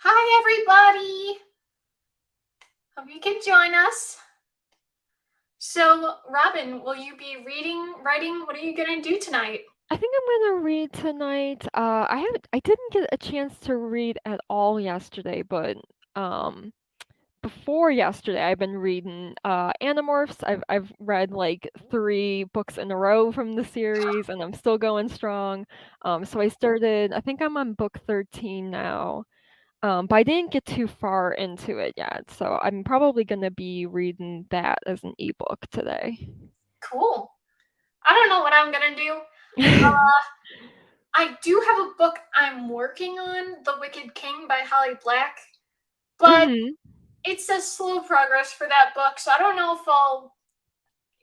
Hi, everybody. Hope you can join us. So, Robin, will you be reading, writing? What are you going to do tonight? I think I'm gonna read tonight. I didn't get a chance to read at all yesterday, but um, before yesterday, I've been reading Animorphs. I've read like 3 books in a row from the series, and I'm still going strong. So I started. I think I'm on book 13 now. But I didn't get too far into it yet, so I'm probably gonna be reading that as an ebook today. Cool. I don't know what I'm going to do. I do have a book I'm working on, The Wicked King by Holly Black, but Mhm. it's a slow progress for that book, so I don't know if I'll.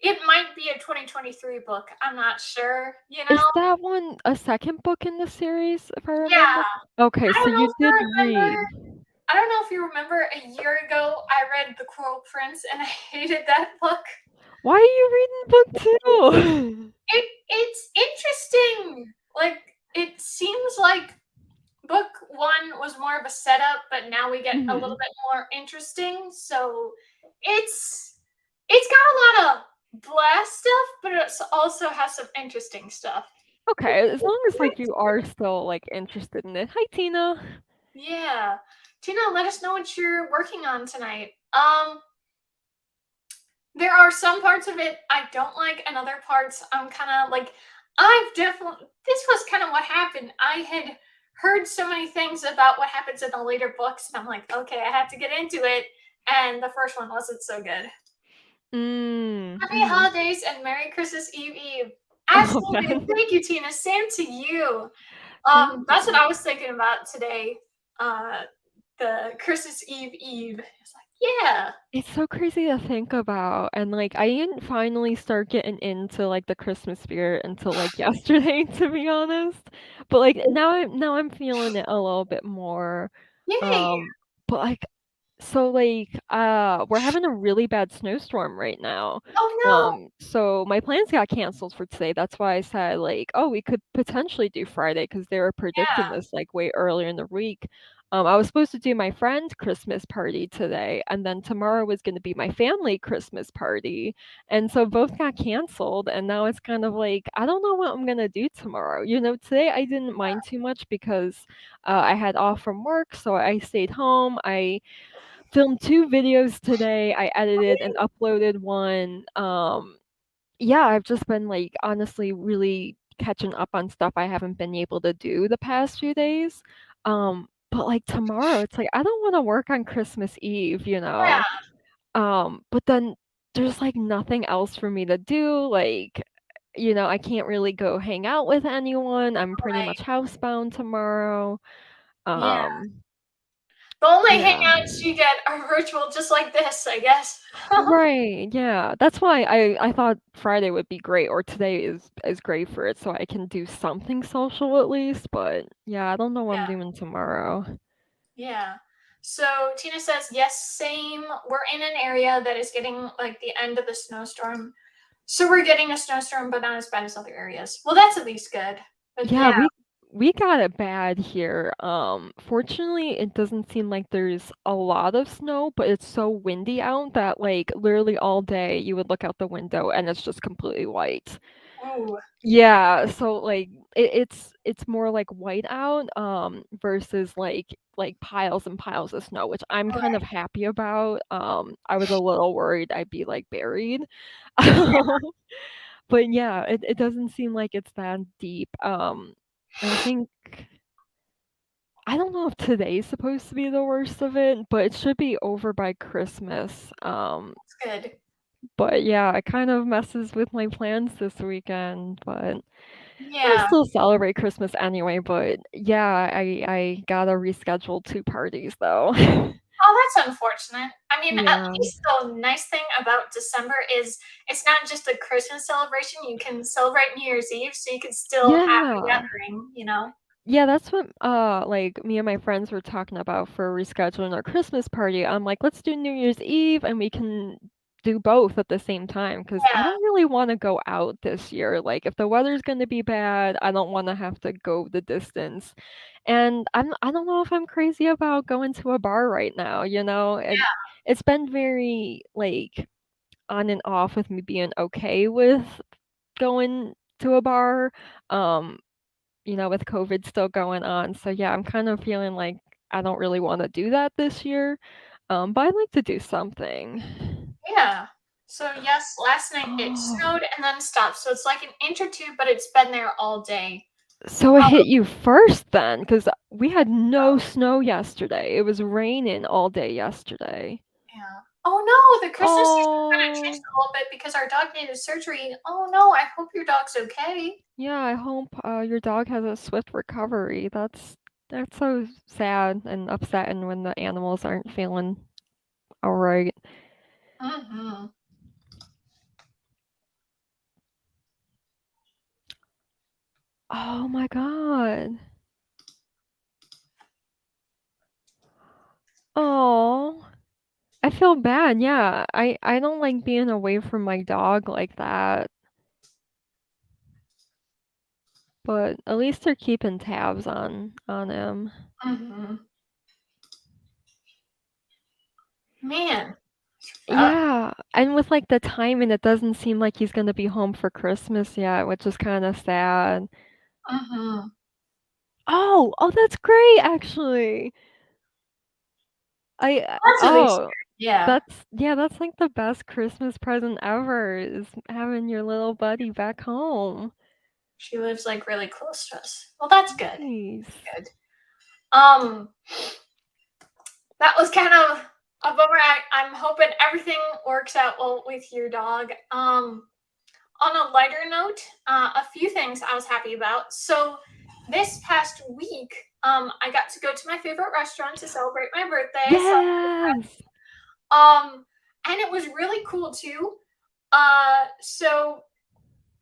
It might be a 2023 book. I'm not sure, you know? Is that one a second book in the series, if I Yeah. remember? Okay, I so don't know you if did you remember. read. I don't know if you remember a year ago I read The Cruel Prince and I hated that book. Why are you reading book 2? It's interesting. Like it seems like book one was more of a setup, but now we get a little Mhm. bit more interesting. So it's got a lot of blah stuff, but it also has some interesting stuff. Okay, as long as, like, you are still, like, interested in it. Hi, Tina. Yeah. Tina, let us know what you're working on tonight. There are some parts of it I don't like, and other parts I'm kind of like, I've definitely, this was kind of what happened. I had heard so many things about what happens in the later books, and I'm like, okay, I have to get into it. And the first one wasn't so good. Happy Mhm. holidays and Merry Christmas Eve Eve. Oh, Absolutely. man. Thank you, Tina. Same to you. Thank That's what you. I was thinking about today. Uh, the Christmas Eve Eve. It's like, yeah, It's so crazy to think about, and, like, I didn't finally start getting into, like, the Christmas spirit until, like, yesterday, to be honest. But, like, now I'm feeling it a little bit more. yay. Um, but, like, so, like, we're having a really bad snowstorm right now. Oh So my plans got canceled for today. That's why I said, like, "Oh, we could potentially do Friday because they were no. predicting this, like, way earlier in the week. I was supposed to do my friend's Christmas party today, and then tomorrow was gonna be my family Christmas party, and so both got canceled, and now it's kind of like, I don't know what I'm gonna do tomorrow. Today I didn't mind too much because, I had off from work, so I stayed home. I filmed 2 videos today. I edited and uploaded one. Yeah, I've just been, like, honestly really catching up on stuff I haven't been able to do the past few days. But, like, tomorrow, it's like, I don't wanna work on Christmas Eve, you know? Yeah, But then there's, like, nothing else for me to do, like, I can't really go hang out with anyone. I'm pretty right. much housebound tomorrow. Yeah. Um, The only yeah. hangouts you get are virtual, just like this, I guess. Right, yeah. That's why I thought Friday would be great, or today is great for it, so I can do something social at least, but yeah, I don't know what I'm Yeah, doing tomorrow. yeah. So Tina says, yes, same. We're in an area that is getting like the end of the snowstorm. So we're getting a snowstorm, but not as bad as other areas. Well, that's at least good. But Yeah, yeah, we got it bad here. Fortunately, it doesn't seem like there's a lot of snow, but it's so windy out that, like, literally all day you would look out the window and it's just completely white. ooh, Yeah, so, like, it's more like white out, versus, like, piles and piles of snow, which I'm kind of okay. happy about. I was a little worried I'd be, like, buried. But yeah, it doesn't seem like it's that deep. I think I don't know if today's supposed to be the worst of it, but it should be over by Christmas. That's good. But yeah, it kind of messes with my plans this weekend, but I'll Yeah. still celebrate Christmas anyway, but yeah, I gotta reschedule 2 parties though. Oh, that's unfortunate. I mean, at Yeah. least the nice thing about December is it's not just a Christmas celebration. You can celebrate New Year's Eve, so you can still have a Yeah. gathering, you know? Yeah, that's what, like, me and my friends were talking about for rescheduling our Christmas party. I'm like, "Let's do New Year's Eve, and we can do both at the same time because I Yeah. don't really want to go out this year. Like, if the weather's going to be bad, I don't want to have to go the distance. And I don't know if I'm crazy about going to a bar right now, you know? It's been very like on and off with me being okay with going to a bar. Um, with COVID still going on. So yeah, I'm kind of feeling like I don't really want to do that this year. But I'd like to do something. Yeah. So yes, last night it Oh, snowed and then stopped. So it's like an inch or two, but it's been there all day. so it Oh, hit you first then, because we had no snow yesterday. It was raining all day yesterday. yeah. Oh no, the Christmas season kind of changed Oh, a little bit because our dog needed surgery. Oh no, I hope your dog's okay. yeah, I hope your dog has a swift recovery. That's so sad and upsetting when the animals aren't feeling all right. Mm-hmm. Oh my God. Oh, I feel bad. Yeah. I don't like being away from my dog like that, but at least they're keeping tabs on him. Mm-hmm. Man. Yeah, and with like the timing, it doesn't seem like he's gonna be home for Christmas yet, which is kind of sad. Mm-hmm. Oh, that's great actually. That's at least Oh, good. Yeah. that's like the best Christmas present ever is having your little buddy back home. She lives like really close to us. Well, that's good. Nice. Good. Um, that was kind of a bummer. I'm hoping everything works out well with your dog. On a lighter note, a few things I was happy about. So this past week, I got to go to my favorite restaurant to celebrate my birthday. So, Yes. and it was really cool too. So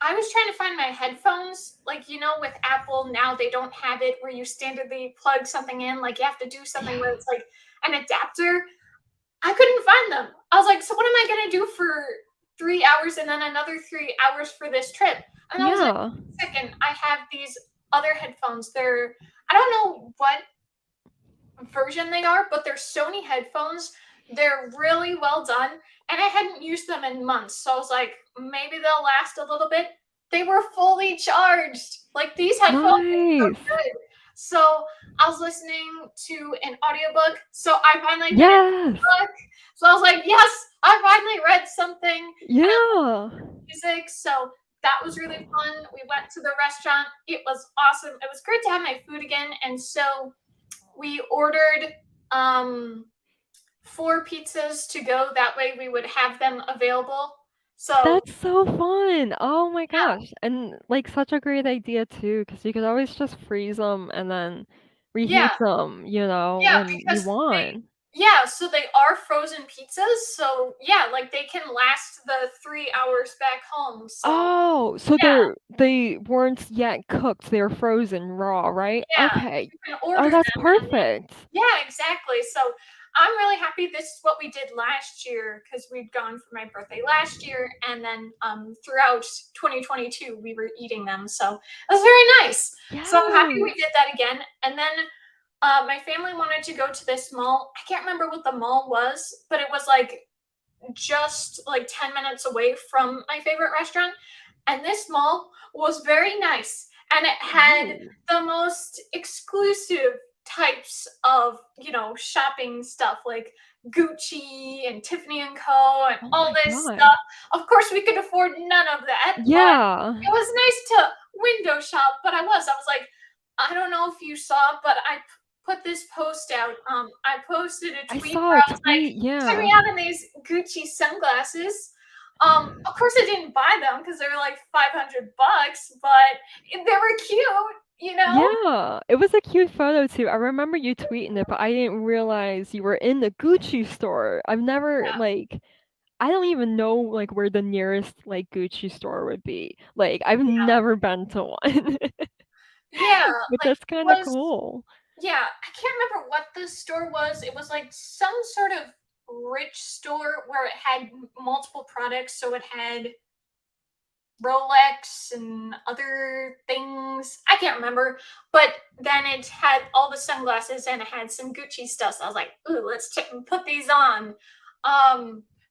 I was trying to find my headphones. Like, with Apple now, they don't have it where you standardly plug something in. Like, you have to do something where Yeah. it's like an adapter. I couldn't find them. I was like, so what am I going to do for 3 hours and then another 3 hours for this trip? And I was like, Yeah. second, I have these other headphones. I don't know what version they are, but they're Sony headphones. They're really well done. And I hadn't used them in months. So I was like, maybe they'll last a little bit. They were fully charged. Like these headphones are so Nice. good. So I was listening to an audiobook. So I finally finished Yes. the book. So I was like, yes, I finally read something and I love Yeah. music. So that was really fun. We went to the restaurant. It was awesome. It was great to have my food again. And so we ordered 4 pizzas to go. That way we would have them available. So That's so fun. Oh my yeah, gosh. And like such a great idea too, because you could always just freeze them and then yeah, reheat them, yeah, when you because want. so they are frozen pizzas. So yeah, like they can last the 3 hours back home. So Oh, so yeah, they weren't yet cooked. They're frozen raw, right? yeah, Okay. you can Oh, order that's them and then perfect. yeah, exactly. So I'm really happy. This is what we did last year because we'd gone for my birthday last year, and then throughout 2022 we were eating them. So it was very nice. So I'm happy we Yes. did that again. And then my family wanted to go to this mall. I can't remember what the mall was, but it was like just like 10 minutes away from my favorite restaurant. And this mall was very nice. And it had Ooh. the most exclusive types of, shopping stuff like Gucci and Tiffany and Co. and Oh all my this God. stuff. Of course, we could afford none of that, but Yeah. it was nice to window shop. But I was like, I don't know if you saw, but I put this post out. I posted a I tweet saw where a I was like, tweet. check Yeah. me out in these Gucci sunglasses. Of course I didn't buy them because they were like $500, but they were cute. Yeah, it was a cute photo too. I remember you tweeting it, but I didn't realize you were in the Gucci store. I've never Yeah, like I don't even know like where the nearest like Gucci store would be. Like I've yeah, never been to one. yeah. But Like that's it kind of was, cool. yeah. I can't remember what the store was. It was like some sort of. rich store where it had multiple products. So it had Rolex and other things. I can't remember. But then it had all the sunglasses and it had some Gucci stuff. So I was like, ooh, let's put these on.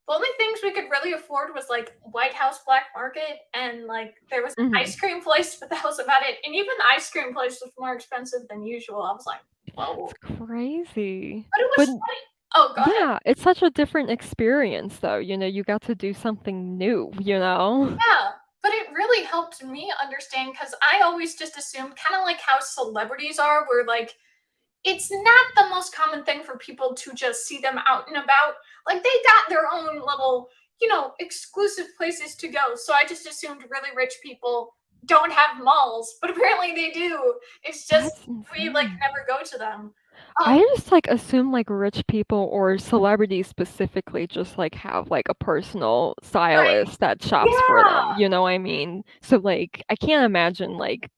The only things we could really afford was like White House Black Market and like there was an Mhm. ice cream place, but that was about it. And even the ice cream place was more expensive than usual. I was like, It's whoa. crazy. But it was But funny. Oh, go ahead. yeah, it's such a different experience though, you got to do something new, you know? Yeah, but it really helped me understand because I always just assumed, kind of like how celebrities are, where like it's not the most common thing for people to just see them out and about. Like they got their own little, exclusive places to go. So I just assumed really rich people don't have malls, but apparently they do. It's just That's we like insane. never go to them. I Um, just, like, assume, like, rich people or celebrities specifically just, like, have, like, a personal right. stylist that shops for Yeah. them, you know what I mean? So, like, I can't imagine, like,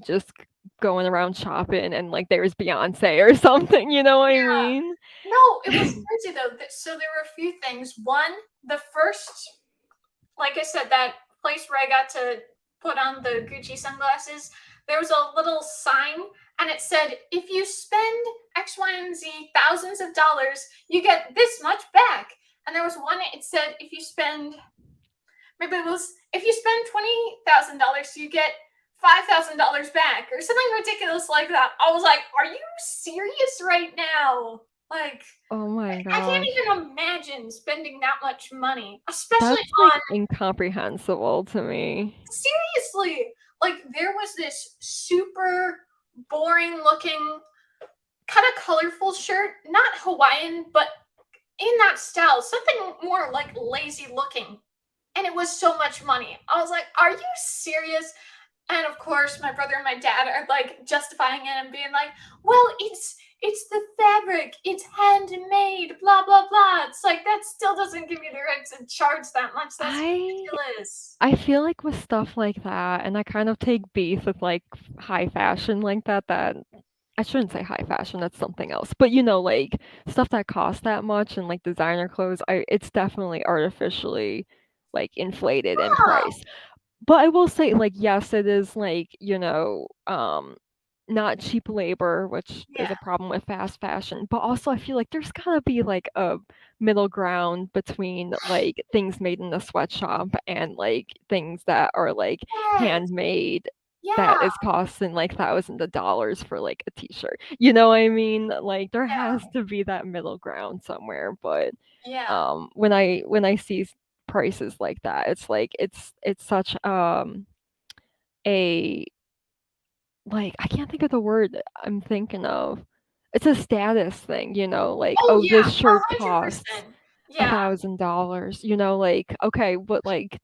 just g going around shopping and, like, there's Beyoncé or something, you know what I Yeah. mean? No, it was crazy though. So there were a few things. One, the first, like I said, that place where I got to put on the Gucci sunglasses, there was a little sign and it said, if you spend X, Y, and Z thousands of dollars, you get this much back. And there was one, it said, if you spend, maybe it was, if you spend $20,000, you get $5,000 back or something ridiculous like that. I was like, are you serious right now? Like, Oh my I can't gosh. even imagine spending that much money, especially That's, like, on incomprehensible to me. seriously. Like there was this super boring looking, kind of colorful shirt, not Hawaiian, but in that style, something more like lazy looking. And it was so much money. I was like, are you serious? And of course, my brother and my dad are like justifying it and being like, "Well, it's the fabric, it's handmade, blah blah blah." It's like that still doesn't give you the right to charge that much. That's I ridiculous. I feel like with stuff like that, and I kind of take beef with, like, high fashion like that I shouldn't say high fashion, that's something else, but, like, stuff that costs that much and, like, designer clothes, it's definitely artificially, like, inflated in Yeah, price. But I will say, like, yes, it is, like, not cheap labor, which is yeah, a problem with fast fashion, but also I feel like there's gotta be, like, a middle ground between, like, things made in a sweatshop and, like, things that are, like, yes, handmade that yeah, is costing, like, thousands of dollars for, like, a t-shirt. You know what I mean? Like, there yeah, has to be that middle ground somewhere, but, yeah. when I see prices like that, it's like it's such, a like, I can't think of the word I'm thinking of. It's a status thing, like, Oh "Oh, yeah, this a shirt hundred costs percent. Yeah, $1,000," like, okay, but, like,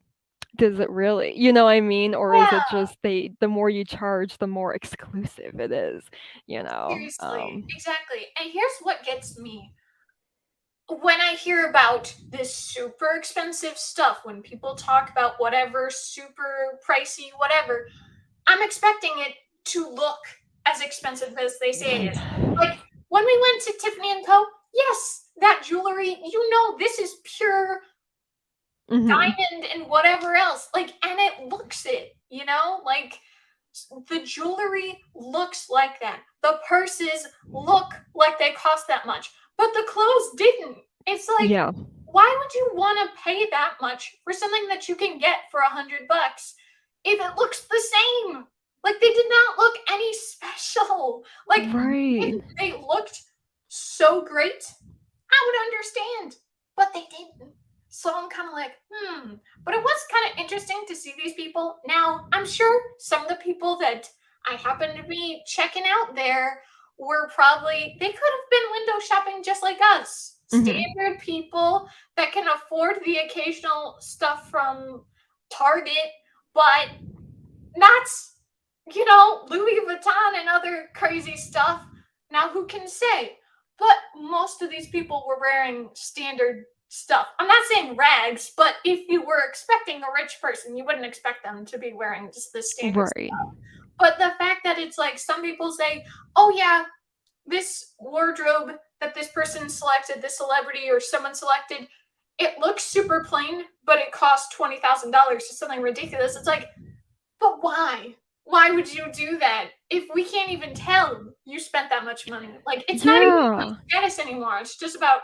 does it really? You know what I mean? Or is it yeah. just the more you charge, the more exclusive it is, you know? Seriously, exactly. And here's what gets me. When I hear about this super expensive stuff, when people talk about whatever super pricey, whatever, I'm expecting it to look as expensive as they say it is. Like when we went to Tiffany and Co., yes, that jewelry, this is pure Mhm. diamond and whatever else. Like, and it looks like the jewelry looks like that. The purses look like they cost that much, but the clothes didn't. It's like, Yeah. why would you want to pay that much for something that you can get for $100 if it looks the same? Like they did not look any special. Like Right. if they looked so great, I would understand, but they didn't. So I'm kind of like, But it was kind of interesting to see these people. Now, I'm sure some of the people that I happen to be checking out there were probably, they could have been window shopping just like us. Mhm. Standard people that can afford the occasional stuff from Target, but not, Louis Vuitton and other crazy stuff. Now, who can say? But most of these people were wearing standard stuff. I'm not saying rags, but if you were expecting a rich person, you wouldn't expect them to be wearing just the standard stuff. Right. But the fact that it's like some people say, oh, yeah, this wardrobe that this person selected, this celebrity or someone selected, it looks super plain, but it costs $20,000 or something ridiculous. It's like, but why? Why would you do that if we can't even tell you spent that much money? Like, it's not even about Yeah. status anymore. It's just about,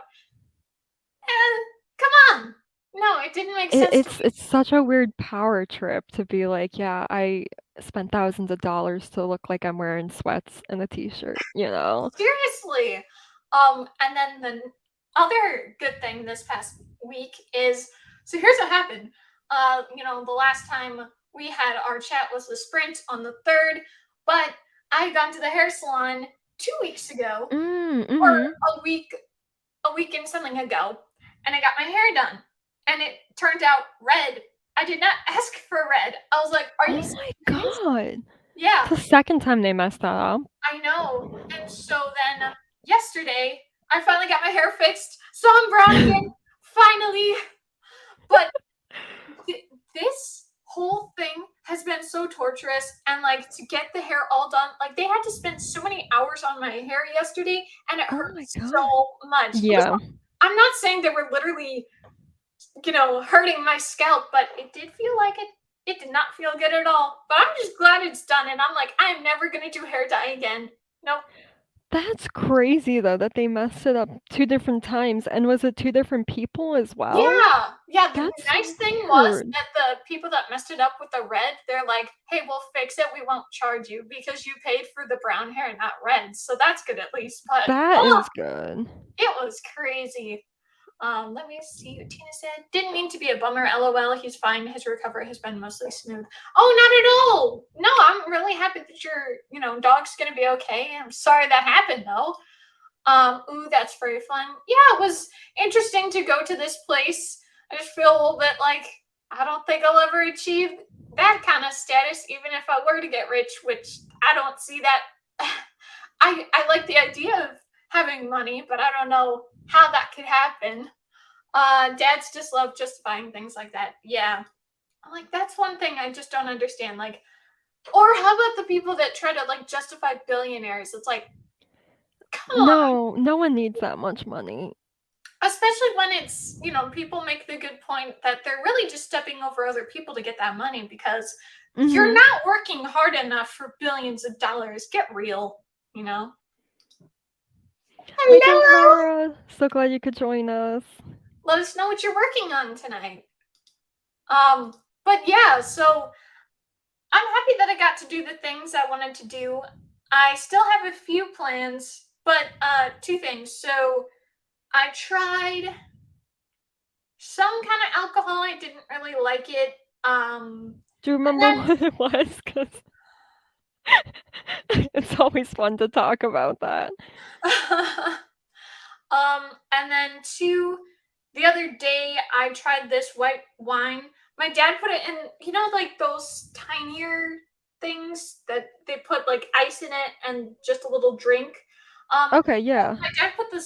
come on. No, it didn't make It sense to it's me. it's such a weird power trip to be like, "Yeah, I spent thousands of dollars to look like I'm wearing sweats and a t-shirt," you know? Seriously. And then the other good thing this past week is, so here's what happened. The last time we had our chat was the sprint on the 3rd, but I had gone to the hair salon 2 weeks ago, or Mhm. a week and something ago, and I got my hair done. And it turned out red. I did not ask for red. I was like, are you Oh my serious? god. Yeah, It's the second time they messed that up. I know. And so then yesterday, I finally got my hair fixed, so I'm brown again, finally. But this whole thing has been so torturous, and like to get the hair all done, like they had to spend so many hours on my hair yesterday, and it Oh hurt my so god. much. Yeah. I'm not saying they were literally, hurting my scalp, but it did feel like it. It did not feel good at all. But I'm just glad it's done, and I'm like, I'm never gonna do hair dye again. Nope. That's crazy though that they messed it up 2 different times, and was it 2 different people as well? Yeah, yeah. The That's nice thing was weird. that the people that messed it up with the red, they're like, "Hey, we'll fix it. We won't charge you because you paid for the brown hair, not red." So that's good at least. But That oh, is good. it was crazy. Let me see what Tina said. Didn't mean to be a bummer. LOL. He's fine. His recovery has been mostly smooth. Oh, not at all. No, I'm really happy that your dog's gonna be okay. I'm sorry that happened though. Ooh, that's very fun. Yeah, it was interesting to go to this place. I just feel a little bit like I don't think I'll ever achieve that kind of status, even if I were to get rich, which I don't see that. I like the idea of having money, but I don't know how that could happen. Dads just love justifying things like that. Yeah. I'm like, that's one thing I just don't understand. Like, or how about the people that try to like justify billionaires? It's like, come on. No, no one needs that much money. Especially when people make the good point that they're really just stepping over other people to get that money because you're Mhm. not working hard enough for billions of dollars. Get real, you know? Hi, Hello! Johara. So glad you could join us. Let us know what you're working on tonight. But yeah, so I'm happy that I got to do the things I wanted to do. I still have a few plans, but two things. So I tried some kind of alcohol. I didn't really like it. Do you And remember then what it was? 'Cause it's always fun to talk about that. and then two, the other day I tried this white wine. My dad put it in, like those tinier things that they put like ice in it and just a little drink. Okay, yeah. My dad put the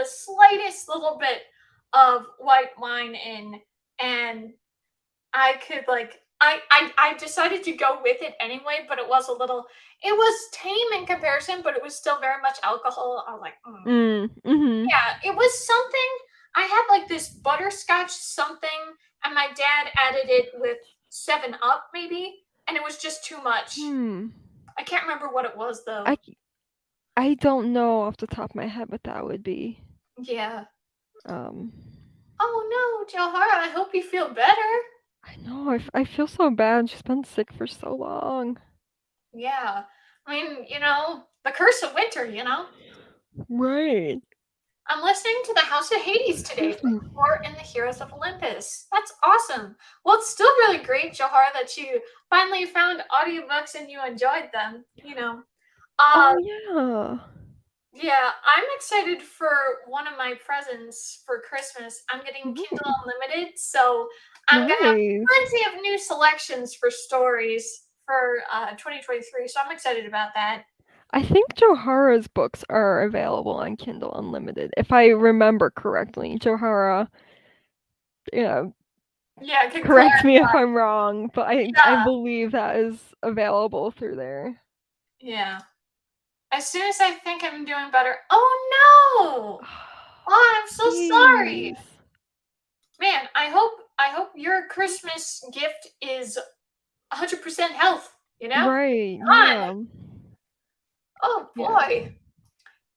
slightest little bit of white wine in, and I could like I decided to go with it anyway, but it was tame in comparison, but it was still very much alcohol. I was like, Mhm. yeah, it was something. I had like this butterscotch something, and my dad added it with 7 Up maybe, and it was just too much. Hmm. I can't remember what it was I though. c I don't know off the top of my head what that would be. Yeah. Um, Oh no, Johara, I hope you feel better. I know, I feel so bad, she's been sick for so long. Yeah. I mean, the curse of winter. Right. I'm listening to the House of Hades today Excuse from me. Thor and the Heroes of Olympus. That's awesome. Well, it's still really great, Johar, that you finally found audiobooks and you enjoyed them. Uh, Oh, yeah. yeah, I'm excited for one of my presents for Christmas. I'm getting Kindle Ooh, Unlimited, so I'm gonna have nice. plenty of new selections for stories for 2023. So I'm excited about that. I think Johara's books are available on Kindle Unlimited, if I remember correctly. Johara, yeah, Yeah, I can correct me if clarify. I'm wrong, but I Yeah, believe that is available through there. yeah. As soon as I think I'm doing better, oh no. Oh, I'm so sorry. Jeez. Man, I hope your Christmas gift is 100% health, you know? Right, God. yeah. Oh Yeah. boy.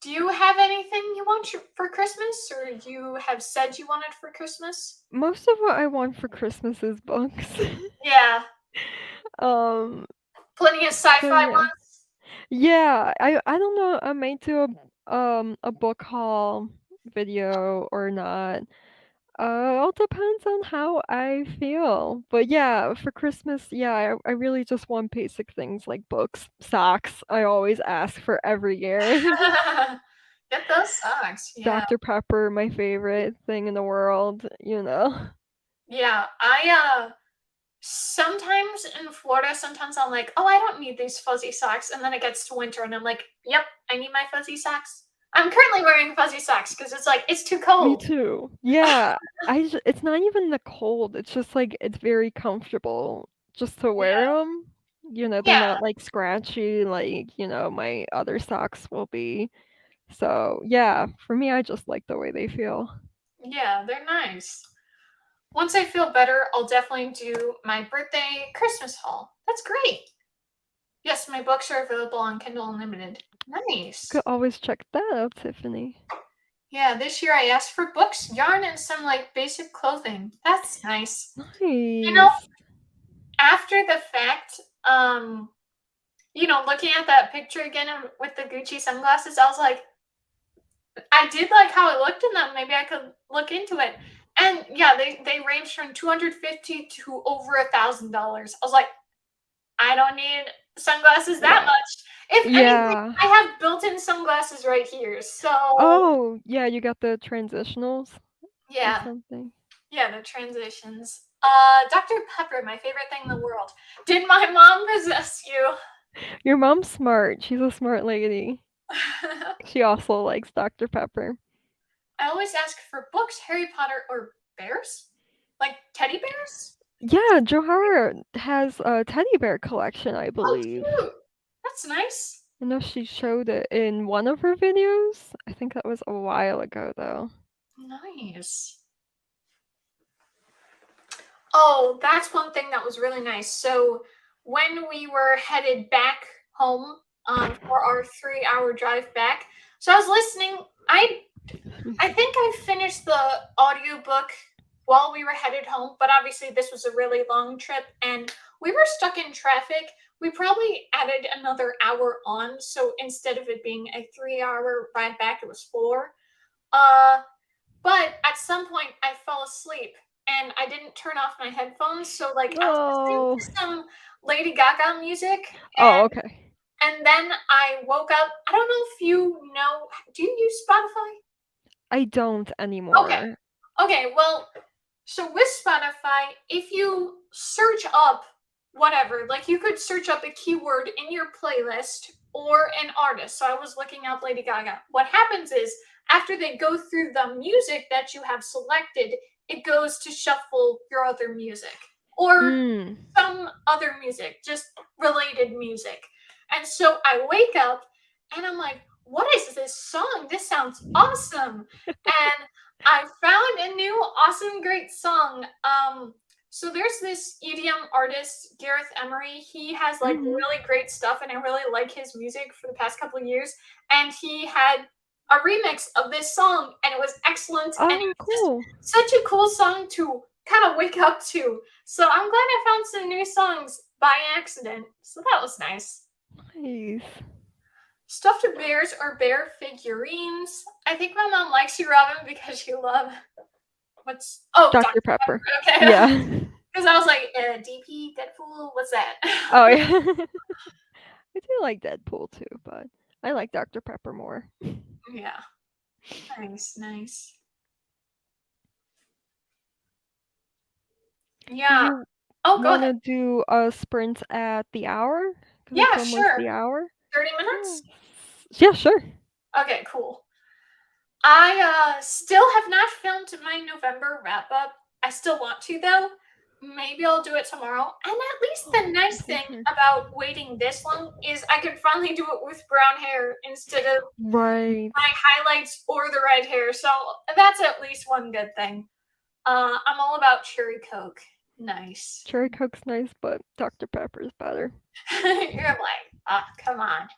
Do you have anything you want for Christmas, or you have said you wanted for Christmas? Most of what I want for Christmas is books. Yeah, Um, plenty of so sci-fi yeah. ones. Yeah, I don't know, I might do a book haul video or not. All depends on how I feel. But yeah, for Christmas, yeah, I really just want basic things like books, socks. I always ask for every year. Get those socks. Yeah. Dr. Pepper, my favorite thing in the world, you know. Yeah, I sometimes in Florida, sometimes I'm like, oh, I don't need these fuzzy socks. And then it gets to winter and I'm like, yep, I need my fuzzy socks. I'm currently wearing fuzzy socks because it's like, it's too Me cold. too. Yeah, it's not even the cold. It's just like it's very comfortable just to wear Yeah. them. You know, they're Yeah. not like scratchy like, my other socks will be. So, yeah, for me, I just like the way they feel. Yeah, they're nice. Once I feel better, I'll definitely do my birthday Christmas haul. That's great. Yes, my books are available on Kindle Unlimited. Could Nice. always check that out, Tiffany. Yeah, this year I asked for books, yarn, and some like basic clothing. That's nice. You know, Nice. after the fact, looking at that picture again with the Gucci sunglasses, I was like, I did like how it looked in them. Maybe I could look into it. And yeah, they range from 250 to over $1,000. I was like, I don't need sunglasses that Wow. much. If anything, Yeah. I have built-in sunglasses right here. So Oh, yeah, you got the transitionals or yeah, something. yeah, the transitions. Dr. Pepper, my favorite thing in the world. Did my mom possess you? Your mom's smart. She's a smart lady. She also likes Dr. Pepper. I always ask for books, Harry Potter, or bears? Like teddy bears? Yeah, Johara has a teddy bear collection, I Oh, believe. cute. That's nice. I know she showed it in one of her videos. I think that was a while ago, though. Nice. Oh, that's one thing that was really nice. So when we were headed back home for our 3-hour drive back, so I was listening. I think I finished the audiobook while we were headed home, but obviously this was a really long trip and we were stuck in traffic. We probably added another hour on, so instead of it being a 3-hour ride back, it was 4. Uh, but at some point I fell asleep and I didn't turn off my headphones, so like I was listening Oh. to some Lady Gaga music Oh, and okay. and then I woke up. I don't know if you know, do you use Spotify? I don't Okay. anymore. Okay, well, so with Spotify, if you search up whatever, like you could search up a keyword in your playlist or an artist. So I was looking up Lady Gaga. What happens is after they go through the music that you have selected, it goes to shuffle your other music or Mm. some other music, just related music. And so I wake up and I'm like, what is this song? This sounds awesome. And I found a new awesome great song. So there's this EDM artist, Gareth Emery. He has like Mhm. really great stuff and I really like his music for the past couple of years. And he had a remix of this song and it was excellent and it Oh, was just cool. such a cool song to kind of wake up to. So I'm glad I found some new songs by accident. So that was nice. Nice. Stuffed bears or bear figurines. I think my mom likes you, Robin, because you love Dr. Dr. Pepper. Pepper. Okay. Yeah. Because I was like, DP, Deadpool, what's that? Oh, yeah. I do like Deadpool too, but I like Dr. Pepper more. Yeah. Nice, nice. Do Yeah. you Oh, go ahead. wanna do a sprint at the hour? Because it's Yeah, almost sure. the hour. 30 Yeah. minutes? Yeah, sure. Okay, cool. I still have not filmed my November wrap up. I still want to though. maybe I'll do it tomorrow. And at least the nice For thing sure. about waiting this long is I can finally do it with brown hair instead of Right. my highlights or the red hair. So that's at least one good thing. I'm all about cherry Coke. Nice. Cherry Coke's nice, but Dr. Pepper's better. You're like, come on.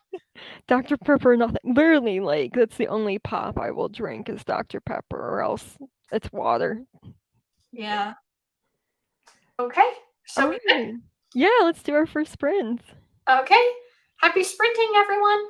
Dr. Pepper, nothing. Literally, like, that's the only pop I will drink is Dr. Pepper, or else it's water. Yeah. Okay. So we good? Alright. Yeah, let's do our first sprints. Okay. Happy sprinting, everyone.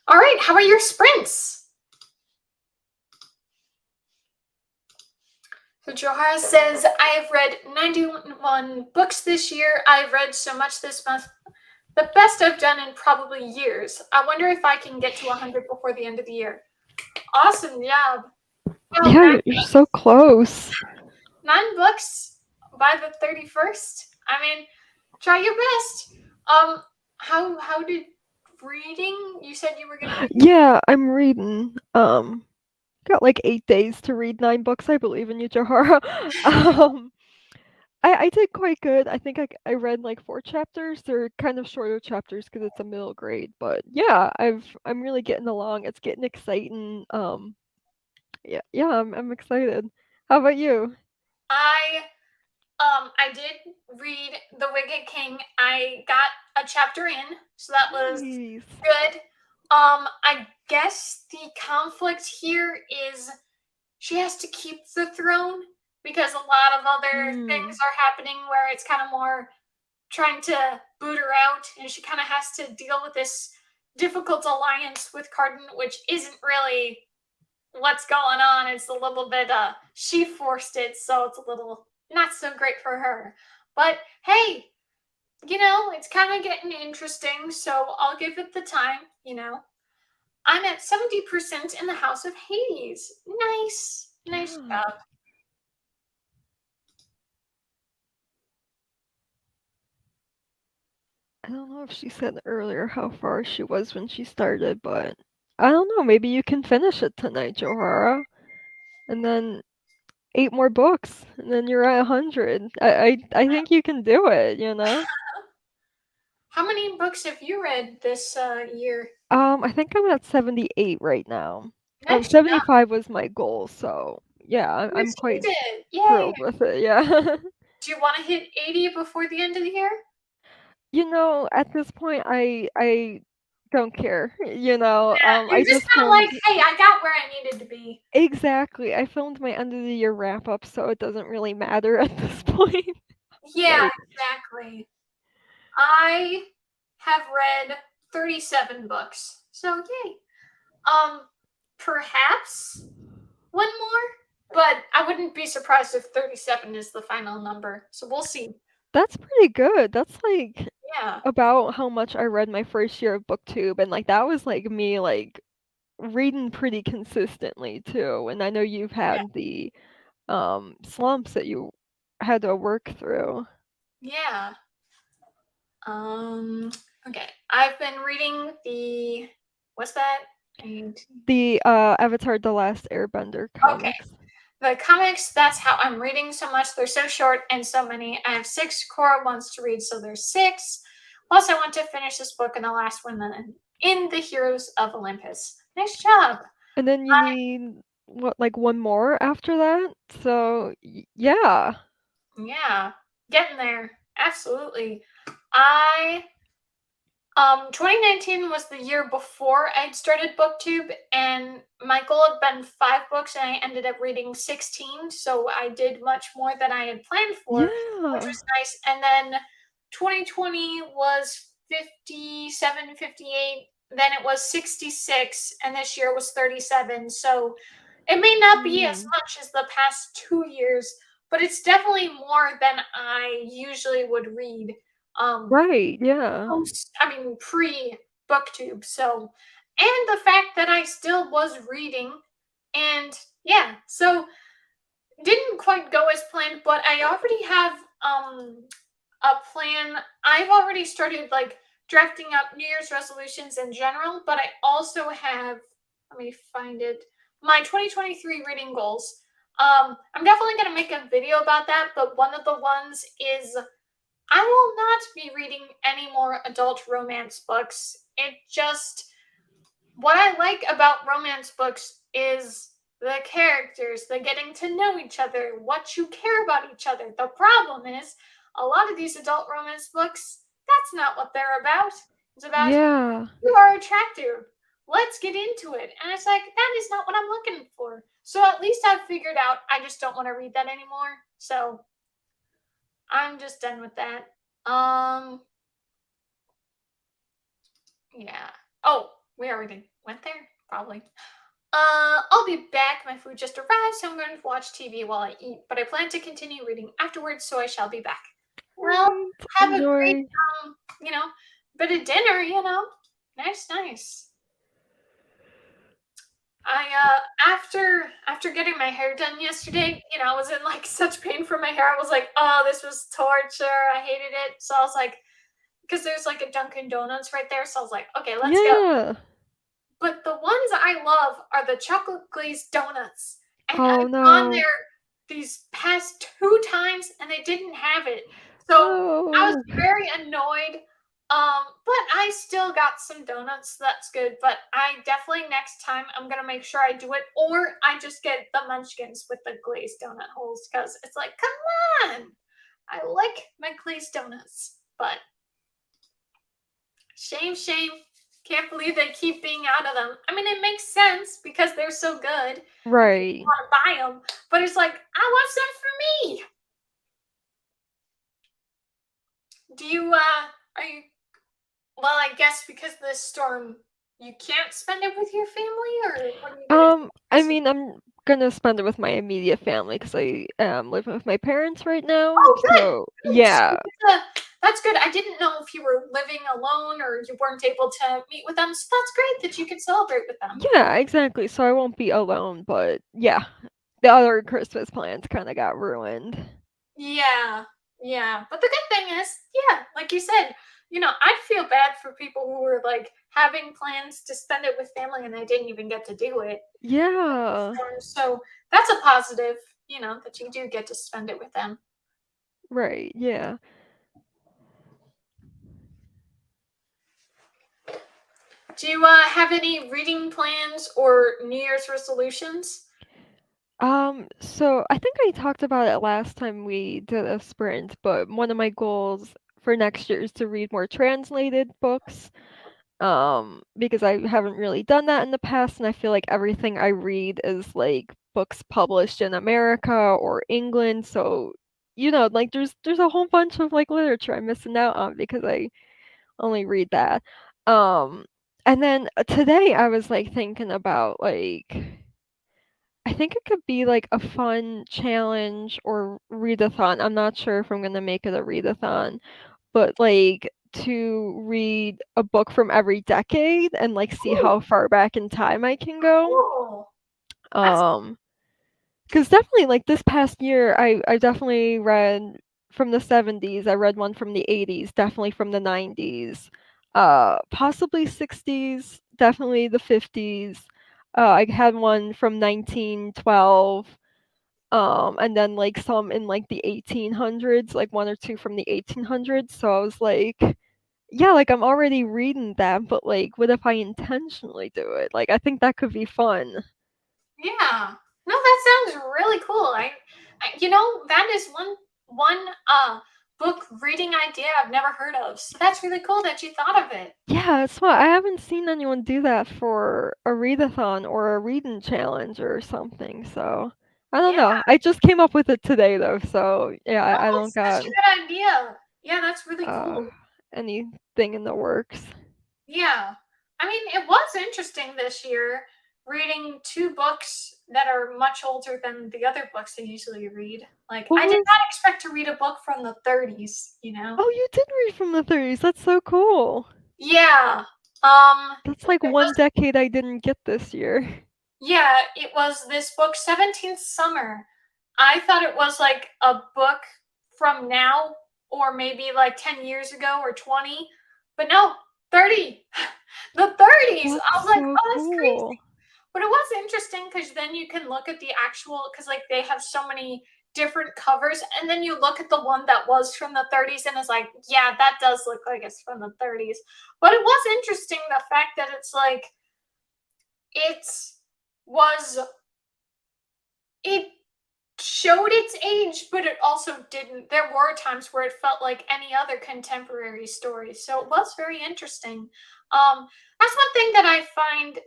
All right, how are your sprints? So Johara says, I have read 91 books this year. I've read so much this month. The best I've done in probably years. I wonder if I can get to 100 before the end of the year. Awesome job. Well, Yeah, you're so close. 9 books by the 31st. I mean, try your best. How did reading? You said you were gonna read. Yeah, I'm reading. Got like 8 days to read 9 books. I believe in you, Johara. Um, I did quite good. I think I read like 4 chapters. They're kind of shorter chapters because it's a middle grade. But yeah, I'm really getting along. It's getting exciting. Yeah, I'm excited. How about you? I did read The Wicked King. I got a chapter in, so that was Nice. good. I guess the conflict here is she has to keep the throne because a lot of other things are happening where it's kind of more trying to boot her out, and she kind of has to deal with this difficult alliance with Carden, which isn't really what's going on. It's a little bit she forced it, so it's a little not so great for her. But hey, it's kind of getting interesting, so I'll give it the time. I'm at 70% in the House of Hades. Nice Yeah. job. I don't know if she said earlier how far she was when she started, but I don't know. Maybe you can finish it tonight, Johara, and then 8 more books, and then you're at 100. I think you can do it, you know? How many books have you read this year? I think I'm at 78 right now. Nice job. 75 was my goal, so yeah, You I'm achieved quite it. Yay. thrilled with it. Yeah. Do you want to hit 80 before the end of the year? You know, at this point, I don't care. You know, You're I just just kind of like, filmed hey, I got where I needed to be. exactly. I filmed my end of the year wrap up, so it doesn't really matter at this point. Yeah, Like, exactly. I have read 37 books. So yay. Perhaps one more, but I wouldn't be surprised if 37 is the final number. So we'll see. that's pretty good. That's like Yeah. about how much I read my first year of BookTube, and like that was like me like reading pretty consistently too. And I know you've Yeah. had the slumps that you had to work through. Yeah. Okay. I've been reading what's that? The Avatar: The Last Airbender Okay. comics. The comics, that's how I'm reading so much. They're so short and so many. I have 6 core ones to read, so there's 6. Plus, I want to finish this book and the last one then in the Heroes of Olympus. Nice job. And then you need what, like one more after that? So yeah. Yeah, getting there. Absolutely. 2019 was the year before I'd started BookTube, and my goal had been 5 books, and I ended up reading 16. So I did much more than I had planned for, which Yeah. was nice. And then 2020 was 57, 58. Then it was 66, and this year was 37. So it may not be as much as the past 2 years, but it's definitely more than I usually would read. Right, yeah. Pre booktube. So, and the fact that I still was reading, and yeah, so didn't quite go as planned, but I already have a plan. I've already started like drafting up New Year's resolutions in general, but I also have, let me find it, my 2023 reading goals. I'm definitely going to make a video about that, but one of the ones is I will not be reading any more adult romance books. What I like about romance books is the characters, the getting to know each other, what you care about each other. The problem is, a lot of these adult romance books, that's not what they're about. It's about Yeah. you are attractive. Let's get into it. And it's like, that is not what I'm looking for. So at least I've figured out I just don't want to read that anymore. So I'm just done with that. Yeah. Oh, We already went there, probably. I'll be back. My food just arrived, so I'm going to watch TV while I eat. But I plan to continue reading afterwards, so I shall be back. Well, Alright, have a great, enjoy. you know, bit of dinner. Nice, nice. After getting my hair done yesterday, I was in like such pain for my hair. I was like, oh, this was torture. I hated it. So I was like, because there's like a Dunkin' Donuts right there. So I was like, okay, let's go. Yeah. But the ones I love are the chocolate glazed donuts. And Oh, I've gone no. there these past 2 times and they didn't have it. So I was No. very annoyed. But I still got some donuts. So that's good. But I definitely next time I'm gonna make sure I do it, or I just get the munchkins with the glazed donut holes because it's like, come on. I like my glazed donuts. But shame, shame. Can't believe they keep being out of them. I mean, it makes sense because they're so good and people Right. want to buy them. But it's like, I want some for me. Do you, are you, well, I guess because of this storm, you can't spend it with your family, or what are you going to do? I mean, I'm gonna spend it with my immediate family because I am living with my parents right now. Oh, good. So, Good. So yeah. that's good. I didn't know if you were living alone or you weren't able to meet with them. So that's great that you can celebrate with them. Yeah, exactly. So I won't be alone, but yeah, the other Christmas plans kind of got ruined. Yeah, yeah. But the good thing is, yeah, like you said, I'd feel bad for people who were like having plans to spend it with family and they didn't even get to do it. Yeah. So that's a positive, that you do get to spend it with them. Right. Yeah. Do you have any reading plans or New Year's resolutions? So I think I talked about it last time we did a sprint, but one of my goals for next year is to read more translated books. Because I haven't really done that in the past, and I feel like everything I read is like books published in America or England, so like there's a whole bunch of like literature I'm missing out on because I only read that. Um, and then today I was like thinking about like I think it could be like a fun challenge or readathon. I'm not sure if I'm gonna make it a readathon, but like to read a book from every decade and like see Ooh, how far back in time I can go. cool. That's Um, because definitely like this past year I definitely read from the 70s, I read one from the 80s, definitely from the 90s, possibly 60s, definitely the 50s. I had one from 1912, and then like some in like the 1800s, like one or two from the 1800s. So I was like, yeah, like I'm already reading that, but like, what if I intentionally do it? Like, I think that could be fun. Yeah. No, that sounds really cool. That is one book reading idea I've never heard of. So that's really cool that you thought of it. Yeah, it's what I haven't seen anyone do that for a readathon or a reading challenge or something. So I don't Yeah. know. I just came up with it today though, so yeah, No, I don't that's such got a good idea. Yeah, that's really uh cool. anything in the works. Yeah. I mean, it was interesting this year reading two books that are much older than the other books I usually read. Like, What I did was not expect to read a book from the 30s. Oh, you did read from the 30s. That's so cool. Yeah. Um, That's like it one was decade I didn't get this year. Yeah, it was this book, 17th Summer. I thought it was like a book from now or maybe like 10 years ago or 20, but no, 30. The 30s. That's I was like, so oh, that's cool. crazy. But it was interesting because then you can look at the actual, because like they have so many different covers, and then you look at the one that was from the 30s, and it's like, yeah, that does look like it's from the 30s. But it was interesting the fact that it's like, it's was it showed its age, but it also didn't. There were times where it felt like any other contemporary story. So it was very interesting. That's one thing that I find,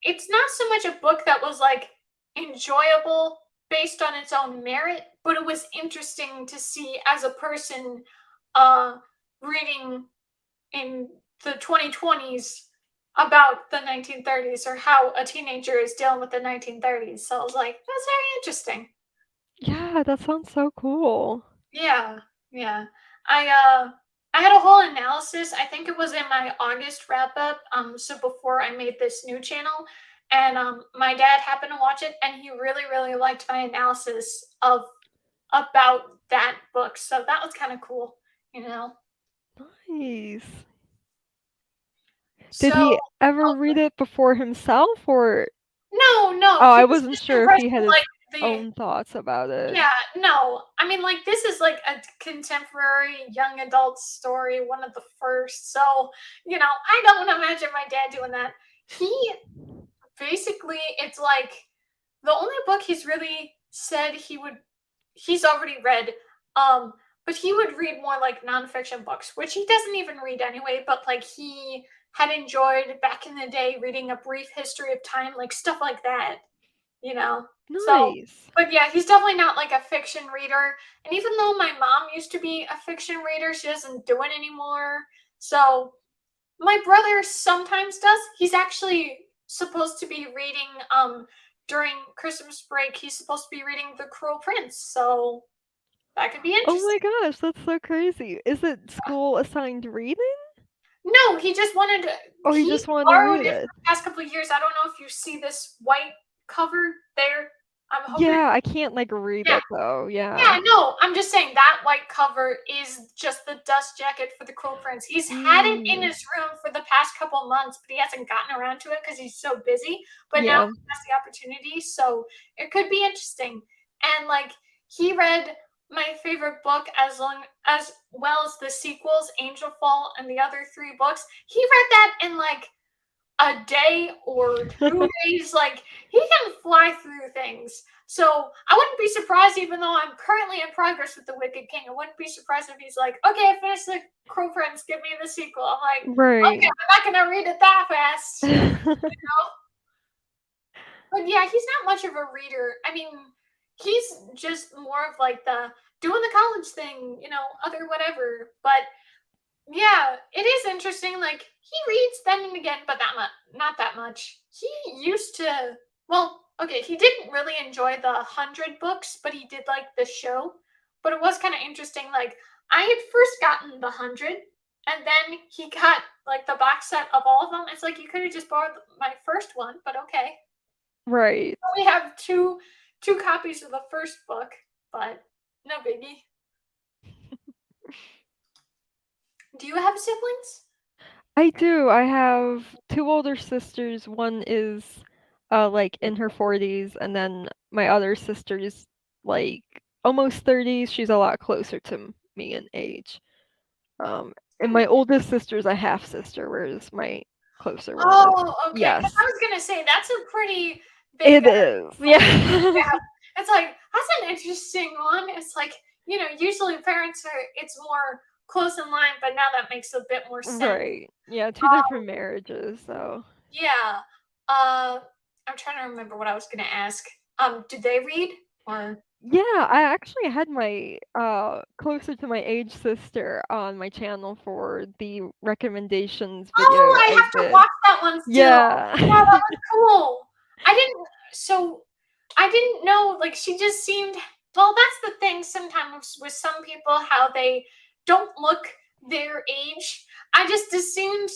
it's not so much a book that was like enjoyable based on its own merit, but it was interesting to see as a person uh reading in the 2020s about the 1930s or how a teenager is dealing with the 1930s. So I was like, that's very interesting. Yeah, that sounds so cool. Yeah, yeah. I had a whole analysis. I think it was in my August wrap up. So before I made this new channel, and my dad happened to watch it, and he really, really liked my analysis of about that book. So that was kind of cool, you know. Nice. Did So he ever oh, read it before himself, or no, no, oh, he I was wasn't just sure if he impressed had with his like the. own thoughts about it. Yeah, no. I mean, like, this is like a contemporary young adult story, one of the first. So, I don't imagine my dad doing that. He basically, it's like the only book he's really said he's already read. Um, but he would read more like nonfiction books, which he doesn't even read anyway, but like he had enjoyed back in the day reading A Brief History of Time, like stuff like that, you know? So, Nice. but yeah, he's definitely not like a fiction reader. And even though my mom used to be a fiction reader, she doesn't do it anymore. So, my brother sometimes does. He's actually supposed to be reading during Christmas break. He's supposed to be reading The Cruel Prince. So, that could be Oh my interesting. gosh, that's so crazy. Is it school assigned reading? No, he just wanted to. Oh, he He just wanted to borrowed read it for it. the past couple of years. I don't know if you see this white cover there. I'm hoping. Yeah, I can't like read Yeah, it though. Yeah. yeah, no, I'm just saying that white cover is just the dust jacket for the Cruel Prince. He's had it in Mm, his room for the past couple months, but he hasn't gotten around to it because he's so busy. But now yeah. he has the opportunity, so it could be interesting. And like he read my favorite book as well as the sequels, Angel Fall and the other three books. He read that in like a day or 2 days. Like he can fly through things. So I wouldn't be surprised, even though I'm currently in progress with The Wicked King. I wouldn't be surprised if he's like, "Okay, I finished the Crow Prince. Give me the sequel." I'm like, "Okay, Right. I'm not gonna read it that fast." You know? But yeah, he's not much of a reader. I mean, he's just more of like the doing the college thing, other whatever. But yeah, it is interesting. Like he reads then and again, but not that much. He used to. Well, okay, he didn't really enjoy the 100 books, but he did like the show. But it was kind of interesting. Like I had first gotten the 100, and then he got like the box set of all of them. It's like you could have just borrowed my first one, but okay. Right. We have two copies of the first book, but no biggie. Do you have siblings? I do. I have two older sisters. One is like in her 40s, and then my other sister's like almost 30s. She's a lot closer to me in age. And my oldest sister's a half sister, whereas my closer one is Oh, okay. Because I yes. was gonna say that's a pretty big It is. yeah. Yeah. It's like that's an interesting one. It's like, usually parents are it's more close in line, but now that makes a bit more sense. Right. Yeah, two different marriages, so Yeah. I'm trying to remember what I was gonna ask. Did they read? Or yeah, I actually had my closer to my age sister on my channel for the recommendations video oh, I I have to did. watch that one still. Yeah. Yeah, that was cool. I didn't so I didn't know, like, she just seemed well, that's the thing sometimes with some people, how they don't look their age. I just assumed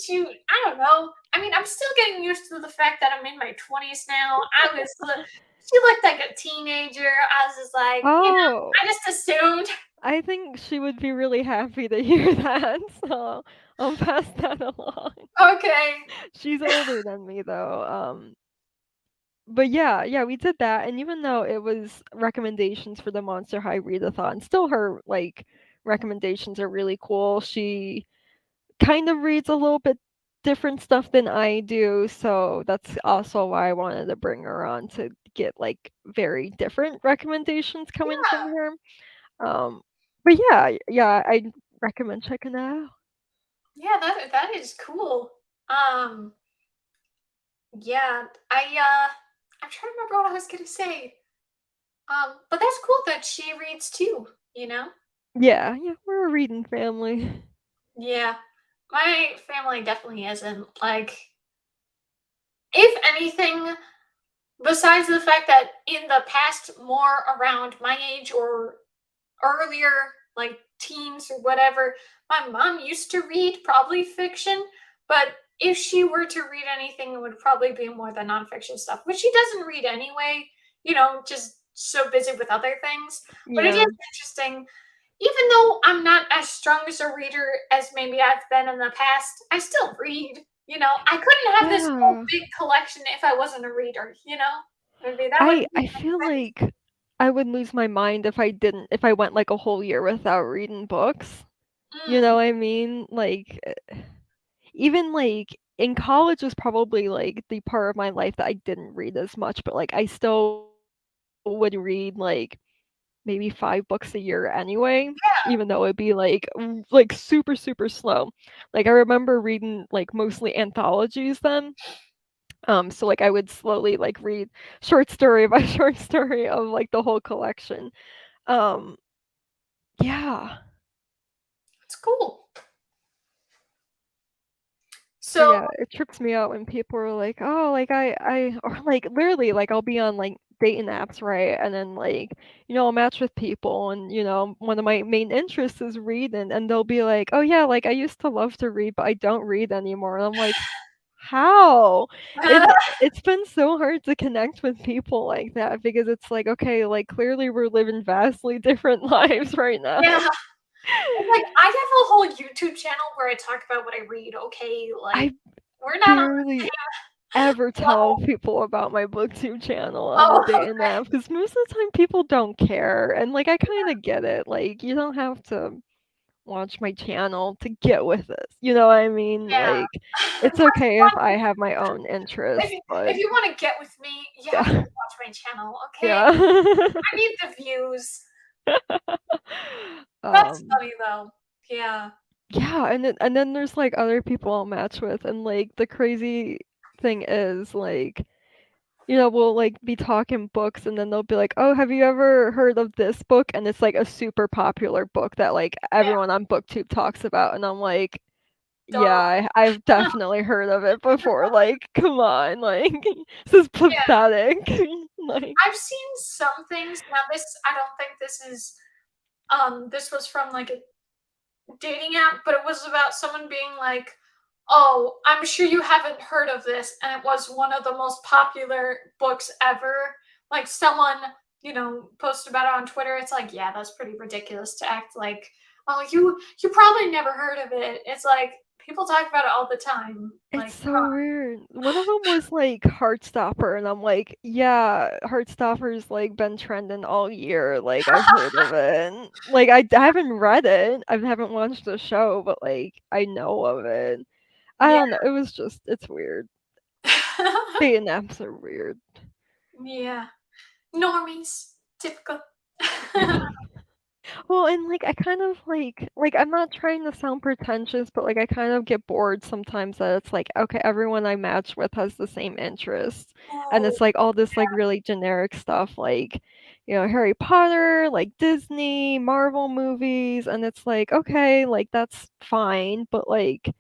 I don't know. I mean, I'm still getting used to the fact that I'm in my 20s now. She looked like a teenager. I was just like, Oh, I just assumed. I think she would be really happy to hear that, so I'll pass that along. Okay. She's older than me though, but yeah, we did that, and even though it was recommendations for the Monster High readathon, still her, like, recommendations are really cool. She kind of reads a little bit different stuff than I do, so that's also why I wanted to bring her on to get, like, very different recommendations coming from Yeah. her. Um, but yeah, I'd recommend checking that out. Yeah, that is cool. Um, yeah, I'm trying to remember what I was gonna say. But that's cool that she reads too, you know? Yeah, we're a reading family. Yeah. My family definitely isn't. Like, if anything, besides the fact that in the past, more around my age or earlier, like teens or whatever, my mom used to read probably fiction, but if she were to read anything, it would probably be more the nonfiction stuff, which she doesn't read anyway, just so busy with other things. But it is Yeah. interesting. Even though I'm not as strong as a reader as maybe I've been in the past, I still read. I couldn't have this whole Yeah. big collection if I wasn't a reader. Maybe that would I be feel like I would lose my mind if I went like a whole year without reading books. You know mm, what I mean? Like even like in college was probably like the part of my life that I didn't read as much, but like I still would read like maybe 5 books a year anyway, yeah. even though it'd be like like super super slow. Like I remember reading like mostly anthologies then. So like I would slowly like read short story by short story of like the whole collection. Um yeah. It's cool. But So yeah, it trips me out when people are like, "Oh, like I," or like literally like I'll be on like dating apps, right? And then like, I'll match with people and one of my main interests is reading and they'll be like, "Oh yeah, like I used to love to read, but I don't read anymore." And I'm like, "How?" It's been so hard to connect with people like that because it's like, okay, like clearly we're living vastly different lives right now. yeah, like I have a whole YouTube channel where I talk about what I read. Okay, like I we're not on the barely ever same tell level. people about my booktube channel on the Oh, dating app because most of the time people don't care and like I kind of get it, like you don't have to watch my channel to get with it, you know what I mean? yeah. Like it's That's okay if one I thing. have my own If interests, you, but if you want to get with me, you have to yeah. watch my channel. Okay, Yeah. I need the views. That's um funny though. Yeah. yeah, and then there's like other people I'll match with and like the crazy thing is like we'll like be talking books and then they'll be like, "Oh, have you ever heard of this book?" And it's like a super popular book that like Yeah. everyone on BookTube talks about. And I'm like, "Yeah, Duh. I've definitely heard of it before. Like, come on, like this is Yeah. pathetic." Like, I've seen some things. Now this I don't think this was from like a dating app, but it was about someone being like, "Oh, I'm sure you haven't heard of this," and it was one of the most popular books ever. Like someone, posted about it on Twitter. It's like, yeah, that's pretty ridiculous to act like, "Oh, you probably never heard of it." It's like people talk about it all the time. it's Like, come so weird. One of them was like Heartstopper, and I'm like, "Yeah, Heartstopper's like been trending all year. Like, I've heard of it." And, like, I haven't read it. I haven't watched the show, but like, I know of it. I on. don't know, it was just it's weird. Yeah. Dating apps are weird. Yeah. Normies. Typical. Well, and, like, I kind of, I'm not trying to sound pretentious, but, like, I kind of get bored sometimes that it's like, okay, everyone I match with has the same interests, and Oh, it's, like, all this, like, really generic stuff, like, Harry Potter, like, Disney, Marvel movies, and it's like, okay, like, that's fine, but, like,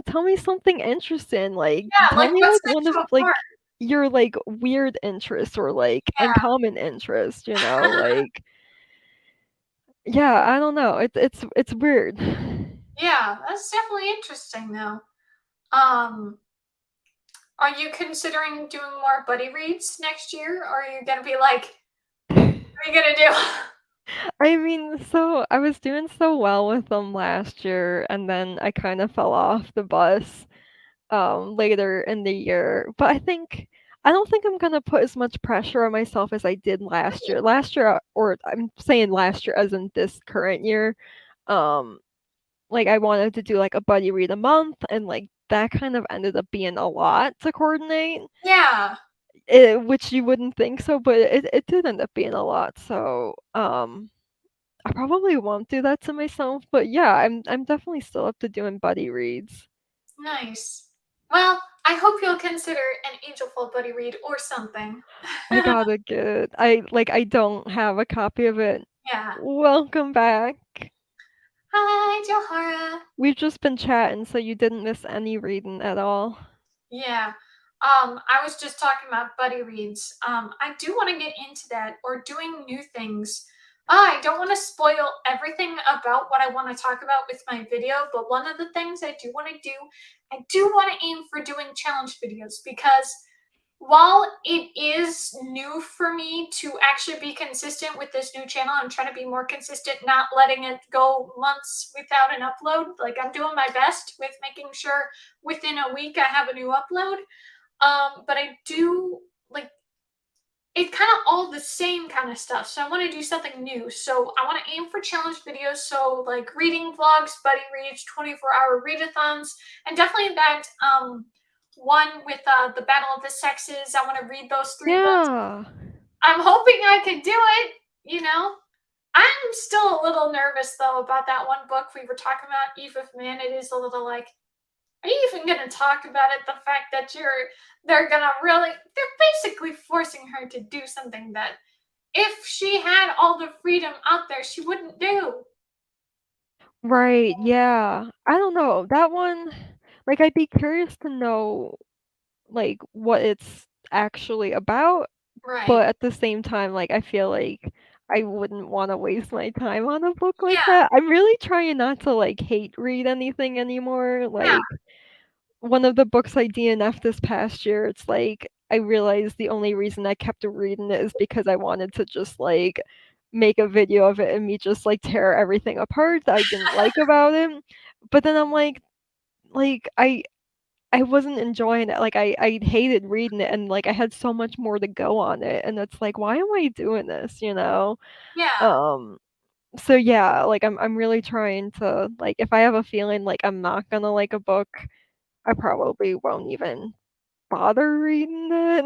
tell me something interesting, like, yeah, tell like me, what like, sets one of, you like, apart? your, like, weird interests or, like, Yeah. uncommon interests, like yeah, I don't know, it's weird. Yeah, that's definitely interesting though. Um, are you considering doing more buddy reads next year? Or are you gonna be like, what are you gonna do? I mean, so I was doing so well with them last year, and then I kinda fell off the bus, later in the year, but I don't think I'm gonna put as much pressure on myself as I did last year. Last year, or I'm saying last year as in this current year, um, like, I wanted to do, like, a buddy read a month, and, like, that kind of ended up being a lot to coordinate, Yeah, which you wouldn't think so, but it did end up being a lot, so, I probably won't do that to myself, but yeah, I'm definitely still up to doing buddy reads. nice. Well, I hope you'll consider an Angelful buddy read or something. I gotta get I don't have a copy of it. Yeah. Welcome back. Hi, Johara. We've just been chatting, so you didn't miss any reading at all. Yeah. I was just talking about buddy reads. I do want to get into that or doing new things. I don't want to spoil everything about what I want to talk about with my video, but one of the things I do want to do, I do want to aim for doing challenge videos because while it is new for me to actually be consistent with this new channel, I'm trying to be more consistent, not letting it go months without an upload. Like I'm doing my best with making sure within a week I have a new upload. But I do like it's kind of all the same kind of stuff. So I want to do something new. So I want to aim for challenge videos. So like reading vlogs, buddy reads, 24-hour readathons, and definitely that one with the Battle of the Sexes. I want to read those 3 books. Yeah. I'm hoping I could do it, you know. I'm still a little nervous though about that one book we were talking about, Eve of Man. It is a little like, are you even going to talk about it? The fact that they're going to really, they're basically forcing her to do something that if she had all the freedom out there, she wouldn't do. Right, yeah. I don't know. That one, like, I'd be curious to know, like, what it's actually about, Right. but at the same time, like, I feel like I wouldn't wanna waste my time on a book like Yeah. that. I'm really trying not to, like, hate read anything anymore. Yeah. Like, one of the books I DNF'd this past year, it's like, I realized the only reason I kept reading it is because I wanted to just, like, make a video of it and me just, like, tear everything apart that I didn't like about it. But then I'm like, I wasn't enjoying it, like, I hated reading it, and, like, I had so much more to go on it, and it's like, "Why am I doing this?" You know? Yeah. Um, so yeah, like, I'm really trying to like, if I have a feeling like I'm not gonna like a book, I probably won't even bother reading it.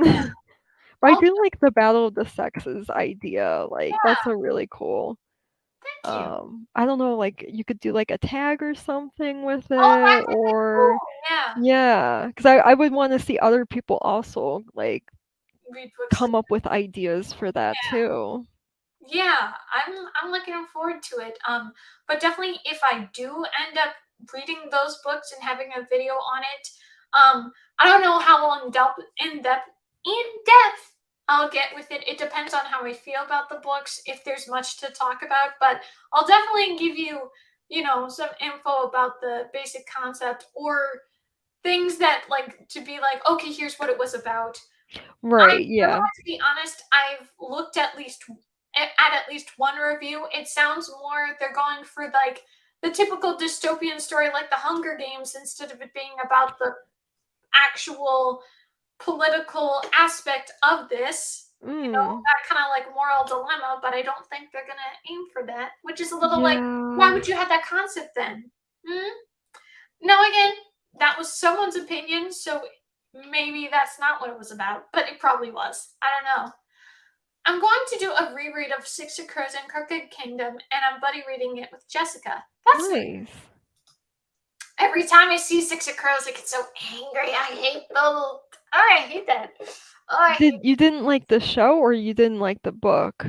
But I Also, do like the Battle of the Sexes idea, like, yeah. that's a really cool, Thank you. I don't know, like, you could do, like, a tag or something with Oh, it, that could be or cool. Yeah. yeah, 'cause I would wanna see other people also, like, Read books. come up with ideas for that Yeah. too. Yeah, I'm looking forward to it. But definitely if I do end up reading those books and having a video on it, I don't know how in depth I'll get with it. It depends on how I feel about the books, if there's much to talk about, but I'll definitely give you, some info about the basic concept or things that like to be like, okay, here's what it was about. I'm Right, gonna yeah. have to be honest, I've looked at least one review. It sounds more they're going for like the typical dystopian story like the Hunger Games instead of it being about the actual political aspect of this. Mm. That kind of like moral dilemma, but I don't think they're gonna aim for that, which is a little like, why Yeah. would you have that concept then? Hmm? Now again, that was someone's opinion, so maybe that's not what it was about, but it probably was. I don't know. I'm going to do a reread of Six of Crows and Crooked Kingdom, and I'm buddy reading it with Jessica. That's Nice. every time I see Six of Crows, I get so angry. I hate those. Oh, I hate that. Oh, I hate. You didn't like the show or you didn't like the book?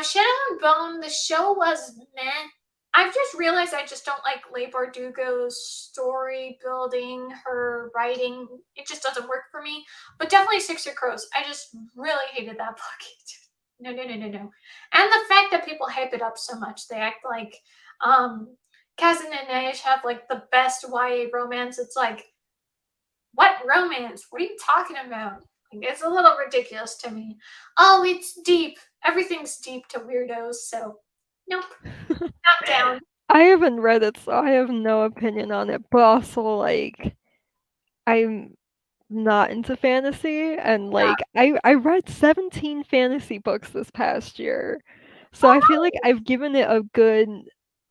Shadow and Bone. The show was meh. I've just realized I just don't like Leigh Bardugo's story building, her writing. It just doesn't work for me. But definitely Six of Crows. I just really hated that book. No, no, no, no, no. And the fact that people hype it up so much, they act like Kazan and Nash have like the best YA romance. It's like, what romance? What are you talking about? Like, it's a little ridiculous to me. Oh, it's deep. Everything's deep to weirdos, so nope, not down. I haven't read it, so I have no opinion on it, but also, like, I'm not into fantasy, and, Yeah. like, I read 17 fantasy books this past year, so I feel like Oh, I've given it a good,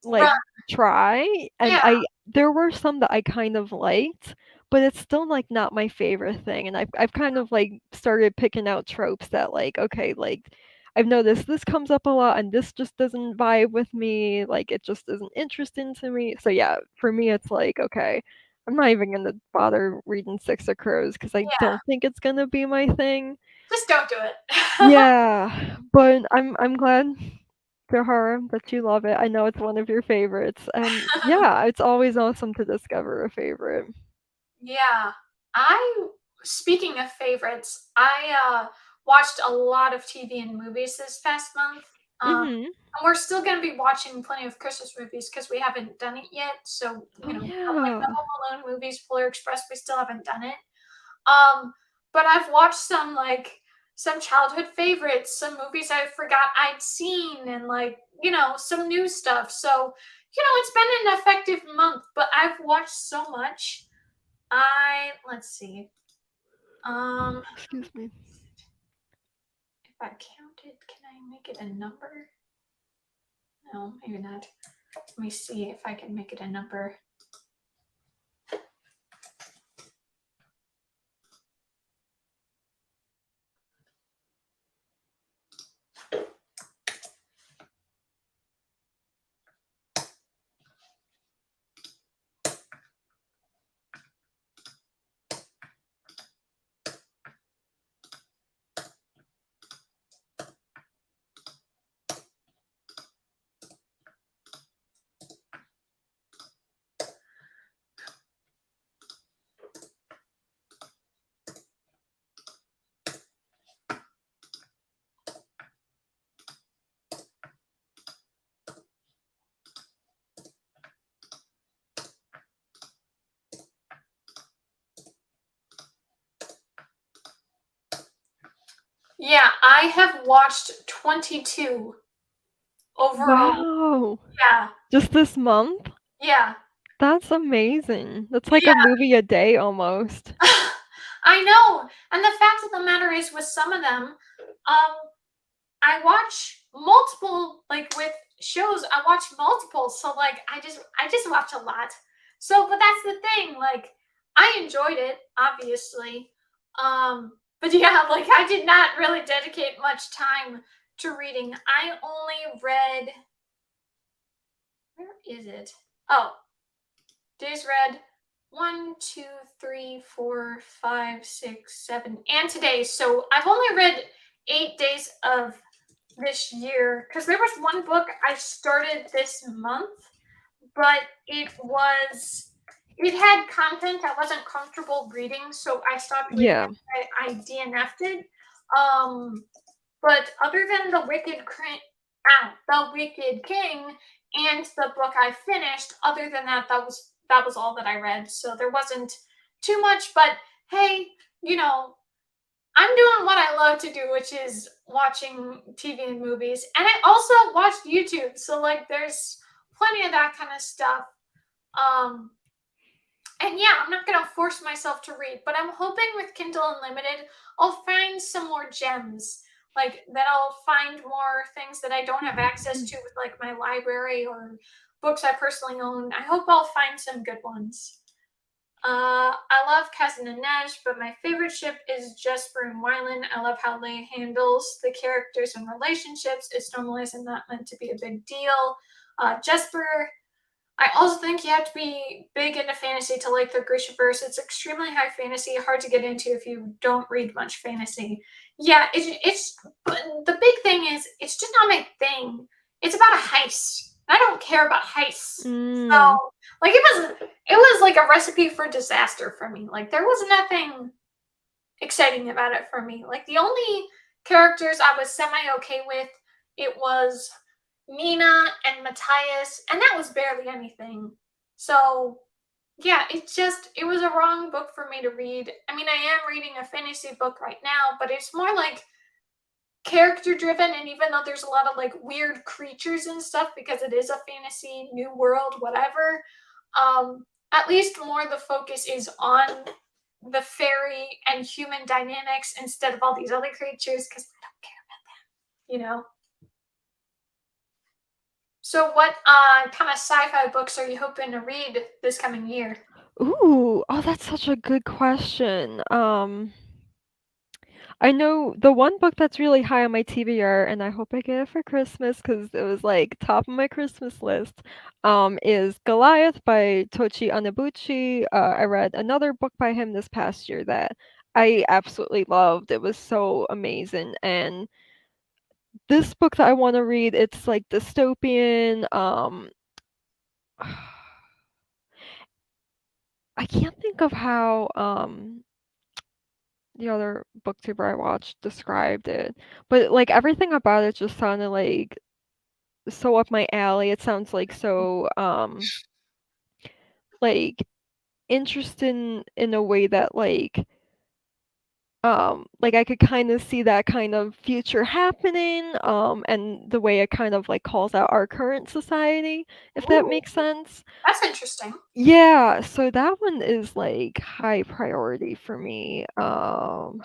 like, run. try, and Yeah, there were some that I kind of liked, but it's still, like, not my favorite thing, and I've kind of, like, started picking out tropes that, like, okay, like, I've noticed this comes up a lot, and this just doesn't vibe with me, like, it just isn't interesting to me, so yeah, for me, it's like, okay, I'm not even gonna bother reading Six of Crows because I yeah. don't think it's gonna be my thing. Just don't do it. Yeah, but I'm glad, Tahara, that you love it. I know it's one of your favorites, and yeah, it's always awesome to discover a favorite. Yeah. I speaking of favorites, I watched a lot of TV and movies this past month. Mhm. And we're still going to be watching plenty of Christmas movies because we haven't done it yet. So, Oh, like the yeah. Home Alone movies, Polar Express, we still haven't done it. But I've watched some childhood favorites, some movies I forgot I'd seen, and some new stuff. So, it's been an effective month, but I've watched so much. Let's see. Um, Excuse me. if I count it, can I make it a number? No, maybe not. Let me see if I can make it a number. Yeah, I have watched 22 overall. Wow. Yeah, Just this month? yeah, That's amazing. That's like a yeah. movie a day almost. I know. And the fact of the matter is, with some of them, I watch multiple, like with shows, I watch multiple. So like I just watch a lot. So but that's the thing, like I enjoyed it, obviously. But yeah, like I did not really dedicate much time to reading. I only read, where is it? Oh, days read 1, 2, 3, 4, 5, 6, 7, and today. So I've only read 8 days of this year because there was one book I started this month, but it had content I wasn't comfortable reading, so I stopped reading Yeah. it. I DNF'd it. Um, but other than the Wicked King and the book I finished, other than that, that was all that I read. So there wasn't too much. But hey, you know, I'm doing what I love to do, which is watching TV and movies. And I also watched YouTube. So like there's plenty of that kind of stuff. Um and yeah, I'm not gonna force myself to read, but I'm hoping with Kindle Unlimited I'll find some more gems. Like that I'll find more things that I don't have access to with like my library or books I personally own. I hope I'll find some good ones. I love Cousin and Nash, but my favorite ship is Jesper and Wylan. I love how Leia handles the characters and relationships. It's normally isn't that meant to be a big deal. Jesper, I also think you have to be big into fantasy to like the Grishaverse. It's extremely high fantasy, hard to get into if you don't read much fantasy. Yeah, but the big thing is it's just not my thing. It's about a heist. I don't care about heists. Mm. So like it was like a recipe for disaster for me. Like there was nothing exciting about it for me. Like the only characters I was semi okay with, it was Nina and Matthias, and that was barely anything. So yeah, it was a wrong book for me to read. I mean, I am reading a fantasy book right now, but it's more like character driven, and even though there's a lot of like weird creatures and stuff because it is a fantasy new world whatever, at least more the focus is on the fairy and human dynamics instead of all these other creatures because I don't care about them. So what kind of sci-fi books are you hoping to read this coming year? Ooh, oh, that's such a good question. I know the one book that's really high on my TBR, and I hope I get it for Christmas because it was like top of my Christmas list, is Goliath by Tochi Anabuchi. I read another book by him this past year that I absolutely loved. It was so amazing. And this book that I want to read, it's like dystopian. I can't think of how the other booktuber I watched described it. But like everything about it just sounded like so up my alley. It sounds like so like interesting in a way that like I could kind of see that kind of future happening, and the way it kind of like calls out our current society, if that Ooh, makes sense. that's interesting. Yeah, so that one is like high priority for me. I'm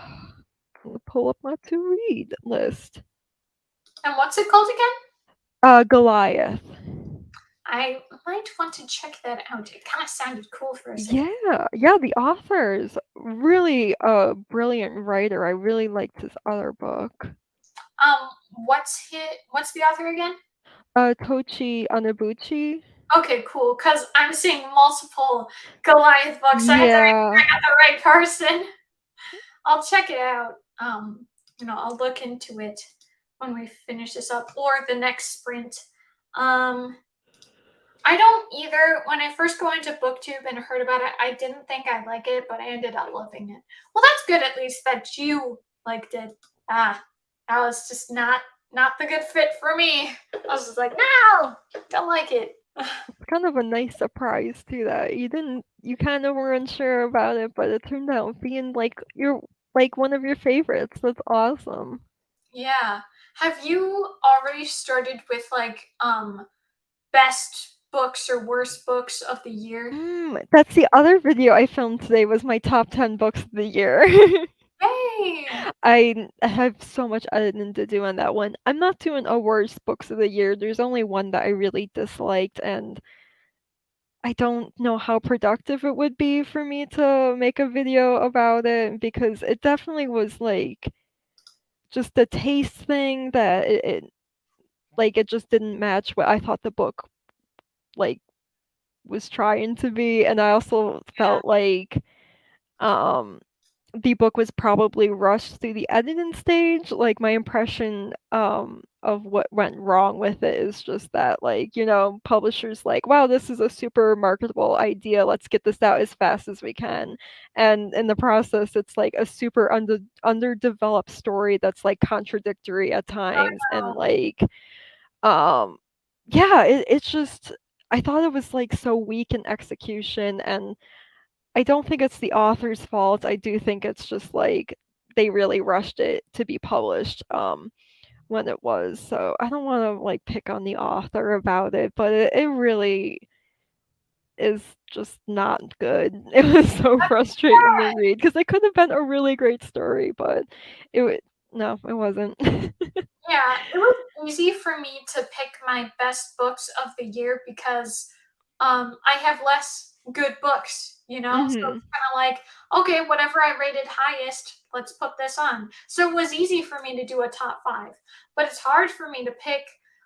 gonna pull up my to read list. And what's it called again? Goliath. I might want to check that out. It kind of sounded cool for a second. Yeah, yeah, the author is really a brilliant writer. I really liked his other book. What's the author again? Tochi Anabuchi. Okay, cool. Cause I'm seeing multiple Goliath books. So I had to make sure Yeah. I got the right person. I'll check it out. I'll look into it when we finish this up or the next sprint. Um, I don't either. When I first go into BookTube and heard about it, I didn't think I'd like it, but I ended up loving it. Well, that's good at least that you liked it. Ah, that was just not the good fit for me. I was just like, no, don't like it. It's kind of a nice surprise too that you kind of were unsure about it, but it turned out being like one of your favorites. That's awesome. Yeah. Have you already started with like best books or worst books of the year? That's the other video I filmed today was my top 10 books of the year. Hey. I have so much editing to do on that one. I'm not doing a worst books of the year. There's only one that I really disliked, and I don't know how productive it would be for me to make a video about it because it definitely was like just a taste thing that it just didn't match what I thought the book like was trying to be, and I also Yeah. felt like um the book was probably rushed through the editing stage. Like my impression of what went wrong with it is just that like, publishers like, wow, this is a super marketable idea. Let's get this out as fast as we can. And in the process, it's like a super underdeveloped story that's like contradictory at times and Oh, like um yeah, it's just I thought it was like so weak in execution, and I don't think it's the author's fault. I do think it's just like they really rushed it to be published when it was. So I don't want to like pick on the author about it, but it really is just not good. It was so frustrating to read because it could have been a really great story, but it would no, it wasn't. yeah, it was easy for me to pick my best books of the year because I have less good books, so Mhm. it's kind of like, okay, whatever I rated highest, let's put this on. So it was easy for me to do a top 5. But it's hard for me to pick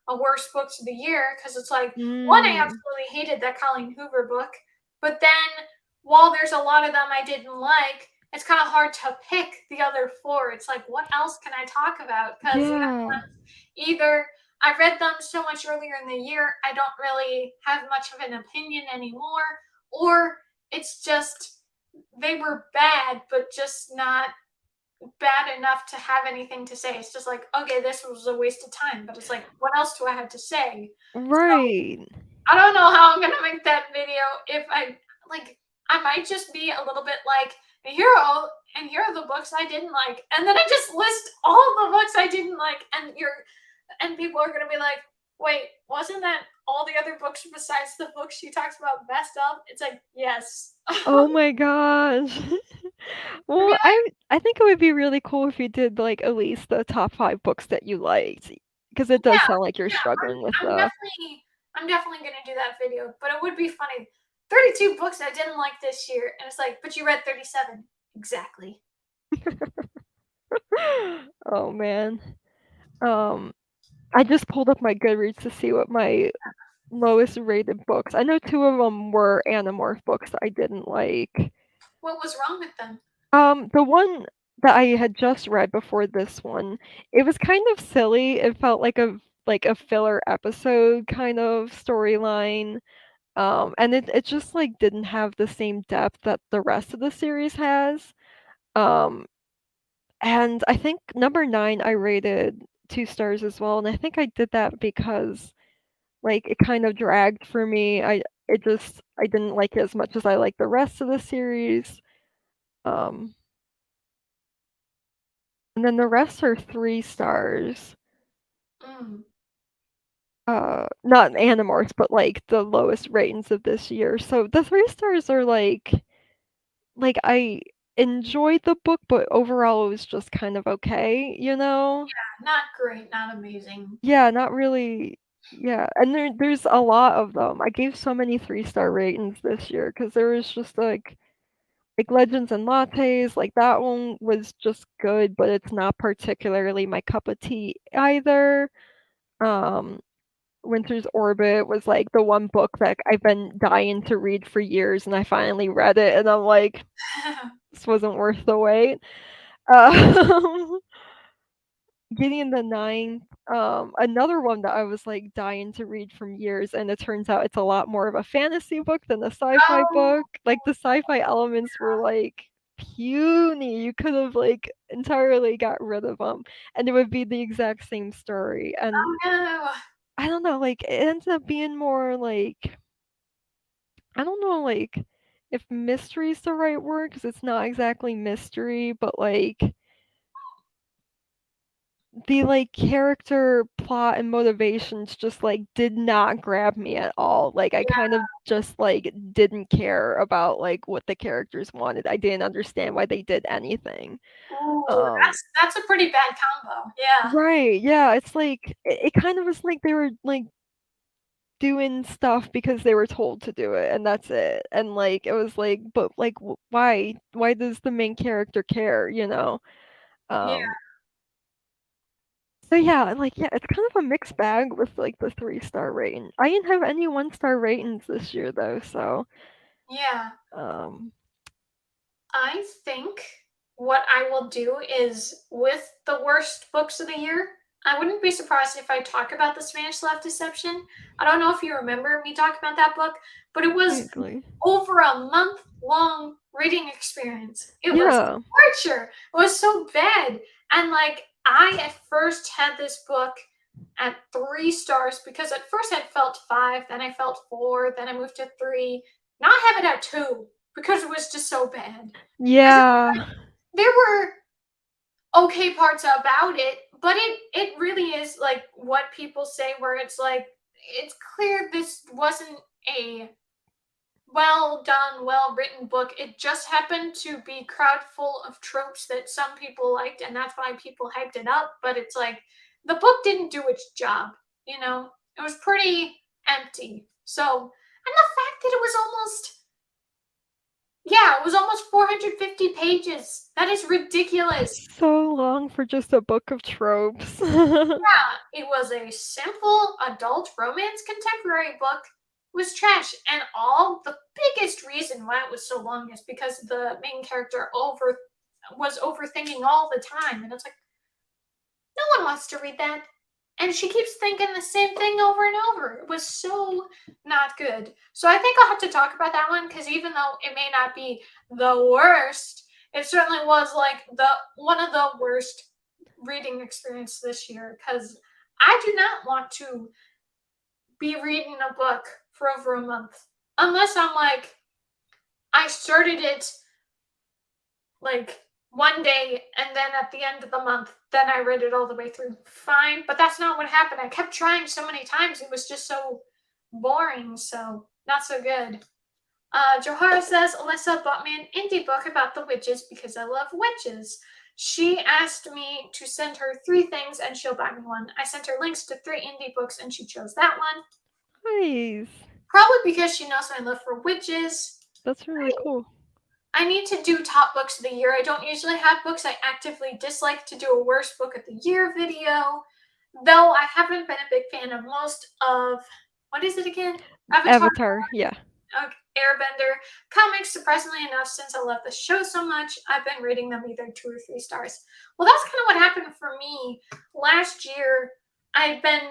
a worst books of the year because it's like one, I Mm. absolutely hated that Colleen Hoover book, but then while there's a lot of them I didn't like, it's kind of hard to pick the other 4. It's like, what else can I talk about? Because the other Yeah. ones, either I read them so much earlier in the year, I don't really have much of an opinion anymore, or it's just they were bad, but just not bad enough to have anything to say. It's just like, okay, this was a waste of time, but it's like, what else do I have to say? So Right. I don't know how I'm gonna make that video if like I might just be a little bit like and here are the books I didn't like. And then I just list all the books I didn't like and people are gonna be like, wait, wasn't that all the other books besides the books she talks about best of? It's like, yes. Oh my gosh. Maybe Well, I think it would be really cool if you did, like, at least the top 5 books that you liked, because it does yeah, sound like you're yeah, struggling with I'm the definitely gonna do that video, but it would be funny. 32 books I didn't like this year, and it's like, but you read 37. Exactly. Oh, man. Um, I just pulled up my Goodreads to see what my lowest rated books I know 2 of them were Animorph books I didn't like. What was wrong with them? The one that I had just read before this one, it was kind of silly. It felt like a filler episode kind of storyline. And it just like didn't have the same depth that the rest of the series has. Um, And I think number 9 I rated 2 stars as well, and I think I did that because, like, it kind of dragged for me. I didn't like it as much as I liked the rest of the series. Um, and then the rest are 3 stars. Mm. Not Animorphs, but, like, the lowest ratings of this year. So the 3 stars are like, I enjoyed the book, but overall it was just kind of okay, you know? Not great, not amazing. Yeah, not really. Yeah, and there's a lot of them. I gave so many 3-star ratings this year because there was just, like, Legends and Lattes, like, that one was just good, but it's not particularly my cup of tea either. Um, Winter's Orbit was, like, the one book that I've been dying to read for years, and I finally read it, and I'm like, "This wasn't worth the wait." Um, Gideon the Ninth, another one that I was, like, dying to read from years, and it turns out it's a lot more of a fantasy book than a sci-fi Oh, book. Like, the sci-fi elements were, like, puny. You could have, like, entirely got rid of them, and it would be the exact same story, and oh no. I don't know, like, it ends up being more, like I don't know, like, if mystery is the right word because it's not exactly mystery, but, like, the, like, character plot and motivations just, like, did not grab me at all. Like, I Yeah. kind of just, like, didn't care about, like, what the characters wanted. I didn't understand why they did anything. Ooh, Um that's a pretty bad combo. Yeah. Right, yeah, it's like it kind of was like they were, like, doing stuff because they were told to do it, and that's it. And, like, it was like, but, like, w why? Why does the main character care, you know? Yeah. Um So yeah, like, yeah, it's kind of a mixed bag with, like, the 3-star rating. I didn't have any 1-star ratings this year though, so, Yeah. um I think what I will do is with the worst books of the year, I wouldn't be surprised if I talk about The Spanish Love Deception. I don't know if you remember me talking about that book, but it was vaguely. over a month long reading experience. It was Yeah. torture. It was so bad. And like I at first had this book at 3 stars because at first I felt five, then I felt four, then I moved to three. Now I have it at two because it was just so bad. Because Yeah. there were okay parts about it, but it really is like what people say, where it's like it's clear this wasn't a well done, well written book. It just happened to be crowd full of tropes that some people liked, and that's why people hyped it up. But it's like the book didn't do its job, you know? It was pretty empty. So, and the fact that it was almost, yeah, it was almost 450 pages. That is ridiculous. So long for just a book of tropes. Yeah, it was a simple adult romance contemporary book. Was trash, and all the biggest reason why it was so long is because the main character was overthinking all the time, and it's like no one wants to read that. And she keeps thinking the same thing over and over. It was so not good. So I think I'll have to talk about that one because even though it may not be the worst, it certainly was like the one of the worst reading experience this year because I do not want to be reading a book for over a month unless I'm like I started it like one day and then at the end of the month then I read it all the way through. Fine, but that's not what happened. I kept trying so many times, it was just so boring, so not so good. Johara says Alyssa bought me an indie book about the witches because I love witches. She asked me to send her 3 things and she'll buy me one. I sent her links to 3 indie books and she chose that one, Nice. probably because she knows my love for witches. That's really cool. I need to do top books of the year. I don't usually have books I actively dislike to do a worst book of the year video, though I haven't been a big fan of most of, what is it again? Avatar, Avatar, yeah. Airbender comics. Surprisingly enough, since I love the show so much, I've been rating them either 2 or 3 stars. Well, that's kind of what happened for me last year. I've been,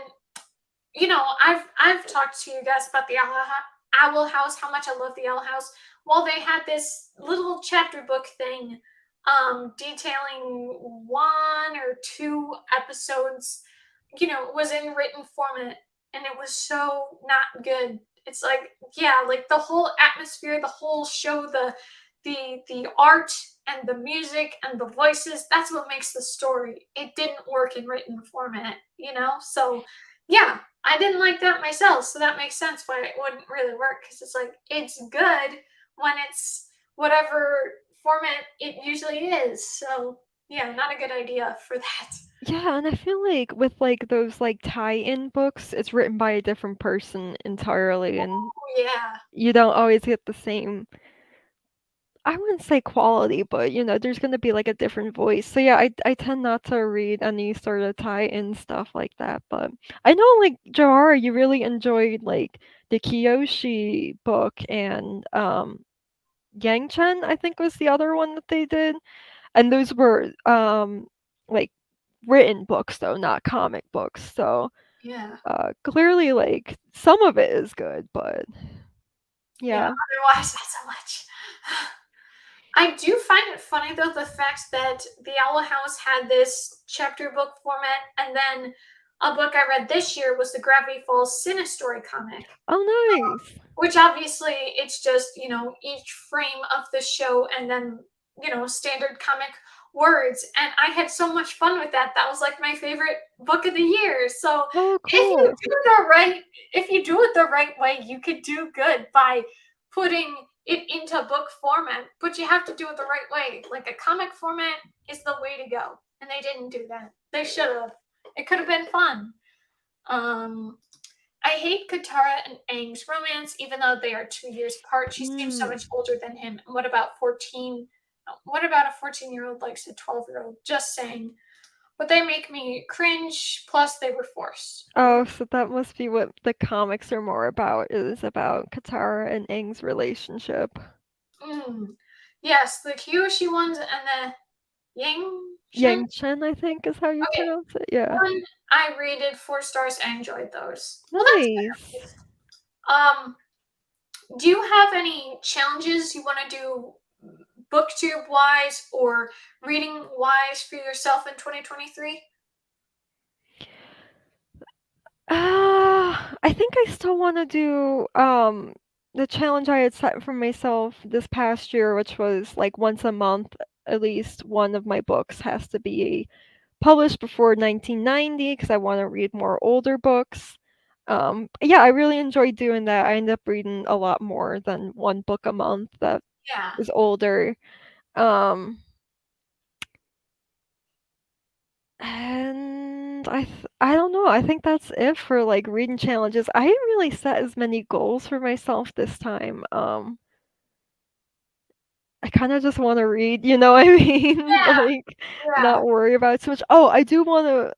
I've talked to you guys about the Owl House, how much I love the Owl House. Well, they had this little chapter book thing detailing 1 or 2 episodes, was in written format, and it was so not good. It's like, yeah, like the whole atmosphere, the whole show, the art and the music and the voices, that's what makes the story. It didn't work in written format. So yeah, I didn't like that myself, so that makes sense why it wouldn't really work, because it's like it's good when it's whatever format it usually is. So yeah, not a good idea for that. Yeah, and I feel like with like those like tie-in books, it's written by a different person entirely, and Oh, yeah. you don't always get the same, I wouldn't say quality, but there's gonna be like a different voice. So yeah, I tend not to read any sort of tie-in stuff like that. But I know like Johara, you really enjoyed like the Kiyoshi book and Yang Chen, I think was the other one that they did. And those were like written books though, not comic books. So Yeah. clearly like some of it is good, but Yeah. yeah. Otherwise, not so much. I do find it funny though, the fact that the Owl House had this chapter book format, and then a book I read this year was the Gravity Falls Cinestory comic, Oh, nice. which obviously it's just, each frame of the show and then, standard comic words. And I had so much fun with that. That was like my favorite book of the year. So Oh, if you cool. do the right, if you do it the right way, you could do good by putting it into book format, but you have to do it the right way. Like a comic format is the way to go. And they didn't do that. They should have. It could have been fun. Um, I hate Katara and Aang's romance, even though they are 2 years apart. She seems so Hmm. much older than him. And what about 14? What about a 14-year-old likes a 12-year-old? Just saying. But they make me cringe, plus they were forced. Oh, so that must be what the comics are more about, is about Katara and Aang's relationship. Mm. Yes, the Kyoshi ones and the Yang Shen. Yang Chen, I think is how you Okay, pronounce it. Yeah. one I rated 4 stars. I enjoyed those. Well, that's Nice. better. Do you have any challenges you want to do booktube wise or reading wise for yourself in 2023? I think I still want to do the challenge I had set for myself this past year, which was like once a month, at least one of my books has to be published before 1990 because I want to read more older books. Yeah, I really enjoyed doing that. I end up reading a lot more than one book a month that Yeah. is older. Um, and I don't know. I think that's it for like reading challenges. I didn't really set as many goals for myself this time. I kind of just want to read, you know what I mean? Yeah. Like, Yeah. not worry about it too much. Oh, I do want to,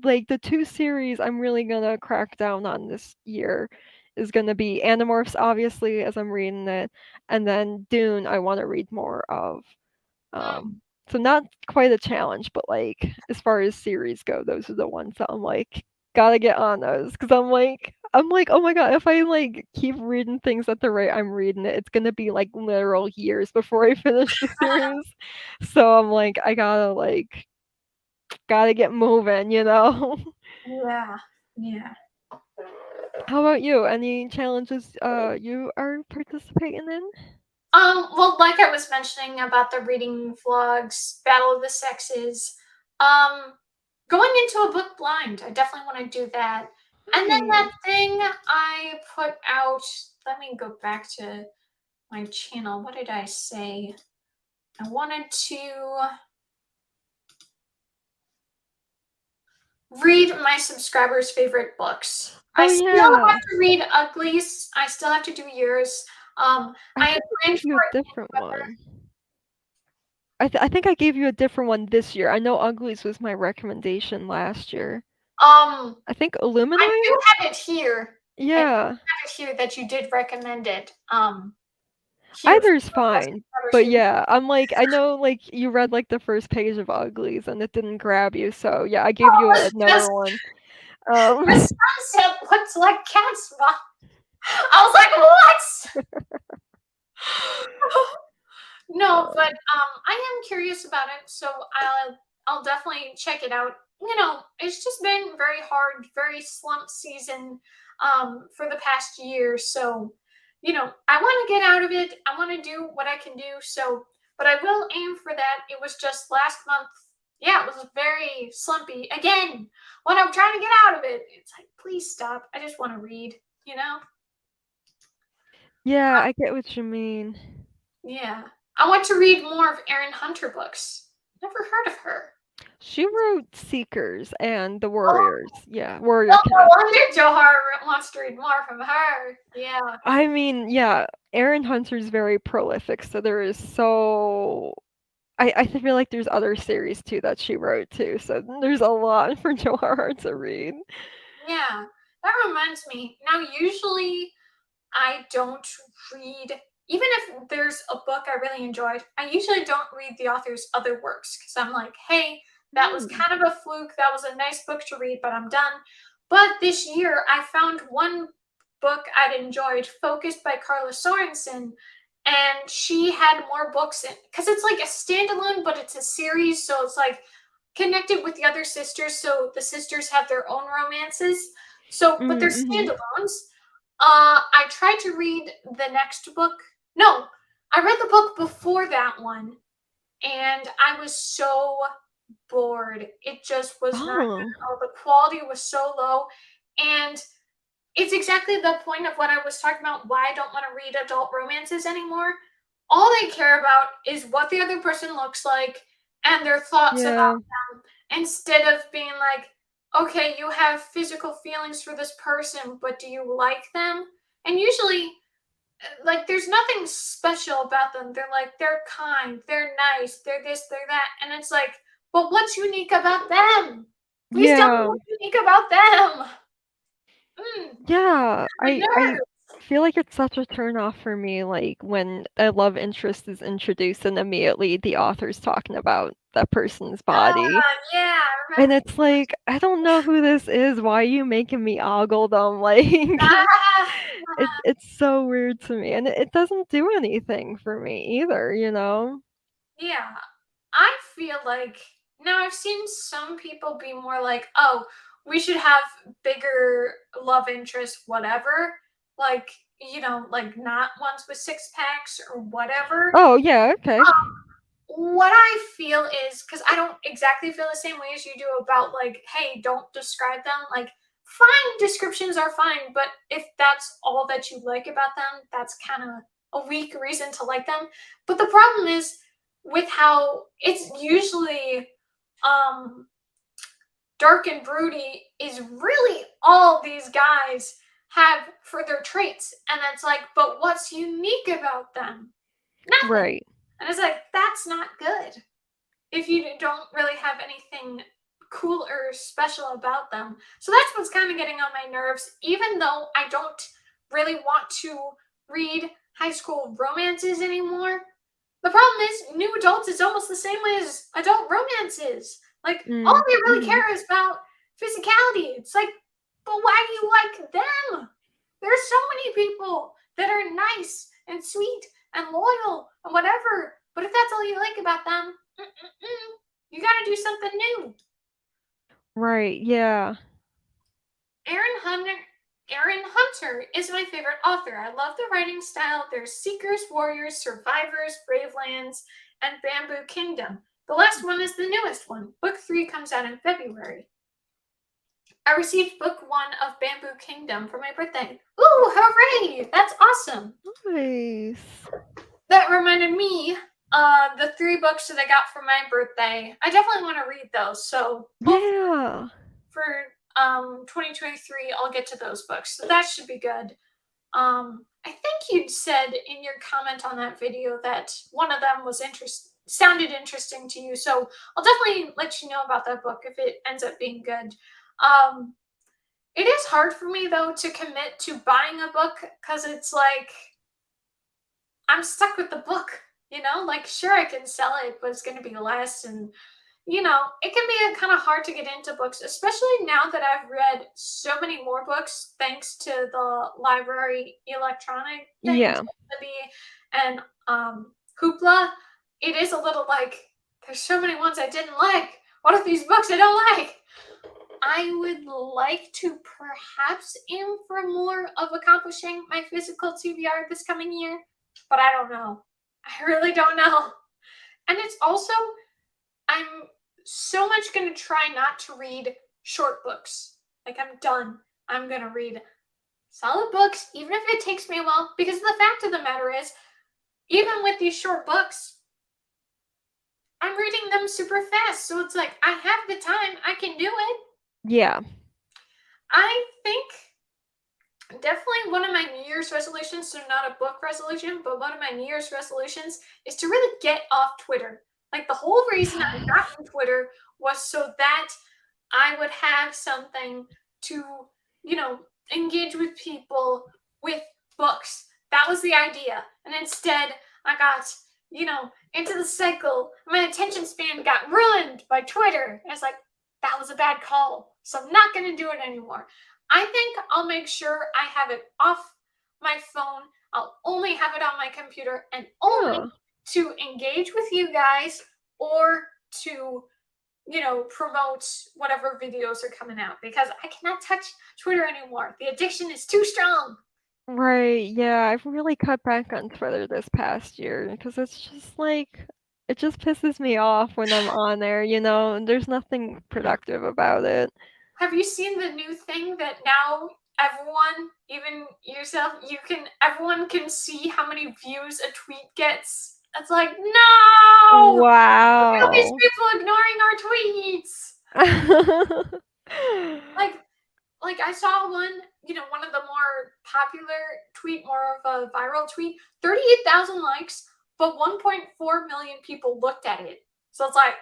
like, the two series I'm really gonna crack down on this year is gonna be Animorphs, obviously, as I'm reading it, and then Dune, I want to read more of. Mm. So not quite a challenge, but like, as far as series go, those are the ones that I'm like, gotta get on those, because I'm like, oh my god, if I like keep reading things at the rate I'm reading it, it's gonna be like literal years before I finish the series. So I'm like, I gotta get moving, you know? Yeah. Yeah. How about you? Any challenges you are participating in? Well, like I was mentioning about the reading vlogs, Battle of the Sexes, um, going into a book blind, I definitely want to do that. And then that Nice. thing I put out, let me go back to my channel. What did I say? I wanted to read my subscribers' favorite books. I Oh still have yeah. to read Uglies. I still have to do yours. I I had think I planned gave you for a it. different one. I think I gave you a different one this year. I know Uglies was my recommendation last year. I think I do Illuminate? have it here. I do Yeah. have it here that you did recommend it. Here for Either's my fine. subscribers' But favorite. yeah, I'm like, I know like you read like the first page of Uglies and it didn't grab you, so yeah, I gave you Oh, another just one. the Um sunset looks like cats. I was like, what? No, but uh, I I am curious about it, so I'll definitely check it out. It's just been very hard, very slump season for the past year. So, I want to get out of it. I want to do what I can do. So, but I will aim for that. It was just last month. Yeah, it was very slumpy. Again, when I'm trying to get out of it, it's like, please stop. I just want to read, you know? Yeah, I get what you mean. Yeah. I want to read more of Erin Hunter books. Never heard of her. She wrote Seekers and The Oh, Warriors. Yeah, Warrior no Cats. wonder Johar wants to read more from her. Yeah. I mean, yeah, Erin Hunter's very prolific, so there is so I feel like there's other series too that she wrote too, so there's a lot for Johar to read. Yeah. That reminds me. Now, usually I don't read, even if there's a book I really enjoyed, I usually don't read the author's other works because I'm like, hey, that was Mm. kind of a fluke. That was a nice book to read, but I'm done. But this year, I found one book I'd enjoyed, Focused by Carla Sorensen, and she had more books in because it's like a standalone, but it's a series, so it's like connected with the other sisters. So the sisters have their own romances. So, but they're Mhm. standalones. I tried to read the next book. No, I read the book before that one, and I was so bored. It just was not good Oh. at all. The quality was so low, and it's exactly the point of what I was talking about. Why I don't want to read adult romances anymore. All they care about is what the other person looks like and their thoughts about Yeah. them, instead of being like, okay, you have physical feelings for this person, but do you like them? And usually, like, there's nothing special about them. they're kind, they're nice, they're this, they're that. And it's like, but what's unique about them? Please tell me Yeah. what's unique about them. Mm, Yeah, my I nerves. feel like it's such a turn off for me, like, when a love interest is introduced and immediately the author's talking about that person's body. Yeah, I And remember. it's like, I don't know who this is. Why are you making me ogle them? Like, Ah, it's so weird to me, and it doesn't do anything for me either, you know? yeah, I feel like now I've seen some people be more like, oh, we should have bigger love interests, whatever. Like, like not ones with six packs or whatever. Oh, yeah, okay. What I feel is because I don't exactly feel the same way as you do about, like, hey, don't describe them. Like, fine, descriptions are fine, but if that's all that you like about them, that's kind of a weak reason to like them. But the problem is with how it's usually um dark and broody is really all these guys have for their traits. And it's like, but what's unique about them? Nothing. Right. And it's like, that's not good if you don't really have anything cool or special about them. So that's what's kind of getting on my nerves, even though I don't really want to read high school romances anymore. The problem is, new adults is almost the same way as adult romances. Like, all Mm, they really mhm. care is about physicality. It's like, but why do you like them? There's so many people that are nice and sweet and loyal and whatever. But if that's all you like about them, you got to do something new. Right, yeah. Aaron Hunter. Aaron Hunter is my favorite author. I love the writing style. There's Seekers, Warriors, Survivors, Bravelands, and Bamboo Kingdom. The last one is the newest one. Book 3 comes out in February. I received book 1 of Bamboo Kingdom for my birthday. Ooh, hooray! That's awesome. Nice. That reminded me, the 3 books that I got for my birthday. I definitely want to read those. So hopefully Yeah. for 2023 I'll get to those books. So that should be good. I think you'd said in your comment on that video that one of them was sounded interesting to you. So I'll definitely let you know about that book if it ends up being good. Um, it is hard for me though to commit to buying a book because it's like I'm stuck with the book. Like, sure, I can sell it, but it's going to be less, and it can be kind of hard to get into books, especially now that I've read so many more books thanks to the library electronic things, Yeah. Libby and Hoopla. it is a little like, there's so many ones I didn't like. What are these books I don't like? I would like to perhaps aim for more of accomplishing my physical TBR this coming year, but I don't know. I really don't know. And it's also, I'm so much going to try not to read short books. Like, I'm done. I'm going to read solid books, even if it takes me a while, because the fact of the matter is, even with these short books, I'm reading them super fast. So it's like, I have the time. I can do it. Yeah. I think definitely one of my New Year's resolutions, so not a book resolution, but one of my New Year's resolutions is to really get off Twitter. Like, the whole reason I got on Twitter was so that I would have something to, engage with people with books. That was the idea. And instead, I got, into the cycle. My attention span got ruined by Twitter. And it's like, that was a bad call. So I'm not going to do it anymore. I think I'll make sure I have it off my phone. I'll only have it on my computer and only Yeah. to engage with you guys or to, promote whatever videos are coming out, because I cannot touch Twitter anymore. The addiction is too strong. Right, yeah, I've really cut back on Twitter this past year because it's just like it just pisses me off when I'm on there, and there's nothing productive about it. Have you seen the new thing that now everyone, even yourself, everyone can see how many views a tweet gets? It's like, no! Look at all these Wow. people ignoring our tweets. Like I saw one, one of the more popular tweet, more of a viral tweet, 38,000 likes, but 1.4 million people looked at it. So it's like,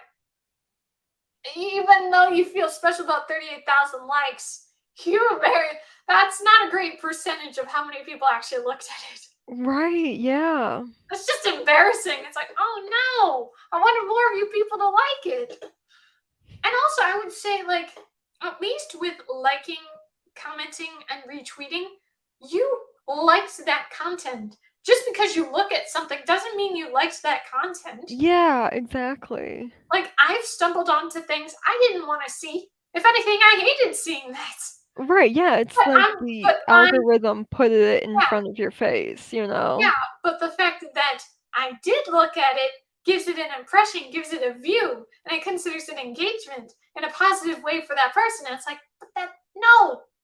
even though you feel special about 38,000 likes, that's not a great percentage of how many people actually looked at it. Right, yeah. It's just embarrassing. It's like, oh no, I wanted more of you people to like it. And also, I would say, like, at least with liking, commenting, and retweeting, you liked that content. Just because you look at something doesn't mean you liked that content. Yeah, exactly. Like, I've stumbled onto things I didn't want to see. If anything, I hated seeing that. Right, yeah, it's But like the I'm algorithm put it in yeah, front of your face, you know? yeah. But the fact that I did look at it gives it an impression, gives it a view, and it considers it engagement in a positive way for that person. And it's like, but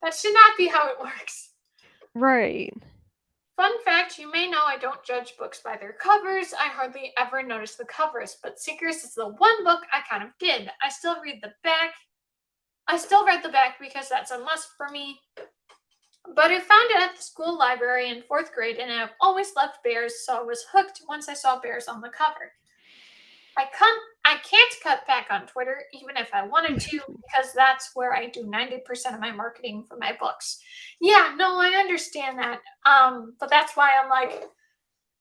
that should not be how it works. Right. Fun fact, you may know I don't judge books by their covers. I hardly ever notice the covers, but Seekers is the one book I kind of did. I still read the back. I still read the back because that's a must for me. But I found it at the school library in 4th grade, and I've always loved bears, so I was hooked once I saw bears on the cover. I can't cut back on Twitter, even if I wanted to, because that's where I do 90% of my marketing for my books. Yeah, no, I understand that. But that's why I'm like,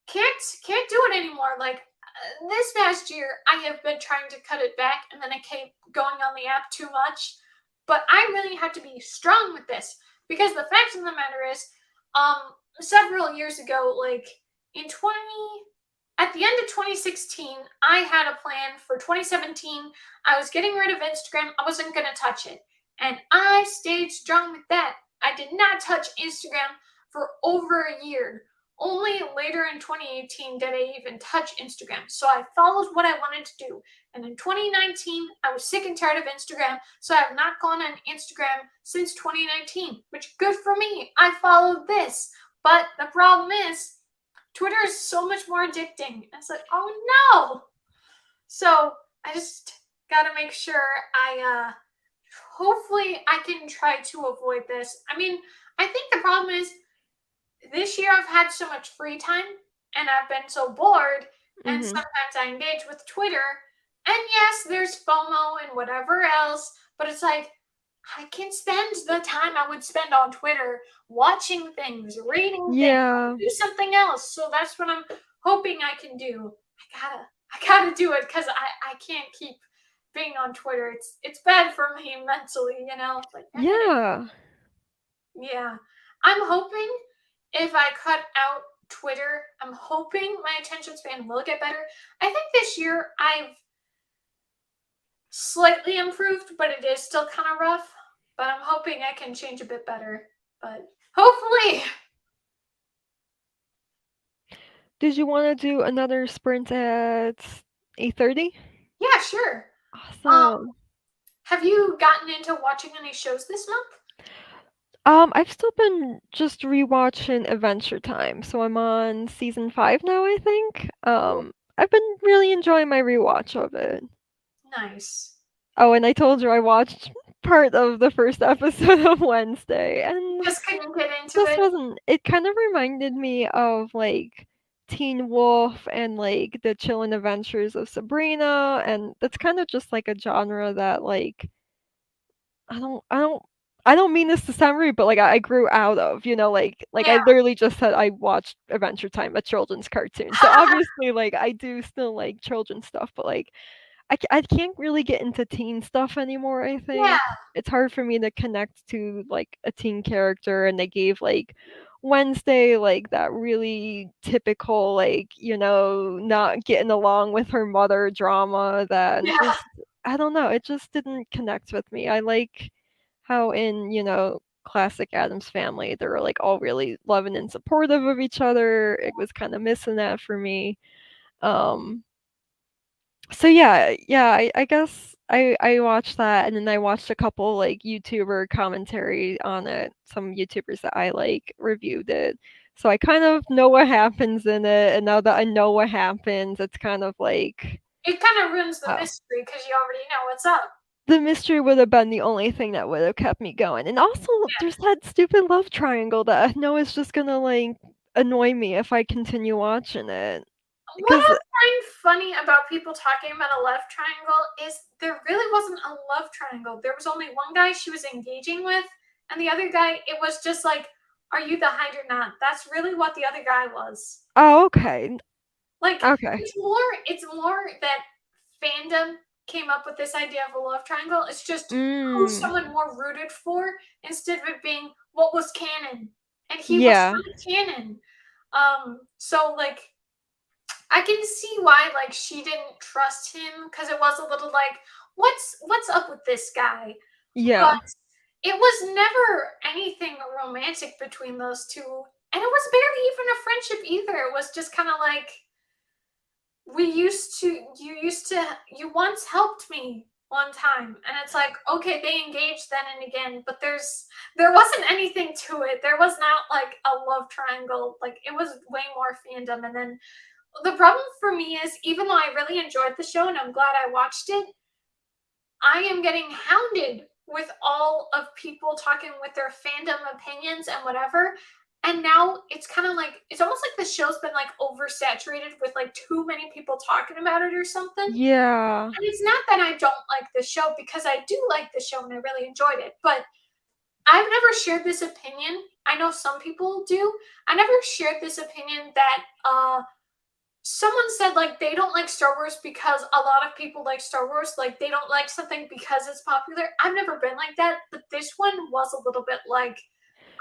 can't do it anymore. Like, this past year, I have been trying to cut it back, and then I kept going on the app too much. But I really have to be strong with this, because the fact of the matter is, several years ago, like at the end of 2016, I had a plan for 2017. I was getting rid of Instagram. I wasn't going to touch it. And I stayed strong with that. I did not touch Instagram for over a year. Only later in 2018 did I even touch Instagram. So I followed what I wanted to do. And in 2019, I was sick and tired of Instagram. So I have not gone on Instagram since 2019, which good for me. I followed this. But the problem is, Twitter is so much more addicting. It's like, oh no. So I just gotta make sure hopefully I can try to avoid this. I mean, I think the problem is this year I've had so much free time and I've been so bored, and Mhm. sometimes I engage with Twitter. And yes, there's FOMO and whatever else, but it's like, I can spend the time I would spend on Twitter watching things, reading things, Yeah. do something else. So that's what I'm hoping I can do. I gotta do it, because I can't keep being on Twitter. It's bad for me mentally, Like, Yeah. yeah. I'm hoping if I cut out Twitter. I'm hoping my attention span will get better. I think this year I've slightly improved, but it is still kind of rough. But I'm hoping I can change a bit better. But hopefully. Did you want to do another sprint at 8:30? Yeah, sure. Awesome. Have you gotten into watching any shows this month? I've still been just rewatching Adventure Time, so I'm on season 5 now, I think. I've been really enjoying my rewatch of it. Nice. Oh, and I told you I watched part of the first episode of Wednesday, and Just couldn't get into just it. wasn't. It kind of reminded me of like Teen Wolf and like the Chilling Adventures of Sabrina, and that's kind of just like a genre that like I don't I don't I don't mean this to sound rude, but like I grew out of, like I Yeah. literally just said I watched Adventure Time, a children's cartoon. So obviously like I do still like children's stuff, but like I can't really get into teen stuff anymore, I Yeah. think. It's hard for me to connect to like a teen character, and they gave like Wednesday like that really typical like, not getting along with her mother drama that Yeah. just I don't know, it just didn't connect with me. I like how in, classic Addams Family, they were like all really loving and supportive of each other. It was kind of missing that for me. Um so yeah, I guess I watched that, and then I watched a couple like YouTuber commentary on it. Some YouTubers that I like reviewed it. So I kind of know what happens in it, and now that I know what happens, it's kind of like It kind of ruins the oh, mystery because you already know what's up. the mystery would have been the only thing that would have kept me going. And also there's that stupid love triangle that I know is just gonna like annoy me if I continue watching it. What Because I find funny about people talking about a love triangle is there really wasn't a love triangle. There was only one guy she was engaging with, and the other guy, it was just like, are you the hide or not? That's really what the other guy was. oh, okay. Like, Okay. it's more that fandom came up with this idea of a love triangle. It's just who's Mm. someone more rooted for instead of it being what was canon. And he was Yeah. not canon. So like I can see why like she didn't trust him because it was a little like what's up with this guy? But Yeah. it was never anything romantic between those two. And it was barely even a friendship either. It was just kind of like you once helped me one time and it's like okay they engaged then and again but there wasn't anything to it. There was not like a love triangle. Like it was way more fandom. And then the problem for me is even though I really enjoyed the show and I'm glad I watched it, I am getting hounded with all of people talking with their fandom opinions and whatever. And now it's kind of like it's almost like the show's been like oversaturated with like too many people talking about it or something. Yeah. And it's not that I don't like the show because I do like the show and I really enjoyed it, but I've never shared this opinion. I know some people do. I never shared this opinion that someone said like they don't like Star Wars because a lot of people like Star Wars. Like they don't like something because it's popular. I've never been like that, but this one was a little bit like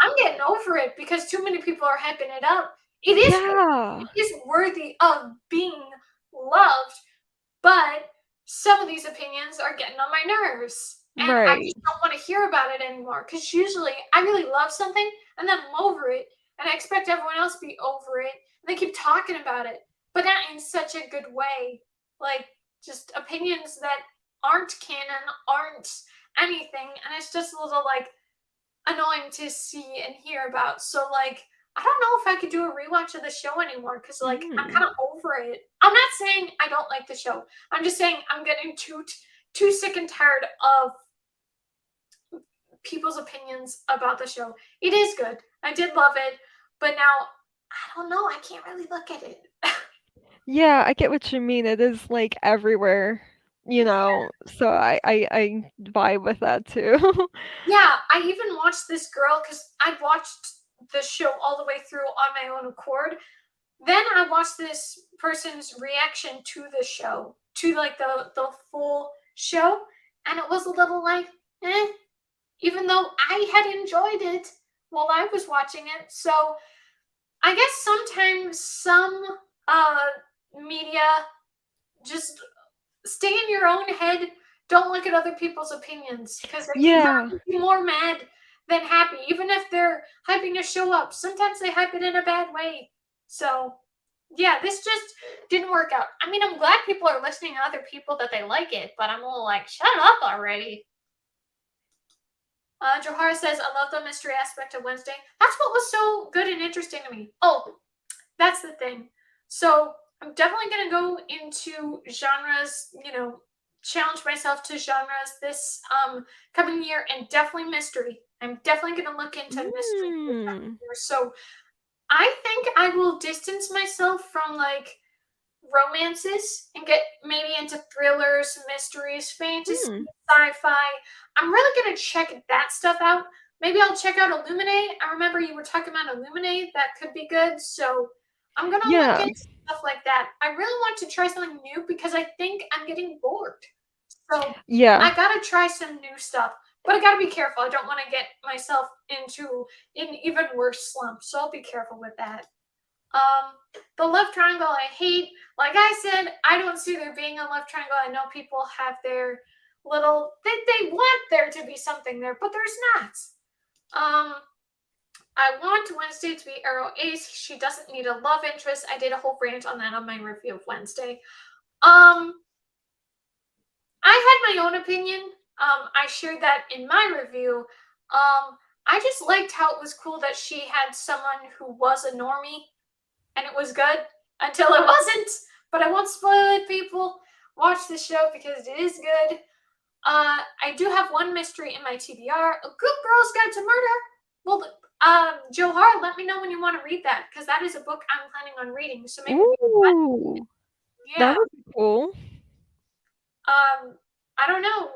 I'm getting over it because too many people are hyping it up. It is good. Yeah. It is worthy of being loved, but some of these opinions are getting on my nerves. And I Right. just don't want to hear about it anymore. Because usually I really love something and then I'm over it. And I expect everyone else to be over it. And they keep talking about it, but not in such a good way. Like just opinions that aren't canon, aren't anything. And it's just a little like annoying to see and hear about. So like I don't know if I could do a rewatch of the show anymore because like I'm Mm. kind of over it. I'm not saying I don't like the show. I'm just saying I'm getting too sick and tired of people's opinions about the show. It is good. I did love it, but now I don't know. I can't really look at it. Yeah, I get what you mean. It is like everywhere, so I vibe with that too. Yeah, I even watched this girl because I watched the show all the way through on my own accord. Then I watched this person's reaction to the show, to like the full show, and it was a little like, eh, even though I had enjoyed it while I was watching it. So I guess sometimes some media just stay in your own head. Don't look at other people's opinions because they can Yeah. make you more mad than happy. Even if they're hyping a show up, sometimes they hype it in a bad way. So, yeah, this just didn't work out. I mean, I'm glad people are listening to other people that they like it, but I'm a little like, shut up already. Johara says, I love the mystery aspect of Wednesday. That's what was so good and interesting to me. Oh, that's the thing. So I'm definitely going to go into genres, challenge myself to genres this coming year, and definitely mystery. I'm definitely going to look into mystery this coming Mm. year. So I think I will distance myself from like romances and get maybe into thrillers, mysteries, fantasy, Mm. sci-fi. I'm really gonna check that stuff out. Maybe I'll check out Illuminate. I remember you were talking about Illuminate. That could be good. So I'm gonna look Yeah. into stuff like that. I really want to try something new because I think I'm getting bored. So Yeah. I gotta try some new stuff. But I gotta be careful. I don't want to get myself into an even worse slump. So I'll be careful with that. The love triangle I hate. Like I said, I don't see there being a love triangle. I know people have their little they want there to be something there, but there's not. Um, I want Wednesday to be Arrow Ace. She doesn't need a love interest. I did a whole rant on that on my review of Wednesday. Um, I had my own opinion. I shared that in my review. I just liked how it was cool that she had someone who was a normie and it was good until it wasn't. But I won't spoil it, people. Watch the show because it is good. I do have one mystery in my TBR. A Good Girl's Guide to Murder. Well, Johar, let me know when you want to read that because that is a book I'm planning on reading. So maybe we can Ooh. That yeah. would be cool. I don't know.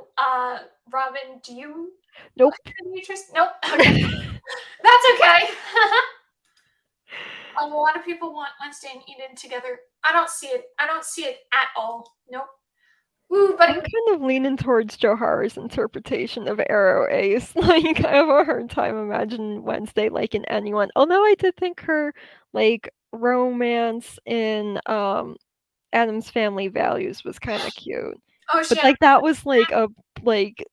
Robin, do you Nope. have any interest? Nope. Okay, that's okay. A lot of people want Wednesday and Eden together. I don't see it. I don't see it at all. Nope. Ooh, but I'm kind of leaning towards Johara's interpretation of Arrow Ace. Like, I have a hard time imagining Wednesday liking anyone. Although I did think her, like, romance in Adam's Family Values was kind of cute. oh But shit. like that was like a like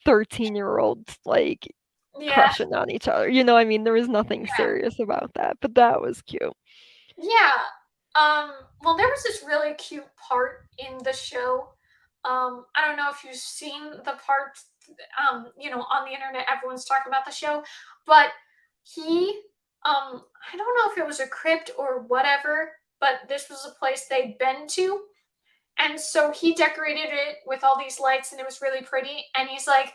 13-year-old like Yeah. crushing on each other. You know, I mean, there was nothing Yeah. serious about that, but that was cute. Yeah. Well, there was this really cute part in the show. I don't know if you've seen the part, on the internet, everyone's talking about the show, but he, I don't know if it was a crypt or whatever, but this was a place they'd been to. And so he decorated it with all these lights and it was really pretty. And he's like,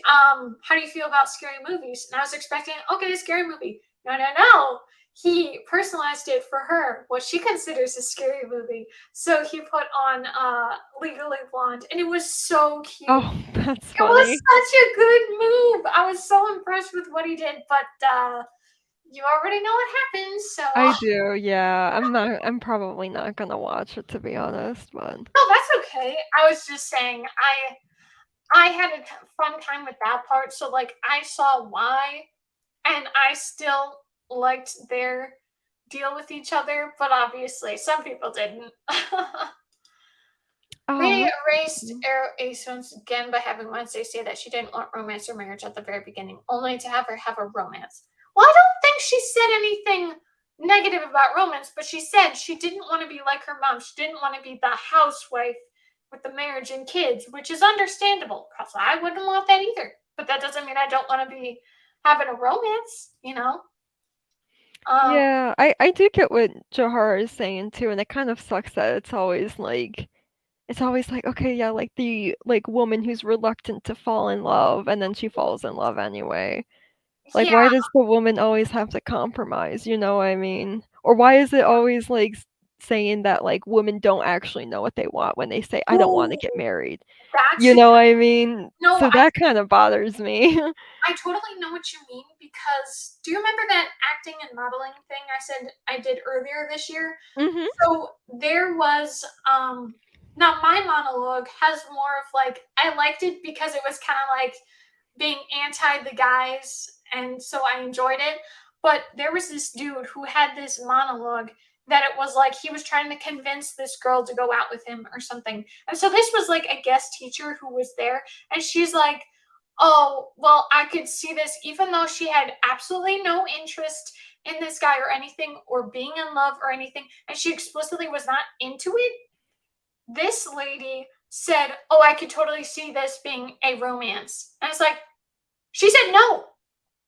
how do you feel about scary movies? And I was expecting, okay, a scary movie. No, no, no. He personalized it for her, what she considers a scary movie. So he put on Legally Blonde and it was so cute. Oh, that's It was funny. such a good move. I was so impressed with what he did, but you already know what happens, so I do, yeah. I'm probably not gonna watch it to be honest, but no, that's okay. I was just saying I had a fun time with that part. So like I saw why, and I still liked their deal with each other, but obviously some people didn't. They let's erased see. Arrow Ace once again by having Wednesday say that she didn't want romance or marriage at the very beginning, only to have her have a romance. Well, I don't think she said anything negative about romance, but she said she didn't want to be like her mom. She didn't want to be the housewife with the marriage and kids, which is understandable because I wouldn't want that either. But that doesn't mean I don't want to be having a romance, you know? Um, Yeah, I do get what Johara is saying too, and it kind of sucks that it's always like, okay, yeah, like the like woman who's reluctant to fall in love and then she falls in love anyway. Like, yeah, why does the woman always have to compromise, you know what I mean? Or why is it always, like, saying that, like, women don't actually know what they want when they say, "I don't wanna ooh, get married." that You should know what I mean? no, So that kinda bothers me. I totally know what you mean because do you remember that acting and modeling thing I said I did earlier this year? Mhm. So there was now my monologue has more of like I liked it because it was kind of like being anti the guys and so I enjoyed it. but there was this dude who had this monologue that it was like he was trying to convince this girl to go out with him or something. And so this was like a guest teacher who was there, and she's like, "Oh, well, I could see this," even though she had absolutely no interest in this guy or anything, or being in love or anything, and she explicitly was not into it. This lady said, "Oh, I could totally see this being a romance." And it's like, she said no.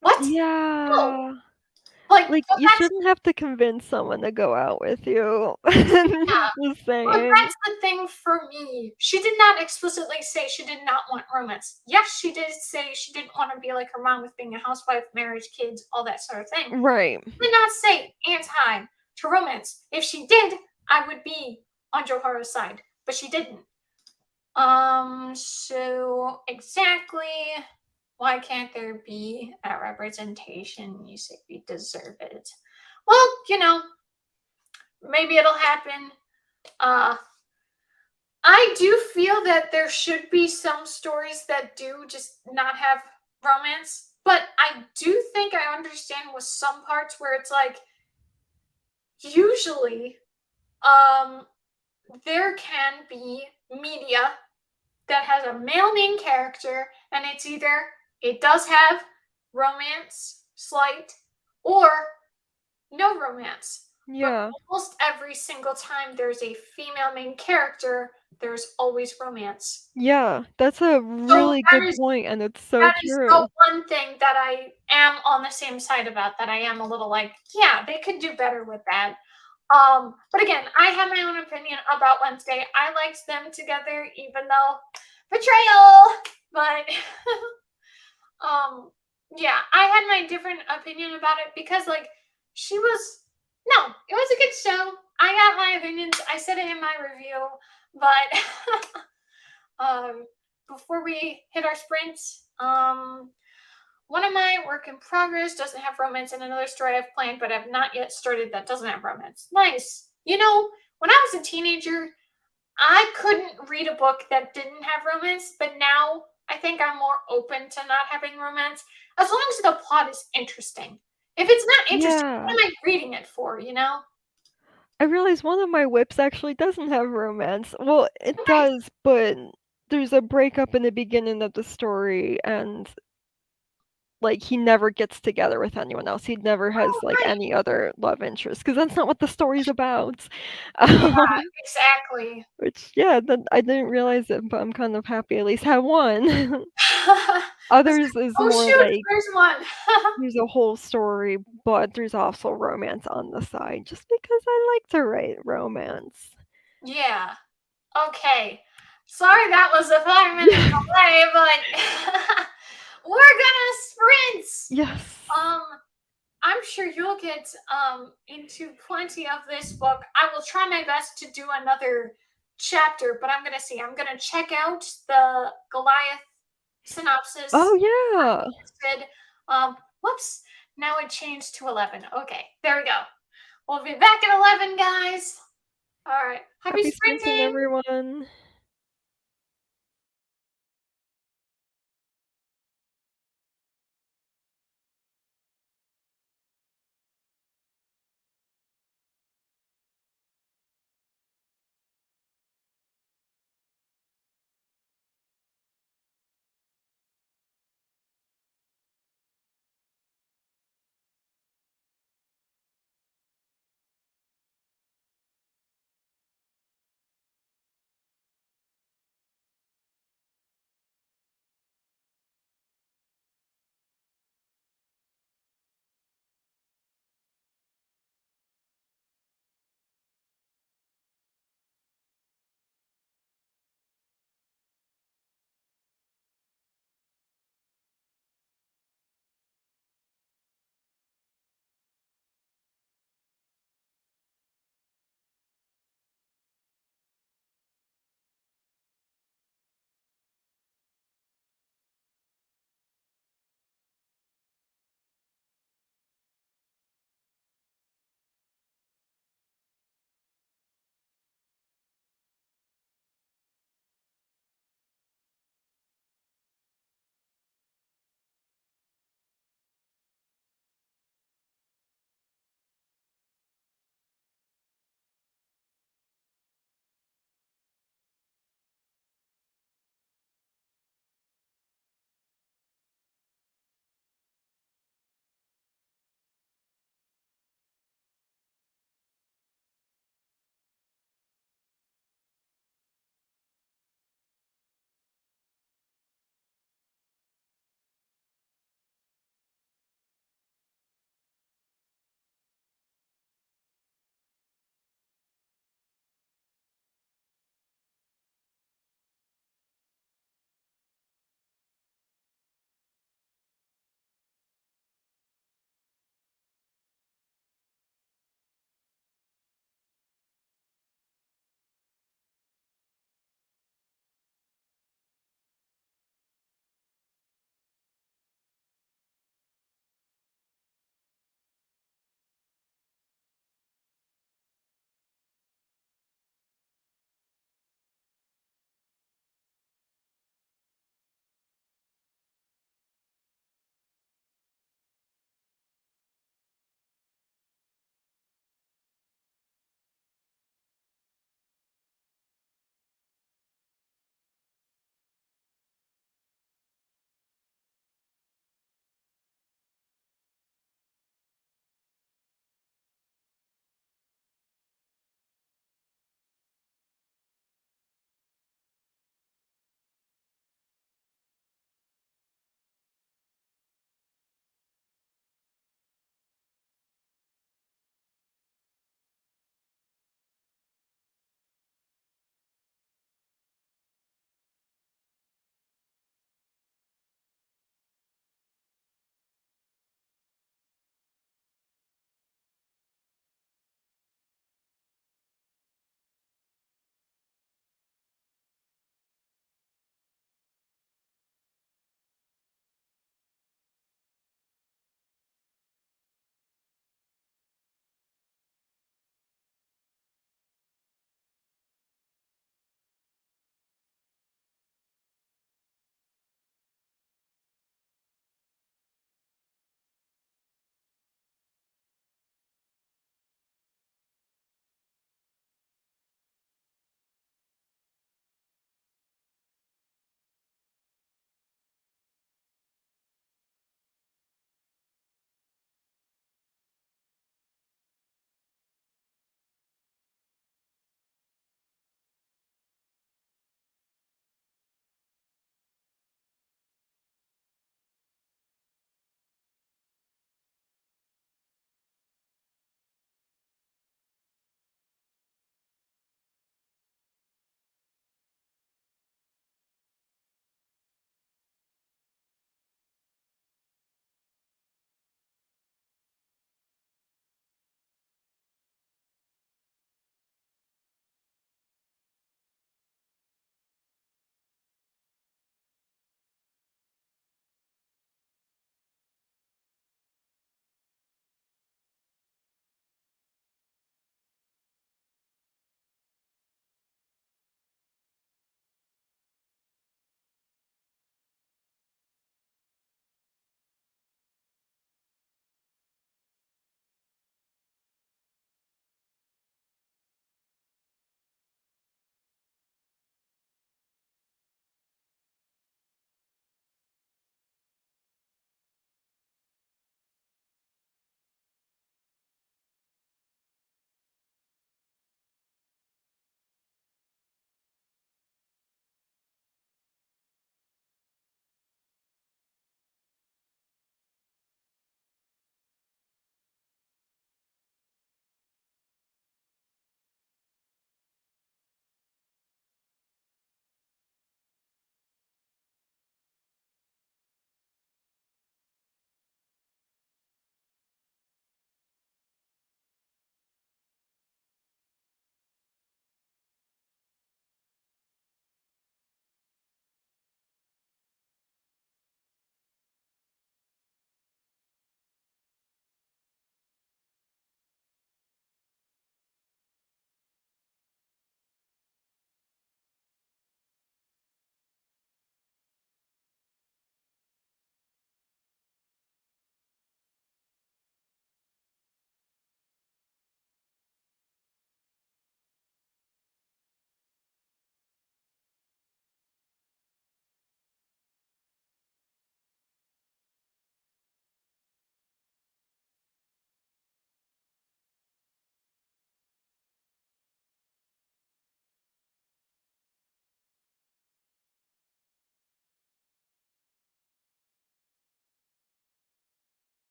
What? No. Yeah. Like, Like, but you that's, shouldn't have to convince someone to go out with you. yeah. Just But saying. that's the thing for me. She did not explicitly say she did not want romance. Yes, she did say she didn't want to be like her mom with being a housewife, marriage, kids, all that sort of thing. Right. She did not say anti to romance. If she did, I would be on Johara's side, but she didn't. So exactly why can't there be a representation? You say we deserve it. Well, maybe it'll happen. Uh I do feel that there should be some stories that do just not have romance, but I do think I understand with some parts where it's like usually um there can be media that has a male main character, and it's either it does have romance, slight, or no romance. But Yeah. almost every single time there's a female main character, there's always romance. Yeah, that's a So really good point, and it's so that is the true. one thing that I am on the same side about, that I am a little like, yeah, they could do better with that. But again, I have my own opinion about Wednesday. I liked them together, even though betrayal. But um, yeah, I had my different opinion about it because like she was no, it was a good show. I got my opinions. I said it in my review, but before we hit our sprints, one of my work in progress doesn't have romance, and another story I've planned but have not yet started that doesn't have romance. Nice. When I was a teenager, I couldn't read a book that didn't have romance, but now I think I'm more open to not having romance as long as the plot is interesting. If it's not interesting, Yeah. what am I reading it for? I realized one of my whips actually doesn't have romance. Well, it Nice. does, but there's a breakup in the beginning of the story, and, like, he never gets together with anyone else. He never Oh, has, like, nice. any other love interest, because that's not what the story's about. Yeah, Um, exactly. which, yeah, then I didn't realize it, but I'm kind of happy I at least have one. Others is Oh more shoot, like there's one. there's a whole story, but there's also romance on the side just because I like to write romance. Yeah. Okay. Sorry that was a 5 minute delay, but we're gonna sprint. Yes. Um, I'm sure you'll get into plenty of this book. I will try my best to do another chapter, but I'm gonna see. I'm gonna check out the Goliath Oh, synopsis. yeah. Interested. Whoops. Now it changed to 11. Okay, there we go. We'll be back at 11, guys. All right. Happy Happy sprinting, sprinting. everyone.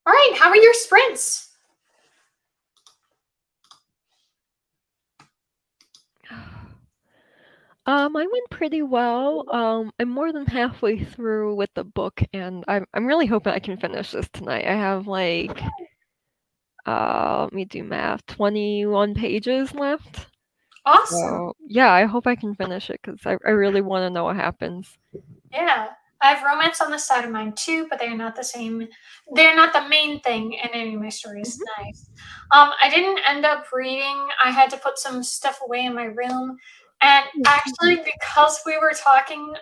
All right, how are your sprints? I went pretty well. I'm more than halfway through with the book, and I'm really hoping I can finish this tonight. I have like, let me do math, 21 pages left. Awesome. So yeah, I hope I can finish it because I really want to know what happens. Yeah. I have romance on the side of mine too, but they're not the same. They're not the main thing in any of my stories. Mhm. Nice. I didn't end up reading. I had to put some stuff away in my room. And actually, because we were talking,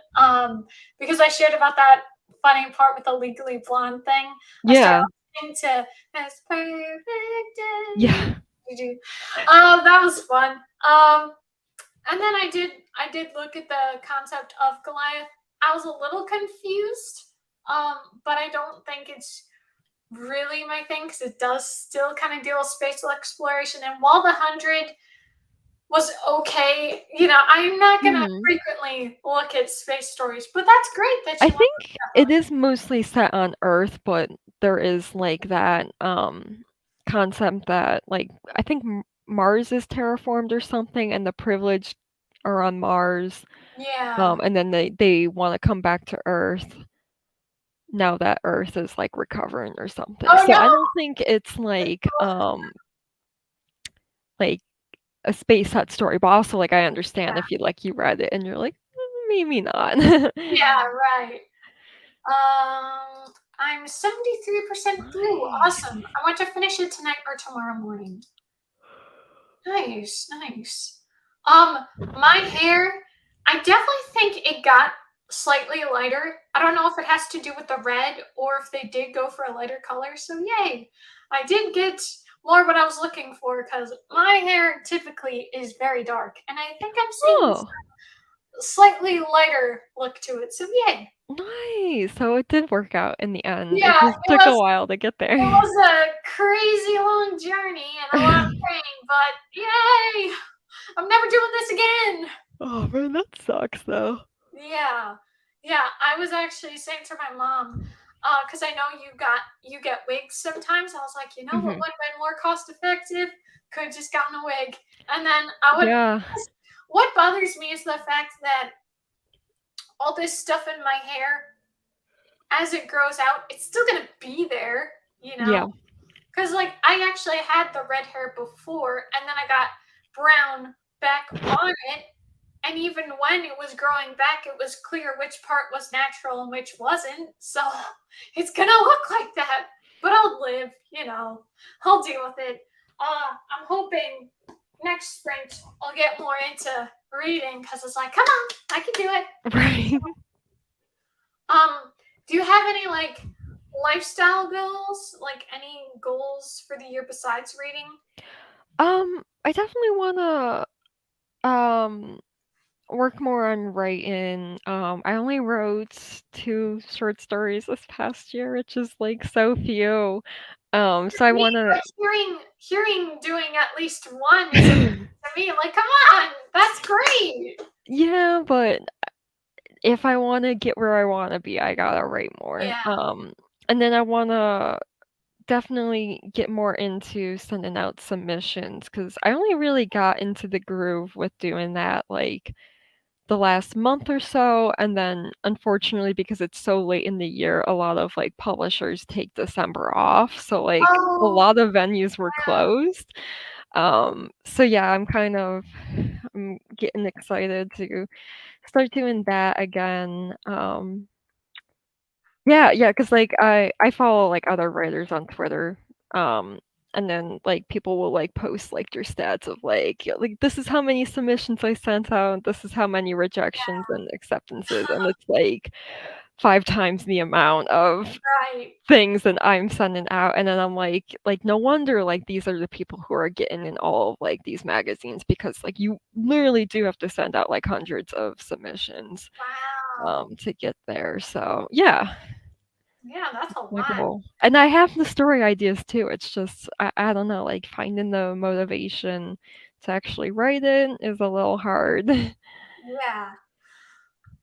because I shared about that funny part with the Legally Blonde thing, I started Yeah, listening to As Perfect as yeah. You Do. That was fun. And then I did look at the concept of Goliath. I was a little confused, but I don't think it's really my thing because it does still kind of deal with spatial exploration. And while the 100 was okay, I'm not gonna Mhm. frequently look at space stories, but that's great that I you want think that it is mostly set on Earth, but there is like that concept that like I think Mars is terraformed or something, and the privileged are on Mars, one. Yeah, and then they want to come back to Earth now that Earth is like recovering or something. oh So I no, don't think it's like a space set story, but also like I understand if you read it and you're like, maybe not." yeah, right. I'm 73% through. Nice. Awesome. I want to finish it tonight or tomorrow morning. Nice, nice. My hair, I definitely think it got slightly lighter. I don't know if it has to do with the red or if they did go for a lighter color. So yay. I did get more what I was looking for because my hair typically is very dark. And I think I'm seeing this Oh, slightly lighter look to it. So yay. nice. So it did work out in the end. It Yeah, just it took a was while to get it there. was a crazy long journey and a lot of pain, but yay! I'm never doing this again. Oh man, that sucks though. Yeah. Yeah, I was actually saying to my mom, because I know you get wigs sometimes. I was like, you know what Mhm. would have been more cost effective? Could have just gotten a wig. And then I would Yeah. what bothers me is the fact that all this stuff in my hair, as it grows out, it's still gonna be there, you Yeah. know? Because like I actually had the red hair before, and then I got brown back on it. And even when it was growing back, it was clear which part was natural and which wasn't. So it's gonna look like that. But I'll live. I'll deal with it. I'm hoping next sprint I'll get more into reading because it's like, come on, I can do it. Right. Um, do you have any like lifestyle goals? Like any goals for the year besides reading? I definitely wanna um work more on writing. I only wrote 2 short stories this past year, which is like so few. So I Me, wanna but hearing doing at least one is amazing to me. Like, come on, that's great. Yeah, but if I wanna get where I wanna be, I gotta write more. Yeah. And then I wanna definitely get more into sending out submissions because I only really got into the groove with doing that, like, the last month or so, and then, unfortunately, because it's so late in the year, a lot of, like, publishers take December off, so, like, a Oh, lot of venues were yeah. closed. So yeah, I'm getting excited to start doing that again. Yeah, because like, I follow, like, other writers on Twitter, um, and then, like, people will, like, post, like, their stats of, like, like, "This is how many submissions I sent out, this is how many rejections and acceptances," and it's, like, 5 times the amount of Right. things that I'm sending out, and then I'm like, "No wonder, like, these are the people who are getting in all of, like, these magazines," because, like, you literally do have to send out, like, hundreds of submissions, Wow. to get there, so, yeah. Yeah, that's a My lot. goal. And I have the story ideas too, it's just I don't know, like, finding the motivation to actually write it is a little hard. Yeah.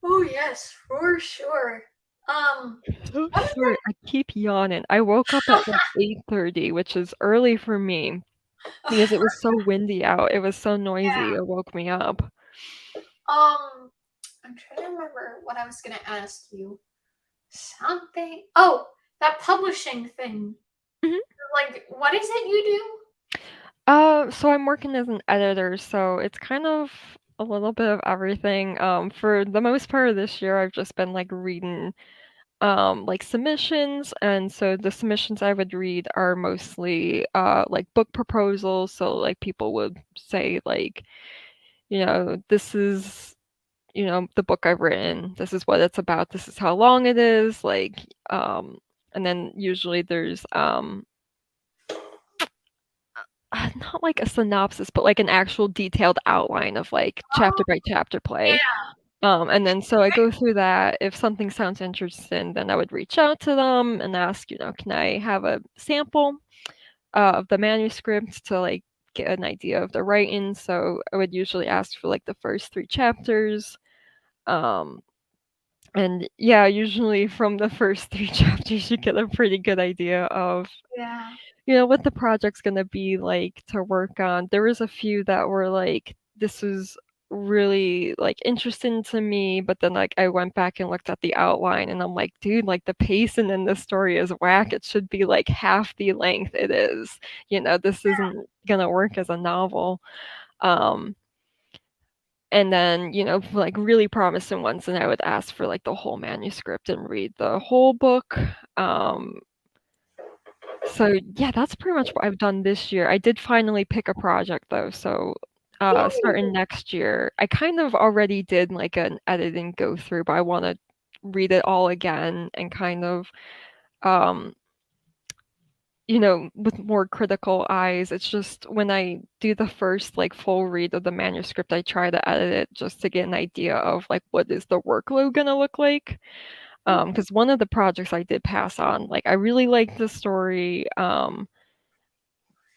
Oh, yes, for sure. So what sorry, I keep yawning. I woke up at, like, 8:30, which is early for me other because it was so windy out. It was so noisy, Yeah. it woke me up. I'm trying to remember what I was gonna ask you. Something. Oh, that publishing thing. Mhm. Like, what is it you do? So I'm working as an editor, so it's kind of a little bit of everything. For the most part of this year, I've just been, like, reading like submissions, and so the submissions I would read are mostly like book proposals. So like people would say like, this is, the book I've written, this is what it's about, this is how long it is, like and then usually there's not like a synopsis, but like an actual detailed outline of like chapter Oh, by chapter play. yeah. And then so I go through that. If something sounds interesting, then I would reach out to them and ask, can I have a sample of the manuscript to like get an idea of the writing? So I would usually ask for like the first three chapters. Um, and yeah, usually from the first three chapters, you get a pretty good idea of Yeah. what the project's gonna be like to work on. There was a few that were like, this was really like interesting to me, but then like I went back and looked at the outline and I'm like, dude, like the pacing in this story is whack. It should be like half the length it is. This isn't gonna work as a novel. Um and then, for, like really promising ones, and I would ask for like the whole manuscript and read the whole book. Um so, yeah, that's pretty much what I've done this year. I did finally pick a project though, so, starting Ooh. next year, I kind of already did like an editing go through, but I wanna read it all again and kind of, um, with more critical eyes. It's just when I do the first like full read of the manuscript, I try to edit it just to get an idea of like what is the workload gonna look like. Because one of the projects I did pass on, like I really liked the story,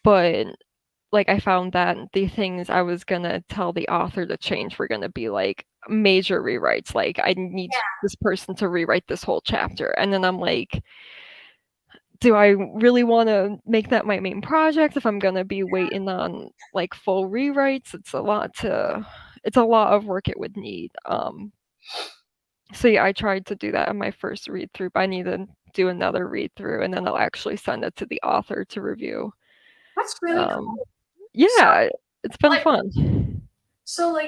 but like I found that the things I was gonna tell the author to change were gonna be like major rewrites. Like I need Yeah. this person to rewrite this whole chapter. And then I'm like, do I really wanna make that my main project if I'm gonna be waiting on like full rewrites? It's a lot of work it would need. So yeah, I tried to do that in my first read through, but I need to do another read through and then I'll actually send it to the author to review. That's really Um, cool. So, yeah, it's been like, fun. so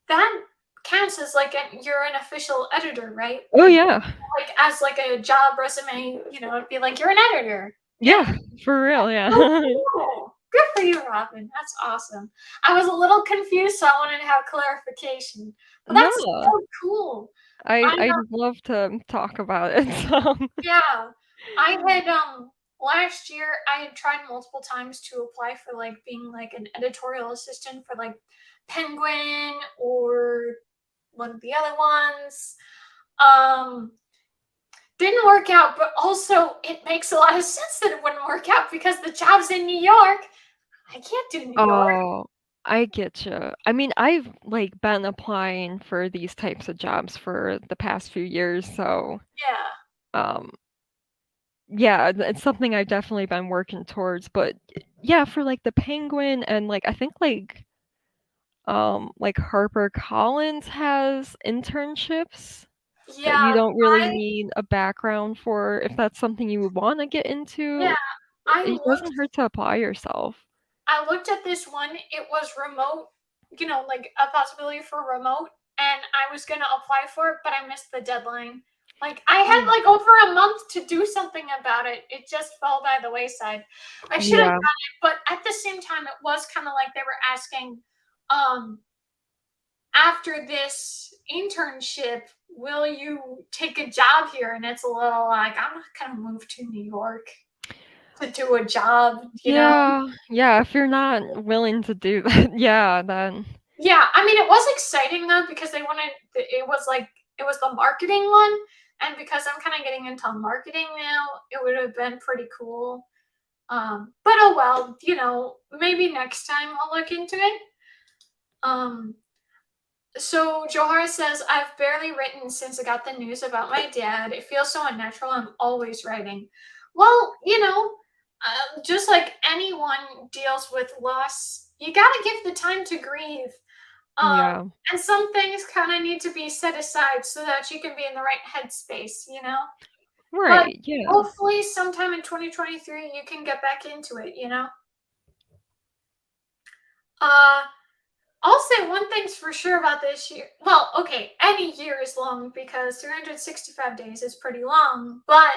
that counts as like you're an official editor, right? Oh, yeah. Like as like a job resume, it'd be like you're an editor. Yeah. Yeah, for real, yeah. So cool. Good for you, Robin. That's awesome. I was a little confused, so I wanted to have clarification. But No, that's so cool. I I'd love to talk about it some. Yeah. I had last year I had tried multiple times to apply for like being like an editorial assistant for like Penguin or one of the other ones. Um didn't work out, but also it makes a lot of sense that it wouldn't work out because the job's in New York. I can't do New York. Oh, I get you. I mean, I've, like, been applying for these types of jobs for the past few years, so, Yeah. um, yeah, it's something I've definitely been working towards, but, yeah, for, like, the Penguin and, like, I think, like, HarperCollins has internships that you Yeah, don't really I need a background for if that's something you would wanna get yeah, into. I It looked doesn't hurt to apply yourself. I looked at this one. It was remote, like a possibility for remote, and I was gonna apply for it, but I missed the deadline. Like I had Mm. like over a month to do something about it. It just fell by the wayside. I should have done Yeah. it, but at the same time, it was kind of like they were asking, um, after this internship, will you take a job here? And it's a little like I'm not gonna move to New York to do a job. Yeah, yeah, if you're not willing to do that, yeah, then Yeah, I mean, it was exciting though because they wanted it was like it was the marketing one, and because I'm kind of getting into marketing now, it would have been pretty cool. But oh well, maybe next time I'll look into it. Um, So Johara says, I've barely written since I got the news about my dad. It feels so unnatural. I'm always writing. Well, just like anyone deals with loss, you got to give the time to grieve. Um, Yeah. and some things kind of need to be set aside so that you can be in the right headspace, you know? But Right, yeah. hopefully, sometime in 2023, you can get back into it, you know? Uh, I'll say one thing's for sure about this year. Well, okay, any year is long because 365 days is pretty long, but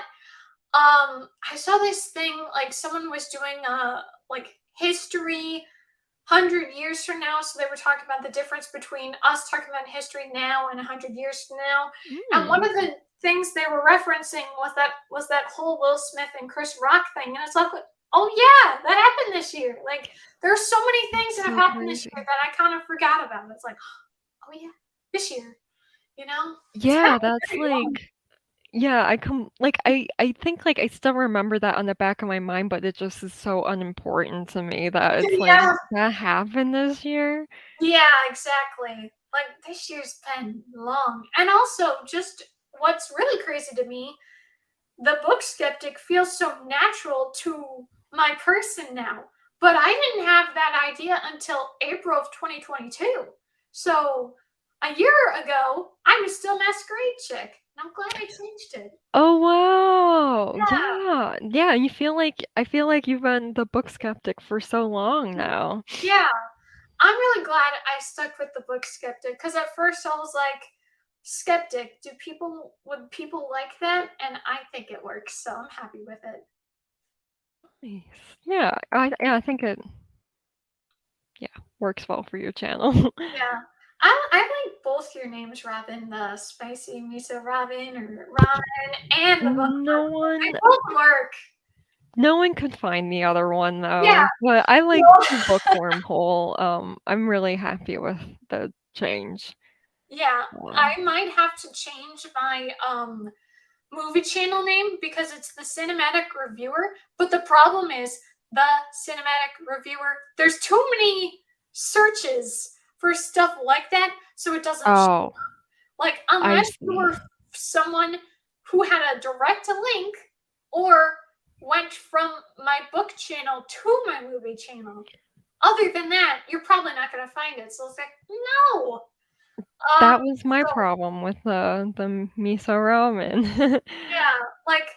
I saw this thing like someone was doing like history 100 years from now, so they were talking about the difference between us talking about history now and 100 years from now. And one Mm, of the things they were referencing was that whole Will Smith and Chris Rock thing, and it's like, oh yeah, that happened this year. Like there's so many things that have so happened this year crazy. that I kind of forgot about. It's like, oh yeah, this year, it's Yeah, happened that's very long. like yeah, I think, like, I still remember that on the back of my mind, but it just is so unimportant to me that it's like, Yeah, that happened this year? yeah, exactly. Like this year's been long, and also just what's really crazy to me, the book skeptic feels so natural to my person now. But I didn't have that idea until April of 2022. So a year ago, I was still Masquerade Chick. And I'm glad I changed it. Oh, wow. Yeah, Yeah. Yeah, you feel like I feel like you've been the book skeptic for so long now. yeah. I'm really glad I stuck with the book skeptic because at first I was like, skeptic, would people like that? And I think it works, so I'm happy with it. Nice. Yeah, I think it yeah, works well for your channel. Yeah. I like both your names, Robin, the spicy miso Robin or Robin and the No bookworm. They one both work. no one could find the other one Yeah. though, but I like Well, the bookworm hole. I'm really happy with the change. yeah. Um, I might have to change my movie channel name because it's the cinematic reviewer. But the problem is the cinematic reviewer, there's too many searches for stuff like that, so it doesn't oh, like, I unless you see. were someone who had a direct link or went from my book channel to my movie channel. Other than that, you're probably not going to find it. So it's like, no. That was my So problem with the miso ramen. yeah, like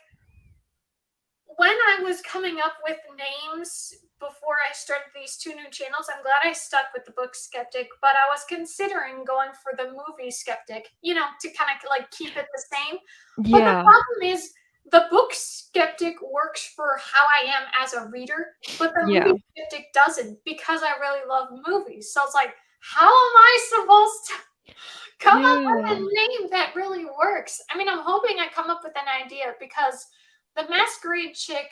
when I was coming up with names before I started these two new channels, I'm glad I stuck with the book skeptic, but I was considering going for the movie skeptic, to kind of like keep it the same. But the Yeah, problem is the book skeptic works for how I am as a reader, but the yeah, movie skeptic doesn't because I really love movies. So it's like, how am I supposed to come up with a yeah, name that really works? I mean, I'm hoping I come up with an idea because the Masquerade Chick,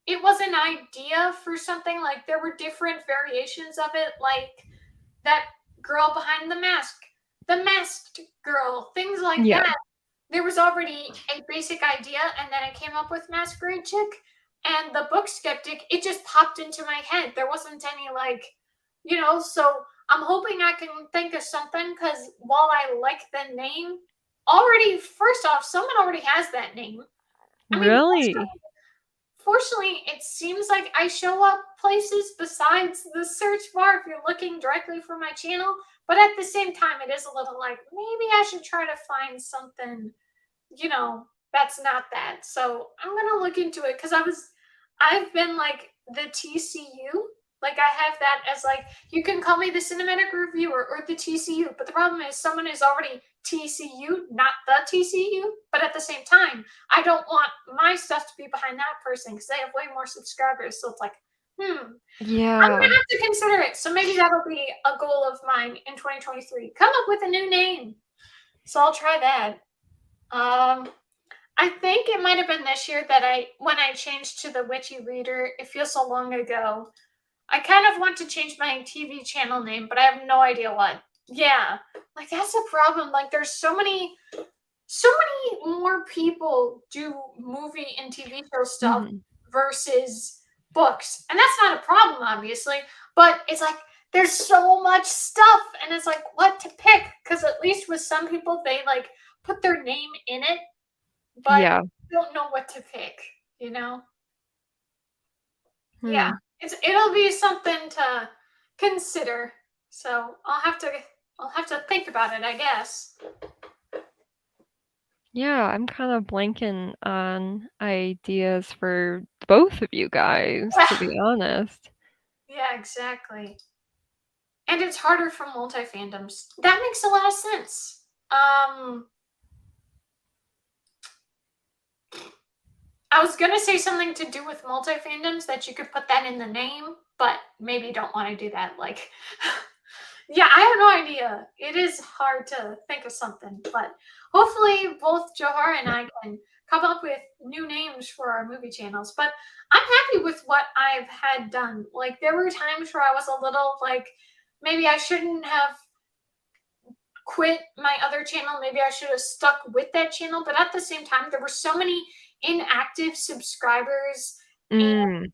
it was an idea for something. Like there were different variations of it, like that girl behind the mask, the masked girl, things like yeah, that. There was already a basic idea, and then I came up with Masquerade Chick. And the book skeptic, it just popped into my head. There wasn't any like, so I'm hoping I can think of something because while I like the name, already, first off, someone already has that name. I mean, really? fortunately, it seems like I show up places besides the search bar if you're looking directly for my channel. But at the same time, it is a little like maybe I should try to find something, that's not that. So I'm gonna look into it because I've been like the TCU. Like I have that as like you can call me the cinematic reviewer or the TCU, but the problem is someone is already TCU, not the TCU. But at the same time, I don't want my stuff to be behind that person because they have way more subscribers. So it's like, I'm Yeah. gonna have to consider it. So maybe that'll be a goal of mine in 2023. Come up with a new name. So I'll try that. Um, I think it might have been this year that when I changed to the Witchy Reader, it feels so long ago. I kind of want to change my TV channel name, but I have no idea what. Yeah, like that's a problem. Like there's so many more people do movie and TV show stuff Mhm. versus books. And that's not a problem, obviously, but it's like there's so much stuff, and it's like what to pick, because at least with some people they like put their name in it, but Yeah. don't know what to pick, you know? Yeah, Hmm. it'll be something to consider. So I'll have to think about it, I guess. Yeah, I'm kind of blanking on ideas for both of you guys, to be honest. Yeah, exactly. And it's harder for multi fandoms. That makes a lot of sense. I was gonna say something to do with multi fandoms that you could put that in the name, but maybe don't want to do that. Like, yeah, I have no idea. It is hard to think of something, but hopefully both Johar and I can come up with new names for our movie channels. But I'm happy with what I've had done. Like, there were times where I was a little like, maybe I shouldn't have quit my other channel. Maybe I should have stuck with that channel. But at the same time, there were so many inactive subscribers. And Mm,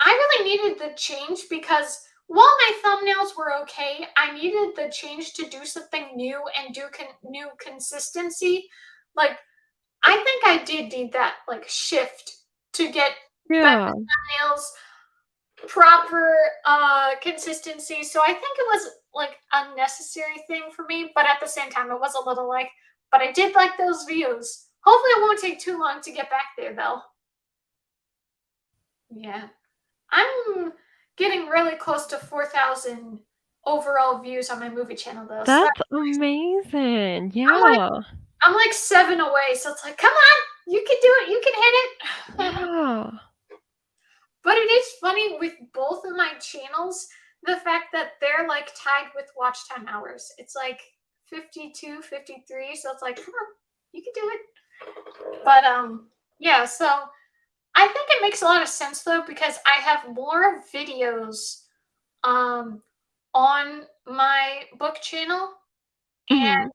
I really needed the change because while my thumbnails were okay, I needed the change to do something new and do new consistency. Like, I think I did need that like shift to get better yeah. thumbnails, proper consistency. So I think it was like a necessary thing for me, but at the same time it was a little like, but I did like those views. Hopefully it won't take too long to get back there though. Yeah. I'm getting really close to 4,000 overall views on my movie channel though. So That's amazing. I'm like Yeah. I'm like 7 away. So it's like, come on, you can do it, you can hit it. Yeah. But it is funny with both of my channels, the fact that they're like tied with watch time hours. It's like 52, 53. So it's like, come on, you can do it. But yeah, so I think it makes a lot of sense though, because I have more videos um on my book channel, and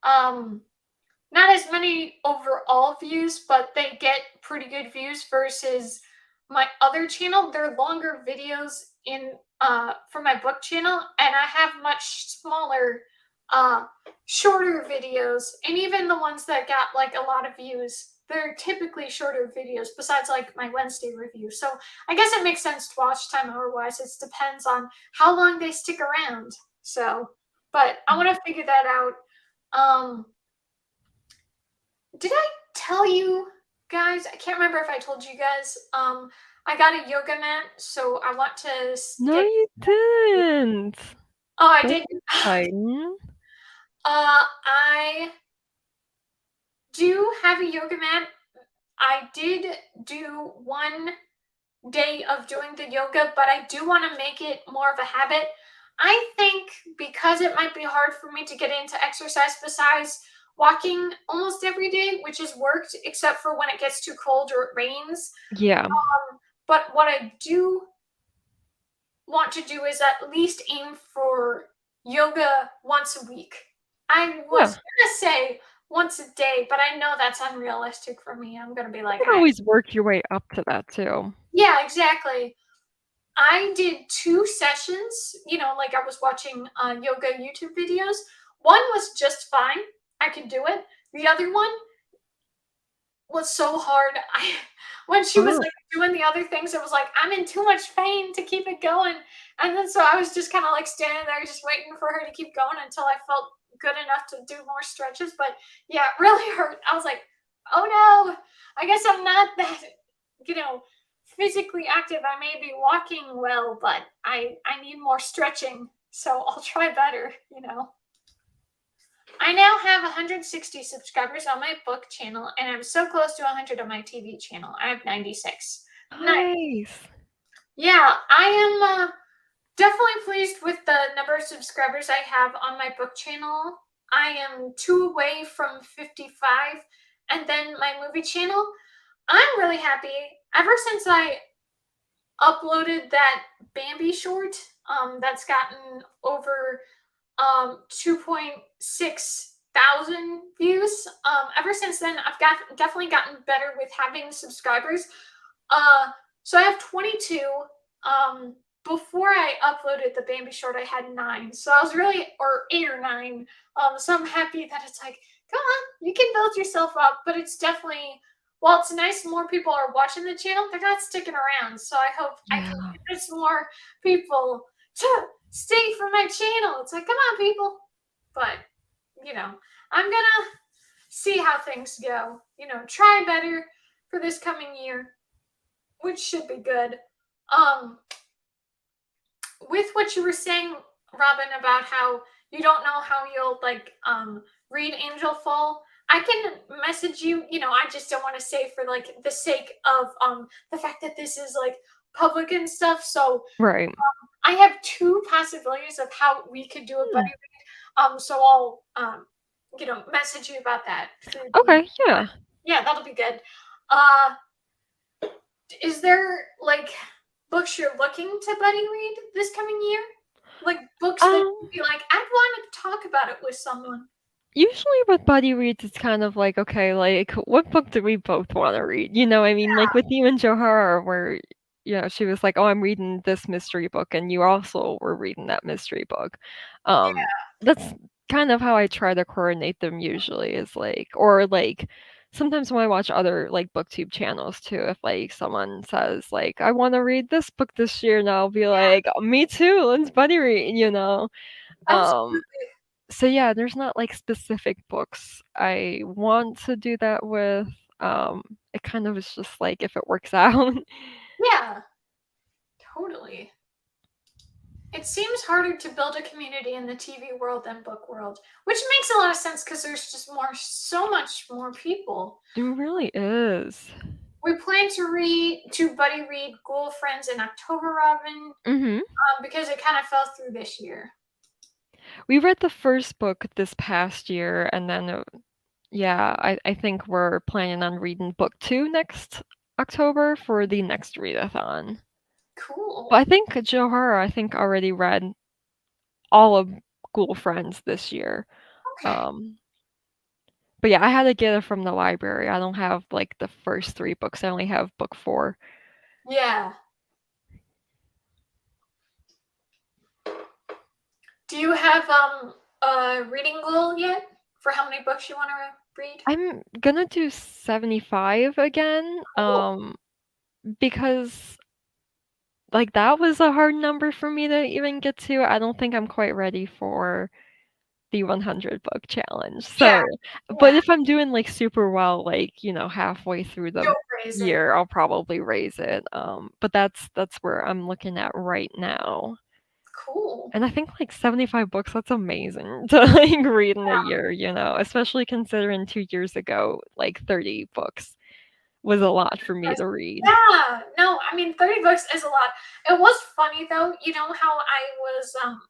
Mhm. um not as many overall views, but they get pretty good views versus my other channel. They're longer videos in for my book channel, and I have much smaller uh shorter videos, and even the ones that got like a lot of views, they're typically shorter videos besides like my Wednesday review. So I guess it makes sense to watch time hour wise. It depends on how long they stick around. So, but I want to figure that out. um did I tell you guys? I can't remember if I told you guys. I got a yoga mat, so I want to No, get. you didn't. Oh, I That's did. exciting. I do have a yoga mat. I did do one day of doing the yoga, but I do want to make it more of a habit. I think because it might be hard for me to get into exercise besides walking almost every day, which has worked except for when it gets too cold or it rains. Yeah. But what I do want to do is at least aim for yoga once a week. I was Yeah. gonna say once a day, but I know that's unrealistic for me. I'm gonna be You like, can always work your way up to that too. yeah, exactly. I did 2 sessions, like I was watching yoga YouTube videos. One was just fine. I could do it. The other one was so hard. I when she was Oh, like doing the other things, it was like I'm in too much pain to keep it going. And then so I was just kind of like standing there just waiting for her to keep going until I felt good enough to do more stretches. But yeah, it really hurt. I was like, oh no, I guess I'm not that, you know, physically active. I may be walking well, but I need more stretching. So I'll try better. I now have 160 subscribers on my book channel, and I'm so close to 100 on my TV channel. I have 96. Nice. nice. Yeah, I am definitely pleased with the number of subscribers I have on my book channel. I am 2 away from 55, and then my movie channel. I'm really happy. Ever since I uploaded that Bambi short, that's gotten over 2.6 thousand views. Ever since then, I've definitely gotten better with having subscribers. So I have 22. before I uploaded the Bambi short, I had 9. So I was really, or 8 or 9. So I'm happy that it's like, come on, you can build yourself up. But it's definitely, while it's nice more people are watching the channel, they're not sticking around. So I hope I can Yeah. convince more people to stay for my channel. It's like, come on, people. But, I'm gonna see how things go. Try better for this coming year, which should be good. With what you were saying, Robin, about how you don't know how you'll read Angel Fall, I can message you. I just don't want to say for the sake of the fact that this is public and stuff. So Right. I have 2 possibilities of how we could do a buddy Yeah. read. So I'll message you about that through the Okay, yeah. yeah, that'll be good. Uh is there books you're looking to buddy read this coming year? Like books that Um, you'd be like, I'd want to talk about it with someone. Usually with buddy reads, it's kind of like, okay, like, what book do we both wanna read? I mean, like, with you and Johara, where, she was like, "Oh, I'm reading this mystery book," and you also were reading that mystery book. Yeah. That's kind of how I try to coordinate them usually is, like or, like, sometimes when I watch other, like, booktube channels too, if, like, someone says, like, "I wanna read this book this year," and I'll be Yeah, like, "Me too, let's buddy read," you know? Um absolutely. so yeah, there's not, like, specific books I want to do that with, it kind of is just, like, if it works out. Yeah, totally. It seems harder to build a community in the TV world than book world, which makes a lot of sense because there's just so much more people. It really is. We plan to buddy read Ghoul Friends in October, Robin, Mhm. because it kind of fell through this year. We read the first book this past year, and then, yeah, I think we're planning on reading book 2 next October for the next readathon. But Cool. I think Johara, already read all of Ghoul Friends this year. Okay. Um But yeah, I had to get it from the library. I don't have, like, the first 3 books, I only have book 4. Yeah. Do you have a reading goal yet for how many books you want to read? I'm gonna do 75 again, Cool. because, like, that was a hard number for me to even get to. I don't think I'm quite ready for the 100 book challenge, Yeah, so but yeah. if I'm doing, like, super well, like, halfway through the You'll raise it. year, I'll probably raise it, but that's where I'm looking at right now. Cool. And I think, like, 75 books, that's amazing to, like, read in a year, especially considering 2 years ago, like, 30 books was a lot for me to read. Yeah, no, I mean 30 books is a lot. It was funny though, how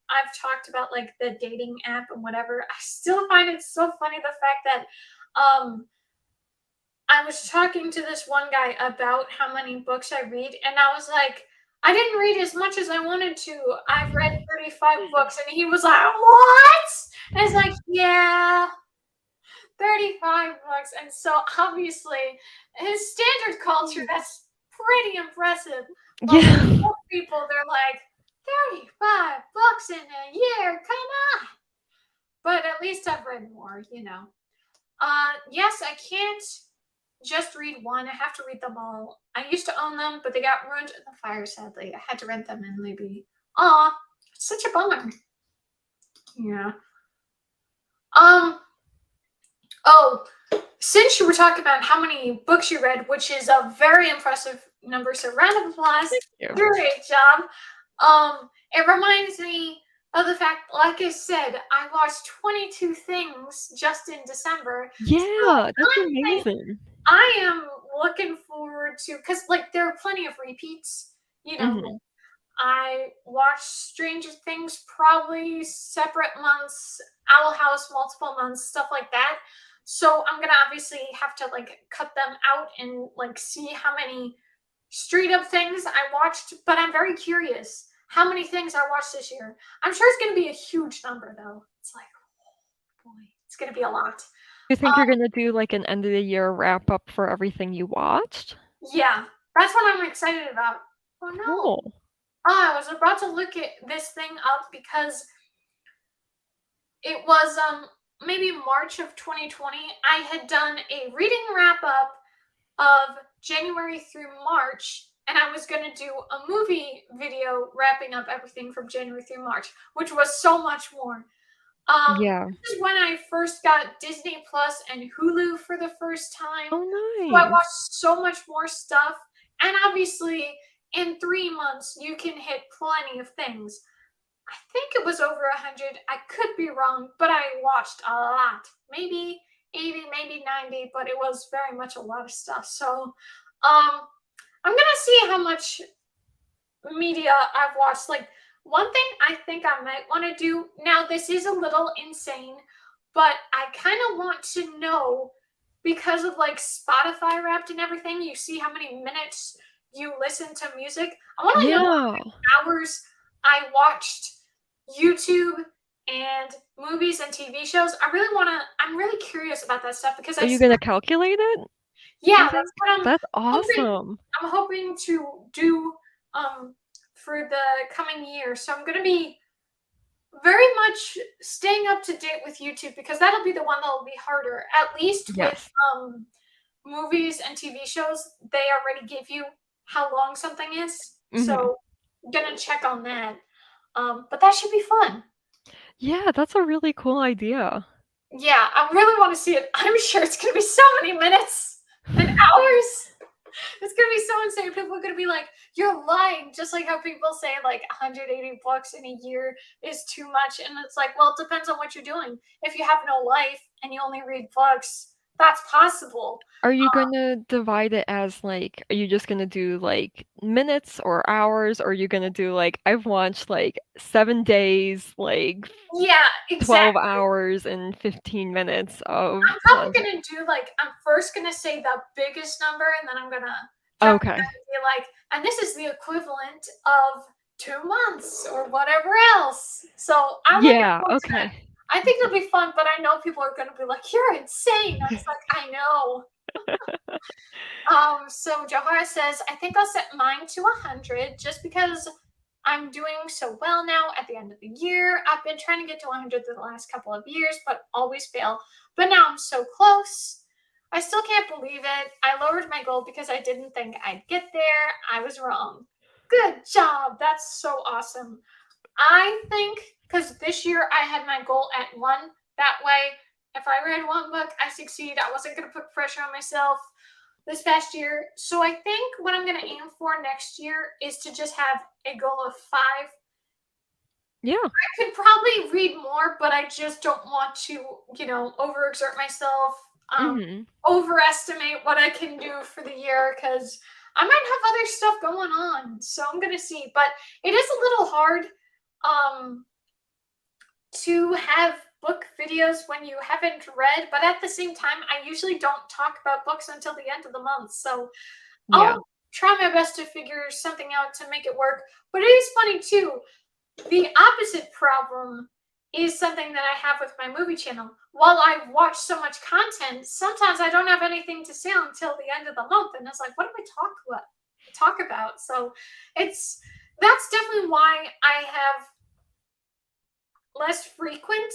I've talked about the dating app and whatever. I still find it so funny the fact that I was talking to this one guy about how many books I read, and I was like, I didn't read as much as I wanted to. I've read 35 books, and he was like, what? And it's like, yeah, 35 books. And so obviously, his standard culture, that's pretty impressive. But for Yeah. most people, they're like, 35 books in a year, come on. But at least I've read more. Yes, I can't just read one. I have to read them all. I used to own them, but they got ruined in the fire, sadly. I had to rent them and maybe. Aw, such a bummer. Yeah. Um, oh, since you were talking about how many books you read, which is a very impressive number, so round of applause. Thank you. Great job. It reminds me of the fact, like I said, I watched 22 things just in December. So Yeah, that's I amazing. I am looking forward to because there are plenty of repeats. Mhm. I watched Stranger Things probably separate months, Owl House multiple months, stuff like that. So I'm gonna obviously have to cut them out and see how many straight up things I watched. But I'm very curious how many things I watched this year. I'm sure it's gonna be a huge number though. It's like, oh boy, it's gonna be a lot. You think Um, you're gonna do, like, an end of the year wrap up for everything you watched? yeah, that's what I'm excited about. Oh no. Cool. I was about to look at this thing up because it was maybe March of 2020. I had done a reading wrap up of January through March, and I was going to do a movie video wrapping up everything from January through March, which was so much more. Yeah. This is when I first got Disney Plus and Hulu for the first time. Oh, So I nice. watched so much more stuff. And obviously, in 3 months, you can hit plenty of things. I think it was over 100. I could be wrong, but I watched a lot. Maybe 80, maybe 90, but it was very much a lot of stuff. So I'm going to see how much media I've watched. Like, one thing I think I might want to do now, this is a little insane, but I kind of want to know because of like Spotify Wrapped and everything, you see how many minutes you listen to music. I want to know Yeah. how many hours I watched YouTube and movies and TV shows. I'm really curious about that stuff because Are you gonna calculate it, yeah, you think? that's what That's hoping awesome. I'm hoping to do for the coming year. So I'm gonna be very much staying up to date with YouTube because that'll be the one that'll be harder. At least with Yes. movies and TV shows, they already give you how long something is. Mhm. So I'm gonna check on that. But that should be fun. Yeah, that's a really cool idea. Yeah, I really want to see it. I'm sure it's gonna be so many minutes and hours. It's gonna be so insane. People are gonna be like, "You're lying," just like how people say like 180 books in a year is too much, and it's like, well, it depends on what you're doing. If you have no life and you only read books, that's possible. Are you gonna divide it as, like are you just gonna do, like, minutes or hours, or are you gonna do, like, I've watched, like, 7 days, like, Yeah, 12 exactly. hours and 15 minutes of I'm probably content? gonna do like I'm first gonna say the biggest number, and then I'm gonna jump Okay. ahead and be like, and this is the equivalent of 2 months or whatever else. So I'm looking Yeah, forward to that. okay. I think it'll be fun, but I know people are gonna be like, "You're insane." I was like, "I know." So Johara says, I think I'll set mine to 100 just because I'm doing so well now at the end of the year. I've been trying to get to 100 the last couple of years, but always fail. But now I'm so close. I still can't believe it. I lowered my goal because I didn't think I'd get there. I was wrong. Good job. That's so awesome. I think because this year I had my goal at one. That way, if I read one book, I succeed. I wasn't going to put pressure on myself this past year. So I think what I'm going to aim for next year is to just have a goal of 5. Yeah. I could probably read more, but I just don't want to, overexert myself, Mhm. overestimate what I can do for the year because I might have other stuff going on. So I'm going to see. But it is a little hard um, to have book videos when you haven't read, but at the same time, I usually don't talk about books until the end of the month. So Yeah. I'll try my best to figure something out to make it work. But it is funny too. The opposite problem is something that I have with my movie channel. While I watch so much content, sometimes I don't have anything to say until the end of the month, and it's like, what do I talk about? So that's definitely why I have less frequent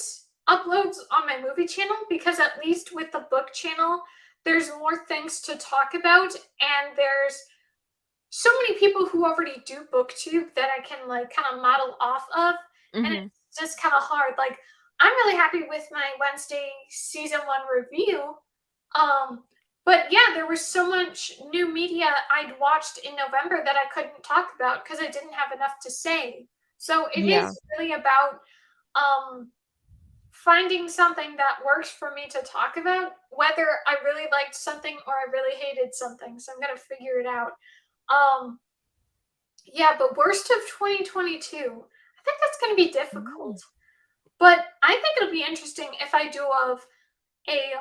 uploads on my movie channel because at least with the book channel, there's more things to talk about, and there's so many people who already do booktube that I can like kind of model off of, and Mhm. it's just kind of hard. Like I'm really happy with my Wednesday season 1 review. Um but yeah, there was so much new media I'd watched in November that I couldn't talk about because I didn't have enough to say. So it Yeah. is really about um finding something that works for me to talk about, whether I really liked something or I really hated something. So I'm gonna figure it out. Um, yeah, but worst of 2022. I think that's gonna be Mm. difficult. But I think it'll be interesting if I do of a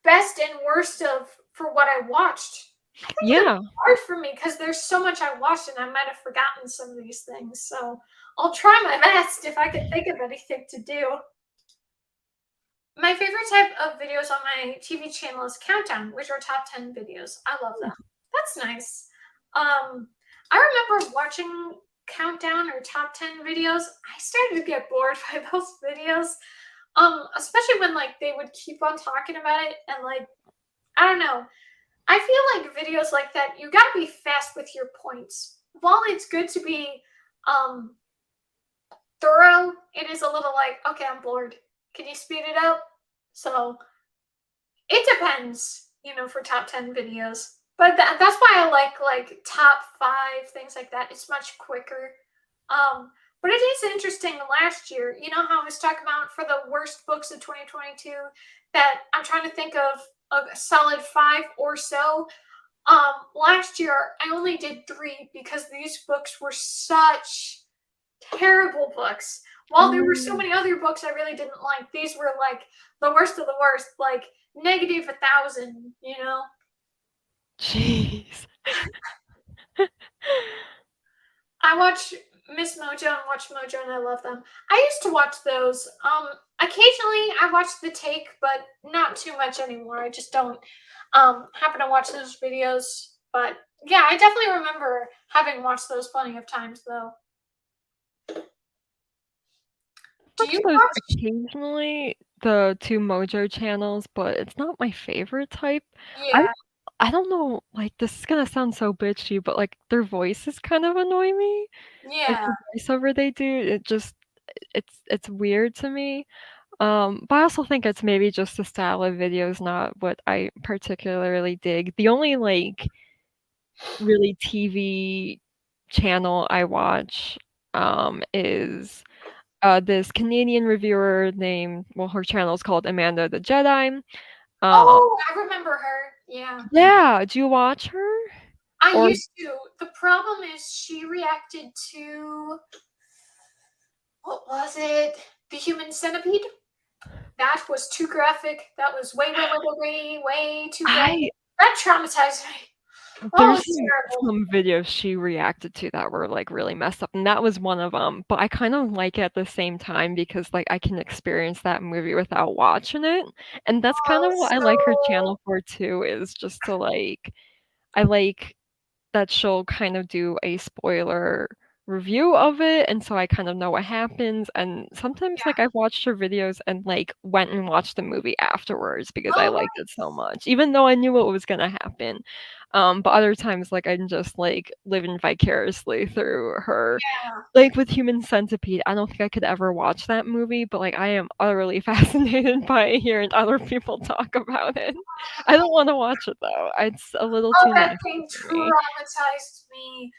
best and worst of for what I watched. I think it's gonna Yeah. be hard for me because there's so much I watched and I might have forgotten some of these things. So I'll try my best if I can think of anything to do. My favorite type of videos on my TV channel is Countdown, which are top 10 videos. I love them. That's nice. I remember watching countdown or top 10 videos, I started to get bored by those videos. Especially when like they would keep on talking about it and like I don't know. I feel like videos like that, you gotta be fast with your points. While it's good to be um thorough, it is a little like, okay, I'm bored. Can you speed it up? So it depends, for top 10 videos. But that's why I like top 5 things like that. It's much quicker. But it is interesting. Last year, you know how I was talking about for the worst books of 2022 that I'm trying to think of a solid 5 or so. Last year I only did 3 because these books were such terrible books. While there were so Oh, many other books I really didn't like, these were like the worst of the worst, like negative 1,000, jeez. I watch Miss Mojo and Watch Mojo and I love them. I used to watch those. Occasionally I watch The Take, but not too much anymore. I just don't happen to watch those videos. But yeah, I definitely remember having watched those plenty of times though. Do Watch you those watch? occasionally, the 2 Mojo channels, but it's not my favorite type. I Yeah, I don't know, like, this is gonna sound so bitchy, but, like, their voices kind of annoy me. Like, yeah, the voiceover they do, it just it's weird to me. But I also think it's maybe just the style of videos, not what I particularly dig. The only, like, really TV channel I watch, is, this Canadian reviewer named well, her channel is called Amanda the Jedi. Um oh, I remember her. Yeah. Yeah, do you watch her? I Or used to. The problem is she reacted to what was it? The Human Centipede? That was too graphic. That was way, way, way, way, way, way too I graphic. That traumatized me. Oh, there's it's terrible. some videos she reacted to that were, like, really messed up, and that was one of them. But I kind of like it at the same time because, like, I can experience that movie without watching it, and that's kind Oh, of what I like her channel for too, is just to, like I like that she'll kind of do a spoiler review of it, and so I kind of know what happens, and sometimes, like, yeah. I've watched her videos and, like, went and watched the movie afterwards because I Oh, liked it so much, even though I knew what was gonna happen. But other times, like, I'm just, like, living vicariously through her. yeah. Like, with Human Centipede, I don't think I could ever watch that movie, but, like, I am utterly fascinated by hearing other people talk about it. I don't wanna watch it, though. It's a little Oh, too that nasty thing for me. traumatized me.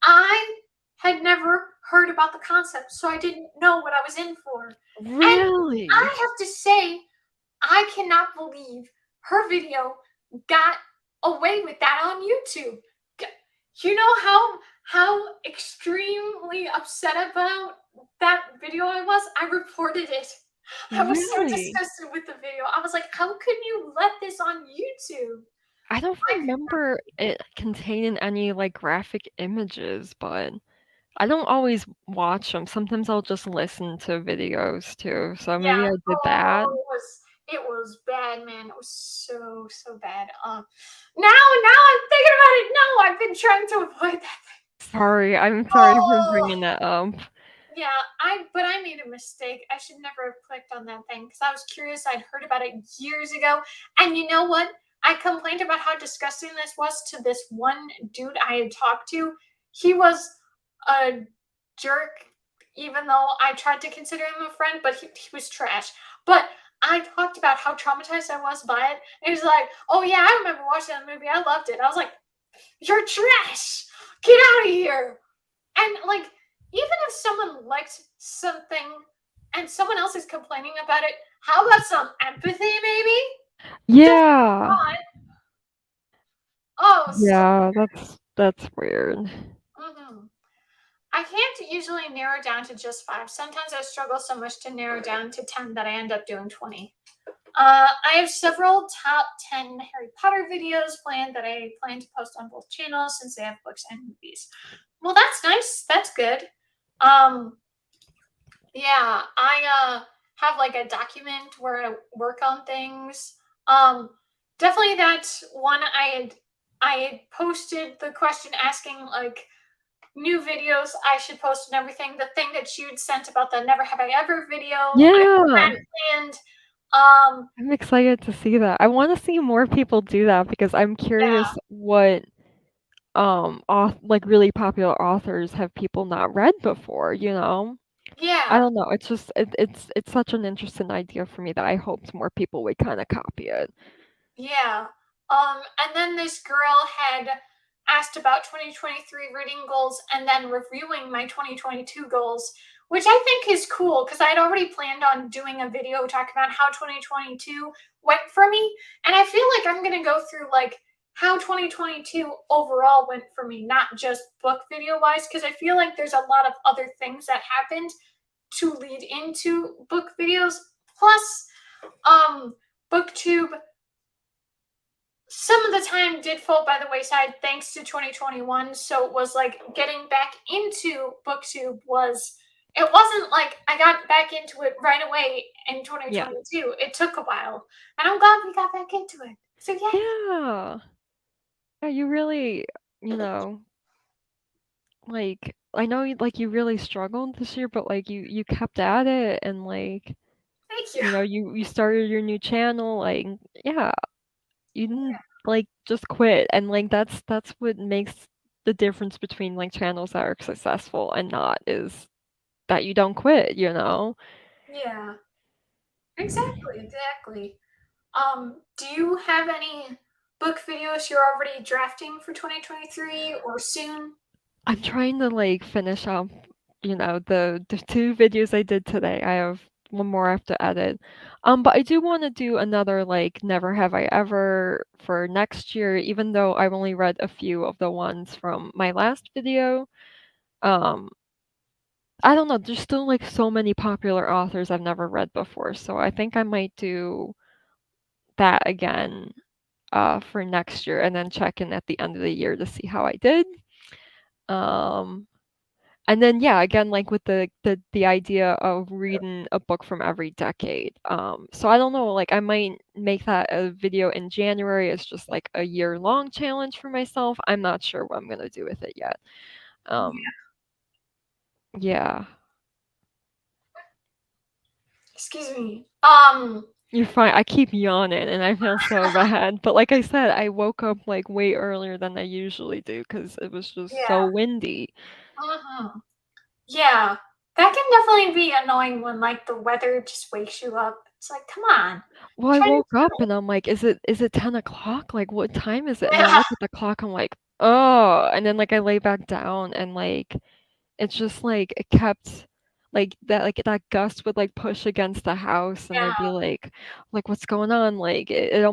I had never heard about the concept, so I didn't know what I was in for. And Really? I have to say, I cannot believe her video got away with that on YouTube. G- You know how extremely upset about that video I was? I reported it. I was so Really? disgusted with the video. I was like, how could you let this on YouTube? I don't I could remember it containing any, like, graphic images, but I don't always watch them. Sometimes I'll just listen to videos too, so maybe Yeah. I did that. Oh, it was bad, man. It was so so bad. Now I'm thinking about it. No, I've been trying to avoid that. I'm sorry for Oh, bringing that up. yeah. I made a mistake. I should never have clicked on that thing because I was curious. I'd heard about it years ago, and you know what? I complained about how disgusting this was to this one dude I had talked to. He was a jerk, even though I tried to consider him a friend, but he was trash. But I talked about how traumatized I was by it. And he's like, oh, yeah, I remember watching that movie. I loved it. I was like, you're trash. Get out of here. And like, even if someone liked something and someone else is complaining about it, how about some empathy, maybe? Just Yeah. not. Oh, so. Yeah, that's weird. Mhm. I can't usually narrow down to just 5. Sometimes I struggle so much to narrow down to 10 that I end up doing 20. I have several top 10 Harry Potter videos planned that I plan to post on both channels since they have books and movies. Well, that's nice. That's good. Um, yeah, I have like a document where I work on things. Um, Definitely that one I had posted the question asking like new videos I should post and everything. The thing that you'd sent about the Never Have I Ever video, I Yeah. had planned. Um, I'm excited to see that. I wanna see more people do that because I'm yeah, curious what, like, really popular authors have people not read before, you know? I yeah, don't know, it's just it's such an interesting idea for me that I hoped more people would kinda copy it. yeah. And then this girl had asked about 2023 reading goals and then reviewing my 2022 goals, which I think is cool because I'd already planned on doing a video talking about how 2022 went for me. And I feel like I'm going to go through like how 2022 overall went for me, not just book video wise, because I feel like there's a lot of other things that happened to lead into book videos. Plus, BookTube some of the time did fall by the wayside thanks to 2021. So it was like getting back into BookTube was it wasn't like I got back into it right away in Yeah. 2022. It took a while. And I'm glad we got back into it. So yay. Yeah. Yeah, you really, you know, like, I know you really struggled this year, but, like, you kept at it and, like, Thank you. you started your new channel, like, yeah, you didn't, like, just quit, and, like, that's what makes the difference between, like, channels that are successful and not, is that you don't quit, you know? Yeah. Exactly, exactly. Do you have any book videos you're already drafting for 2023 or soon? I'm trying to, like, finish up, the 2 videos I did today. I have 1 more I have to edit. But I do wanna do another, like, Never Have I Ever for next year, even though I've only read a few of the ones from my last video. Um, I don't know, there's still, like, so many popular authors I've never read before, so I think I might do that again, for next year and then check in at the end of the year to see how I did. Um And then, yeah, again, like with the idea of reading a book from every decade. So I don't know, like I might make that a video in January. It's just like a year-long challenge for myself. I'm not sure what I'm gonna do with it yet. Um, yeah. Excuse me. You're fine. I keep yawning and I feel so bad. But like I said, I woke up like way earlier than I usually do because it was just so Yeah. windy. Mhm. Yeah, that can definitely be annoying when like the weather just wakes you up. It's like, come on, Well, I try to woke up chill. and I'm like, "Is it 10 o'clock? Like, what time is it?" And I Yeah, look at the clock, I'm like, "Oh," and then, like, I lay back down and, like, it's just, like, it kept that gust would, like, push against the house, and I'd be yeah, like, "What's going on?" Like, it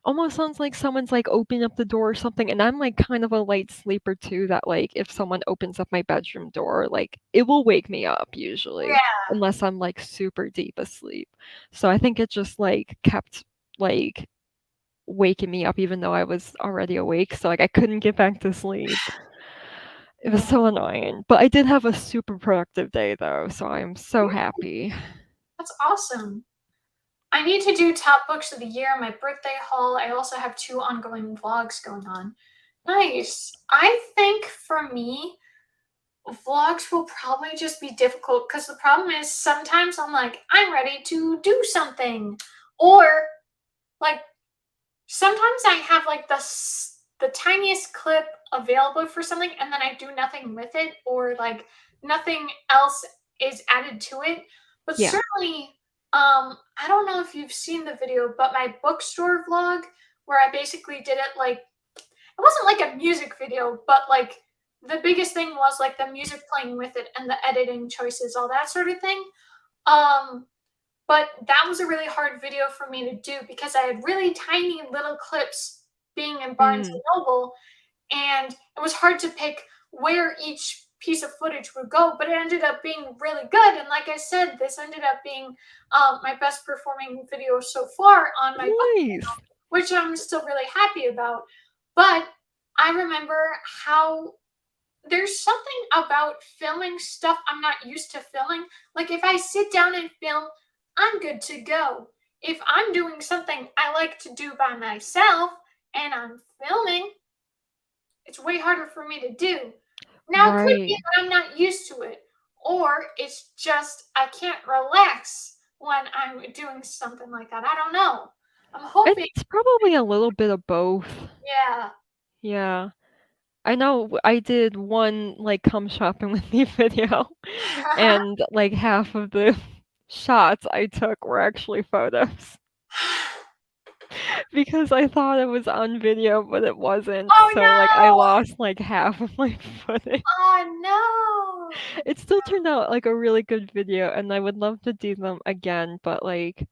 almost sounds like someone's, like, opening up the door or something, and I'm, like, kind of a light sleeper too that, like, if someone opens up my bedroom door, like, it will wake me up usually, yeah, unless I'm, like, super deep asleep. So I think it just, like, kept, like, waking me up even though I was already awake, so, like, I couldn't get back to sleep. It was yeah. so annoying, but I did have a super productive day though, so I'm so happy. That's awesome. I need to do top books of the year, my birthday haul. I also have two ongoing vlogs going on. Nice. I think for me, vlogs will probably just be difficult because the problem is sometimes I'm like, I'm ready to do something. Or like sometimes I have like the tiniest clip available for something and then I do nothing with it or like nothing else is added to it. But Yeah. certainly I don't know if you've seen the video, but my bookstore vlog where I basically did it like it wasn't like a music video, but like the biggest thing was like the music playing with it and the editing choices, all that sort of thing. Um but that was a really hard video for me to do because I had really tiny little clips being in Barnes Mm. and Noble, and it was hard to pick where each piece of footage would go. But it ended up being really good, and like I said, this ended up being my best performing video so far on my book, Nice. which I'm still really happy about. But I remember how there's something about filming stuff I'm not used to filming. Like if I sit down and film, I'm good to go. If I'm doing something I like to do by myself and I'm filming, It's way harder for me to do. Now, it could be Right. that I'm not used to it, or it's just I can't relax when I'm doing something like that. I don't know. I'm hoping. It's probably a little bit of both. Yeah. Yeah. I know I did one, like, come shopping with me video, and, like, half of the shots I took were actually photos because I thought it was on video, but it wasn't, Oh so, like, I no! lost, like, half of my footage. Oh no! It still turned out like a really good video, and I would love to do them again, but, like,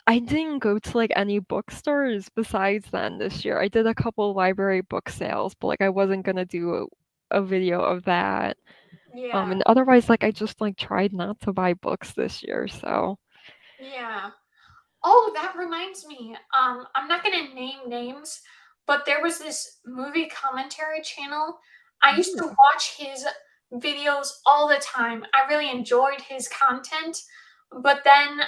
I didn't go to, like, any bookstores besides then this year. I did a couple library book sales, but, like, I wasn't gonna do a video of that. Yeah. And otherwise, like, I just, like, tried not to buy books this year, so Yeah. Oh, that reminds me. I'm not gonna name names, but there was this movie commentary channel. I used to Mm. watch his videos all the time. I really enjoyed his content. But then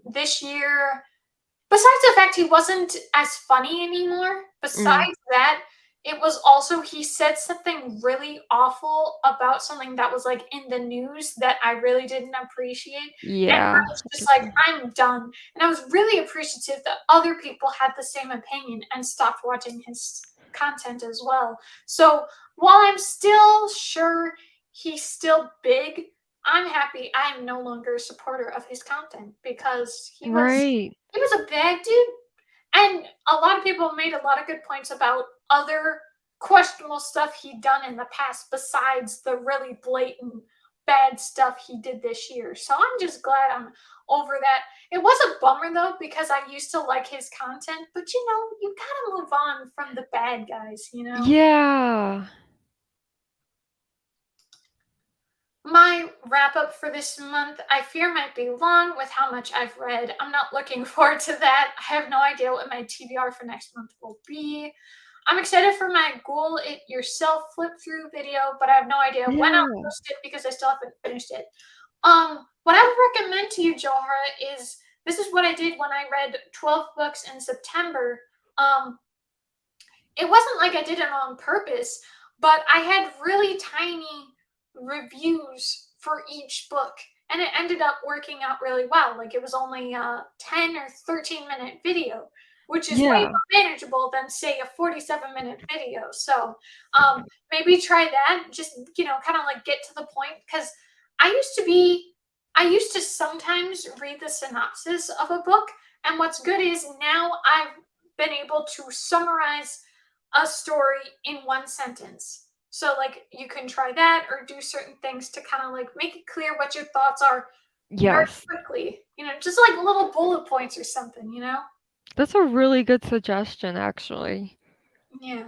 this year, besides the fact he wasn't as funny anymore, Mm. besides that, it was also he said something really awful about something that was like in the news that I really didn't appreciate. And I Yeah. was just like, I'm done. And I was really appreciative that other people had the same opinion and stopped watching his content as well. So while I'm still sure he's still big, I'm happy I am no longer a supporter of his content because Right. he was a bad dude. And a lot of people made a lot of good points about other questionable stuff he'd done in the past besides the really blatant bad stuff he did this year. So I'm just glad I'm over that. It was a bummer though because I used to like his content, but you gotta move on from the bad guys. Yeah. My wrap up for this month, I fear might be long with how much I've read. I'm not looking forward to that. I have no idea what my TBR for next month will be. I'm excited for my Google It Yourself flip through video, but I have no idea when I'll Yeah. post it because I still haven't finished it. What I would recommend to you, Johara, is this is what I did when I read 12 books in September. Um, it wasn't like I did it on purpose, but I had really tiny reviews for each book. And it ended up working out really well. Like it was only a 10 or 13-minute video, which is way Yeah. more manageable than, say, a 47-minute video. So maybe try that. Just, kind of like get to the point. Because I used to sometimes read the synopsis of a book. And what's good is now I've been able to summarize a story in one sentence. So like you can try that or do certain things to kind of like make it clear what your thoughts are very Yes. quickly. Just like little bullet points or something. That's a really good suggestion, actually. Yeah.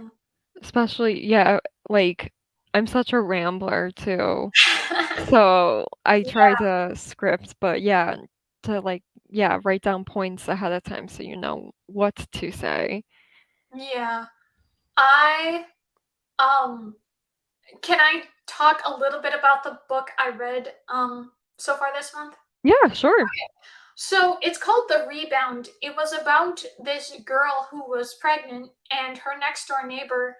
Especially, yeah, like, I'm such a rambler too. So I try Yeah. to script, but yeah, to like, yeah, write down points ahead of time so you know what to say. Yeah. I um can I talk a little bit about the book I read so far this month? Yeah, sure. So it's called The Rebound. It was about this girl who was pregnant, and her next door neighbor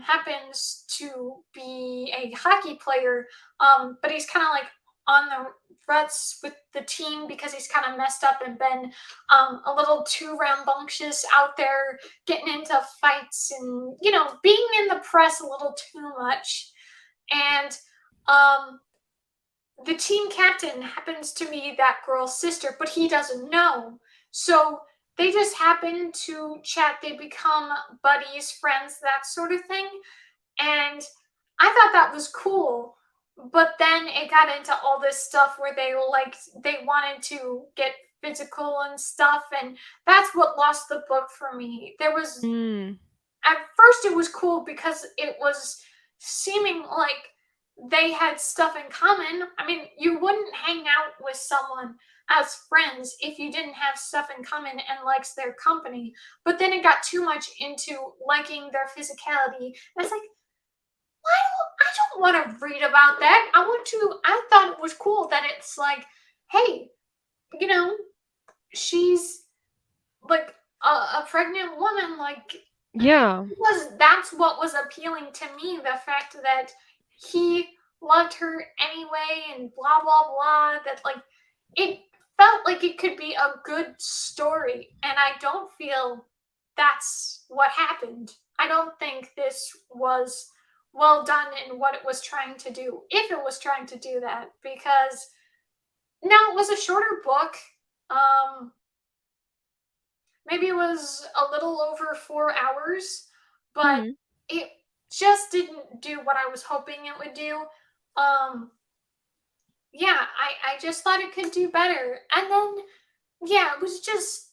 happens to be a hockey player, but he's kind of like on the ruts with the team because he's kind of messed up and been a little too rambunctious out there, getting into fights and, being in the press a little too much. And um, the team captain happens to be that girl's sister, but he doesn't know. So they just happen to chat. They become buddies, friends, that sort of thing. And I thought that was cool. But then it got into all this stuff where they wanted to get physical and stuff, and that's what lost the book for me. There was Mm, At first it was cool because it was seeming like they had stuff in common. I mean, you wouldn't hang out with someone as friends if you didn't have stuff in common and likes their company. But then it got too much into liking their physicality. And it's like, I don't want to read about that. I thought it was cool that it's like, hey, you know, she's like a pregnant woman, like Yeah. Because that's what was appealing to me, the fact that he loved her anyway and blah blah blah, that like it felt like it could be a good story, and I don't feel that's what happened. I don't think this was well done in what it was trying to do, if it was trying to do that, because now it was a shorter book. um Maybe it was a little over 4 hours, but Mhm. it just didn't do what I was hoping it would do. Um, yeah, I just thought it could do better. And then, yeah, it was just,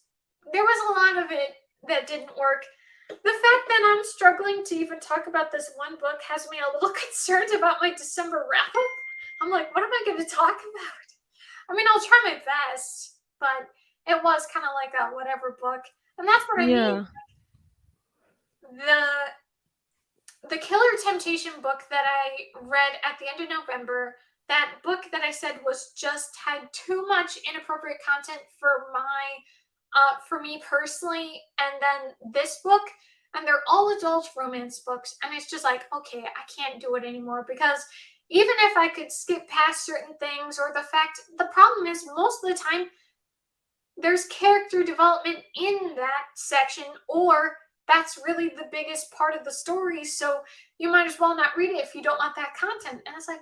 there was a lot of it that didn't work. The fact that I'm struggling to even talk about this one book has me a little concerned about my December wrap up. I'm like, what am I going to talk about? I mean, I'll try my best, but it was kind of like a whatever book. And that's what I mean. Yeah. The Killer Temptation book that I read at the end of November, that book that I said was just had too much inappropriate content for my for me personally, and then this book, and they're all adult romance books, and it's just like, okay, I can't do it anymore, because even if I could skip past certain things, or the problem is most of the time there's character development in that section, or that's really the biggest part of the story, so you might as well not read it if you don't want that content. And it's like,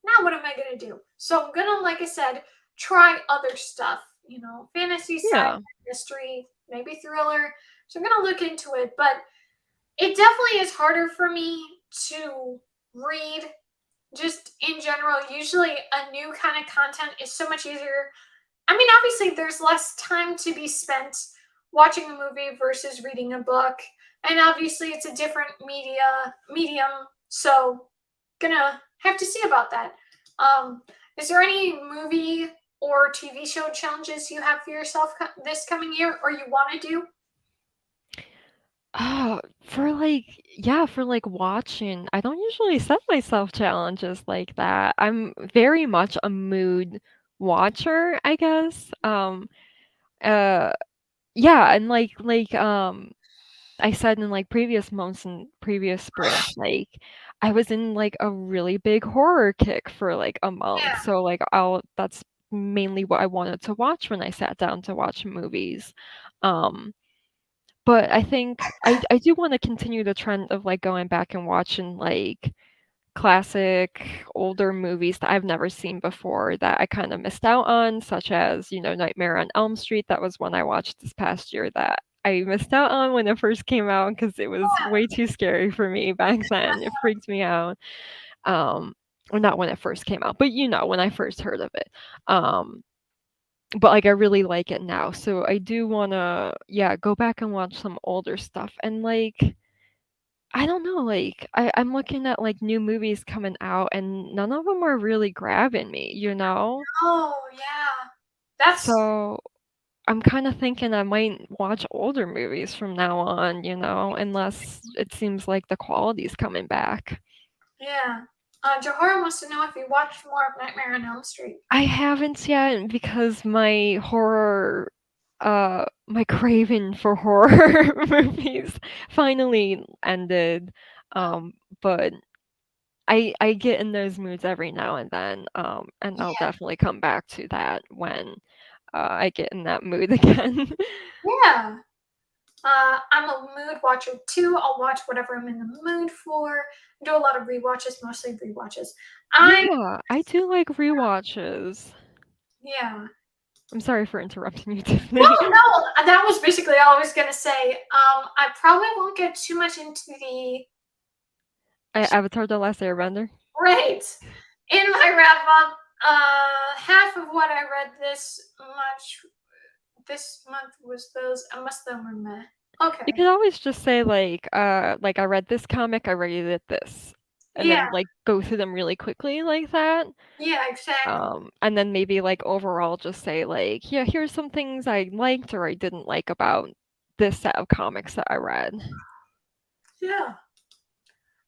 now what am I going to do? So I'm going to, like I said, try other stuff, fantasy, sci-fi, Yeah. mystery, maybe thriller. So I'm going to look into it, but it definitely is harder for me to read just in general. Usually a new kind of content is so much easier. I mean, obviously, there's less time to be spent watching a movie versus reading a book, and obviously, it's a different medium. So, gonna have to see about that. Is there any movie or TV show challenges you have for yourself this coming year, or you want to do? For like yeah, for like watching, I don't usually set myself challenges like that. I'm very much a mood watcher, I guess. Uh, yeah, and I said in like previous months and previous springs, like I was in like a really big horror kick for like a month. Yeah, So like I'll that's mainly what I wanted to watch when I sat down to watch movies. Um but I think I do wanna continue the trend of, like, going back and watching, like, classic older movies that I've never seen before that I kinda missed out on, such as, Nightmare on Elm Street. That was one I watched this past year that I missed out on when it first came out because it was way too scary for me back then. It freaked me out. Um, or not when it first came out, but, when I first heard of it. Um but, like, I really like it now, so I do wanna, yeah, go back and watch some older stuff, and, like, I don't know, like, I'm looking at, like, new movies coming out, and none of them are really grabbing me, you know? oh yeah, that's So, I'm kinda thinking I might watch older movies from now on, unless it seems like the quality's coming back. yeah. Johara wants to know if you watched more of Nightmare on Elm Street. I haven't yet because my craving for horror movies finally ended. Oh, But I get in those moods every now and then, and I'll yeah, definitely come back to that when, I get in that mood again. yeah. I'm a mood watcher too. I'll watch whatever I'm in the mood for. I do a lot of rewatches, mostly rewatches. I Yeah, I do like rewatches. Yeah. I'm sorry for interrupting you, No, Tiffany. no, that was basically all I was gonna say. I probably won't get too much into the Avatar: The Last Airbender? right in my wrap up. Half of what I read this month was those. I must them were meh. You Okay. could always just say like, "I read this comic, I rated this," and Yeah. then, like, go through them really quickly like that. Yeah. Exactly. And then maybe, like, overall just say, like, "Yeah, here's some things I liked or I didn't like about this set of comics that I read." Yeah.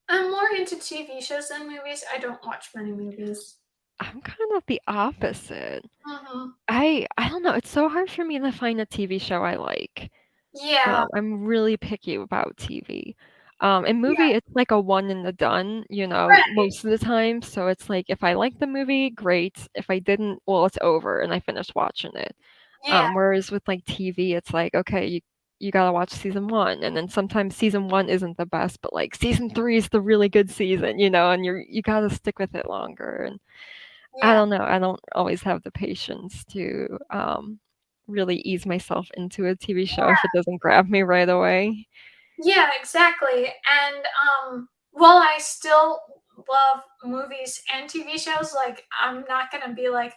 I'm more into TV shows than movies. I don't watch many movies. I'm kind of the opposite. Mm-hmm. I don't know, it's so hard for me to find a TV show I like. Yeah. I'm really picky about TV. And Yeah. movie, it's like a one and a done, you know, Right. most of the time. So it's like if I like the movie, great. If I didn't, well, it's over and I finished watching it. Yeah. Whereas with like TV, it's like, okay, you gotta watch season one, and then sometimes season one isn't the best, but like season three is the really good season, you know, and you gotta stick with it longer. And I Yeah. don't know, I don't always have the patience to really ease myself into a TV show if it doesn't grab me right away. Yeah, exactly. And while I still love movies and TV shows, like I'm not gonna be like,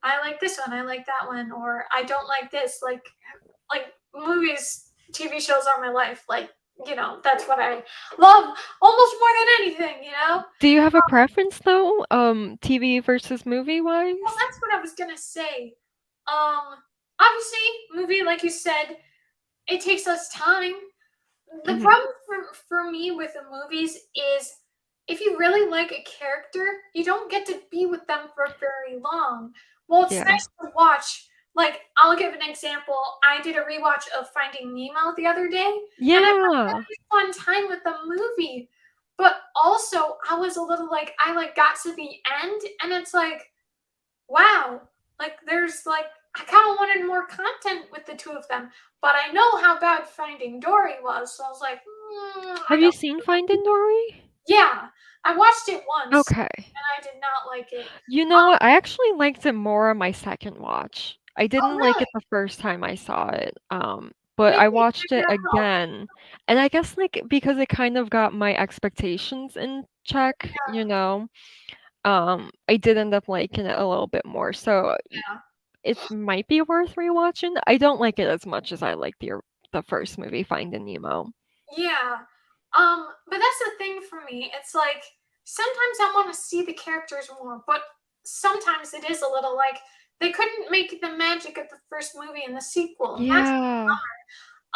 I like this one, I like that one, or I don't like this. Like movies, TV shows are my life. Like, that's what I love almost more than anything, Do you have a preference though, TV versus movie Well, wise? that's what I was gonna say. Obviously, movie, like you said, it takes us time. The Mhm. problem for me with the movies is if you really like a character, you don't get to be with them for very long. Well, it's Yeah. nice to watch. Like, I'll give an example. I did a rewatch of Finding Nemo the other day, and I had a Yeah. really fun time with the movie. But also, I was a little like, I like got to the end, and it's like, wow, like there's like I kind of wanted more content with the two of them, but I know how bad Finding Dory was, so I was like, I Have you don't. seen Finding Dory? Yeah, I watched it once Okay. and I did not like it. You know what? I actually liked it more on my second watch. I Oh, didn't like really? it the first time I saw it, but I Maybe watched it I don't know. again, and I guess, like, because it kind of got my expectations in check, you know, I did end up liking it a little bit more, so Yeah, it might be worth rewatching. I don't like it as much as I like the first movie, Finding Nemo. yeah. But that's the thing for me. It's like sometimes I want to see the characters more, but sometimes it is a little like they couldn't make the magic of the first movie in the sequel, and that's Yeah.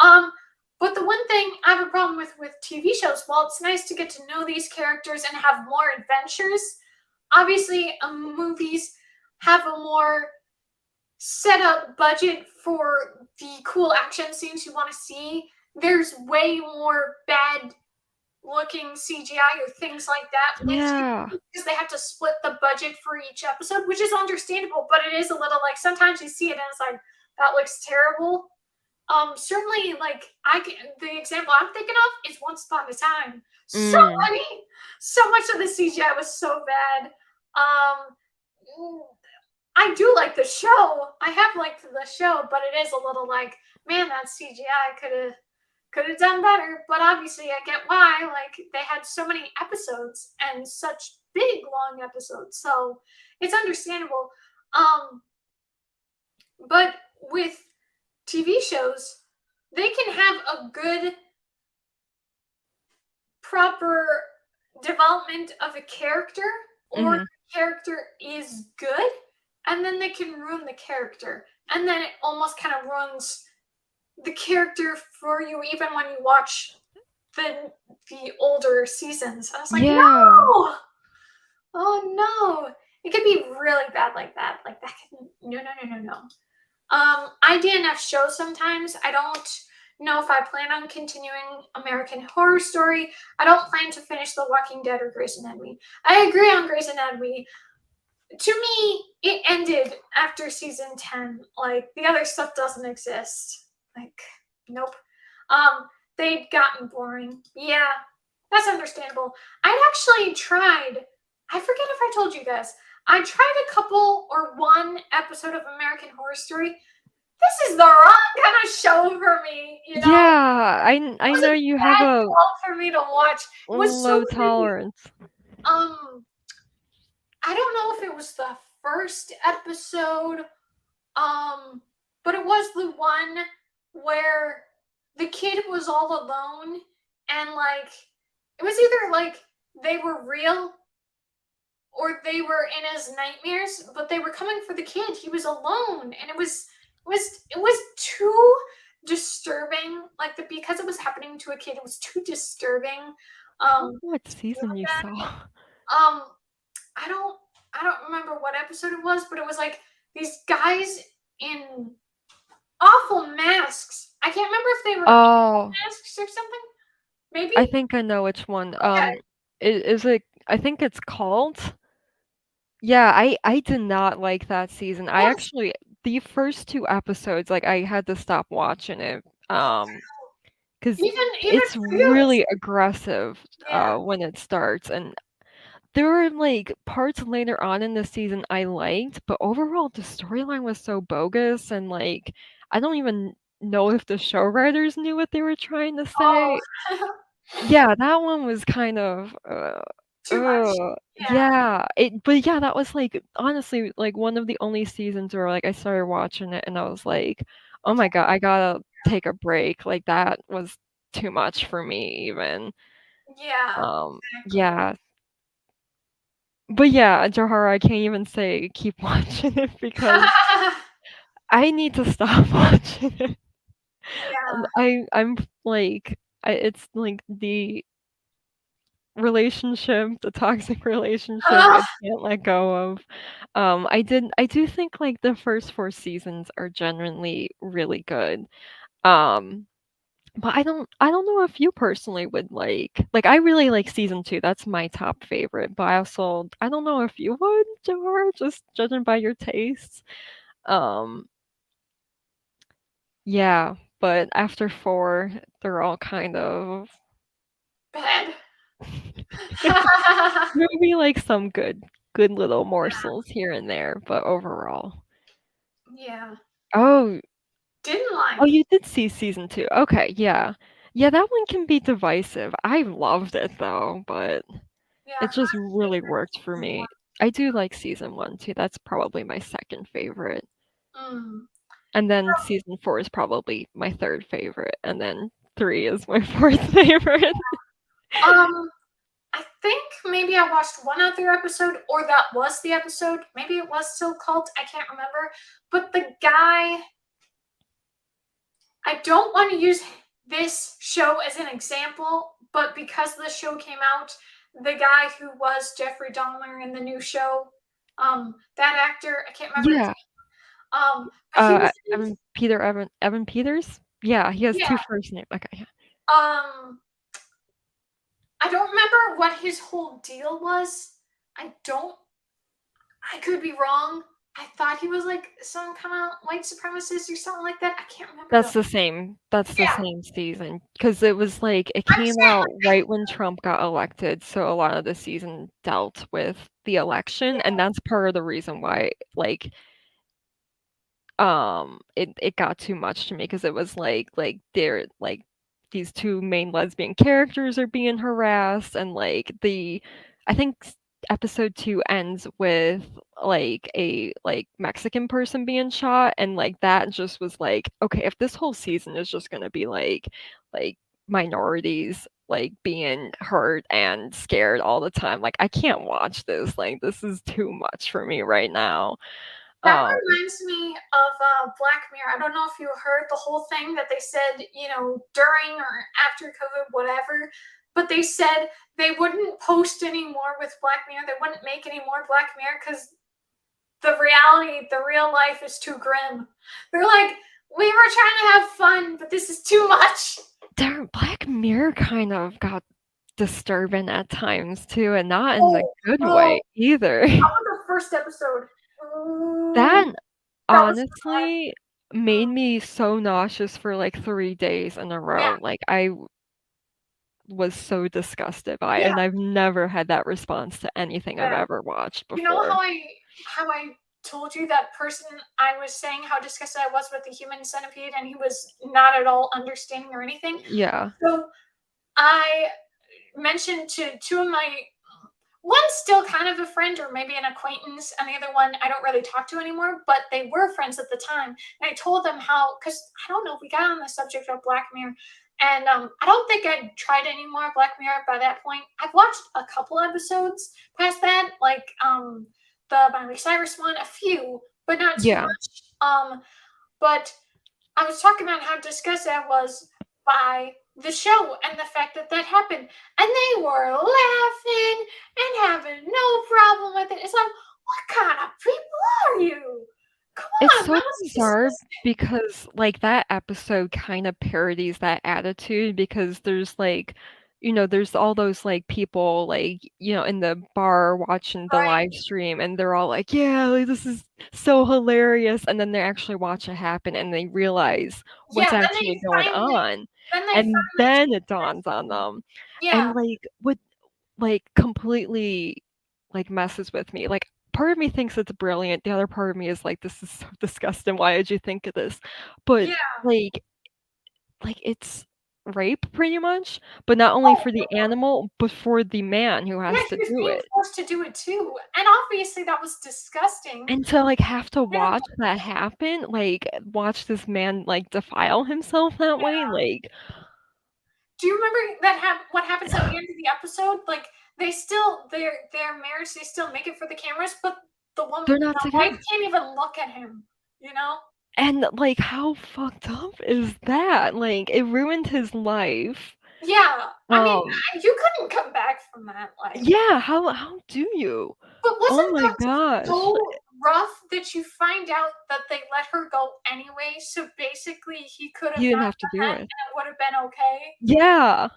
Um, but the one thing I have a problem with TV shows, while it's nice to get to know these characters and have more adventures, obviously movies have a more set up budget for the cool action scenes you want to see. There's way more bad looking CGI or things like that with Yeah. TV because they have to split the budget for each episode, which is understandable, but it is a little like sometimes you see it and it's like that looks terrible. Certainly, like the example I'm thinking of is Once Upon a Time. So Mm. many, so much of the CGI was so bad. Mm, I do like the show. I have liked the show, but it is a little like, man, that CGI could have done better. But obviously, I get why. Like they had so many episodes and such big long episodes, so it's understandable. Um, but with TV shows, they can have a good, proper development of a character, or Mhm. the character is good, and then they can ruin the character. And then it almost kind of ruins the character for you, even when you watch the older seasons. I was like, Yeah. no, oh no. It could be really bad like that. Like that can no no no no no. I DNF shows sometimes. I don't know if I plan on continuing American Horror Story. I don't plan to finish The Walking Dead or Grey's Anatomy. I agree on Grey's Anatomy. To me, it ended after season 10. Like the other stuff doesn't exist. Like, nope. They'd gotten boring. Yeah, that's understandable. I'd actually tried, I forget if I told you guys, I tried a couple or one episode of American Horror Story. This is the wrong kind of show for me, you know? Yeah, It I was know a you have bad a show for me to watch. It was so low weird. tolerance. Um, I don't know if it was the first episode, um, but it was the one where the kid was all alone and like it was either like they were real or they were in his nightmares, but they were coming for the kid. He was alone, and it was too disturbing. Like because it was happening to a kid, it was too disturbing. I don't Um, know what season you saw. um, I don't I don't remember what episode it was, but it was like these guys in awful masks. I can't remember if they were Oh, masks or something. Maybe? I think I know which one. Okay. Is it I think it's called? Yeah, I did not like that season. I Yes. actually the first 2 episodes, like, I had to stop watching it, Oh, 'cause even it's realistic. really aggressive, Yeah. when it starts, and there were, like, parts later on in the season I liked, but overall, the storyline was so bogus and, like, I don't even know if the show writers knew what they were trying to Oh, say. Yeah, that one was kind of, too much. Yeah. yeah, but yeah, that was, like, honestly, like, one of the only seasons where, like, I started watching it and I was like, "Oh my god, I gotta take a break," like, that was too much for me even. Yeah, exactly. Yeah. But yeah, Johara, I can't even say keep watching it because I need to stop watching it. Yeah. I'm, like it's, like, the relationship, the toxic relationship I Ugh. can't let go of. I do think, like, the first 4 seasons are genuinely really good. Um, but I don't know if you personally would I really like season 2, that's my top favorite, but I don't know if you would, Johar, just judging by your tastes. Um, yeah, but after 4, they're all kind of Bad. maybe, like, some good little morsels here and there, but overall Yeah. Oh, Didn't oh, like. you did see season 2, okay, yeah. Yeah, that one can be divisive. I loved it though, but Yeah, it just my really favorite worked for season me. 1. I do like season 1 too, that's probably my 2nd favorite, Mm. and then season 4 is probably my 3rd favorite, and then 3 is my 4th favorite. Um, I think maybe I watched one other episode, or that was the episode. Maybe it was still called. I can't remember. But the guy, I don't want to use this show as an example, but because the show came out, the guy who was Jeffrey Dahmer in the new show, that actor, I can't remember his Yeah, but he was in, Evan Peters? Yeah, he has yeah, 2 first name okay, yeah. um, I don't remember what his whole deal was. I don't I could be wrong. I thought he was like some kind of white supremacist or something like that. I can't remember though. That's the Yeah, same season, 'cause it was, like it I'm came saying out like right when Trump got elected, so a lot of the season dealt with the election, and yeah, that's part of the reason why, it got too much to me 'cause it was they're these 2 main lesbian characters are being harassed and, I think episode 2 ends with, Mexican person being shot, and, that just was "Okay, if this whole season is just gonna be, minorities, being hurt and scared all the time, I can't watch this, this is too much for me right now." that Um reminds me of Black Mirror. I don't know if you heard the whole thing that they said, during or after COVID, whatever. But they said they wouldn't post anymore with Black Mirror. They wouldn't make any more Black Mirror because the reality, the real life is too grim. They're like, we were trying to have fun, but this is too much. Darn, Black Mirror kind of got disturbing at times too, and not in the Oh, good oh, way either. that was the first episode. Ooh, That that was so bad. honestly made me so nauseous for, 3 days in a Yeah, row, I was so disgusted by it, yeah, and I've never had that response to anything I've yeah. ever watched You know before. how I told you that person I was saying how disgusted I was with the human centipede and he was not at all understanding or anything? Yeah. So I mentioned to two of my one's still kind of a friend or maybe an acquaintance, and the other one I don't really talk to anymore, but they were friends at the time. And I told them how, because I don't know, we got on the subject of Black Mirror, and I don't think I'd tried any more Black Mirror by that point. I've watched a couple episodes past that, like the Miley Cyrus one, a few, but not too Yeah. much. But I was talking about how disgusted I was by the show and the fact that that happened. And they were laughing and having no problem with it. It's like, what kind of people are you? Come It's on, so that was bizarre disgusting. because, like, that episode kind of parodies that attitude because there's, like, there's all those, like, people, like, in the bar watching the Right. live stream, and they're all like, "Yeah, like, this is so hilarious," and then they actually watch it happen, and they realize what's Yeah, actually going on, then they and find the then it dawns on transparency. them, and, Yeah. like, what, like, completely, like, messes with me, like, part of me thinks it's brilliant, the other part of me is like, "This is so disgusting, why did you think of this?" But, Yeah. like it's rape pretty much, but not only Oh, for the animal, but for the man who yeah, has to he was do being it. forced to do it too, and obviously that was disgusting. And to, like, have to I don't watch that happen, like, watch this man, like, defile himself that way, yeah. like Do you remember what happens at the end of the episode? Like, they still their marriage, they still make it for the cameras, but they're not the wife together. can't even look at him, you know? And, like, how fucked up is that? Like, it ruined his life. Yeah. I mean, Um, you couldn't come back from that, like. yeah, how do you? But Oh wasn't my that gosh. so rough that you find out that they let her go anyway, so basically he could have He didn't not have to done do that it. and it would have been okay? Yeah.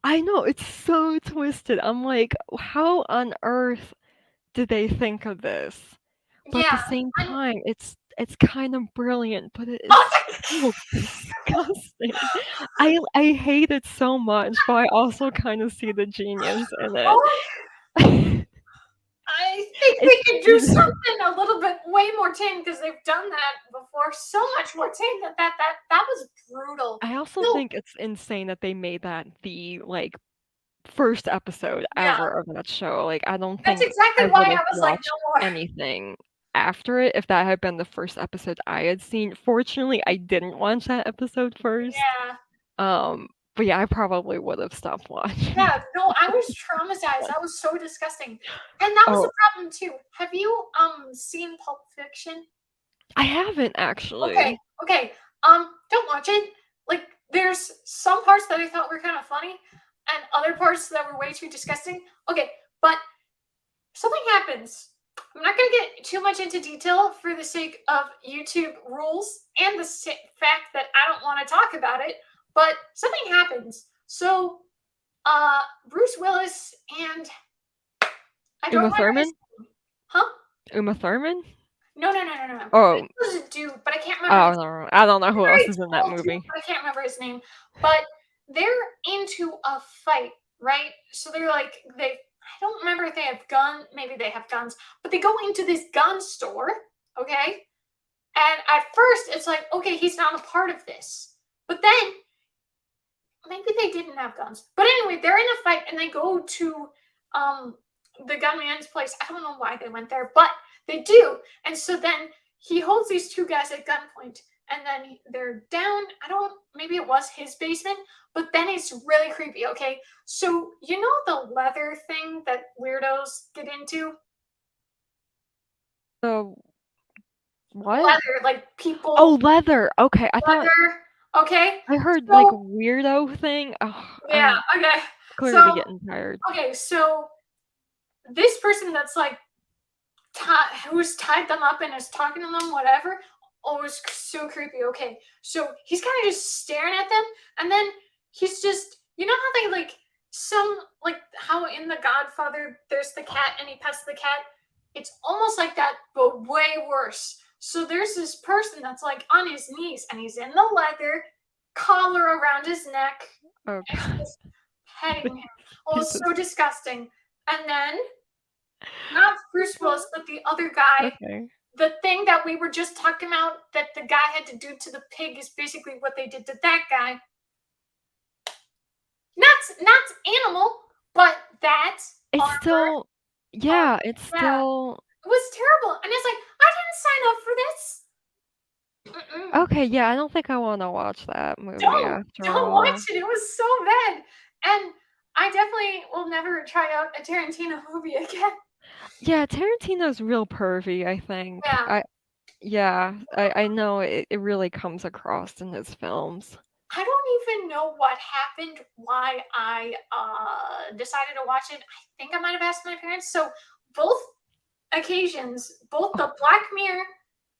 I know, it's so twisted. I'm like, "How on earth did they think of this?" But at the Yeah. same And time, it's kind of brilliant, but it is so disgusting. I hate it so much, but I also kinda see the genius in it. oh, I think It's they could do it something a little bit way more tame because they've done that before. So much more tame than that was brutal. I also No, think it's insane that they made that the, like, first episode yeah. ever of that show, like, I don't That's think exactly I why would've I was like, watched no more. anything after it if that had been the first episode I had seen. Fortunately, I didn't watch that episode first, Yeah. but yeah, I probably would've stopped watching. Yeah, no, I was traumatized. That was so disgusting. And that was Oh, the problem too. Have you seen Pulp Fiction? I haven't Okay, actually. okay. Don't watch it. Like there's some parts that I thought were kind of funny and other parts that were way too disgusting. Okay, but something happens. I'm not going to get too much into detail for the sake of YouTube rules and the fact that I don't want to talk about it, but something happens. So, Bruce Willis and I don't Uma remember his Thurman? name. Huh? Uma Thurman? No, no, no, no, no. Oh, It was a dude, but I can't remember oh, his no, I don't know who else very is in that tall dude, movie. but I can't remember his name. But they're into a fight, right? So they're like I don't remember if they have maybe they have guns, but they go into this gun store, okay? And at first it's like, okay, he's not a part of this. But then maybe they didn't have guns. But anyway, they're in a fight and they go to um the gunman's place. I don't know why they went there, but they do. And so then he holds these two guys at gunpoint and then they're down. I don't maybe it was his basement, but then it's really creepy, okay? So you know the leather thing that weirdos get into? So what? Leather, like people Oh, leather, okay, I thought leather, okay? I heard, like, So weirdo thing. Ugh, yeah, I'm okay. clearly So getting tired. okay, so this person that's like who's tied them up and is talking to them, whatever. Oh, it was so creepy. Okay, so he's kind of just staring at them, and then he's just, you know how they like like how in The Godfather there's the cat and he pets the cat. It's almost like that, but way worse. So there's this person that's like on his knees, and he's in the leather collar around his neck, Oh and he's god. just petting him. Oh, It it's just so disgusting. And then not Bruce Willis, but the other guy. okay. The thing that we were just talking about that the guy had to do to the pig is basically what they did to that guy. Not animal, but that It's armor. still yeah, it's Yeah, still it was terrible. And it's like I didn't sign up for this. Mm-mm. okay, yeah, I don't think I wanna watch that movie after Don't watch all. it. It was so bad, and I definitely will never try out a Tarantino movie again. Yeah, Tarantino's real pervy, I think. Yeah. Yeah, I know it really comes across in his films. I don't even know what happened, why I decided to watch it. I think I might have asked my parents. So both occasions, both the Black Mirror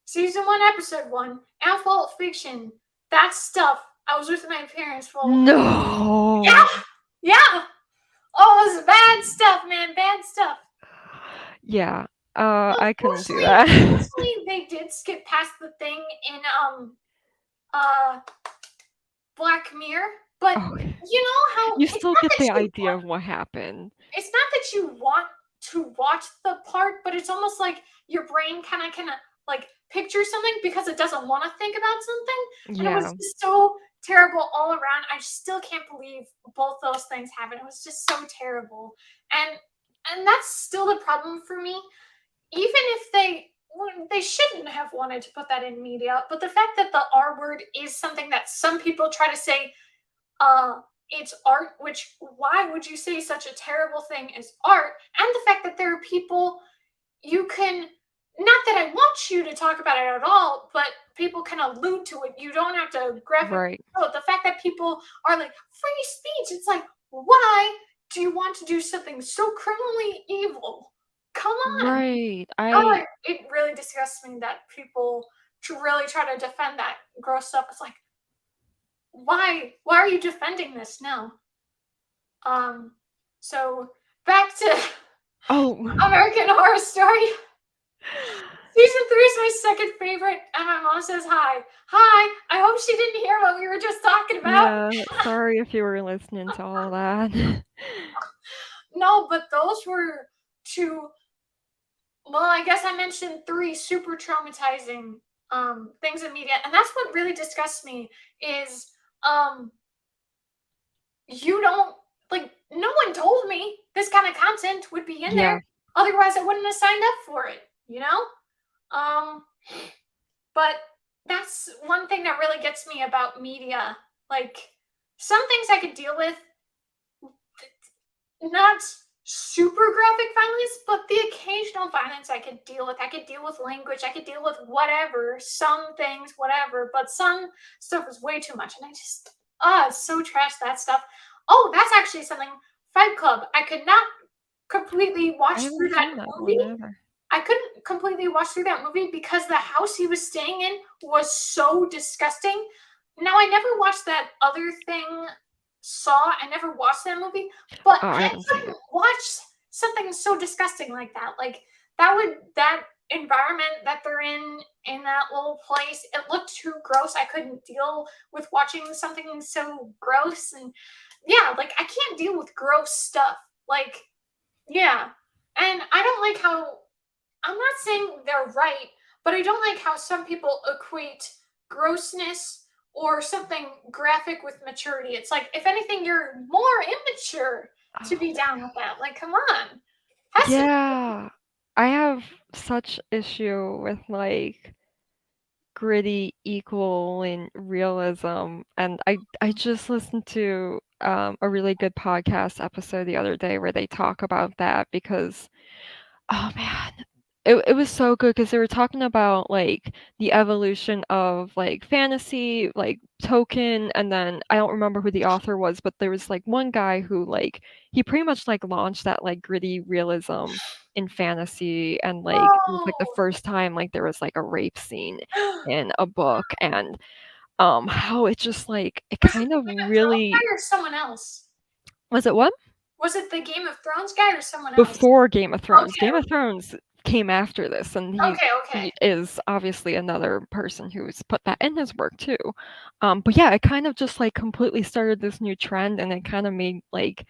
Season 1, Episode 1, Pulp Fiction. That stuff. I was with my parents for. No. Yeah. Oh, it was bad stuff, man. Bad stuff. Yeah. I couldn't do Mostly, that. mostly they did skip past the thing in Black Mirror, but Okay. you know how You it's still not get that the you idea want, of what happened. it's not that you want to watch the part, but it's almost like your brain kind of like picture something because it doesn't want to think about something, and it was Yeah. just so terrible all around. I still can't believe both those things happened. It was just so terrible, and that's still the problem for me. Even if they shouldn't have wanted to put that in media, but the fact that the R word is something that some people try to say it's art, which why would you say such a terrible thing as art? And the fact that there are people you can, not that I want you to talk about it at all, but people can allude to it. You don't have to graphically Right. show it. The fact that people are like free speech, it's like, why do you want to do something so criminally evil? Come on. Right. Oh, it really disgusts me that people to really try to defend that gross stuff. It's like, why? Why are you defending this now? So back to Oh. American Horror Story. Season 3 is my second favorite, and my mom says hi. Hi. I hope she didn't hear what we were just talking about. Yeah. Sorry if you were listening to all that. No, but those were two. Well, I guess I mentioned 3 super traumatizing things in media, and that's what really disgusts me is um you don't, like, no one told me this kind of content would be in Yeah. there. Otherwise I wouldn't have signed up for it, you know? Um but that's one thing that really gets me about media. Like, some things I could deal with, not super graphic violence, but the occasional violence I could deal with. I could deal with language, I could deal with whatever, some things, whatever, but some stuff is way too much. And I just, it's so trash, that stuff. Oh, that's actually something. Fight Club. I could not completely I watch through haven't that seen that movie. one ever. I couldn't completely watch through that movie because the house he was staying in was so disgusting. Now, I never watched that other thing, Saw. I never watched that movie, but Oh, I I haven't seen it. couldn't watch something so disgusting like that. Like, that environment that they're in that little place, it looked too gross. I couldn't deal with watching something so gross. And yeah, like, I can't deal with gross stuff. Like, yeah. And I don't like how, I'm not saying they're right, but I don't like how some people equate grossness or something graphic with maturity. It's like, if anything, you're more immature to be down with that. Like, come on. Yeah. I have such issue with like gritty equaling realism, and I just listened to a really good podcast episode the other day where they talk about that because oh man, it was so good because they were talking about like the evolution of like fantasy, like Tolkien, and then I don't remember who the author was, but there was like one guy who like he pretty much like launched that like gritty realism in fantasy, and like it was like the Oh. first time like there was like a rape scene in a book, and how it just like it Was it kind the of Game of Thrones really guy or someone else? was it what? Was it the Game of Thrones guy or someone else? Before Game of Thrones. Okay, Game of Thrones came after this, and okay, he okay. is obviously another person who's put that in his work too. But yeah, it kind of just like completely started this new trend, and it kind of made like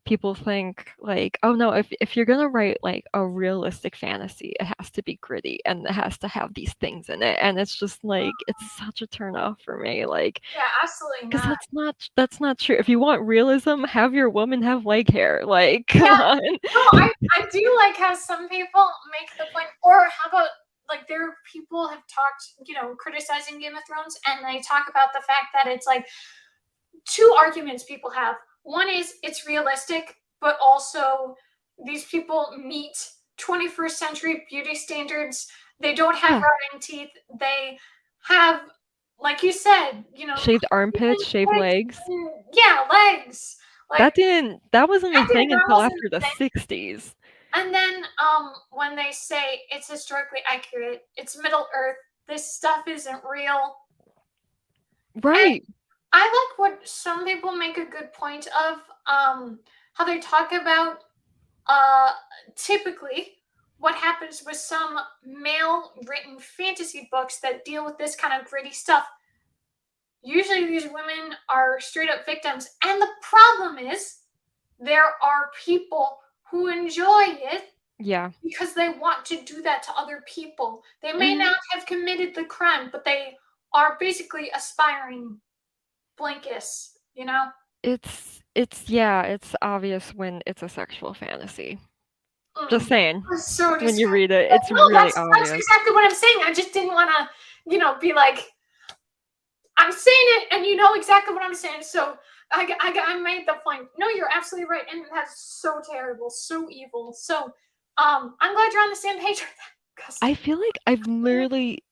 people think like, oh no, if you're gonna write like a realistic fantasy, it has to be gritty and it has to have these things in it, and it's just like it's such a turn off for me, like Yeah, absolutely because not. that's not true. If you want realism, have your woman have leg hair, like come Yeah, on. no, I do like how some people make the point, or how about, like, there are people have talked, criticizing Game of Thrones, and they talk about the fact that it's like two arguments people have. One is it's realistic, but also these people meet 21st century beauty standards. They don't have Yeah. rotting teeth. They have, like you said, Shaved armpits, shaved legs. yeah, legs. Like, That wasn't a thing that until wasn't after the a thing. 60s. And then when they say it's historically accurate, it's Middle Earth. this stuff isn't real. Right. I like what some people make a good point of, how they talk about, uh, typically what happens with some male written fantasy books that deal with this kind of gritty stuff. Usually these women are straight up victims, and the problem is there are people who enjoy it Yeah. because they want to do that to other people. They may Mhm. not have committed the crime, but they are basically aspiring Blinkists, you know? It's yeah, it's obvious when it's a sexual fantasy. Just Mm. saying. It's so When you disgusting. read it, But it's no, really that's obvious. exactly what I'm saying. I just didn't wanna, be like, I'm saying it and you know exactly what I'm saying. So I made the point. No, you're absolutely right. And that's so terrible, so evil. So I'm glad you're on the same page with that. Because I feel like I've literally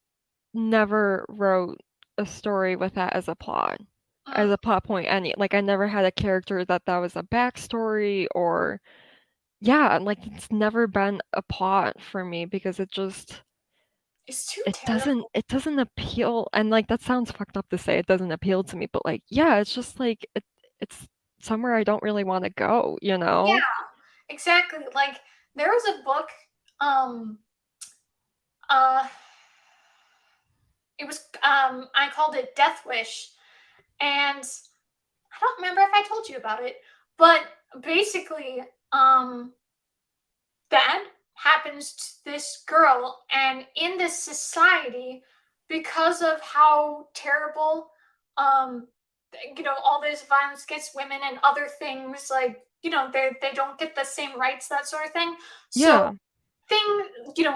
never wrote a story with that as a plot point, any like, I never had a character that was a backstory or yeah, like, it's never been a plot for me because it's too terrible. it doesn't appeal and, like, that sounds fucked up to say it doesn't appeal to me, but, like, yeah, it's just, like, it's somewhere I don't really wanna go, you Yeah, know? exactly. Like there was a book, um, uh, it was I called it Death Wish, and I don't remember if I told you about it, but basically, um, that happens to this girl, and in this society, because of how terrible, um, all this violence against women and other things, like they don't get the same rights, that sort of thing. So Yeah. thing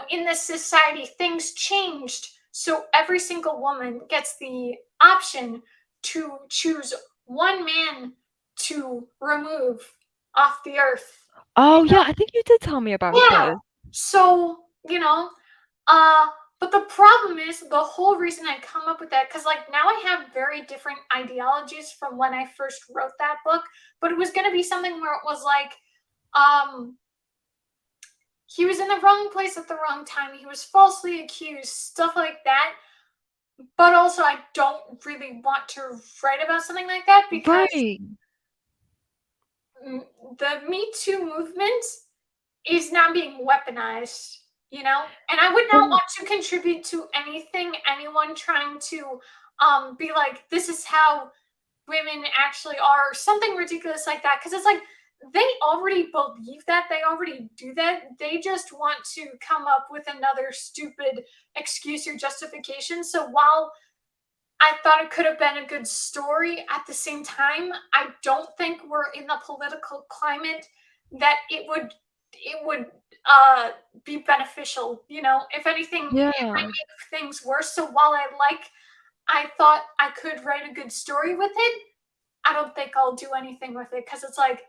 in this society things changed, so every single woman gets the option to choose one man to remove off the earth. Oh, yeah, I think you did tell me about Yeah, this. so uh but the problem is the whole reason I come up with that, because like now I have very different ideologies from when I first wrote that book, but it was going to be something where it was like, um he was in the wrong place at the wrong time. He was falsely accused, stuff like that. But also, I don't really want to write about something like that because Right. mm, the Me Too movement is now being weaponized, And I would not And want to contribute to anything, anyone trying to be like, this is how women actually are, something ridiculous like that. Because it's like, they already believe that, they already do that. They just want to come up with another stupid excuse or justification. So while I thought it could have been a good story, at the same time, I don't think we're in the political climate that it would uh be beneficial. If anything, it might yeah. make things worse. So while I thought I could write a good story with it, I don't think I'll do anything with it, because it's like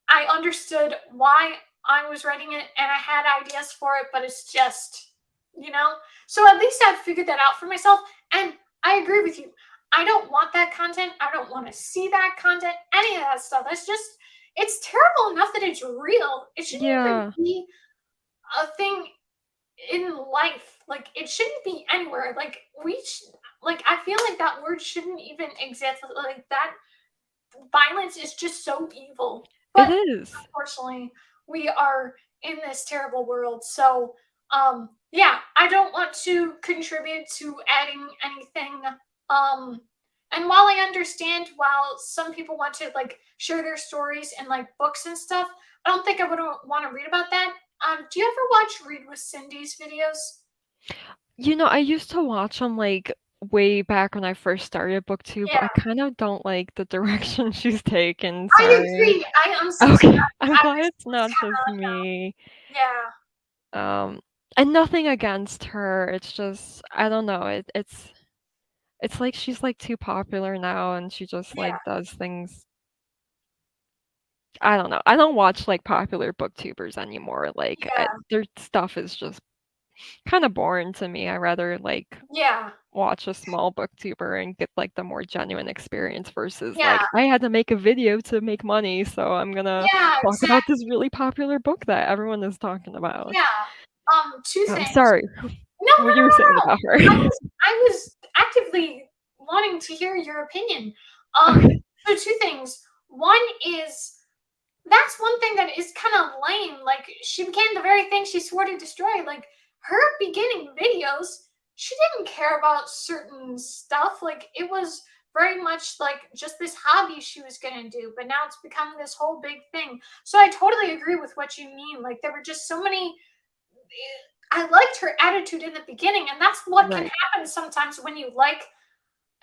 I understood why I was writing it and I had ideas for it, but it's just, you know? So at least I've figured that out for myself. And I agree with you. I don't want that content. I don't want to see that content, any of that stuff. It's terrible enough that it's real. It shouldn't even Yeah. be a thing in life. Like, it shouldn't be anywhere. Like, I feel like that word shouldn't even exist. Like, that violence is just so evil. It But is. unfortunately, we are in this terrible world. So, yeah, I don't want to contribute to adding anything. Um, and while I understand, while some people want to like share their stories in like books and stuff, I don't think I would want to read about that. Do you ever watch Read with Cindy's videos? You know, I used to watch them, like, way back when I first started BookTube, but I Yeah, kinda don't like the direction she's taken, I sorry. agree. I am so sorry. Okay, I'm I glad was it's not kind just of me. yeah, Um, and nothing against her, it's just I don't know, it's like she's, like, too popular now and she just, yeah, like, does things I don't know. I don't watch, like, popular booktubers anymore, like, yeah, their stuff is just kinda boring to me, I rather, like, yeah, watch a small booktuber and get, like, the more genuine experience versus, like, yeah, I had to make a video to make money, so I'm gonna yeah. talk about Exactly. this really popular book that everyone is talking about. Yeah. Two things. I'm sorry. No, what no, you were saying no, no, no. about her. I was actively wanting to hear your opinion. Um, Okay. so two things. One is that's one thing that is kind of lame. Like she became the very thing she swore to destroy. Like her beginning videos, she didn't care about certain stuff. Like it was very much like just this hobby she was gonna do, but now it's become this whole big thing. So I totally agree with what you mean. Like there were just so many. I liked her attitude in the beginning, and that's what can Right. happen sometimes when you like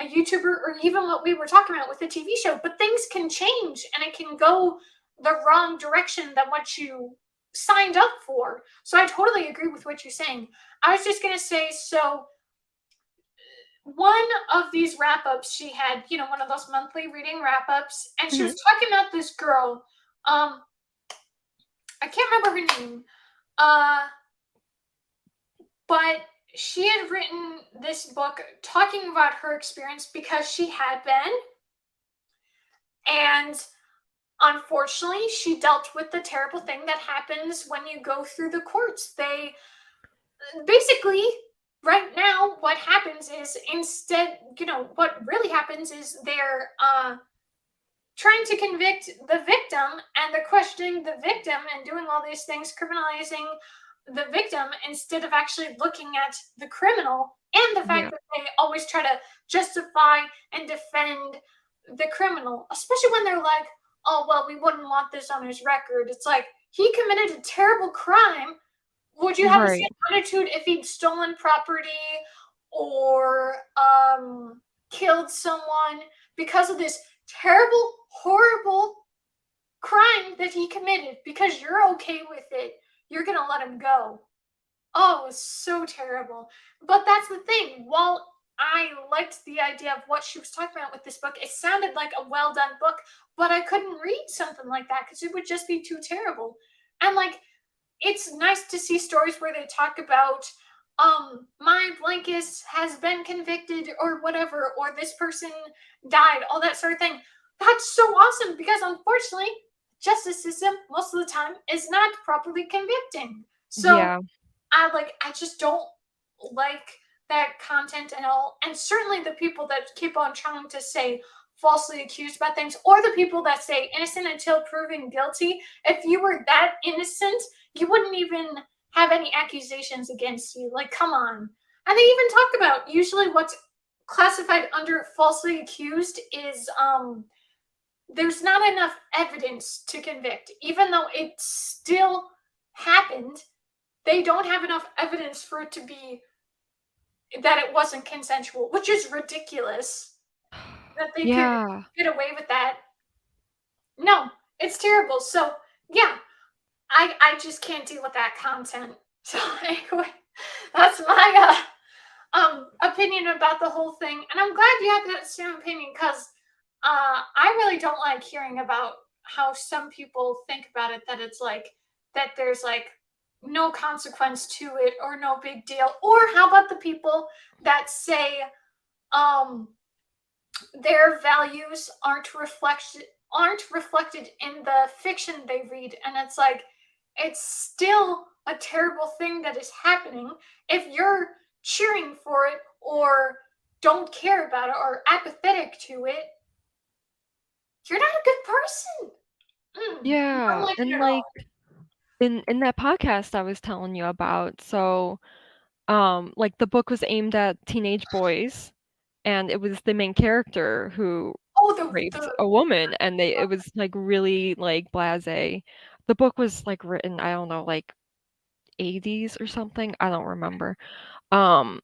a YouTuber or even what we were talking about with the TV show. But things can change and it can go the wrong direction than what you signed up for. So I totally agree with what you're saying. I was just gonna say, so one of these wrap ups she had, one of those monthly reading wrap ups, and she was Mhm. talking about this girl. Um, I can't remember her name. Uh, but she had written this book talking about her experience because she had been, and unfortunately she dealt with the terrible thing that happens when you go through the courts. They basically, right now what happens is, instead, what really happens is they're trying to convict the victim, and they're questioning the victim and doing all these things, criminalizing the victim instead of actually looking at the criminal, and the Yeah. fact that they always try to justify and defend the criminal, especially when they're like, oh, well, we wouldn't want this on his record. It's like, he committed a terrible crime. Would you have the Right. same attitude if he'd stolen property or killed someone because of this terrible, horrible crime that he committed? Because you're okay with it, you're gonna let him go. Oh, it was so terrible. But that's the thing. While I liked the idea of what she was talking about with this book, it sounded like a well done book, but I couldn't read something like that because it would just be too terrible. And like, it's nice to see stories where they talk about my blankets has been convicted or whatever, or this person died, all that sort of thing. That's so awesome because unfortunately justice system most of the time is not properly convicting. So Yeah. I just don't like that content and all. And certainly the people that keep on trying to say falsely accused about things, or the people that say innocent until proven guilty. If you were that innocent, you wouldn't even have any accusations against you. Like, come on. And they even talk about usually what's classified under falsely accused is there's not enough evidence to convict. Even though it still happened, they don't have enough evidence for it to be that it wasn't consensual, which is ridiculous that they could Yeah. get away with that. No, it's terrible. So yeah, I just can't deal with that content. So anyway, that's my opinion about the whole thing, and I'm glad you have that same opinion because I really don't like hearing about how some people think about it, that it's like that there's like no consequence to it or no big deal. Or how about the people that say um their values aren't reflected in the fiction they read, and it's like it's still a terrible thing that is happening. If you're cheering for it or don't care about it or apathetic to it, you're not a good person. I don't Yeah. like it And at all. like in that podcast I was telling you about, so like the book was aimed at teenage boys, and it was the main character who Oh, raped the a woman, and it was like really like blasé. The book was like written, I don't know, like 80s or something. I don't remember. Um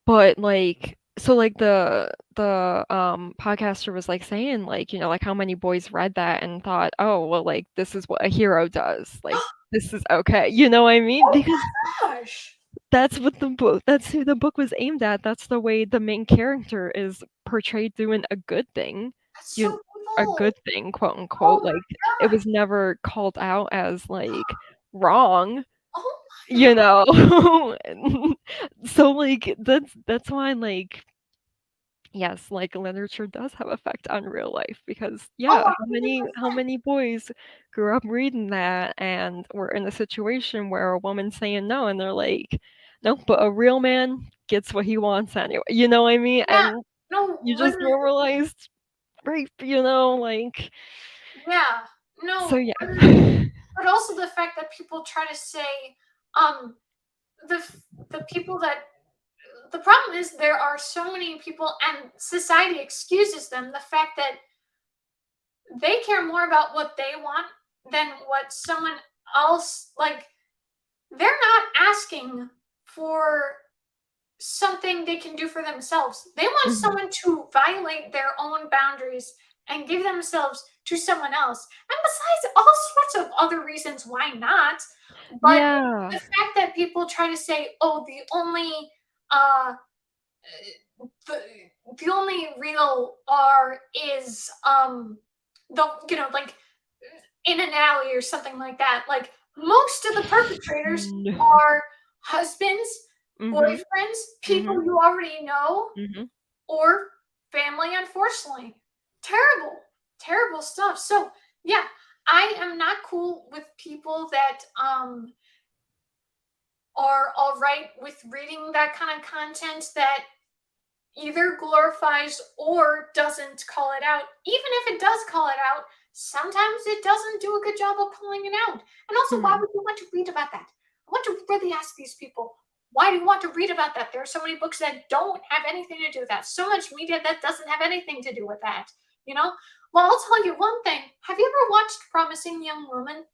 But, like, so, like, the podcaster was, like, saying, like, like, how many boys read that and thought, "Oh, well, like, this is what a hero does, like, this is okay." You know what I mean? oh Because my gosh, that's who the book was aimed at, that's the way the main character is portrayed doing a good thing, that's you so a evil. good thing, quote, Oh unquote, like, my it god. was never called out as, like, wrong. Oh my You god. know? And so, like, that's why, like, yes, like, literature does have effect on real life because, Oh, yeah, how many boys grew up reading that and were in a situation where a woman's saying no, and they're like, No, but a real man gets what he wants anyway, you know what I mean? Yeah, And no, you just literally, normalized rape, like yeah, so no, yeah. literally. But also the fact that people try to say, um, the the people that the problem is there are so many people, and society excuses them. The fact that they care more about what they want than what someone else like. They're not asking for something they can do for themselves. They want Mhm. someone to violate their own boundaries and give themselves to someone else. And besides all sorts of other reasons why not. But Yeah. the fact that people try to say, "Oh, uh the the only real R is the like in an alley or something like that." Like most of the perpetrators No. are husbands, Mhm. boyfriends, people Mhm. you already know, Mhm. or family, unfortunately. Terrible, terrible stuff. So, yeah, I am not cool with people that are all right with reading that kind of content that either glorifies or doesn't call it out. Even if it does call it out, sometimes it doesn't do a good job of calling it out. And also, why Mhm. would you want to read about that? I want to really ask these people, why do you want to read about that? There are so many books that don't have anything to do with that. So much media that doesn't have anything to do with that. You know? Well, I'll tell you one thing. Have you ever watched Promising Young Woman?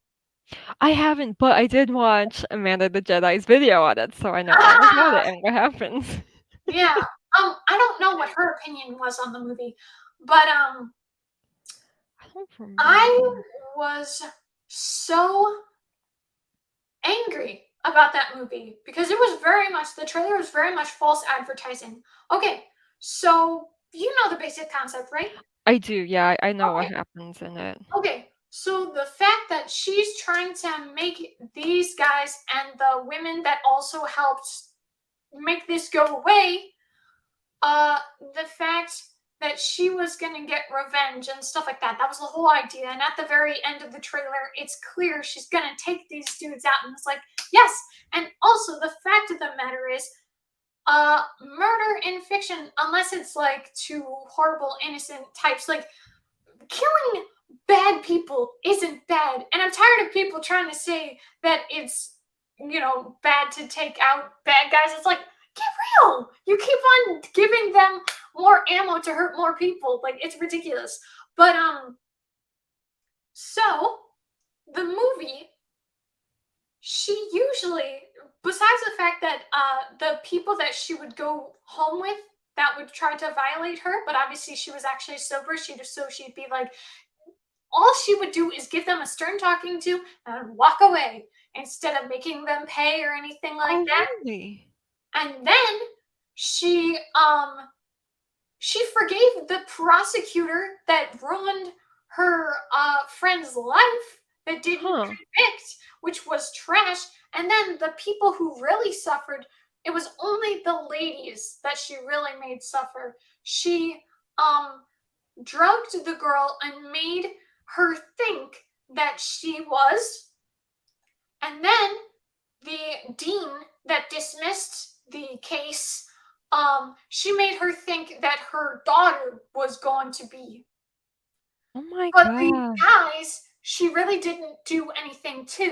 I haven't, but I did watch Amanda the Jedi's video on it, so I know all about it and what happens. Yeah. I don't know what her opinion was on the movie, but I don't I remember. was so angry about that movie because it was very much the trailer was very much false advertising. Okay, so you know the basic concept, right? I do, yeah, I know what Okay, happens in it. okay. So the fact that she's trying to make these guys and the women that also helped make this go away, uh, the fact that she was gonna get revenge and stuff like that. That was the whole idea. And at the very end of the trailer, it's clear she's gonna take these dudes out. And it's like, yes. And also the fact of the matter is, murder in fiction, unless it's like two horrible innocent types, like killing bad people isn't bad. And I'm tired of people trying to say that it's, bad to take out bad guys. It's like, get real. You keep on giving them more ammo to hurt more people. Like it's ridiculous. But so the movie, she usually, besides the fact that the people that she would go home with that would try to violate her, but obviously she was actually sober, she'd be like, all she would do is give them a stern talking to and walk away instead of making them pay or anything like Oh, that. really? And then she she forgave the prosecutor that ruined her friend's life, that didn't Huh. convict, which was trash. And then the people who really suffered, it was only the ladies that she really made suffer. She um drugged the girl and made her think that she was. And then the dean that dismissed the case, she made her think that her daughter was going to be. Oh my But the god. guys, she really didn't do anything to.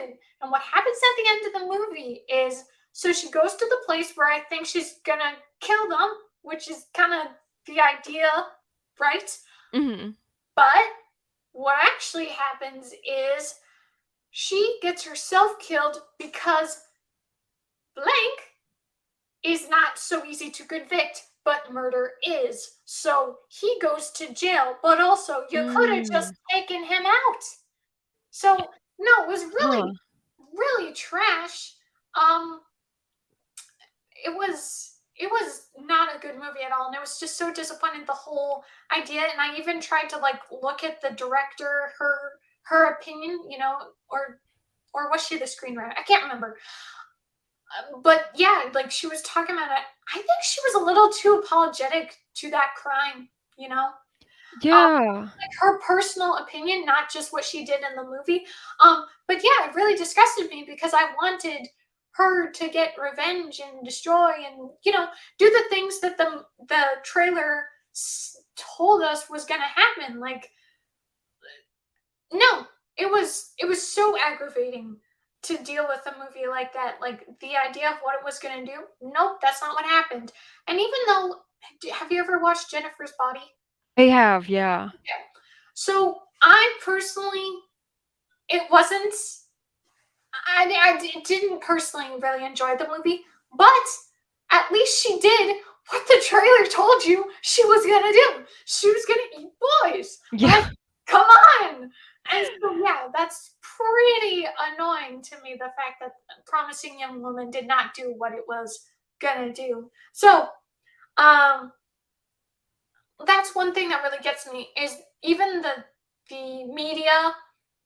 And what happens at the end of the movie is, so she goes to the place where I think she's gonna kill them, which is kind of the idea, right? Mhm. But what actually happens is she gets herself killed because blank is not so easy to convict, but murder is. So he goes to jail, but also you could have just Mm. taken him out. So no, it was Huh. really, really trash. Um, it was not a good movie at all, and it was just so disappointing, the whole idea. And I even tried to like look at the director, her opinion, or was she the screenwriter? I can't remember. But yeah, like she was talking about it. I think she was a little too apologetic to that crime, Yeah. like her personal opinion, not just what she did in the movie. But yeah, it really disgusted me because I wanted her to get revenge and destroy and do the things that the trailer told us was gonna happen. Like, no, it was so aggravating to deal with a movie like that. Like the idea of what it was gonna do. Nope, that's not what happened. And even though, have you ever watched Jennifer's Body? I have, yeah. Yeah. So I personally, it wasn't. Didn't personally really enjoy the movie, but at least she did what the trailer told you she was gonna do. She was gonna eat boys. Like, Yeah. come on. And so yeah, that's pretty annoying to me. The fact that Promising Young Woman did not do what it was gonna do. So um, that's one thing that really gets me is even the media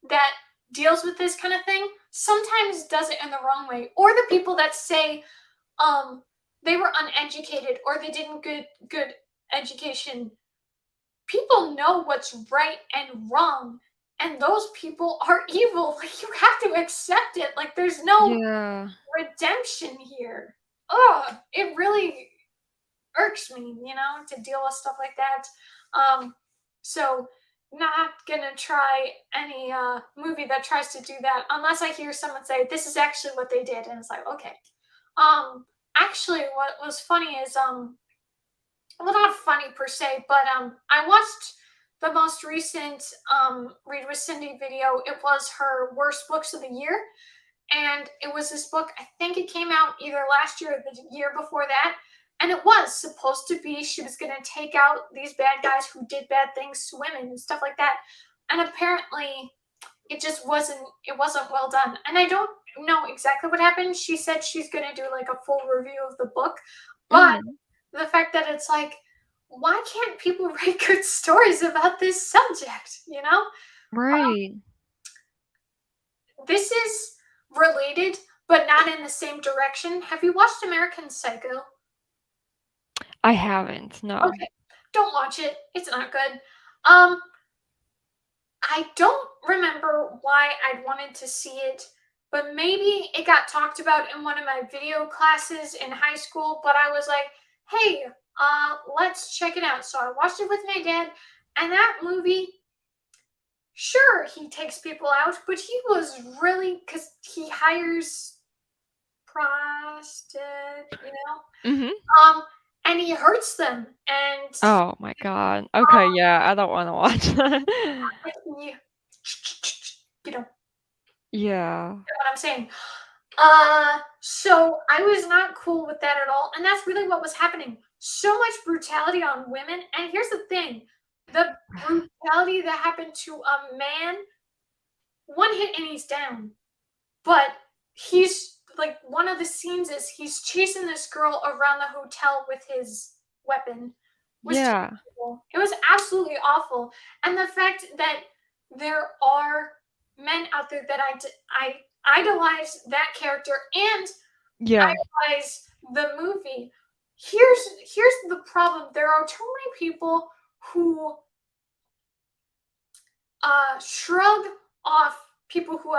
that deals with this kind of thing sometimes does it in the wrong way, or the people that say um they were uneducated or they didn't good education. People know what's right and wrong, and those people are evil. Like, you have to accept it. Like, there's no Yeah. redemption here. Ugh, it really irks me, to deal with stuff like that. So not gonna try any movie that tries to do that unless I hear someone say this is actually what they did, and it's like, okay. Um, Actually, what was funny is well, not funny per se, but I watched the most recent Read with Cindy video. It was her worst books of the year, and it was this book. I think it came out either last year or the year before that, and it was supposed to be she was going to take out these bad guys who did bad things to women and stuff like that, and apparently it just wasn't well done. And I don't know exactly what happened. She said she's going to do like a full review of the book, but Mhm. the fact that it's like, why can't people write good stories about this subject, Right. This is related, but not in the same direction. Have you watched American Psycho? I haven't, no. Okay, don't watch it. It's not good. Um, I don't remember why I wanted to see it, but maybe it got talked about in one of my video classes in high school. But I was like, hey, let's check it out. So I watched it with my dad, and that movie, sure, he takes people out, but he was really, because he hires prostitutes, Mhm. and he hurts them, and Oh my god. Okay, yeah, I don't wanna watch that. he, you know Yeah. what I'm saying. So I was not cool with that at all, and that's really what was happening. So much brutality on women, and here's the thing: the brutality that happened to a man, one hit and he's down. But he's like, one of the scenes is he's chasing this girl around the hotel with his weapon. It was Yeah. terrible. It was absolutely awful, and the fact that there are men out there that I idolize that character and Yeah. idolize the movie. Here's the problem. There are too many people who shrug off people who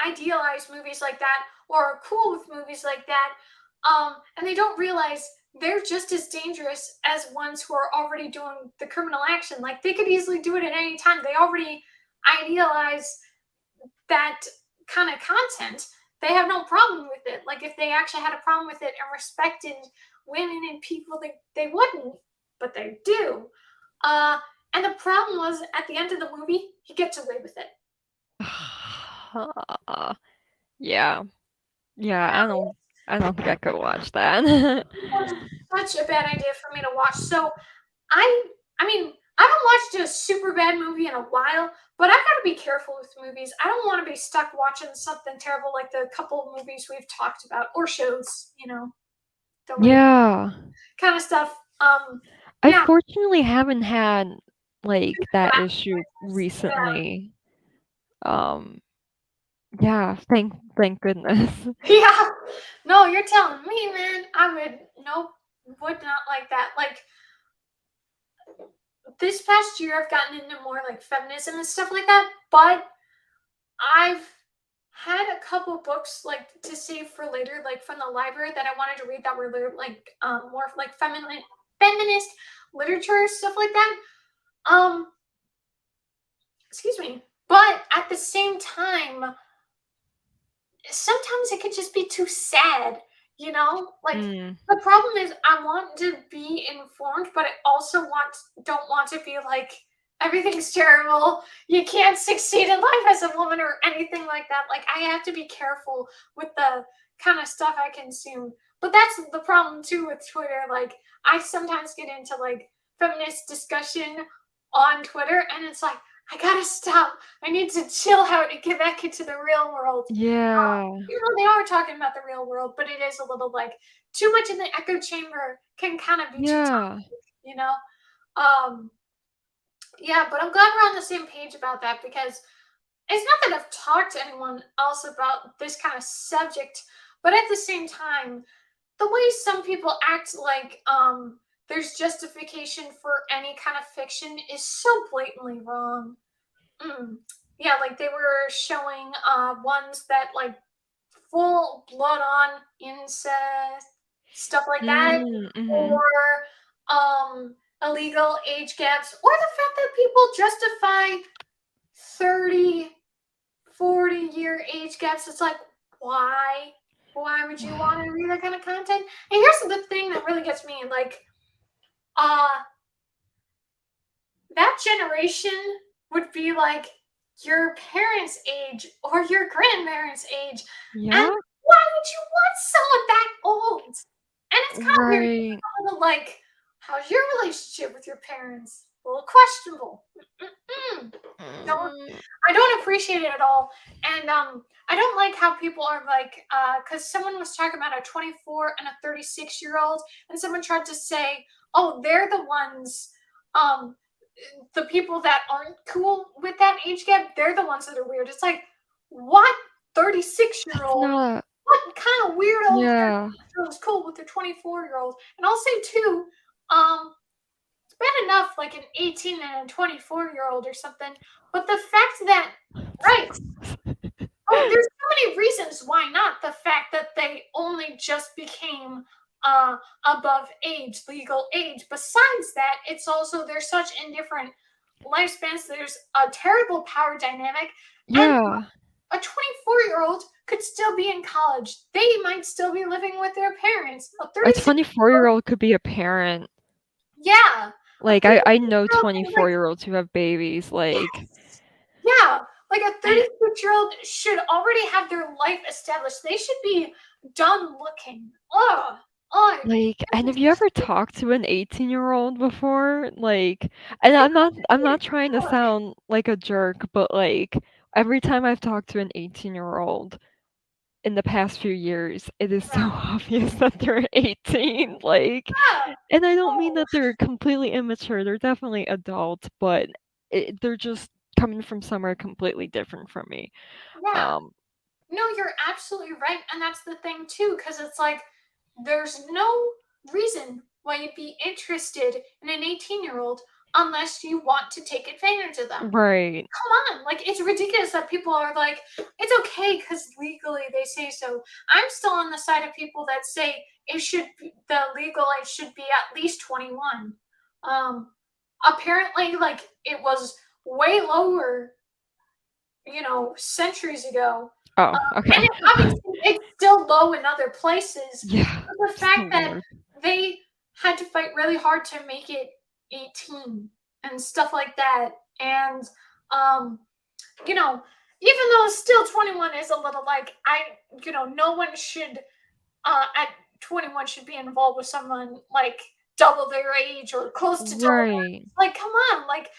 idealize movies like that or are cool with movies like that, and they don't realize they're just as dangerous as ones who are already doing the criminal action. Like, they could easily do it at any time. They already idealize that kind of content. They have no problem with it. Like, if they actually had a problem with it and respected women and people, they wouldn't, but they do. Uh, and the problem was, at the end of the movie, he gets away with it. Yeah. Yeah, I don't think I could watch that. It was such a bad idea for me to watch. So I I mean, I haven't watched a super bad movie in a while, but I gotta be careful with movies. I don't want to be stuck watching something terrible like the couple of movies we've talked about, or shows, the late Yeah. kind of stuff. I Yeah, fortunately haven't had, like, that bad issue choices. Yeah. recently. Um, yeah, thank goodness. Yeah. No, you're telling me, man. I would nope, would not like that. Like, this past year I've gotten into more like feminism and stuff like that, but I've had a couple books like to save for later, like from the library that I wanted to read that were like more of, like feminist literature, stuff like that. Um, excuse me. But at the same time, sometimes it could just be too sad, you know? Like Mm. the problem is I want to be informed, but I also don't want to be like everything's terrible. You can't succeed in life as a woman or anything like that. Like I have to be careful with the kind of stuff I consume. But that's the problem too with Twitter. Like I sometimes get into like feminist discussion on Twitter and it's like I gotta stop. I need to chill out and get back into the real world. Yeah. They are talking about the real world, but it is a little like too much in the echo chamber can kind of be too Yeah. toxic, you know? Um, yeah, but I'm glad we're on the same page about that because it's not that I've talked to anyone else about this kind of subject, but at the same time, the way some people act like there's justification for any kind of fiction is so blatantly wrong. Mm. Yeah, like they were showing ones that like full blood on incest, stuff like that, Mm, or mhm. illegal age gaps, or the fact that people justify 30, 40-year age gaps. It's like, why? Why would you want to read that kind of content? And here's the thing that really gets me, like, uh, that generation would be like your parents' age or your grandparents' age. And Yeah? why would you want someone that old? And it's kind of weird. Right. A little like, how's your relationship with your parents? A little questionable. Mm-mm. Don't Mm. I don't appreciate it at all. And I don't like how people are like because someone was talking about a 24 and a 36-year-old, and someone tried to say, oh, they're the ones um the people that aren't cool with that age gap, they're the ones that are weird. It's like, what That's 36-year-old? not What kind of weirdo yeah. 36-year-old is cool with a 24-year-old? And I'll say too, um, it's bad enough like an 18 and a 24-year-old or something, but the fact that right, oh, there's so many reasons why not. The fact that they only just became above age, legal age. Besides that, it's also there's such indifferent lifespans. There's a terrible power dynamic, and Yeah. a 24-year-old could still be in college. They might still be living with their parents. A A 36, 24-year-old could be a parent. yeah, a Like, I know 36-year-old can like 24-year-olds who have babies, like yes, yeah, like a I 36-year-old should already have their life established. They should be done looking. Oh, oh, like, and have you ever talked to an 18-year-old before? Like, and I'm not trying to sound like a jerk, but, like, every time I've talked to an 18-year-old in the past few years, it is so obvious that they're 18, like yeah, and I don't mean oh, that they're completely immature, they're definitely adults, but they're just coming from somewhere completely different from me. yeah. Um, No, you're absolutely right. And that's the thing too, because it's like there's no reason why you'd be interested in an 18-year-old unless you want to take advantage of them. right. Come on, like it's ridiculous that people are like, it's okay because legally they say so. I'm still on the side of people that say the legal age should be at least 21. Um, apparently, like it was way lower, centuries ago. Oh, And okay. obviously, it's still low in other places. Yeah. But the Oh, fact that Lord. they had to fight really hard to make it 18 and stuff like that. And, um, you know, even though still 21 is a little like, no one should, at 21 should be involved with someone like double their age or close to double their Right. age. Like, come on. Like,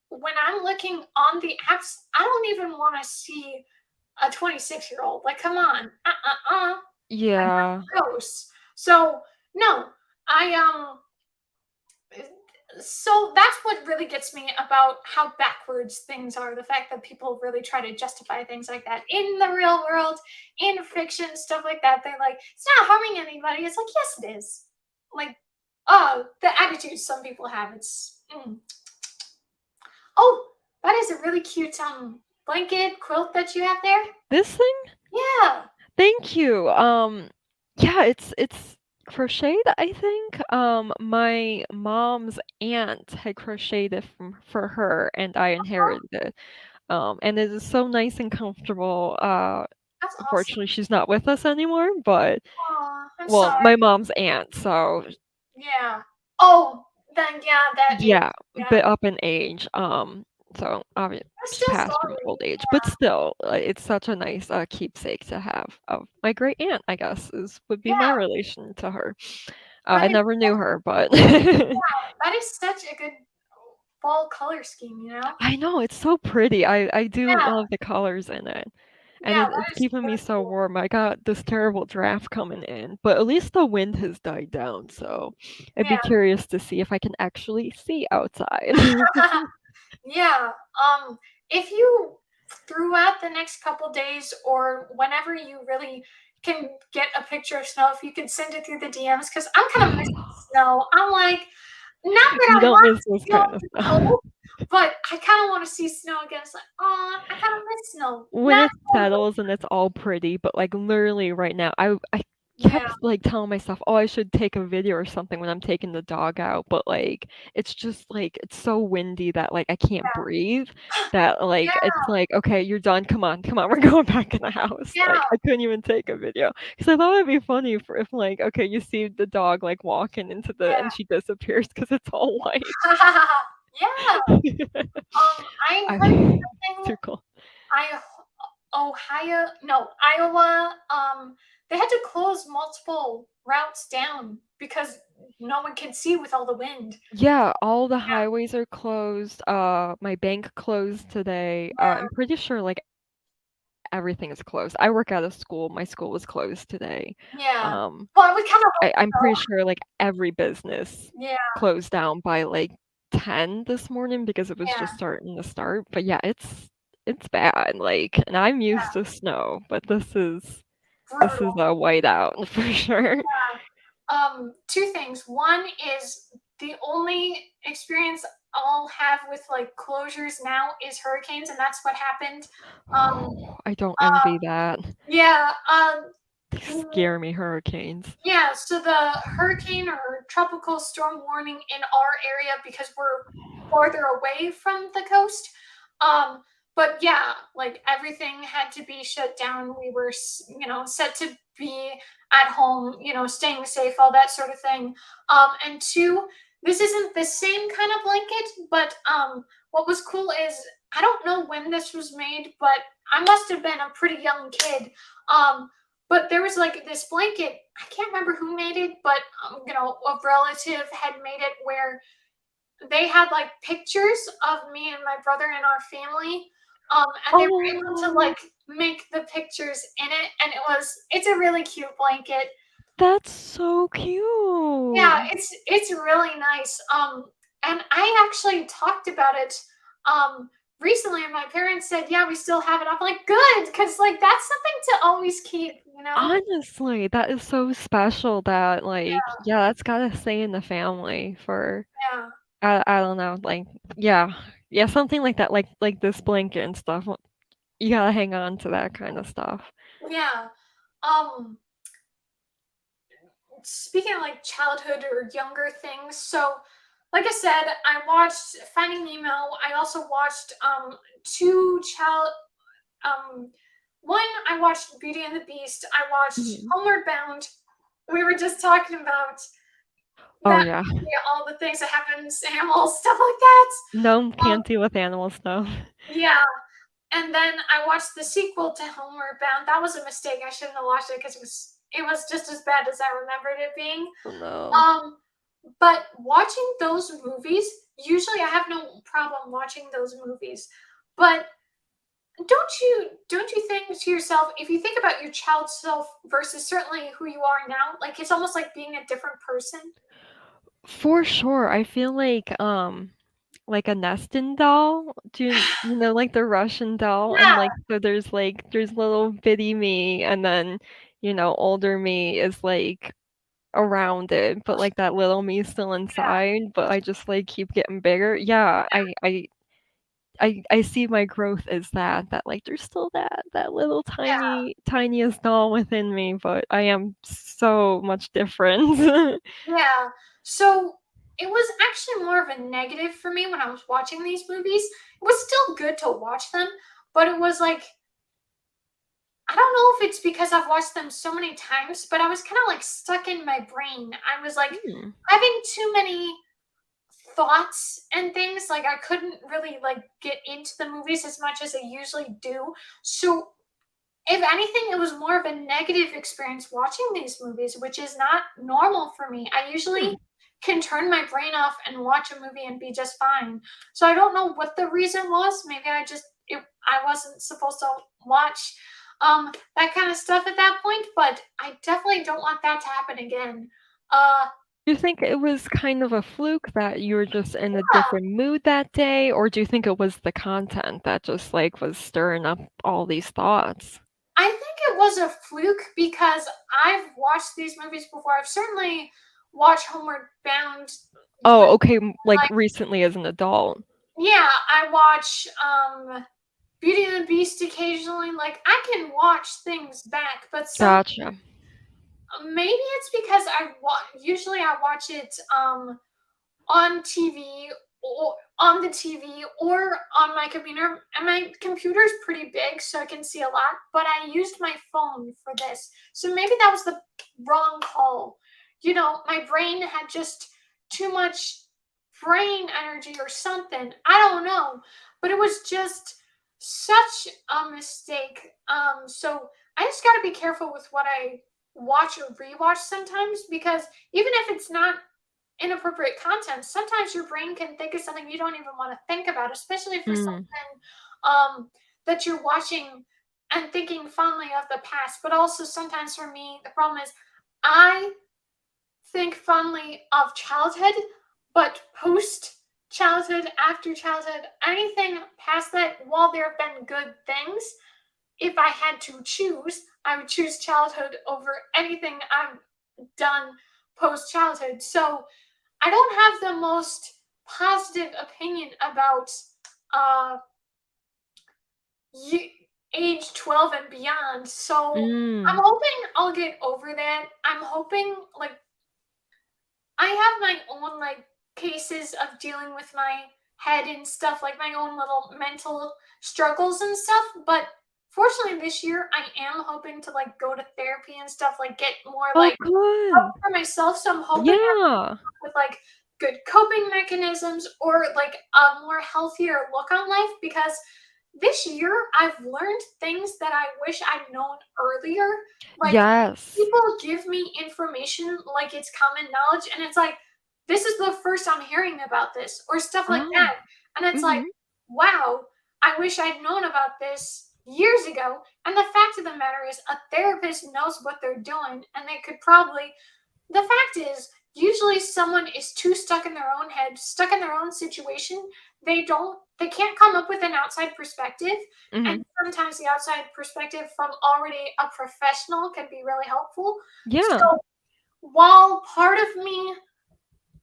when I'm looking on the apps, I don't even want to see a 26-year-old. Like, come on. Like, Yeah. that's gross. So, no, I, so that's what really gets me about how backwards things are. The fact that people really try to justify things like that in the real world, in fiction, stuff like that. They're like, it's not harming anybody. It's like, yes, it is. Like, oh, the attitude some people have. It's, oh, that is a really cute, blanket quilt that you have there? This thing? Yeah. Thank you. Yeah, it's crocheted, I think. My mom's aunt had crocheted it for her, and I Oh, inherited it. And it is so nice and comfortable. that's awesome. Unfortunately, she's not with us anymore, but Aw, I'm well, sorry. my mom's aunt, so Yeah. Oh, then yeah, that is yeah, a yeah. bit up in age. So obviously I'm she still passed from sorry. old age, but still, it's such a nice keepsake to have of my great aunt, I guess, is would be my Yeah, relation to her. that I is never knew her, but that is such a good fall color scheme, you know? I know it's so pretty. I do Yeah, love the colors in it. And yeah, it's that is keeping me really so cool. warm. I got this terrible draft coming in, but at least the wind has died down, so I'd be Yeah. curious to see if I can actually see outside. Yeah. If you throughout the next couple days or whenever you really can get a picture of snow, if you could send it through the DMs, because I'm kind of missing snow. I'm like, not that You I don't want miss it this to go kind of too stuff. cold, but I kind of want to see snow again. It's like, oh, I kind of miss snow. When Not it cold, but settles and it's all pretty, but, like, literally right now, I yeah, kept, like, telling myself, "Oh, I should take a video or something when I'm taking the dog out," but, like, it's just, like, it's so windy that, like, I can't yeah, breathe, that, like, yeah, it's like, "Okay, you're done, come on, we're going back in the house." Like, yeah, I couldn't even take a video because I thought it'd be funny for if, like, okay, you see the dog, like, walking into the and she disappears because it's all white. yeah. Yeah. I heard I something. too cool. I Ohio, no, Iowa, they had to close multiple routes down because no one can see with all the wind. Yeah, all the highways are closed. My bank closed today. Yeah, I'm pretty sure like everything is closed. I work at a school. My school was closed today. yeah. Um, Well, I would kind of I'm hope pretty sure like every business so. Yeah, closed down by like 10 this morning because it was just yeah, starting to start. But yeah, it's bad. Like, and I'm used to snow, but this is brutal. a whiteout for sure. Two things. One is the only experience I'll have with like closures now is hurricanes, and that's what happened. Um, I don't uh, envy that. yeah, They scare me, hurricanes. yeah, so the hurricane or tropical storm warning in our area because we're farther away from the coast. But yeah, like everything had to be shut down. We were, set to be at home, staying safe, all that sort of thing. And two, this isn't the same kind of blanket, but what was cool is I don't know when this was made, but I must have been a pretty young kid. But there was like this blanket. I can't remember who made it, but a relative had made it where they had like pictures of me and my brother and our family. And they were able to Oh, like make the pictures in it, and it's a really cute blanket. that's so Yeah, cute. it's really nice. And I actually talked about it recently, and my parents said, "Yeah, we still have it." I'm like, "Good," because like that's something to always keep. Honestly, that is so special that, like, yeah, that's gotta stay in the family for Yeah. I don't know, like, yeah. Yeah, something like that, like this blanket and stuff, you gotta hang on to that kinda stuff. Yeah. Um, Speaking of like childhood or younger things, so like I said, I watched Finding Nemo. I also watched two child one I watched Beauty and the Beast. I watched Mhm. Homeward Bound. We were just talking about Oh, that yeah. movie, all the things that happen to animals, stuff like that. No, Um, can't deal with animal stuff. yeah. And then I watched the sequel to Homeward Bound. That was a mistake. I shouldn't have watched it because it was just as bad as I remembered it being. Oh, no. Um, but watching those movies, usually I have no problem watching those movies. But don't you think to yourself, if you think about your child self versus certainly who you are now, like it's almost like being a different person? For sure, I feel like a nesting doll. Do you know, like the Russian doll? And Yeah, like so there's little bitty me and then, older me is like around it, but like that little me is still yeah, inside, but I just like keep getting bigger. Yeah, I see my growth as that, like, there's still that little tiniest doll within me, but I am so much different. Yeah. So it was actually more of a negative for me when I was watching these movies. It was still good to watch them, but it was like, I don't know if it's because I've watched them so many times, but I was kind of like stuck in my brain. I was like Hmm. having too many thoughts and things. Like I couldn't really like get into the movies as much as I usually do. So if anything, it was more of a negative experience watching these movies, which is not normal for me. I usually Hmm. can turn my brain off and watch a movie and be just fine. So I don't know what the reason was. Maybe I wasn't supposed to watch that kind of stuff at that point, but I definitely don't want that to happen again. Uh Do you think it was kind of a fluke that you were just in a yeah, different mood that day, or do you think it was the content that just, like, was stirring up all these thoughts? I think it was a fluke because I've watched these movies before. I've certainly watched Homeward Bound Oh, with okay, like, recently as an adult. yeah, I watch Beauty and the Beast occasionally. Like I can watch things back, but Gotcha. maybe it's because usually I watch it on TV or on the TV or on my computer. And my computer's pretty big, so I can see a lot. But I used my phone for this, so maybe that was the wrong call. You know, my brain had just too much brain energy or something. I don't know, but it was just such a mistake. So I just got to be careful with what I watch or rewatch sometimes because even if it's not inappropriate content, sometimes your brain can think of something you don't even want to think about, especially for Mm. something that you're watching and thinking fondly of the past. But also, sometimes for me, the problem is I think fondly of childhood, but post childhood, after childhood, anything past that, while there have been good things, if I had to choose, I would choose childhood over anything I've done post childhood. So I don't have the most positive opinion about uh y- age 12 and beyond. So I'm Mm. hoping I'll get over that. I'm hoping like I have my own like cases of dealing with my head and stuff, like my own little mental struggles and stuff, but fortunately this year I am hoping to like go to therapy and stuff, like get more Oh, like help good. for myself. So I'm hoping Yeah. with like good coping mechanisms or like a more healthier look on life because this year I've learned things that I wish I'd known earlier. Like Yes. people give me information like it's common knowledge and it's like this is the first I'm hearing about this or stuff like Oh. that. And it's like, Mhm. wow, I wish I'd known about this years ago. And the fact of the matter is a therapist knows what they're doing and they could probably the fact is, usually someone is too stuck in their own head, stuck in their own situation. They can't come up with an outside perspective. And Mhm. sometimes the outside perspective from already a professional can be really helpful. Yeah. So while part of me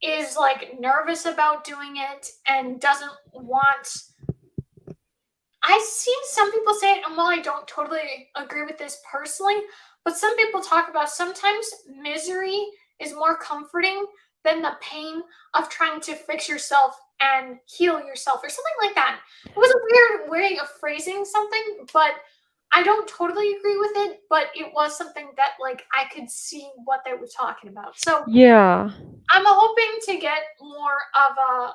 is like nervous about doing it and doesn't want I've seen some people say it, and while I don't totally agree with this personally, but some people talk about sometimes misery is more comforting than the pain of trying to fix yourself and heal yourself, or something like that. It was a weird way of phrasing something, but I don't totally agree with it. But it was something that, like, I could see what they were talking about. So Yeah. I'm hoping to get more of a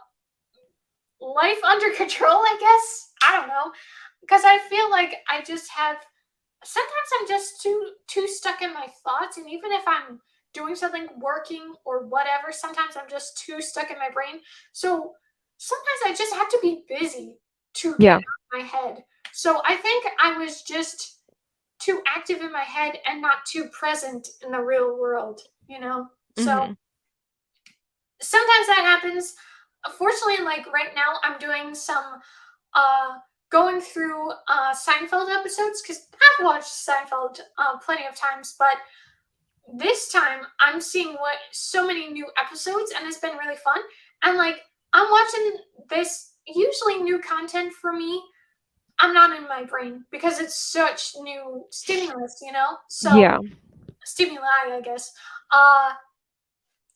life under control, I guess. I don't know because I feel like I just have sometimes I'm just too stuck in my thoughts and even if I'm doing something working or whatever sometimes I'm just too stuck in my brain. So sometimes I just have to be busy to get Yeah. out of my head. So I think I was just too active in my head and not too present in the real world, you know? So Mhm. sometimes that happens. Fortunately, like right now, I'm doing some uh going through Seinfeld episodes because I've watched Seinfeld plenty of times, but this time I'm seeing what so many new episodes and it's been really fun. And like I'm watching this usually new content for me, I'm not in my brain because it's such new stimulus, you know? So Yeah. stimuli, I guess. Uh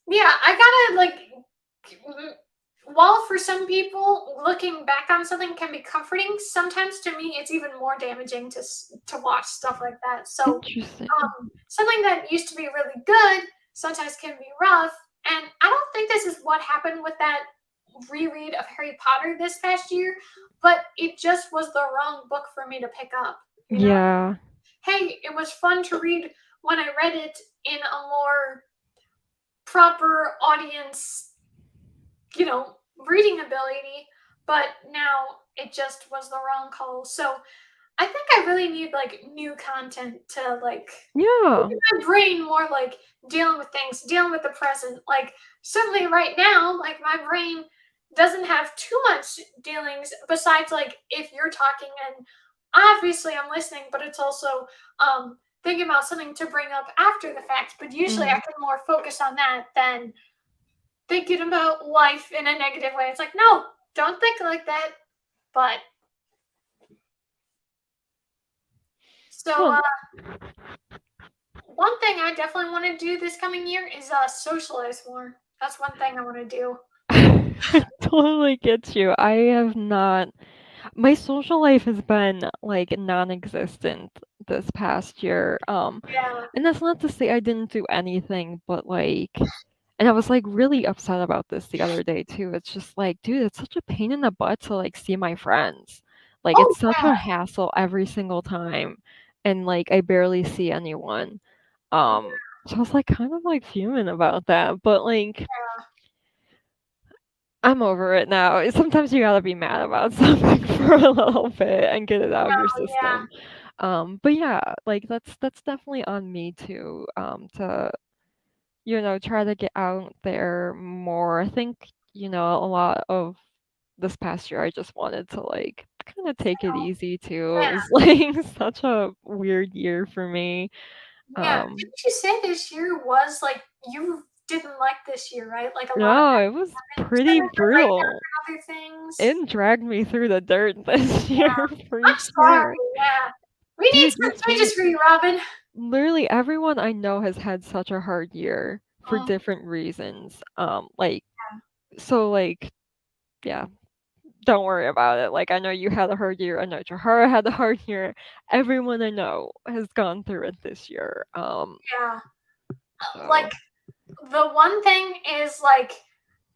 yeah, I gotta like mm, while for some people looking back on something can be comforting, sometimes to me it's even more damaging to watch stuff like that. So Interesting. something that used to be really good sometimes can be rough. And I don't think this is what happened with that reread of Harry Potter this past year, but it just was the wrong book for me to pick up. You know, Yeah. hey, it was fun to read when I read it in a more proper audience, reading ability, but now it just was the wrong call. So I think I really need like new content to like Yeah. my brain more like dealing with things, dealing with the present. Like certainly right now, like my brain doesn't have too much dealings besides like if you're talking and obviously I'm listening, but it's also thinking about something to bring up after the fact. But usually I Mhm. can more focus on that than thinking about life in a negative way. It's like, no, don't think like that. But so Huh. one thing I definitely want to do this coming year is socialize more. That's one thing I want to do. I totally get you. I have not my social life has been, like, non-existent this past year, Yeah. and that's not to say I didn't do anything, but, like and I was, like, really upset about this the other day too. It's just like, dude, it's such a pain in the butt to, like, see my friends. Like, Oh it's such yeah. a hassle every single time, and, like, I barely see anyone. So I was, like, kind of, like, fuming about that, but, like, I'm over it now. Sometimes you gotta be mad about something for a little bit and get it out of your Oh yeah. system. But yeah, like that's definitely on me too, to, try to get out there more. I think, a lot of this past year I just wanted to like kind of take it easy too. It Yeah. was like such a weird year for me. Yeah. Um, Didn't you say this year was like you didn't like this year, right? Like a lot of no, that it was you said pretty it was like brutal. other things. It dragged me through the dirt this year for I'm sure. sorry. Yeah. We need Dude, some you changes think for you, Robin. literally everyone I know has had such a hard year for Oh, different reasons. So like, yeah, don't worry about it. Like, I know you had a hard year. I know Jahara had a hard year. Everyone I know has gone through it this year. yeah. Like So the one thing is like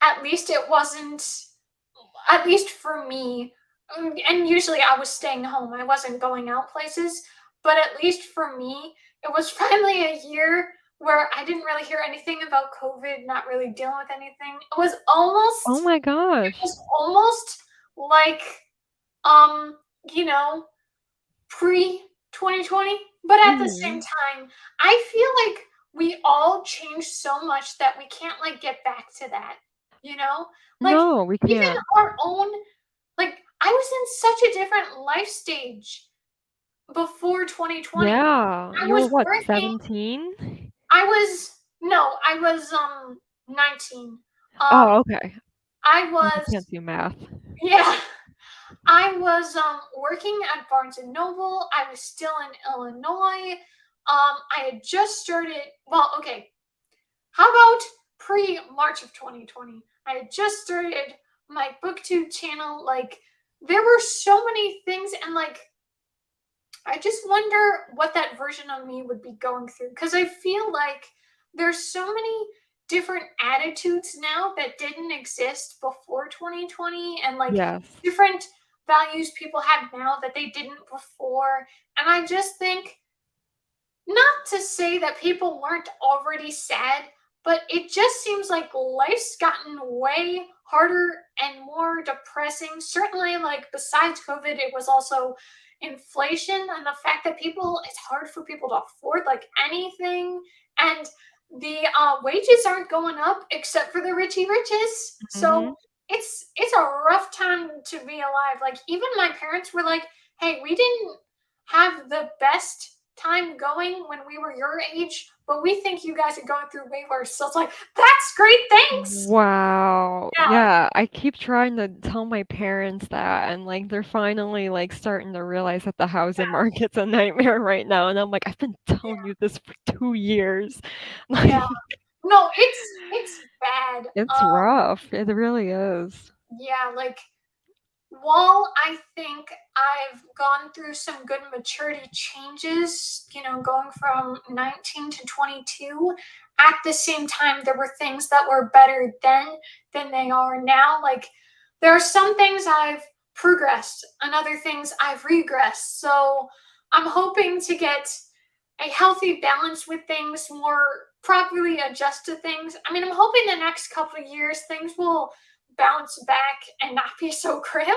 at least it wasn't at least for me, and usually I was staying home. I wasn't going out places, but at least for me, it was finally a year where I didn't really hear anything about COVID, not really dealing with anything. oh my It gosh. was almost like um, you know, pre 2020, but at the same Mhm. time, I feel like we all changed so much that we can't like get back to that, you know? Like No, we even can't. our own like I was in such a different life stage before 2020. Yeah. I You were was what, working. 17? I was no, I was 19. Um Oh, okay. I I was can't do math. yeah, I was working at Barnes and Noble. I was still in Illinois. I had just started, well, okay. How about pre March of 2020? I had just started my booktube channel. Like there were so many things and like I just wonder what that version of me would be going through because I feel like there's so many different attitudes now that didn't exist before 2020 and like Yes. different values people have now that they didn't before. And I just think not to say that people weren't already sad, but it just seems like life's gotten way harder and more depressing. Certainly, like besides COVID, it was also inflation and the fact that it's hard for people to afford like anything. And the wages aren't going up except for the richie riches. So Mhm. it's a rough time to be alive. Like even my parents were like, "Hey, we didn't have the best time going when we were your age, but we think you guys are going through way worse. So it's like, that's great, thanks. Wow. Yeah, Yeah, I keep trying to tell my parents that, and like they're finally like starting to realize that the housing market's a nightmare right now. And I'm like, I've been telling you this for 2 years. yeah. Like, No, it's bad. it's rough. It really is. Yeah, like while I think I've gone through some good maturity changes, going from 19 to 22, at the same time, there were things that were better then than they are now. Like, there are some things I've progressed, and other things I've regressed. So, I'm hoping to get a healthy balance with things, more properly adjust to things. I mean, I'm hoping the next couple of years things will bounce back and not be so grim,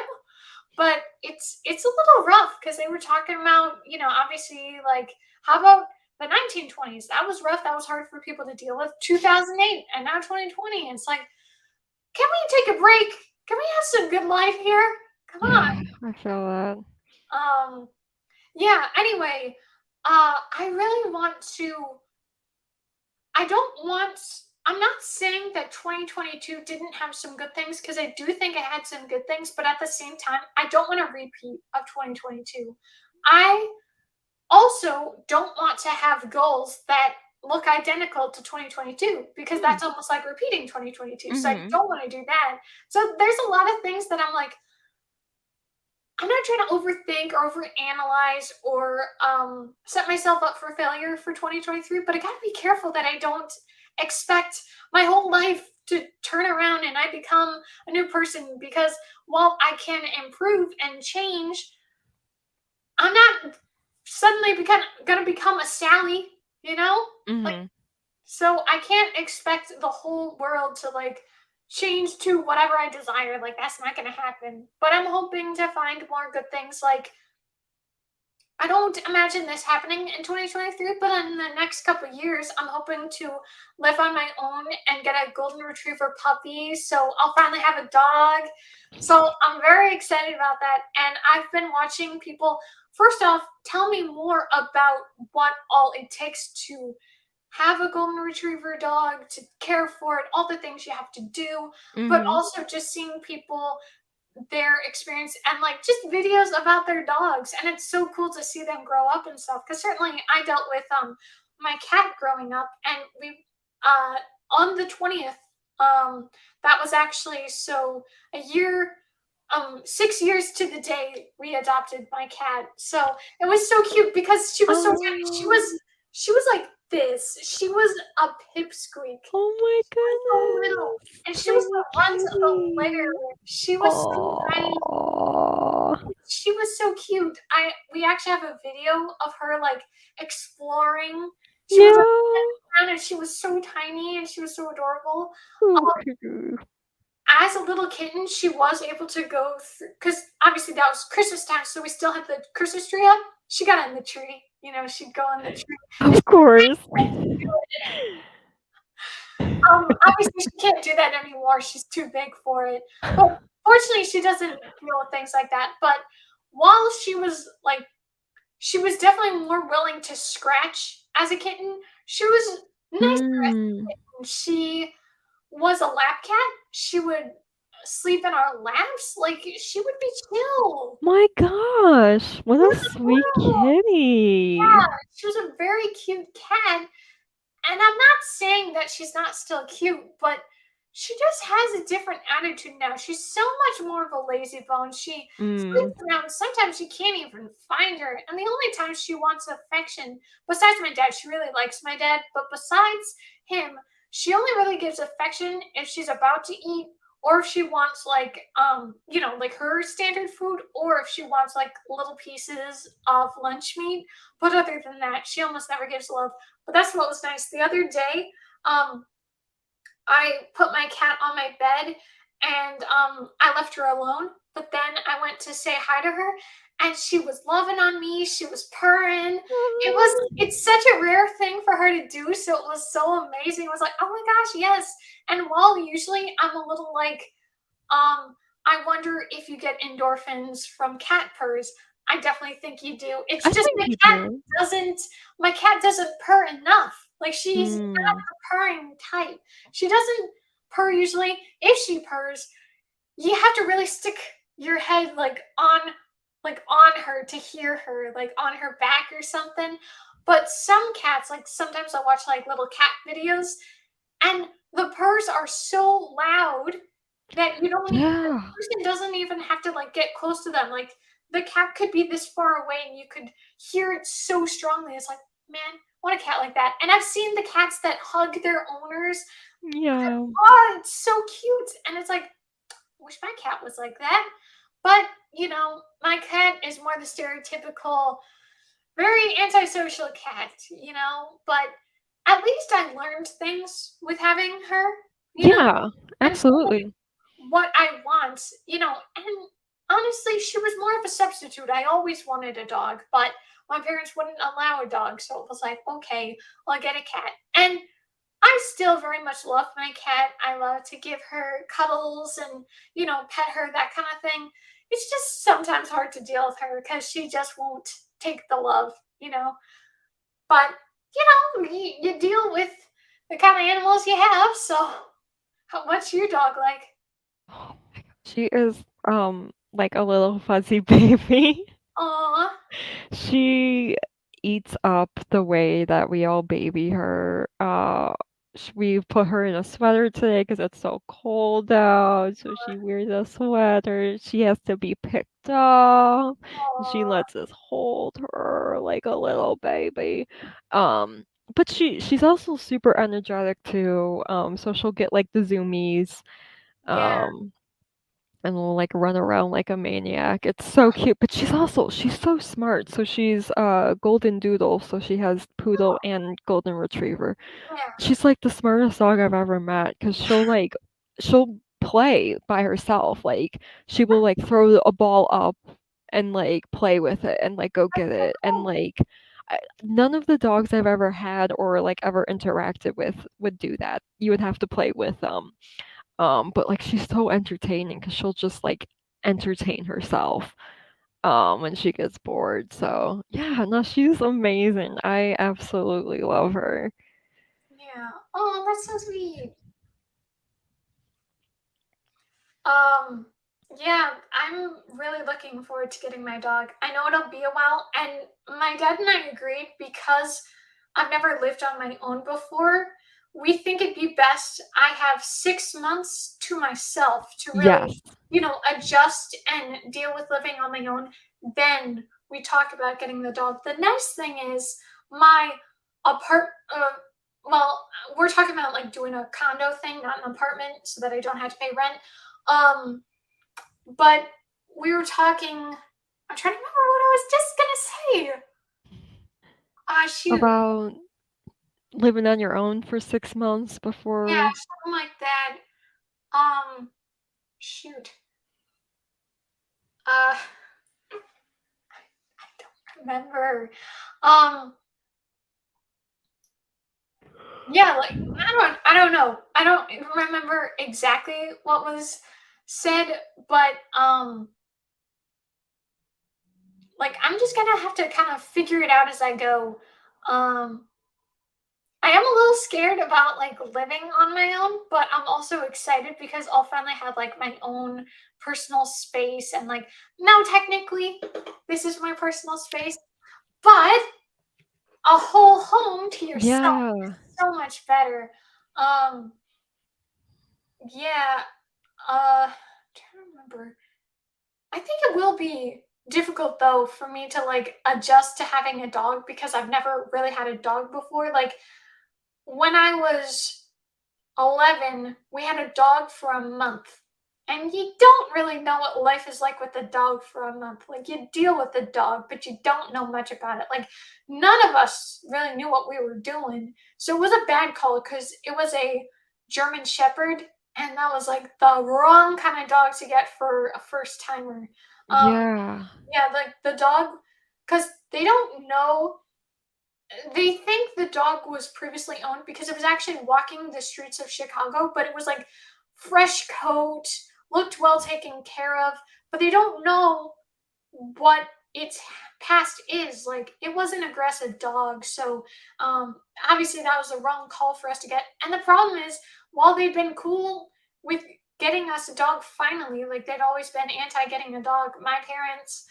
but it's a little rough because they were talking about, obviously, like, how about the 1920s? That was rough. That was hard for people to deal with. 2008 and now 2020. It's like, can we take a break? Can we have some good life here? Come on. Yeah, I feel that. Um, yeah, anyway, I really want to I don't want I'm not saying that 2022 didn't have some good things, because I do think it had some good things, but at the same time, I don't want a repeat of 2022. I also don't want to have goals that look identical to 2022, because Hmm. that's almost like repeating 2022. So I Mhm. don't want to do that. So there's a lot of things that I'm like, I'm not trying to overthink or overanalyze or set myself up for failure for 2023, but I got to be careful that I don't expect my whole life to turn around and I become a new person, because while I can improve and change, I'm not suddenly going to become a Sally, you know? Like, Mhm. so I can't expect the whole world to like change to whatever I desire. Like, that's not going to happen. But I'm hoping to find more good things. Like, I don't imagine this happening in 2023, but in the next couple of years, I'm hoping to live on my own and get a golden retriever puppy. So I'll finally have a dog. So I'm very excited about that. And I've been watching people, first off, tell me more about what all it takes to have a golden retriever dog, to care for it, all the things you have to do, but Mhm. also just seeing people, their experience, and like just videos about their dogs, and it's so cool to see them grow up and stuff, because certainly I dealt with my cat growing up, and we on the 20th, that was actually so a year, 6 years to the day we adopted my cat. So it was so cute because she was so tiny. She Oh. was she was like this. She was a pipsqueak. Oh my So little. goodness. And she was Tiny the runt of the litter. kitty. She was so tiny. Oh. She was so cute. We actually have a video of her like exploring. She was like Yeah. around, and she was so tiny and she was so adorable. So Um, cute. as a little kitten, she was able to go through, because obviously that was Christmas time, so we still had the Christmas tree up. She got in the tree. She'd go in the tree. Of course. Obviously, she can't do that anymore. She's too big for it. But fortunately, she doesn't deal with things like that. But while she was definitely more willing to scratch as a kitten. She was nice. Mm. She was a lap cat. She would sleep in our laps. Like, she would be chill. My gosh, what She a was sweet adorable. kitty. Yeah, she was a very cute cat. And I'm not saying that she's not still cute, but she just has a different attitude now. She's so much more of a lazy bone. She Mm. sleeps around. Sometimes you can't even find her. And the only time she wants affection, besides my dad, she really likes my dad, but besides him, she only really gives affection if she's about to eat, or if she wants like like her standard food, or if she wants like little pieces of lunch meat. But other than that, she almost never gives love. But that's what was nice. The other day, um, I put my cat on my bed, and I left her alone. But then I went to say hi to her, and she was loving on me. She was purring. It's such a rare thing for her to do. So it was so amazing. I was like, oh my gosh, yes. And while usually I'm a little like, I wonder if you get endorphins from cat purrs, I definitely think you do. It's I just think you do. doesn't my cat doesn't purr enough. Like, she's not Mm. the purring type. She doesn't purr usually. If she purrs, you have to really stick your head, like, on her to hear her, like, on her back or something. But some cats, like, sometimes I'll watch, like, little cat videos, and the purrs are so loud that you don't e the Yeah. person doesn't even have to, like, get close to them, like, the cat could be this far away, and you could hear it so strongly, it's like, "Man, I want a cat like that," and I've seen the cats that hug their owners. Yeah. Oh, it's so cute, and it's like, wish my cat was like that. But, my cat is more the stereotypical, very antisocial cat, but at least I learned things with having her, you know, Yeah, and absolutely. what I want, and honestly, she was more of a substitute. I always wanted a dog, but my parents wouldn't allow a dog, so it was like, okay, I'll get a cat. And I still very much love my cat. I love to give her cuddles and, pet her, that kind of thing. It's just sometimes hard to deal with her because she just won't take the love, you know. But, you deal with the kind of animals you have. So, what's your dog like? Oh my god. She is, like a little fuzzy baby. Aw, She eats up the way that we all baby her. We put her in a sweater today because it's so cold out, so she wears a sweater. She has to be picked up. She aw, lets us hold her like a little baby. Um, but she's also super energetic too. So she'll get like the zoomies. yeah, Um, and will like run around like a maniac. It's so cute, but she's so smart. So she's golden doodle, so she has poodle and golden retriever. yeah. She's like the smartest dog I've ever met because she'll play by herself. Like she will like throw a ball up and like play with it and like go get That's so it and cool. like none of the dogs I've ever had or like ever interacted with would do that. You would have to play with them. But, like, she's so entertaining because 'cause she'll just, like, entertain herself, when she gets bored, so, yeah, no, she's amazing. I absolutely love her. Yeah. Oh, that's so sweet. Um, yeah, I'm really looking forward to getting my dog. I know it'll be a while, and my dad and I agreed because I've never lived on my own before. We think it'd be best I have 6 months to myself to really, Yes. adjust and deal with living on my own. Then we talk about getting the dog. The nice thing is my apart. Well, we're talking about like doing a condo thing, not an apartment, so that I don't have to pay rent. Um, but we were talking. I'm trying to remember what I was just gonna say. Ah, shoot. About living on your own for 6 months Yeah, before. something like that. Um, shoot. I don't remember. Um, yeah, like I don't know. I don't remember exactly what was said, but like I'm just gonna have to kind of figure it out as I go. Um, I am a little scared about like living on my own, but I'm also excited because I'll finally have like my own personal space and like now technically this is my personal space, but a whole home to yourself Yeah. is so much better. Um yeah, trying to remember. I think it will be difficult though for me to like adjust to having a dog because I've never really had a dog before. Like when I was 11, we had a dog for a month. And you don't really know what life is like with a dog for a month. Like, you deal with the dog, but you don't know much about it. Like, none of us really knew what we were doing. So it was a bad call because it was a German Shepherd. And that was like the wrong kind of dog to get for a first timer. Um, Yeah. yeah, like the dog, because they don't know, they think the dog was previously owned because it was actually walking the streets of Chicago, but it was like fresh coat, looked well taken care of, but they don't know what its past is. Like, it was an aggressive dog, so obviously that was the wrong call for us to get. And the problem is, while they've been cool with getting us a dog finally, like they'd always been anti getting a dog, my parents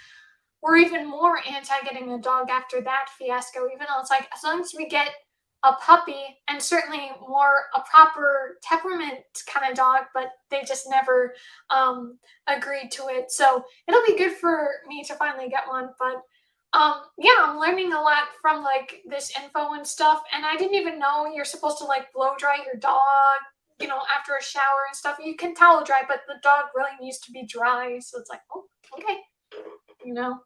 were even more anti getting a dog after that fiasco, even though it's like, as long as we get a puppy, and certainly more a proper temperament kind of dog, but they just never agreed to it. So it'll be good for me to finally get one. But yeah, I'm learning a lot from like this info and stuff. And I didn't even know you're supposed to like blow dry your dog, after a shower and stuff. You can towel dry, but the dog really needs to be dry. So it's like, oh, okay, you know.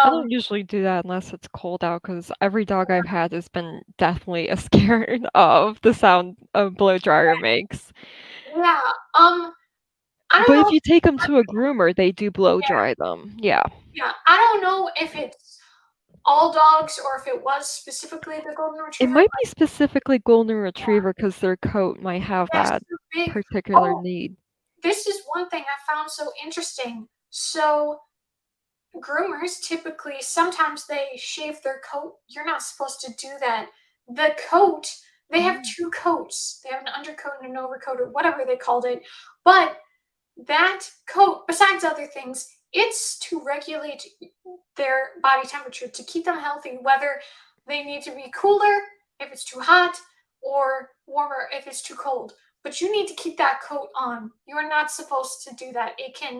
I Um, don't usually do that unless it's cold out, because every dog I've had has been definitely scared of the sound a blow dryer makes. yeah. I don't But if know. you take them to a groomer, they do blow Yeah, dry them. Yeah. yeah. I don't know if it's all dogs or if it was specifically the golden It retriever. might be specifically golden Yeah, retriever because their coat might have yes, that they're big. particular Oh, need. this is one thing I found so interesting. So groomers typically sometimes they shave their coat. You're not supposed to do that. The coat, they have Mm. two coats. They have an undercoat and an overcoat or whatever they called it. But that coat, besides other things, it's to regulate their body temperature to keep them healthy, whether they need to be cooler if it's too hot or warmer if it's too cold. But you need to keep that coat on. You are not supposed to do that. It can,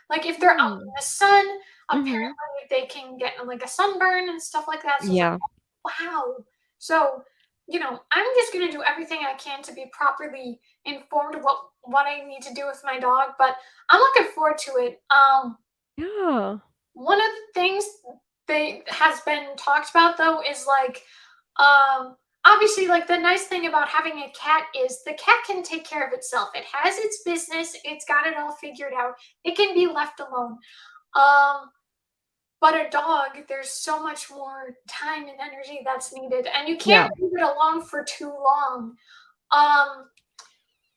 like if they're out in Mm. the sun, Mhm. apparently they can get like a sunburn and stuff like that. So it's Yeah. like, wow. So, I'm just gonna do everything I can to be properly informed of what I need to do with my dog. But I'm looking forward to it. Yeah. One of the things they has been talked about though is like obviously like the nice thing about having a cat is the cat can take care of itself. It has its business, it's got it all figured out. It can be left alone. Um but a dog, there's so much more time and energy that's needed, and you can't Yeah. leave it alone for too long. Um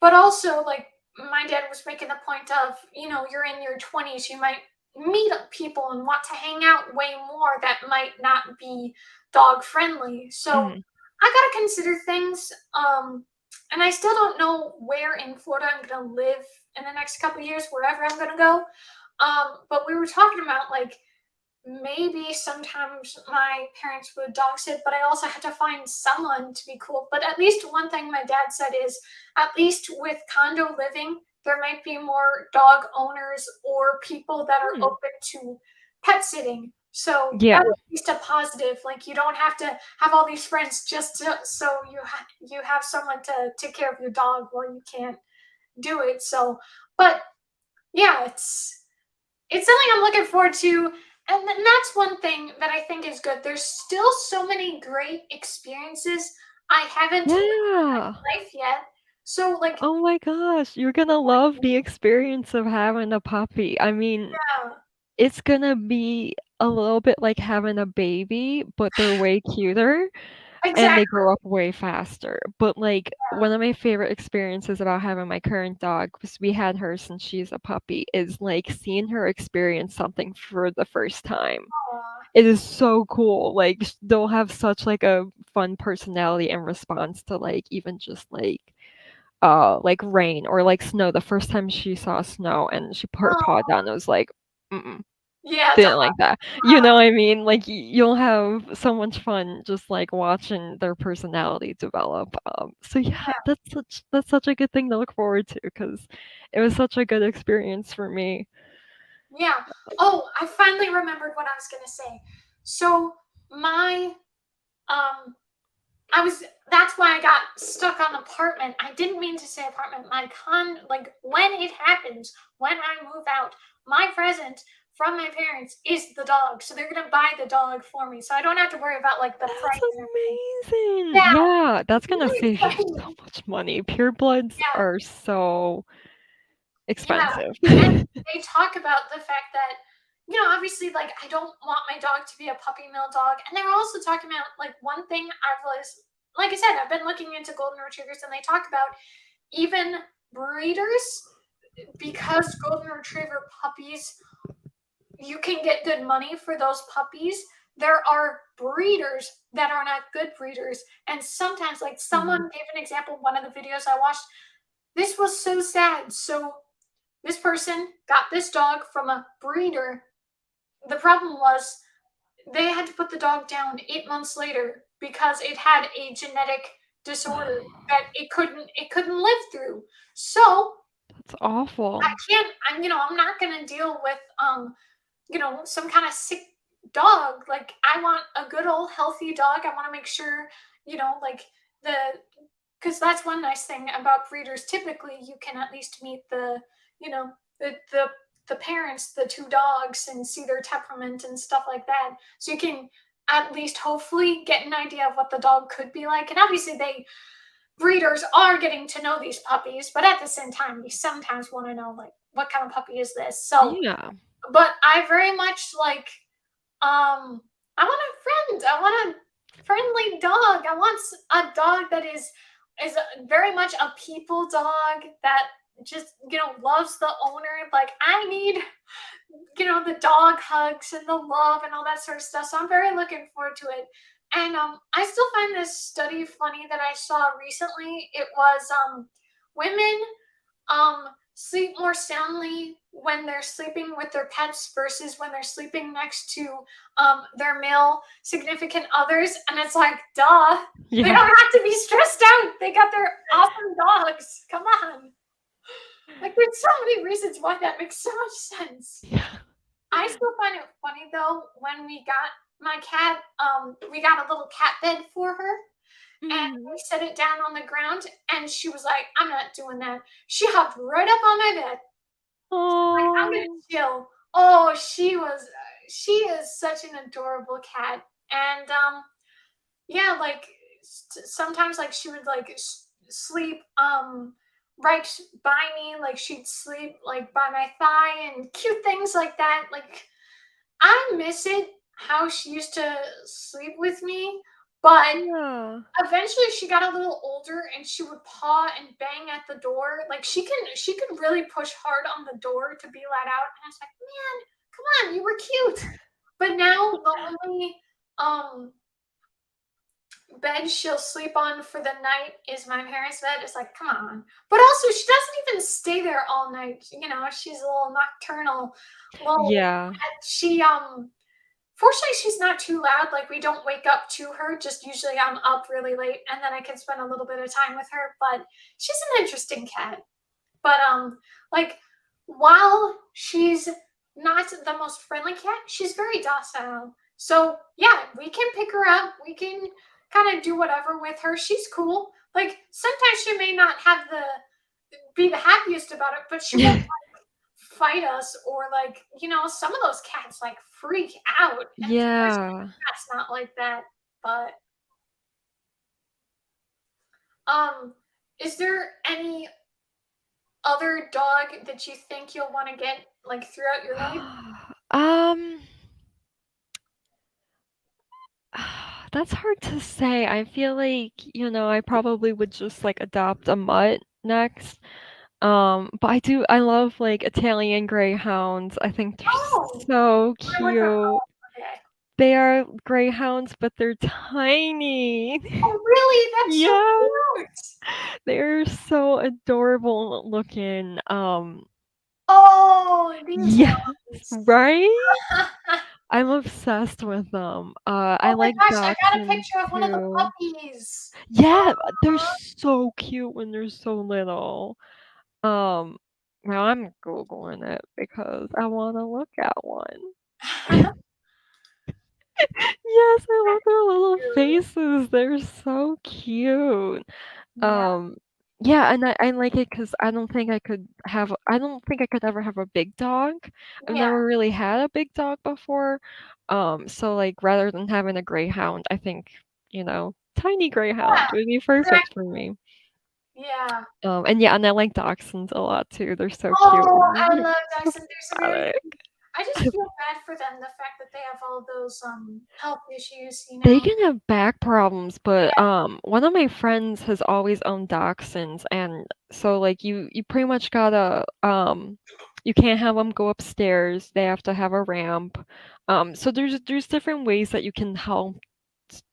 but also, like, my dad was making the point of, you're in your 20s, you might meet people and want to hang out way more that might not be dog friendly. So Mhm. I gotta consider things. And I still don't know where in Florida I'm gonna live in the next couple of years, wherever I'm gonna go. But we were talking about like maybe sometimes my parents would dog sit, but I also had to find someone to be cool. But at least one thing my dad said is, at least with condo living, there might be more dog owners or people that are Mm. open to pet sitting. So Yeah. that's at least a positive. Like, you don't have to have all these friends so you have someone to take care of your dog while you can't do it. So, but yeah, it's something I'm looking forward to. And that's one thing that I think is good. There's still so many great experiences I haven't lived Yeah. in life yet. So, like, Oh my gosh, you're gonna love the experience of having a puppy. I mean, yeah, it's gonna be a little bit like having a baby, but they're way cuter and they exactly. grow up way faster. But, like, one of my favorite experiences about having my current dog, because we had her since she's a puppy, is, like, seeing her experience something for the first time. Aw, It is so cool, like, they'll have such, like, a fun personality and response to, like, even just, like rain or, like, snow. The first time she saw snow and she put her paw aw. down, it was like, "Mm-mm, Yeah, didn't like that." You know what I mean? Like, you'll have so much fun just, like, watching their personality develop, so yeah, that's such a good thing to look forward to, because it was such a good experience for me. yeah. Oh, I finally remembered what I was gonna say. So my um I was that's why I got stuck on apartment. I didn't mean to say apartment. Like, when it happens, when I move out, my present from my parents is the dog. So they're gonna buy the dog for me. So I don't have to worry about like the That's price and everything. amazing! Yeah, Yeah, that's gonna really save you so exciting. much money. Purebloods Yeah, are so yeah. expensive. And they talk about the fact that, obviously, like, I don't want my dog to be a puppy mill dog. And they were also talking about like one thing I've was like I said, I've been looking into golden retrievers, and they talk about even breeders, because golden retriever puppies you can get good money for those puppies. There are breeders that are not good breeders. And sometimes, like Mhm. someone gave an example, one of the videos I watched, this was so sad. So this person got this dog from a breeder. The problem was they had to put the dog down 8 months later because it had a genetic disorder that it couldn't live through. So That's awful. I'm not gonna deal with some kind of sick dog. Like I want a good old healthy dog. I want to make sure, like the because that's one nice thing about breeders. Typically, you can at least meet you know, the the the parents, the two dogs, and see their temperament and stuff like that. So you can at least hopefully get an idea of what the dog could be like. And obviously, they breeders are getting to know these puppies, but at the same time, we sometimes want to know like what kind of puppy is this. So, Yeah. but I very much like I want a friend. I want a friendly dog. I want a dog that is very much a people dog that just loves the owner. Like I need the dog hugs and the love and all that sort of stuff. So I'm very looking forward to it. And I still find this study funny that I saw recently. It was women sleep more soundly when they're sleeping with their pets versus when they're sleeping next to their male significant others. And it's like, duh, they don't Yeah. have to be stressed out. They got their awesome dogs. Come on. Like, there's so many reasons why that makes so much sense. Yeah. I still find it funny though when we got my cat, we got a little cat bed for her and Mhm. we set it down on the ground and she was like, I'm not doing that. She hopped right up on my bed. Like, I'm gonna Oh. chill. Oh, she is such an adorable cat. And yeah, like sometimes like she would like sleep right by me, like she'd sleep like by my thigh and cute things like that. Like I miss it how she used to sleep with me, but Yeah. eventually she got a little older and she would paw and bang at the door. Like she could really push hard on the door to be let out. And I was like, man, come on, you were cute. But now the only um bed she'll sleep on for the night is my parents' bed. It's like, come on. But also she doesn't even stay there all night. She's a little nocturnal. Well, Yeah. fortunately, she's not too loud. Like we don't wake up to her. Just usually I'm up really late, and then I can spend a little bit of time with her. But she's an interesting cat. But like while she's not the most friendly cat, she's very docile. So yeah, we can pick her up. We can kind of do whatever with her. She's cool. Like sometimes she may not have the be the happiest about it, but she won't fight us or like some of those cats like freak out and Yeah. that's not like that. But um is there any other dog that you think you'll want to get like throughout your life? Um, that's hard to say. I feel like, I probably would just like adopt a mutt next. But I love like Italian greyhounds. I think they're Oh, so I what the cute. okay. They are greyhounds, but they're tiny. Oh really, that's so Yeah, cute. they're so adorable looking. Oh, these Yes, ones. right? I'm obsessed with them. I Oh my like gosh, I got a dachshunds picture of one of the too. puppies. Yeah, they're Aw. so cute when they're so little. Um, Now I'm Googling it because I wanna look at one. Yes, I love their little Cute. faces, they're so cute. Yeah, Um, yeah, and I like it because I don't think I could ever have a big dog. I've yeah. never really had a big dog before. So, like, rather than having a greyhound, I think, tiny greyhound Yeah, would be perfect for exactly. me. Yeah. And yeah, and I like dachshunds a lot too, they're so cute Oh, I and love so Dyson. They're so very exotic. cute. I just feel bad for them, the fact that they have all those health issues, you They know? can have back problems, but, Yeah. one of my friends has always owned dachshunds, and so, like, you pretty much gotta, You can't have them go upstairs. They have to have a ramp. So there's different ways that you can help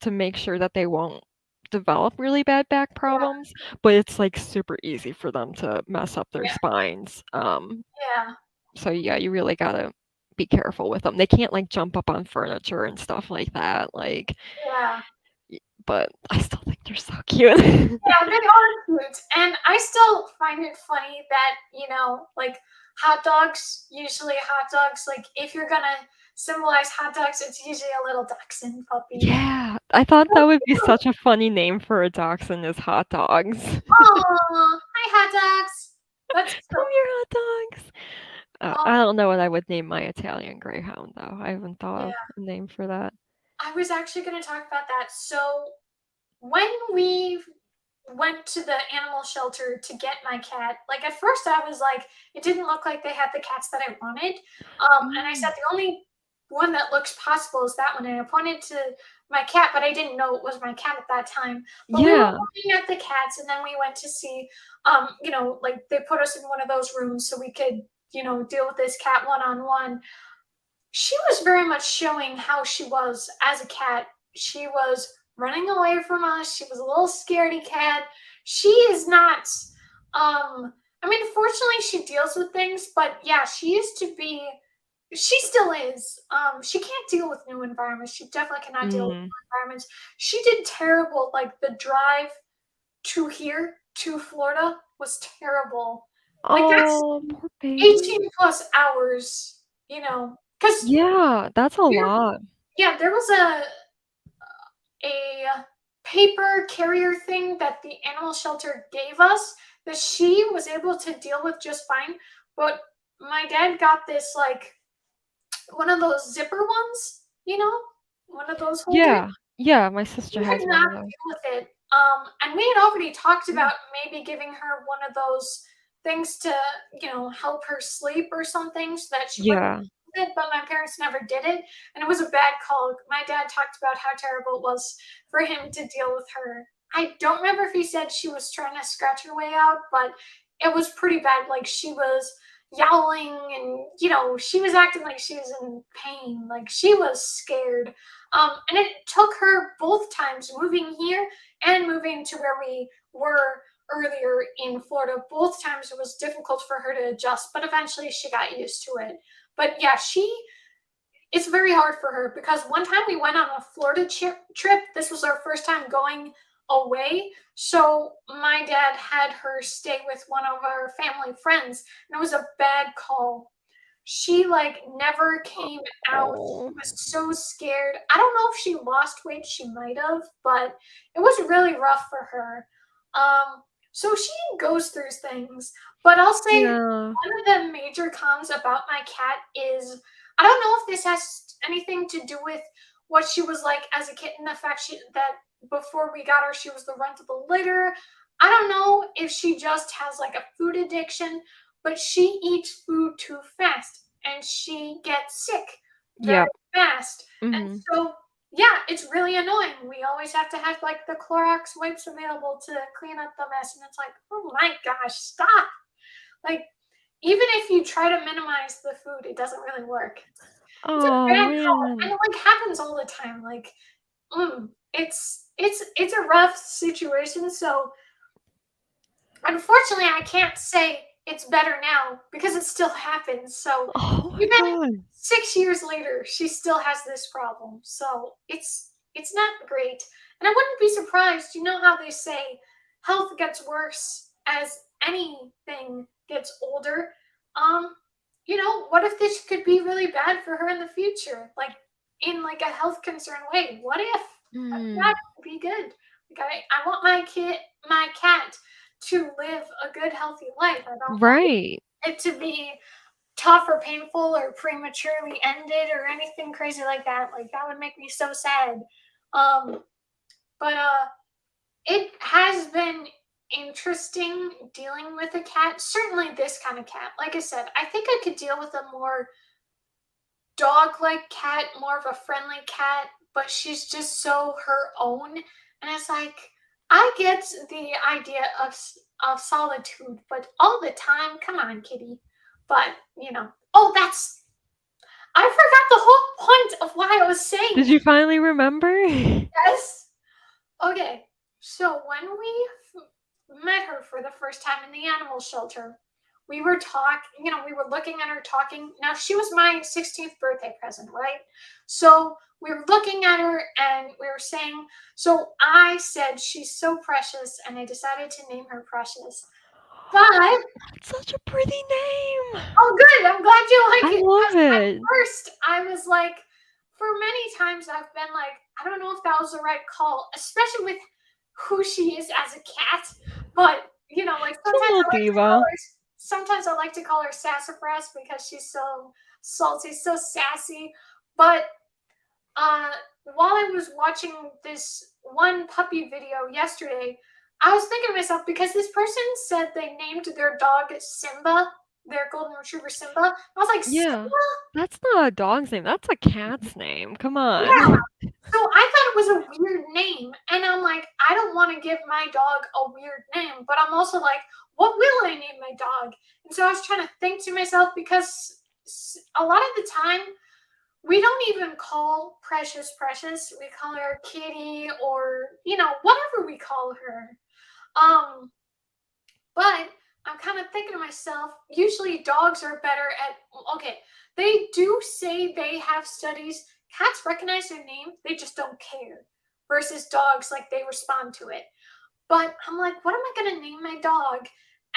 to make sure that they won't develop really bad back Yeah, problems, but it's like super easy for them to mess up their yeah, spines. yeah, So yeah, you really gotta be careful with them. They can't like jump up on furniture and stuff like that. Like, yeah. but I still think they're so cute. Yeah, they are cute. And I still find it funny that, like hot dogs, usually hot dogs, like if you're gonna symbolize hot dogs, it's usually a little dachshund puppy. Yeah, I thought that would be such a funny name for a dachshund is hot dogs. Oh, hi hot dogs. That's Come so here, hot dogs. um I don't know what I would name my Italian greyhound though. I haven't thought of yeah. a name for that. I was actually gonna talk about that. So when we went to the animal shelter to get my cat, like at first I was like, it didn't look like they had the cats that I wanted. And I said Mm. the only one that looks possible is that one. And I pointed to my cat, but I didn't know it was my cat at that time. But we were Yeah, looking at the cats, and then we went to see, like they put us in one of those rooms so we could, deal with this cat one on one. She was very much showing how she was as a cat. She was running away from us. She was a little scaredy cat. She is not I mean, fortunately she deals with things, but yeah, she used to be she still is. She can't deal with new environments. She definitely cannot deal with mm. new environments. She did terrible, like the drive to here to Florida was terrible. Like that's Oh, poor baby. 18 plus hours, because Yeah, that's a lot. yeah, there was a paper carrier thing that the animal shelter gave us that she was able to deal with just fine. But my dad got this like one of those zipper ones, one of those holders. Yeah, yeah, my She sister could has one not of those. deal with it. And we had already talked Mm. about maybe giving her one of those things to, help her sleep or something so that she wouldn't Yeah. it, but my parents never did it. And it was a bad call. My dad talked about how terrible it was for him to deal with her. I don't remember if he said she was trying to scratch her way out, but it was pretty bad. Like she was yowling and, she was acting like she was in pain. Like she was scared. And it took her both times moving here and moving to where we were earlier in Florida. Both times it was difficult for her to adjust, but eventually she got used to it. But yeah, it's very hard for her because one time we went on a Florida trip. This was our first time going away. So my dad had her stay with one of our family friends, and it was a bad call. She like never came out. She Oh. was so scared. I don't know if she lost weight, she might have, but it was really rough for her. So she goes through things. But I'll say Yeah. one of the major cons about my cat is I don't know if this has anything to do with what she was like as a kitten, the fact that before we got her, she was the runt of the litter. I don't know if she just has like a food addiction, but she eats food too fast and she gets sick very Yep. fast. And Mhm. so, yeah, it's really annoying. We always have to have like the Clorox wipes available to clean up the mess. And it's like, oh my gosh, stop. Like, even if you try to minimize the food, it doesn't really work. It's a Oh, bad call, and man. it like happens all the time. Like, it's a rough situation. So unfortunately, I can't say it's better now because it still happens. So Oh my even god. 6 years later, she still has this problem. So it's not great. And I wouldn't be surprised. You know how they say health gets worse as anything gets older. Um, what if this could be really bad for her in the future? Like in like a health concern way. What if? Mm. That would be good. Like I want my cat to live a good, healthy life. I don't want Right. it to be tough or painful or prematurely ended or anything crazy like that. Like that would make me so sad. Um, but it has been interesting dealing with a cat. Certainly this kind of cat. Like I said, I think I could deal with a more dog-like cat, more of a friendly cat, but she's just so her own. And it's like I get the idea of solitude, but all the time, come on, kitty. But, oh, I forgot the whole point of why I was saying Did you finally remember? yes. Okay, so when we met her for the first time in the animal shelter, we were we were looking at her talking. Now, she was my 16th birthday present, right? So we were looking at her and we were saying, so I said she's so precious, and I decided to name her Precious. But That's such a pretty name. oh, good. I'm glad you like I it. love Because at it. first, I was like, for many times, I've been like, I don't know if that was the right call, especially with who she is as a cat. But like She's a little diva. sometimes I like to call her Sassafras because she's so salty, so sassy. But uh, while I was watching this one puppy video yesterday, I was thinking to myself, because this person said they named their dog Simba, their golden retriever Simba. I was like, Yeah. Simba? That's not a dog's name. That's a cat's name. Come on. Yeah. So I thought it was a weird name. And I'm like, I don't want to give my dog a weird name, but I'm also like, what will I name my dog? And so I was trying to think to myself, because a lot of the time, we don't even call Precious Precious. We call her Kitty, or whatever we call her. But I'm kind of thinking to myself, usually dogs are better at, okay, they do say they have studies. Cats recognize their name, they just don't care. Versus dogs, like, they respond to it. But I'm like, what am I going to name my dog?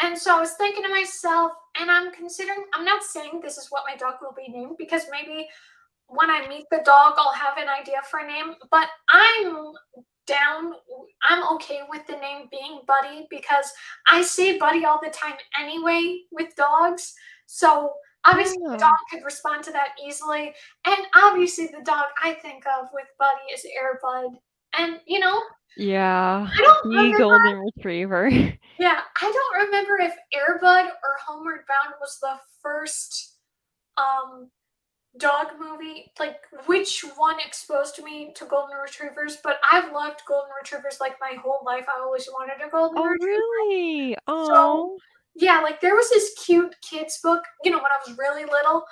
And so I was thinking to myself, and I'm not saying this is what my dog will be named, because maybe when I meet the dog, I'll have an idea for a name. But I'm okay with the name being Buddy, because I say Buddy all the time anyway with dogs. So obviously the Yeah. dog could respond to that easily. And obviously the dog I think of with Buddy is Airbud. And Yeah. I don't The remember golden retriever. yeah, I don't remember if Airbud or Homeward Bound was the first um dog movie, like which one exposed me to golden retrievers, but I've loved golden retrievers like my whole life. I always wanted a golden Oh, retriever. really? So Oh. yeah, like there was this cute kids book, when I was really little.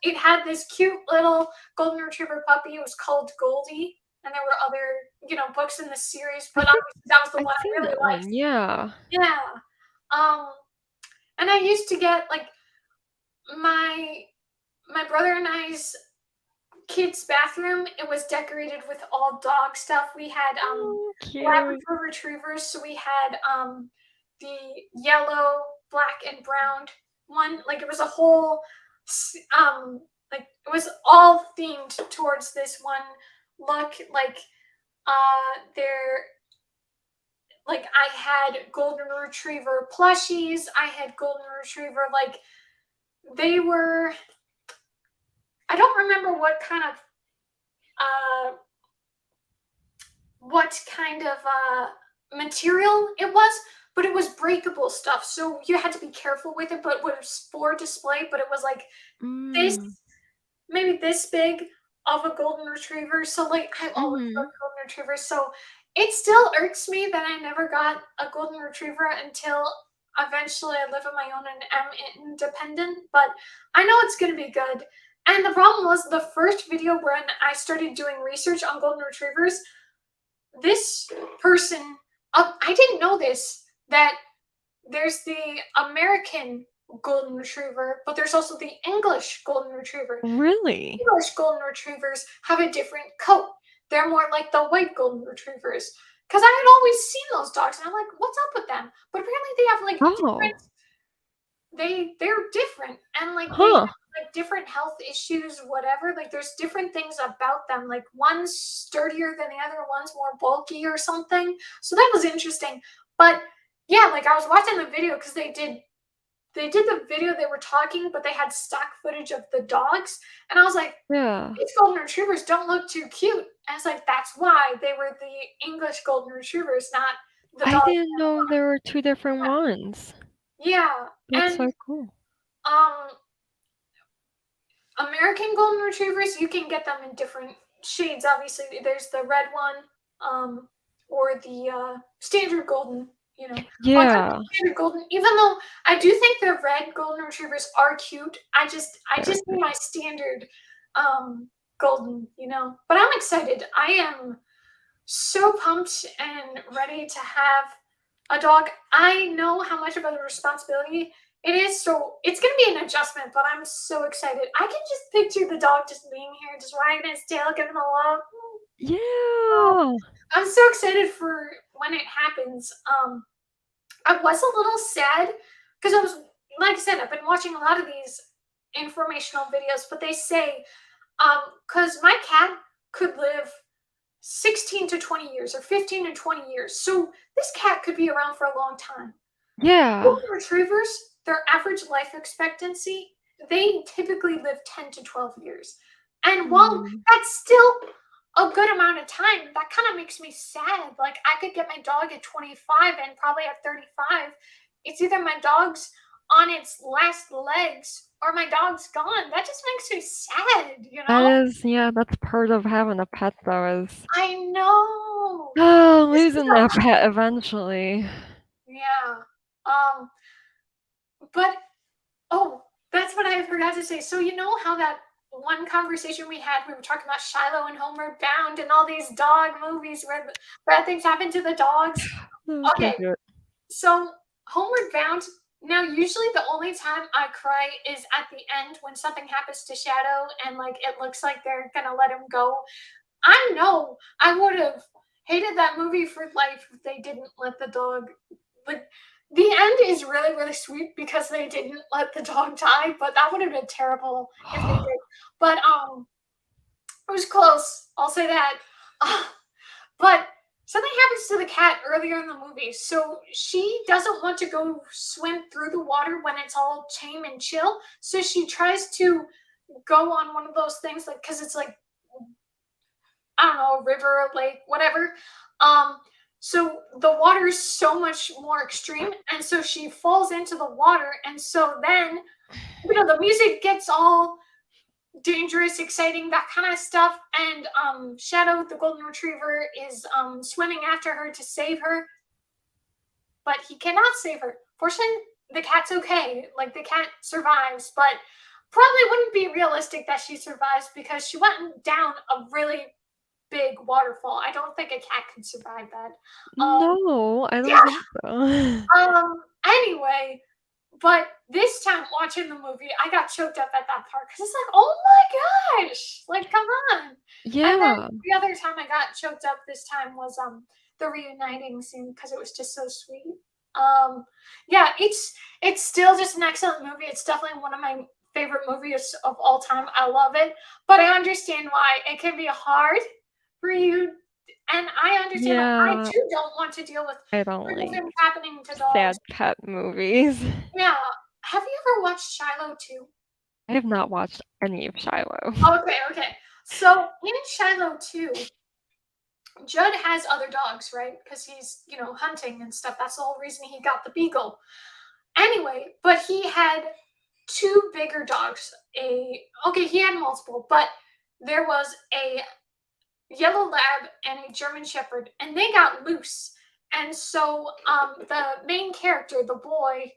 It had this cute little golden retriever puppy. It was called Goldie. And there were other, books in the series, I but think obviously that was the I've one seen I really that liked. one. Yeah. Yeah. Um, and I used to get like my brother and I's kids' bathroom. It was decorated with all dog stuff. We had Oh, cute. Labrador retrievers, so we had the yellow, black, and brown one. Like it was a whole like it was all themed towards this one look. Like there like I had golden retriever plushies. I had golden retriever, like they were, I don't remember uh what kind of material it was, but it was breakable stuff. So you had to be careful with it, but it was for display. But it was like this, Mm. maybe this big of a golden retriever. So like I always loved Mhm. golden retrievers. So it still irks me that I never got a golden retriever until eventually I live on my own and am independent. But I know it's gonna be good. And the problem was the first video when I started doing research on golden retrievers, this person, I didn't know this, that there's the American golden retriever, but there's also the English golden retriever. Really? English golden retrievers have a different coat. They're more like the white golden retrievers. Because I had always seen those dogs, and I'm like, what's up with them? But apparently they have like Oh. they're different, and like they Huh. have like different health issues, whatever. Like there's different things about them. Like one's sturdier than the other, one's more bulky or something. So that was interesting. But yeah, like I was watching the video because they did the video, they were talking, but they had stock footage of the dogs. And I was like, Yeah. these golden retrievers don't look too cute. And it's like, that's why they were the English golden retrievers, not the I dogs. didn't know there were 2 different ones. Yeah. That's And so cool. um American golden retrievers, you can get them in different shades. Obviously, there's the red one, or the standard golden. Like I'm Yeah. a standard golden, even though I do think the red golden retrievers are cute. I just need my standard um golden. But I'm excited. I am so pumped and ready to have a dog. I know how much of a responsibility it is, so it's gonna be an adjustment, but I'm so excited. I can just picture the dog just being here, just wagging his tail, giving a love. Oh, Yeah. I'm so excited for when it happens. I was a little sad because I was, like I said, I've been watching a lot of these informational videos, but they say, because my cat could live 16 to 20 years or 15 to 20 years. So this cat could be around for a long time. Yeah. Golden retrievers, their average life expectancy, they typically live 10 to 12 years. And while Mm. that's still a good amount of time, that kind of makes me sad. Like I could get my dog at 25 and probably at 35. It's either my dog's on its last legs or my dog's gone. That just makes me sad, you That know? is yeah, that's part of having a pet though is I know. This is losing that a pet eventually. yeah. Um, but oh, that's what I forgot to say. So you know how that one conversation we were talking about Shiloh and Homeward Bound and all these dog movies where bad things happen to the dogs. Oh, I Okay, can't do it. so Homeward Bound. Now, usually the only time I cry is at the end when something happens to Shadow and like it looks like they're gonna let him go. I know I would have hated that movie for life if they didn't let the dog. Like the end is really really sweet because they didn't let the dog die, but that would have been terrible if they did. But it was close. I'll say that. But something happens to the cat earlier in the movie, so she doesn't want to go swim through the water when it's all tame and chill. So she tries to go on one of those things, like because it's like I don't know, a river, a lake, whatever. Um, so the water is so much more extreme, and so she falls into the water, and so then the music gets all dangerous, exciting, that kind of stuff, and Shadow, the golden retriever, is swimming after her to save her, but he cannot save her. Fortunately, the cat's okay. Like the cat survives, but probably wouldn't be realistic that she survives because she went down a really big waterfall. I don't think a cat could survive that. No, I Yeah. don't think so. Anyway, but this time watching the movie, I got choked up at that part because it's like, oh my gosh, like come on. And then Yeah. the other time I got choked up this time was the reuniting scene because it was just so sweet. Yeah, it's still just an excellent movie. It's definitely one of my favorite movies of all time. I love it, but I understand why it can be hard for you, and I understand why I Yeah, too don't want to deal with I don't horrible like things happening to dogs. sad pet movies. Yeah. Have you ever watched Shiloh too? I have not watched any of Shiloh. Okay, okay. So in Shiloh 2, Judd has other dogs, right? Because he's, hunting and stuff. That's the whole reason he got the beagle. Anyway, but he had two bigger dogs. He had multiple, but there was a yellow lab and a German shepherd, and they got loose. And so the main character, the boy,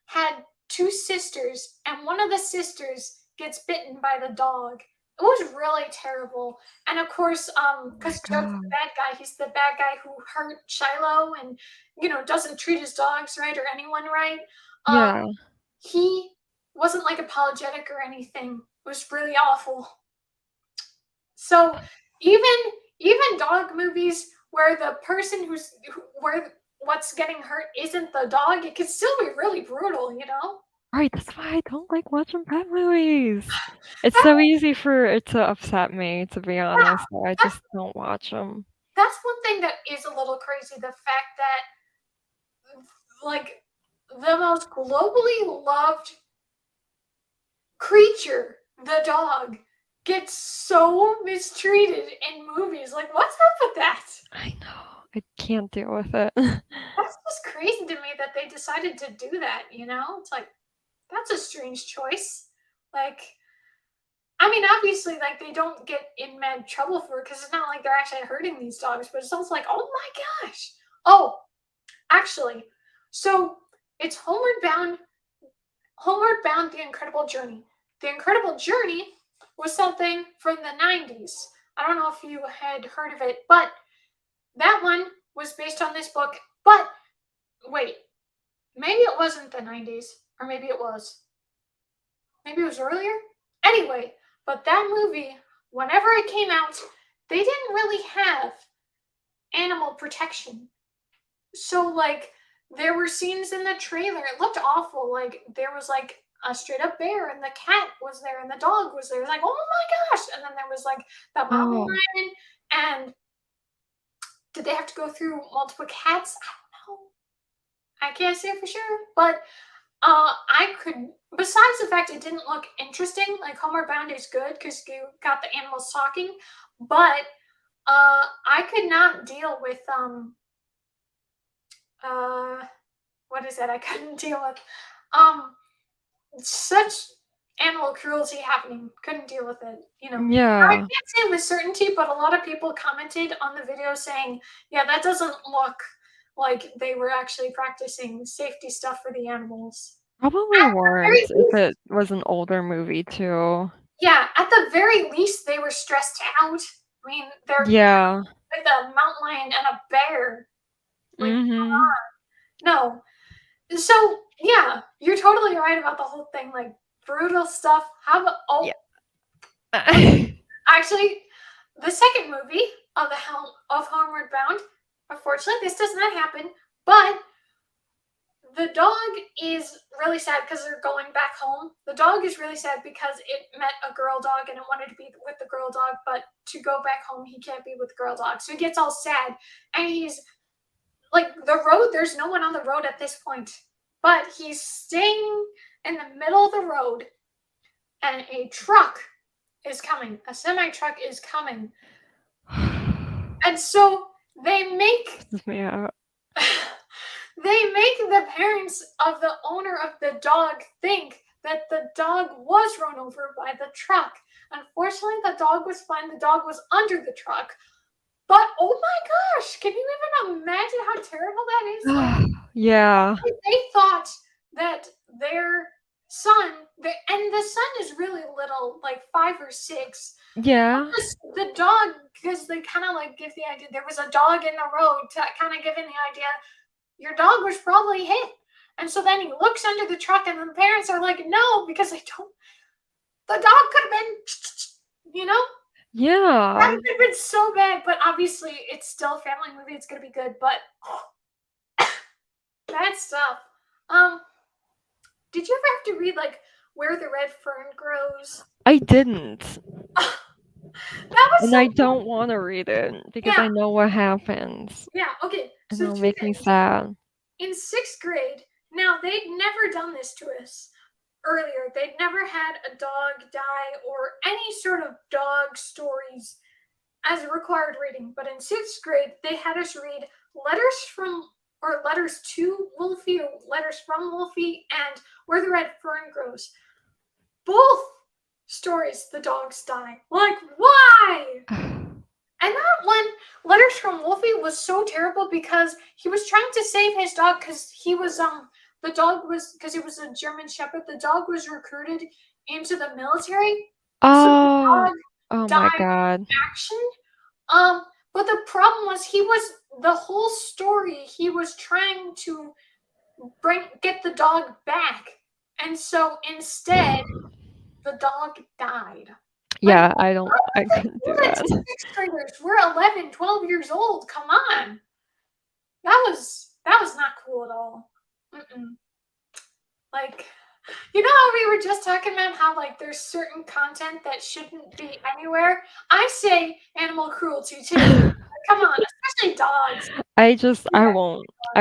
had two sisters, and one of the sisters gets bitten by the dog. It was really terrible. And of course, Oh my because Judd's the god. bad guy, he's the bad guy who hurt Shiloh and, doesn't treat his dogs right or anyone right. Yeah. He wasn't like apologetic or anything. It was really awful. So even even dog movies where the person where what's getting hurt isn't the dog, it can still be really brutal. Right, that's why I don't like watching pet movies. It's That, so easy for it to upset me, to be yeah, honest, so I that's just don't watch them. that's one thing that is a little crazy. The fact that like the most globally loved creature, the dog, gets so mistreated in movies. Like, what's up with that? I know. I can't deal with it. That's just crazy to me that they decided to do that. It's like that's a strange choice. Like, I mean, obviously, like they don't get in mad trouble for it because it's not like they're actually hurting these dogs, but it's also like, oh my gosh. Oh, Actually, so it's Homeward Bound: The Incredible Journey. The Incredible Journey was something from the 90s. I don't know if you had heard of it, but that one was based on this book. But wait, maybe it wasn't the 90s, or maybe it was. Maybe it was earlier? Anyway, but that movie, whenever it came out, they didn't really have animal protection. So, like, there were scenes in the trailer, it looked awful. Like, there was like a straight up bear, and the cat was there, and the dog was there. It was like, oh my gosh. And then there was like the mountain Oh, lion. And did they have to go through multiple cats? I don't know. I can't say for sure. But I could, besides the fact it didn't look interesting, like Homeward Bound is good because you got the animals talking, but I could not deal with uh what is it? I couldn't deal with um such animal cruelty happening. Couldn't deal with it. I yeah. can't say with certainty, but a lot of people commented on the video saying, "Yeah, that doesn't look like they were actually practicing safety stuff for the animals." Probably At the weren't very if least, it was an older movie too. yeah, at the very least, they were stressed out. I mean, they're Yeah. with a mountain lion and a bear. Like, Mhm. no. So, yeah, you're totally right about the whole thing. Like, brutal stuff. How about, Yeah. oh, actually, the second movie of the Helm of Homeward Bound, unfortunately, this does not happen, but the dog is really sad because they're going back home. The dog is really sad because it met a girl dog and it wanted to be with the girl dog, but to go back home, he can't be with the girl dog. So he gets all sad and he's like, the road, there's no one on the road at this point, but he's staying in the middle of the road and a truck is coming. A semi truck is coming. And so they make Pisses me out. they make the parents of the owner of the dog think that the dog was run over by the truck. Unfortunately, the dog was fine. The dog was under the truck. But oh my gosh, can you even imagine how terrible that is? Like, Yeah. they thought that their son, and the son is really little, like 5 or 6. Yeah. The dog, because they kind of like give the idea there was a dog in the road to kind of give him the idea your dog was probably hit. And so then he looks under the truck, and then the parents are like, no, because they don't. The dog could have been, that Yeah. could have been so bad. But obviously, it's still a family movie. It's gonna be good. But bad stuff. Um, did you ever have to read like Where the Red Fern Grows? I didn't. That was And I so don't wanna read it because yeah, I know what happens, yeah. Okay, and so it'll two make me things. sad. In 6th grade, now they'd never done this to us earlier. They'd never had a dog die or any sort of dog stories as a required reading. But in 6th grade, they had us read letters from or letters to Wolfie or letters from Wolfie and Where the Red Fern Grows. Both stories, the dogs die. Like, why? And that one, Letters from Wolfie, was so terrible because he was trying to save his dog because he was the dog was because it was a German Shepherd. The dog was recruited into the military, so the Oh. dog Oh my died god. in action. But the problem was he was the whole story. He was trying to get the dog back, and so instead the dog died. Like, Yeah, I couldn't do we're that. 6th graders. We're 11, 12 years old. Come on. That was not cool at all. Mm-mm. Like, how we were just talking about how like there's certain content that shouldn't be anywhere. I say animal cruelty too. Come on, especially dogs. I just Yeah, I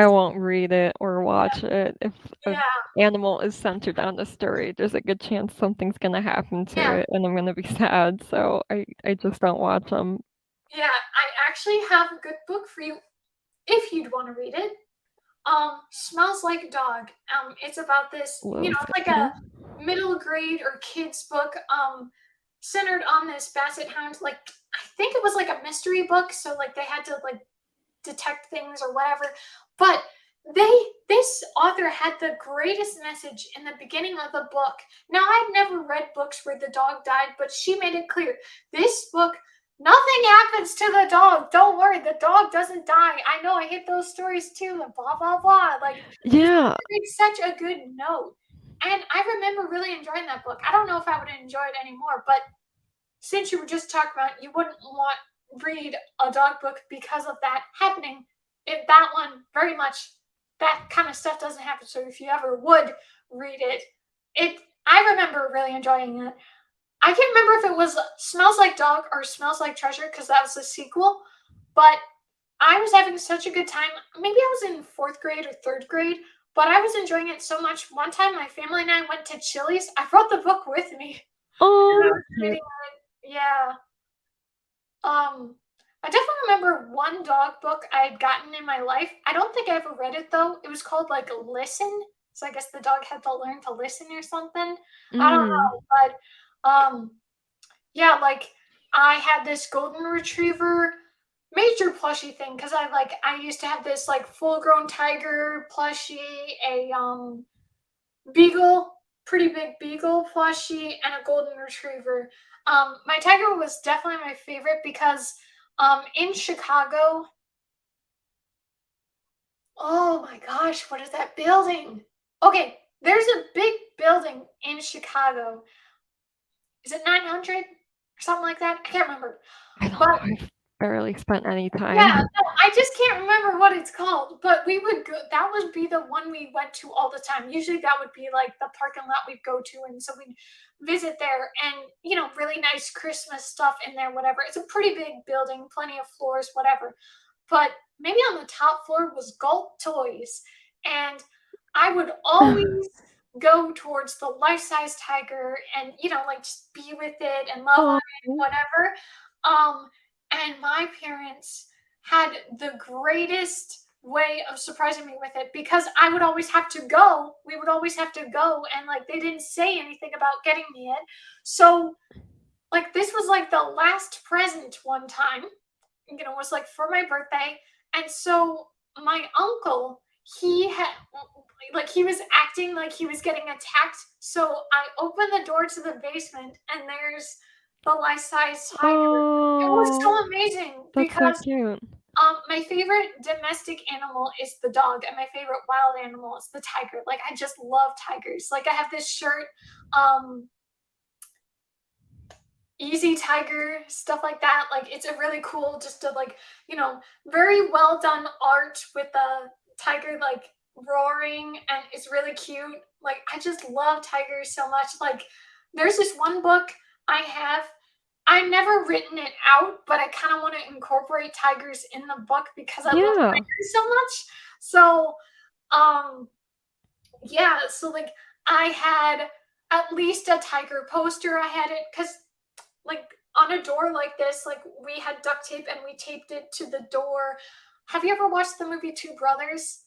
dogs. won't read it or watch it. If Yeah, an animal is centered on the story, there's a good chance something's gonna happen to yeah, it and I'm gonna be sad, so I just don't watch them. yeah. I actually have a good book for you if you'd want to read it. Smells Like a Dog. It's about this, Love it's like a middle grade or kids book, centered on this basset hound. Like, I think it was like a mystery book, so like they had to like detect things or whatever. But this author had the greatest message in the beginning of the book. Now, I've never read books where the dog died, but she made it clear. This book, nothing happens to the dog. Don't worry, the dog doesn't die. I know I hate those stories too, and blah blah blah. Like Yeah. it's such a good note. And I remember really enjoying that book. I don't know if I would enjoy it anymore, but since you were just talking about you wouldn't want read a dog book because of that happening, if that one very much that kind of stuff doesn't happen. So if you ever would read it, I remember really enjoying it. I can't remember if it was Smells Like Dog or Smells Like Treasure because that was the sequel, but I was having such a good time. Maybe I was in fourth grade or third grade, but I was enjoying it so much. One time, my family and I went to Chili's. I brought the book with me. And I Oh, was reading it. Yeah. I definitely remember one dog book I had gotten in my life. I don't think I ever read it though. It was called like Listen. So I guess the dog had to learn to listen or something. I don't mm. know, but yeah, like I had this golden retriever major plushie thing because I used to have this like full grown tiger plushie, a beagle, pretty big beagle plushie, and a golden retriever. My tiger was definitely my favorite because in Chicago, oh my gosh, what is that building? Okay, there's a big building in Chicago. Is it 900 or something like that? I can't remember. I don't know. But I've barely spent any yeah, time. no, I just can't remember what it's called, but we would go that would be the one we went to all the time. Usually that would be like the parking lot we'd go to, and so we'd visit there and, really nice Christmas stuff in there, whatever. It's a pretty big building, plenty of floors, whatever. But maybe on the top floor was Gulp Toys, and I would always go towards the life-size tiger and, like just be with it and love on Oh. it, whatever. Um, and my parents had the greatest way of surprising me with it because I would always have to go. We would always have to go, and like they didn't say anything about getting me it. So, like, this was like the last present one time, was like for my birthday. And so, my uncle, he had he was acting like he was getting attacked. So, I opened the door to the basement, and there's the life size tiger. It was Oh, so amazing that's so because cute. my favorite domestic animal is the dog, and my favorite wild animal is the tiger. Like I just love tigers. Like I have this shirt, um, easy tiger, stuff like that. Like it's a really cool, just a very well done art with the tiger like roaring, and it's really cute. Like I just love tigers so much. Like there's this one book I have. I've never written it out, but I kind of want to incorporate tigers in the book because I love Yeah. tigers so much. So, um, yeah, so like I had at least a tiger poster. I had it because like on a door like this, like we had duct tape and we taped it to the door. Have you ever watched the movie Two Brothers?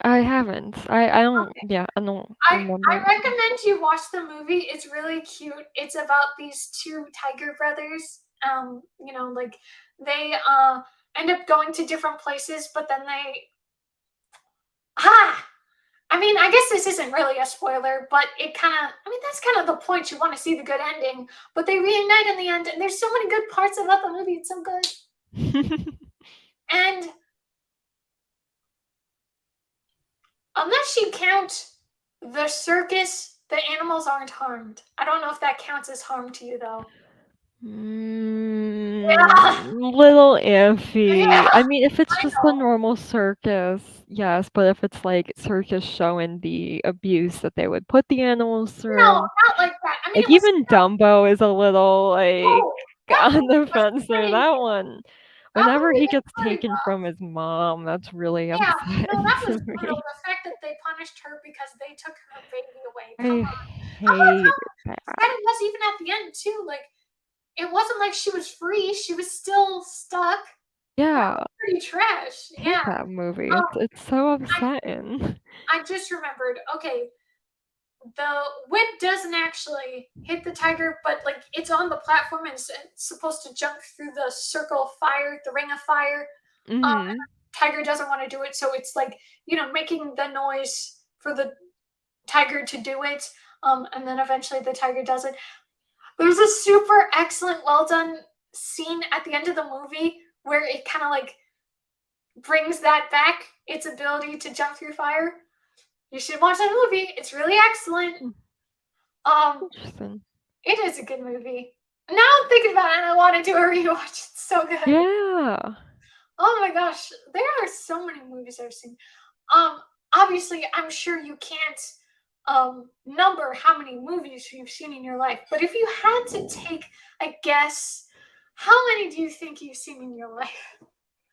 I haven't. I don't Okay. yeah, I don't I remember. recommend you watch the movie. It's really cute. It's about these two tiger brothers. Like they end up going to different places, but then they ah I mean, I guess this isn't really a spoiler, but it kind of, I mean, that's kind of the point. You want to see the good ending, but they reunite in the end, and there's so many good parts about the movie. It's so good. And unless you count the circus, the animals aren't harmed. I don't know if that counts as harm to you, though. Yeah, Little iffy. yeah, I mean, if it's I just the know. normal circus, yes, but if it's like circus showing the abuse that they would put the animals No, through, not like that. I mean, like it was even Dumbo is a little like no, that on movie the was fence there. pretty. That one, That whenever movie he was gets pretty taken rough. from his mom, that's really Yeah, no, upsetting that to was brutal. me. The fact that they punished her because they took her baby away. Come I on. How about hate that. sad it was even at the end too? Like it wasn't like she was free; she was still stuck. That Yeah, was pretty trash. I hate Yeah. that movie. Um, It's so I upsetting. I just remembered. Okay, the whip doesn't actually hit the tiger, but like it's on the platform and it's supposed to jump through the circle of fire, the ring of fire. Um, Mhm. tiger doesn't want to do it, so it's like, making the noise for the tiger to do it. And then eventually the tiger does it. There's a super excellent, well done scene at the end of the movie where it kind of like brings that back, its ability to jump through fire. You should watch that movie. It's really excellent. Interesting. It is a good movie. Now I'm thinking about it and I want to do a rewatch. It's so good. Yeah. Oh my gosh, there are so many movies I've seen. Obviously, I'm sure you can't number how many movies you've seen in your life, but if you had to take a guess, how many do you think you've seen in your life?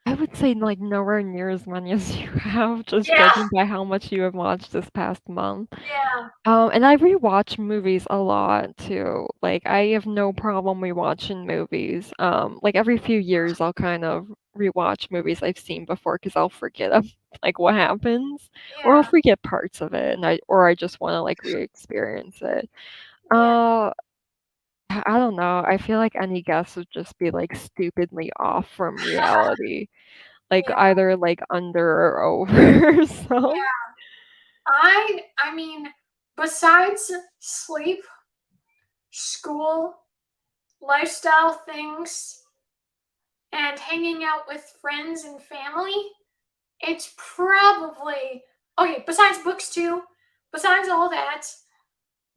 I would say, like, nowhere near as many as you have, just Yeah, judging by how much you have watched this past month. yeah, And I rewatch movies a lot too. Like, I have no problem rewatching movies. Like, every few years, I'll kind of rewatch movies I've seen before because I'll forget like what happens, or I'll yeah, forget parts of it, and I just want to like re-experience it. yeah, Uh, I don't know. I feel like any guess would just be like stupidly off from reality, like yeah, either like under or over. So. yeah. I mean, besides sleep, school, lifestyle things, and hanging out with friends and family, it's probably okay, besides books too, besides all that,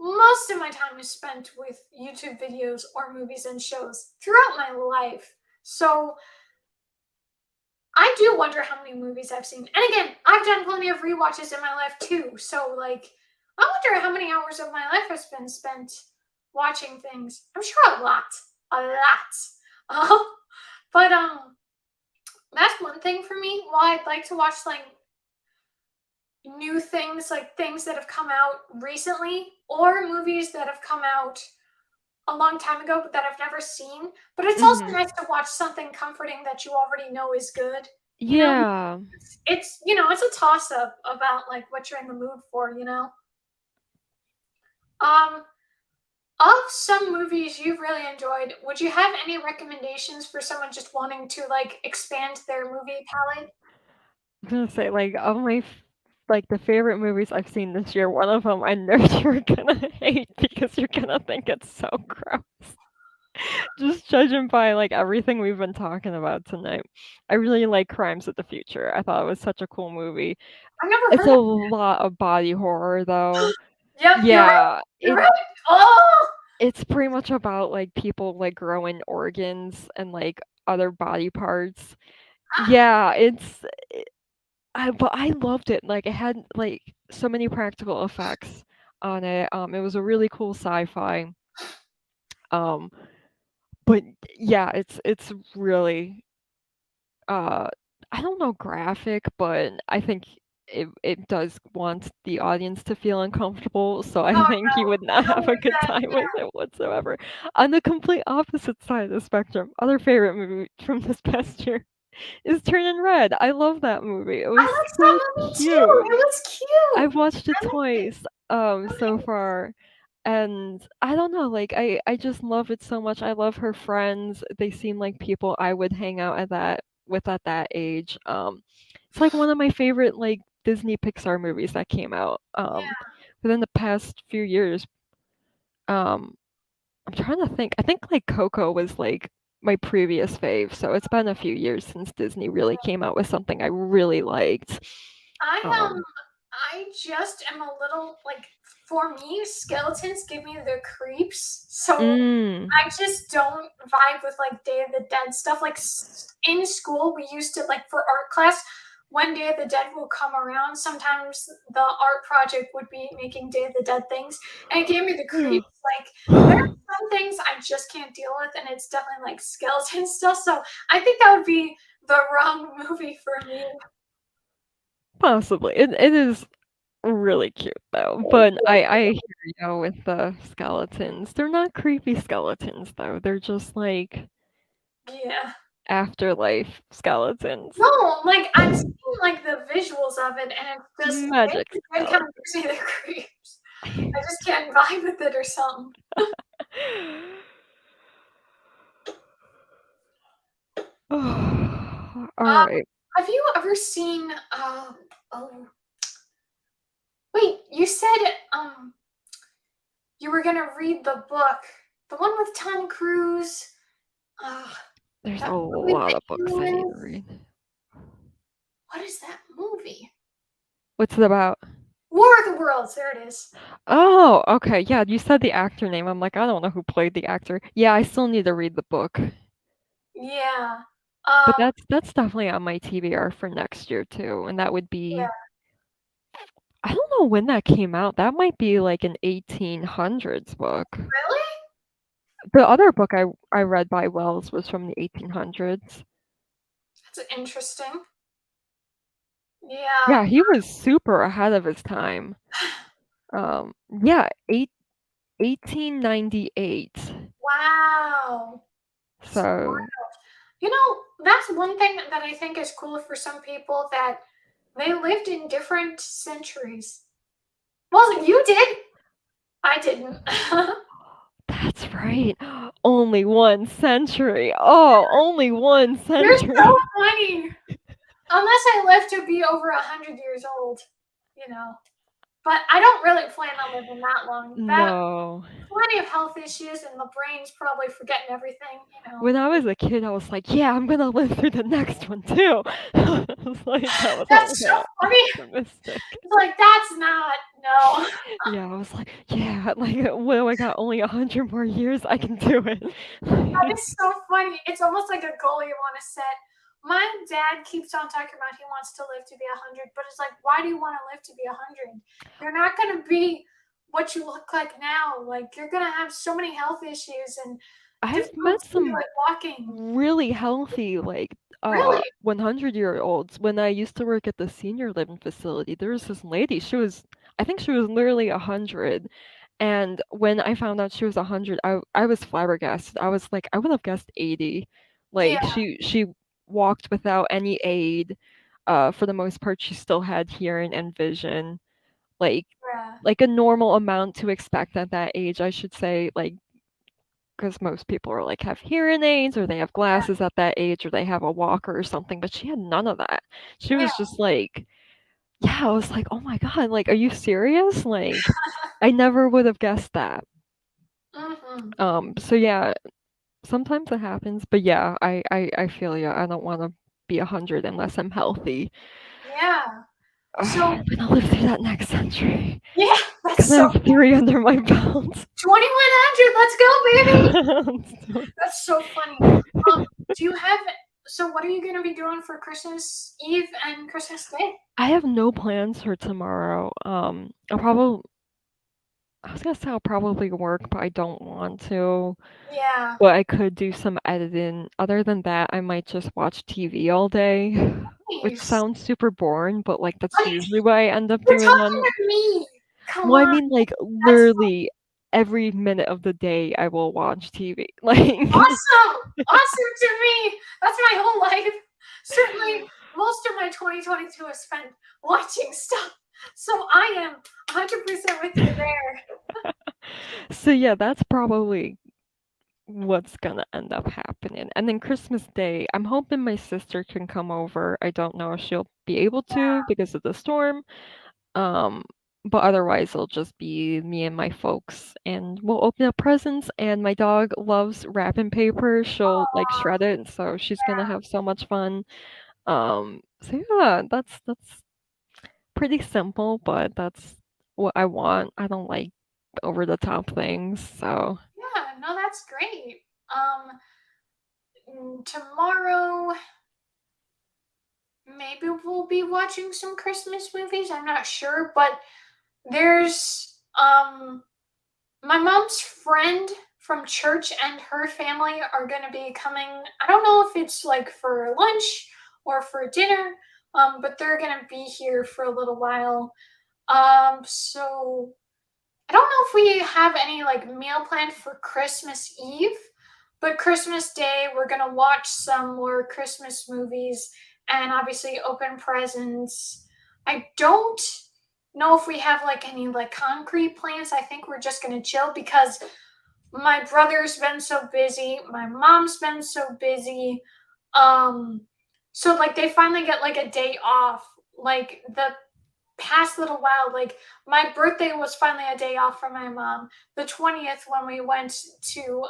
most of my time is spent with YouTube videos or movies and shows throughout my life. So I do wonder how many movies I've seen. And again, I've done plenty of rewatches in my life too. So like I wonder how many hours of my life has been spent watching things. I'm sure a lot. A lot. But that's one thing for me. Why I'd like to watch like new things, like things that have come out recently, or movies that have come out a long time ago but that I've never seen. But it's also Mhm. nice to watch something comforting that you already know is good. You know, Yeah. it's a toss up about like what you're in the mood for. Um, of some movies you've really enjoyed, would you have any recommendations for someone just wanting to like expand their movie palette? I'm gonna say, like, of my like, the favorite movies I've seen this year, one of them I know you're gonna hate because you're gonna think it's so gross. Just judging by, like, everything we've been talking about tonight. I really like Crimes of the Future. I thought it was such a cool movie. I've never It's heard a of. lot of body horror, though. Yep, you're right. Yeah, You're right. Oh, it's pretty much about, like, people, like, growing organs and, like, other body parts. Yeah, but I loved it, like, it had, like, so many practical effects on it, it was a really cool sci-fi, um, but yeah, it's really, uh, I don't know, graphic, but I think it does want the audience to feel uncomfortable, so I oh think you would no, not I don't have a like good that. time with Yeah, it whatsoever. On the complete opposite side of the spectrum, other favorite movie from this past year is Turning Red. I love that movie. It I was liked that so movie too. It cute. was cute. I've watched it I liked it. twice, so Okay. far, and I don't know, like, I just love it so much. I love her friends. They seem like people I would hang out at that age. It's like one of my favorite, like, Disney Pixar movies that came out, Yeah. within the past few years. Um, I'm trying to think. I think, like, Coco was, like, my previous fave, so it's been a few years since Disney really came out with something I really liked. I Um I just am a little like, for me, skeletons give me the creeps. So Mm. I just don't vibe with like Day of the Dead stuff. Like in school, we used to like for art class, when Day of the Dead will come around, sometimes the art project would be making Day of the Dead things, and it gave me the Yeah. creeps. Like there are some things I just can't deal with, and it's definitely like skeleton stuff. So I think that would be the wrong movie for me. Possibly. It is really cute though, but I hear you with the skeletons. They're not creepy skeletons though. They're just like Yeah. afterlife skeletons. No, like I've seen like the visuals of it, and it's just Magic it kind of skeleton. gives me the creeps. I just can't vibe with it or something. All Um, right. Have you ever seen oh wait, you said um you were gonna read the book. The one with Tom Cruise. Uh There's a that movie with lot the of books I need to humans. read. What is that movie? What's it about? War of the Worlds, there it is. Oh, okay. Yeah, you said the actor name. I'm like, I don't know who played the actor. Yeah, I still need to read the book. Yeah. But Um that's definitely on my TBR for next year too. And that would yeah, be I don't know when that came out. That might be like an 1800s book. really? The other book I read by Wells was from the 1800s. That's interesting. Yeah, Yeah. he was super ahead of his time. Yeah, 1898. Wow. It's So, You know, that's one thing that I think is cool for some people that they lived in different centuries. Well, you did. I didn't. that's right. Only 1 century. Oh, only one You're so century. funny. Unless I live to be over 100 years old, you know. But I don't really plan on living that long. That No. plenty of health issues and the brain's probably forgetting everything, you know. When I was a kid, I was like, "Yeah, I'm gonna live through the next one too." I was like, that was a That's so little funny. optimistic. It's like that's not no. Yeah, I was like, "Yeah, like, well, I got only 100 more years, I can do it." That is so funny. It's almost like a goal you want to set. My dad keeps on talking about he wants to live to be 100, but it's like, why do you want to live to be 100? You're not going to be what you look like now. Like, you're going to have so many health issues and I've met difficulty, some like walking. really healthy, like, Really? 100-year-olds. When I used to work at the senior living facility, there was this lady, I think she was literally 100. And when I found out she was 100, I was flabbergasted. I was like, I would have guessed 80. Yeah. Like she walked without any aid. For the most part, she still had hearing and vision. Like Yeah. like a normal amount to expect at that age, I should say, like because most people are like have hearing aids or they have glasses at that age or they have a walker or something, but she had none of that. She Yeah. was just like, yeah, I was like, oh my God, like, are you serious? Like, I never would have guessed that. Mm-hmm. So yeah, sometimes it happens, but yeah, I feel you. I don't want to be 100 unless I'm healthy. Yeah. I'm So, gonna live through that next century. yeah, that's Gonna so have three under my belt. 2100. Let's go, baby. That's so funny. Do you have so what are you gonna be doing for Christmas Eve and Christmas Day? I have no plans for tomorrow. I was gonna say I'll probably work, but I don't want to. Yeah. But I could do some editing. Other than that, I might just watch TV all day, which Nice. sounds super boring, but like that's Like, usually what I end up you're doing talking on. to me. Come Well, I on. mean, like That's literally every minute of the day I will watch TV. Like, awesome. Awesome to me. That's my whole life. Certainly most of my 2022 is spent watching stuff. So I am 100% with you there. so yeah, that's probably what's gonna end up happening. And then Christmas Day, I'm hoping my sister can come over. I don't know if she'll be able to because of the storm. Um, but otherwise it'll just be me and my folks and we'll open up presents and my dog loves wrapping paper. She'll like shred it, so she's gonna have so much fun. So yeah, that's pretty simple, but that's what I want. I don't like over the top things, so Yeah, no, that's great. Tomorrow maybe we'll be watching some Christmas movies. I'm not sure, but there's my mom's friend from church and her family are going to be coming. I don't know if it's like for lunch or for dinner, but they're going to be here for a little while. So I don't know if we have any like meal planned for Christmas Eve, but Christmas Day we're gonna watch some more Christmas movies and obviously open presents. I don't know if we have like any like concrete plans. I think we're just gonna chill because my brother's been so busy, my mom's been so busy. Um So like they finally get like a day off. Like the past little while, like my birthday was finally a day off from my mom. The 20th when we went to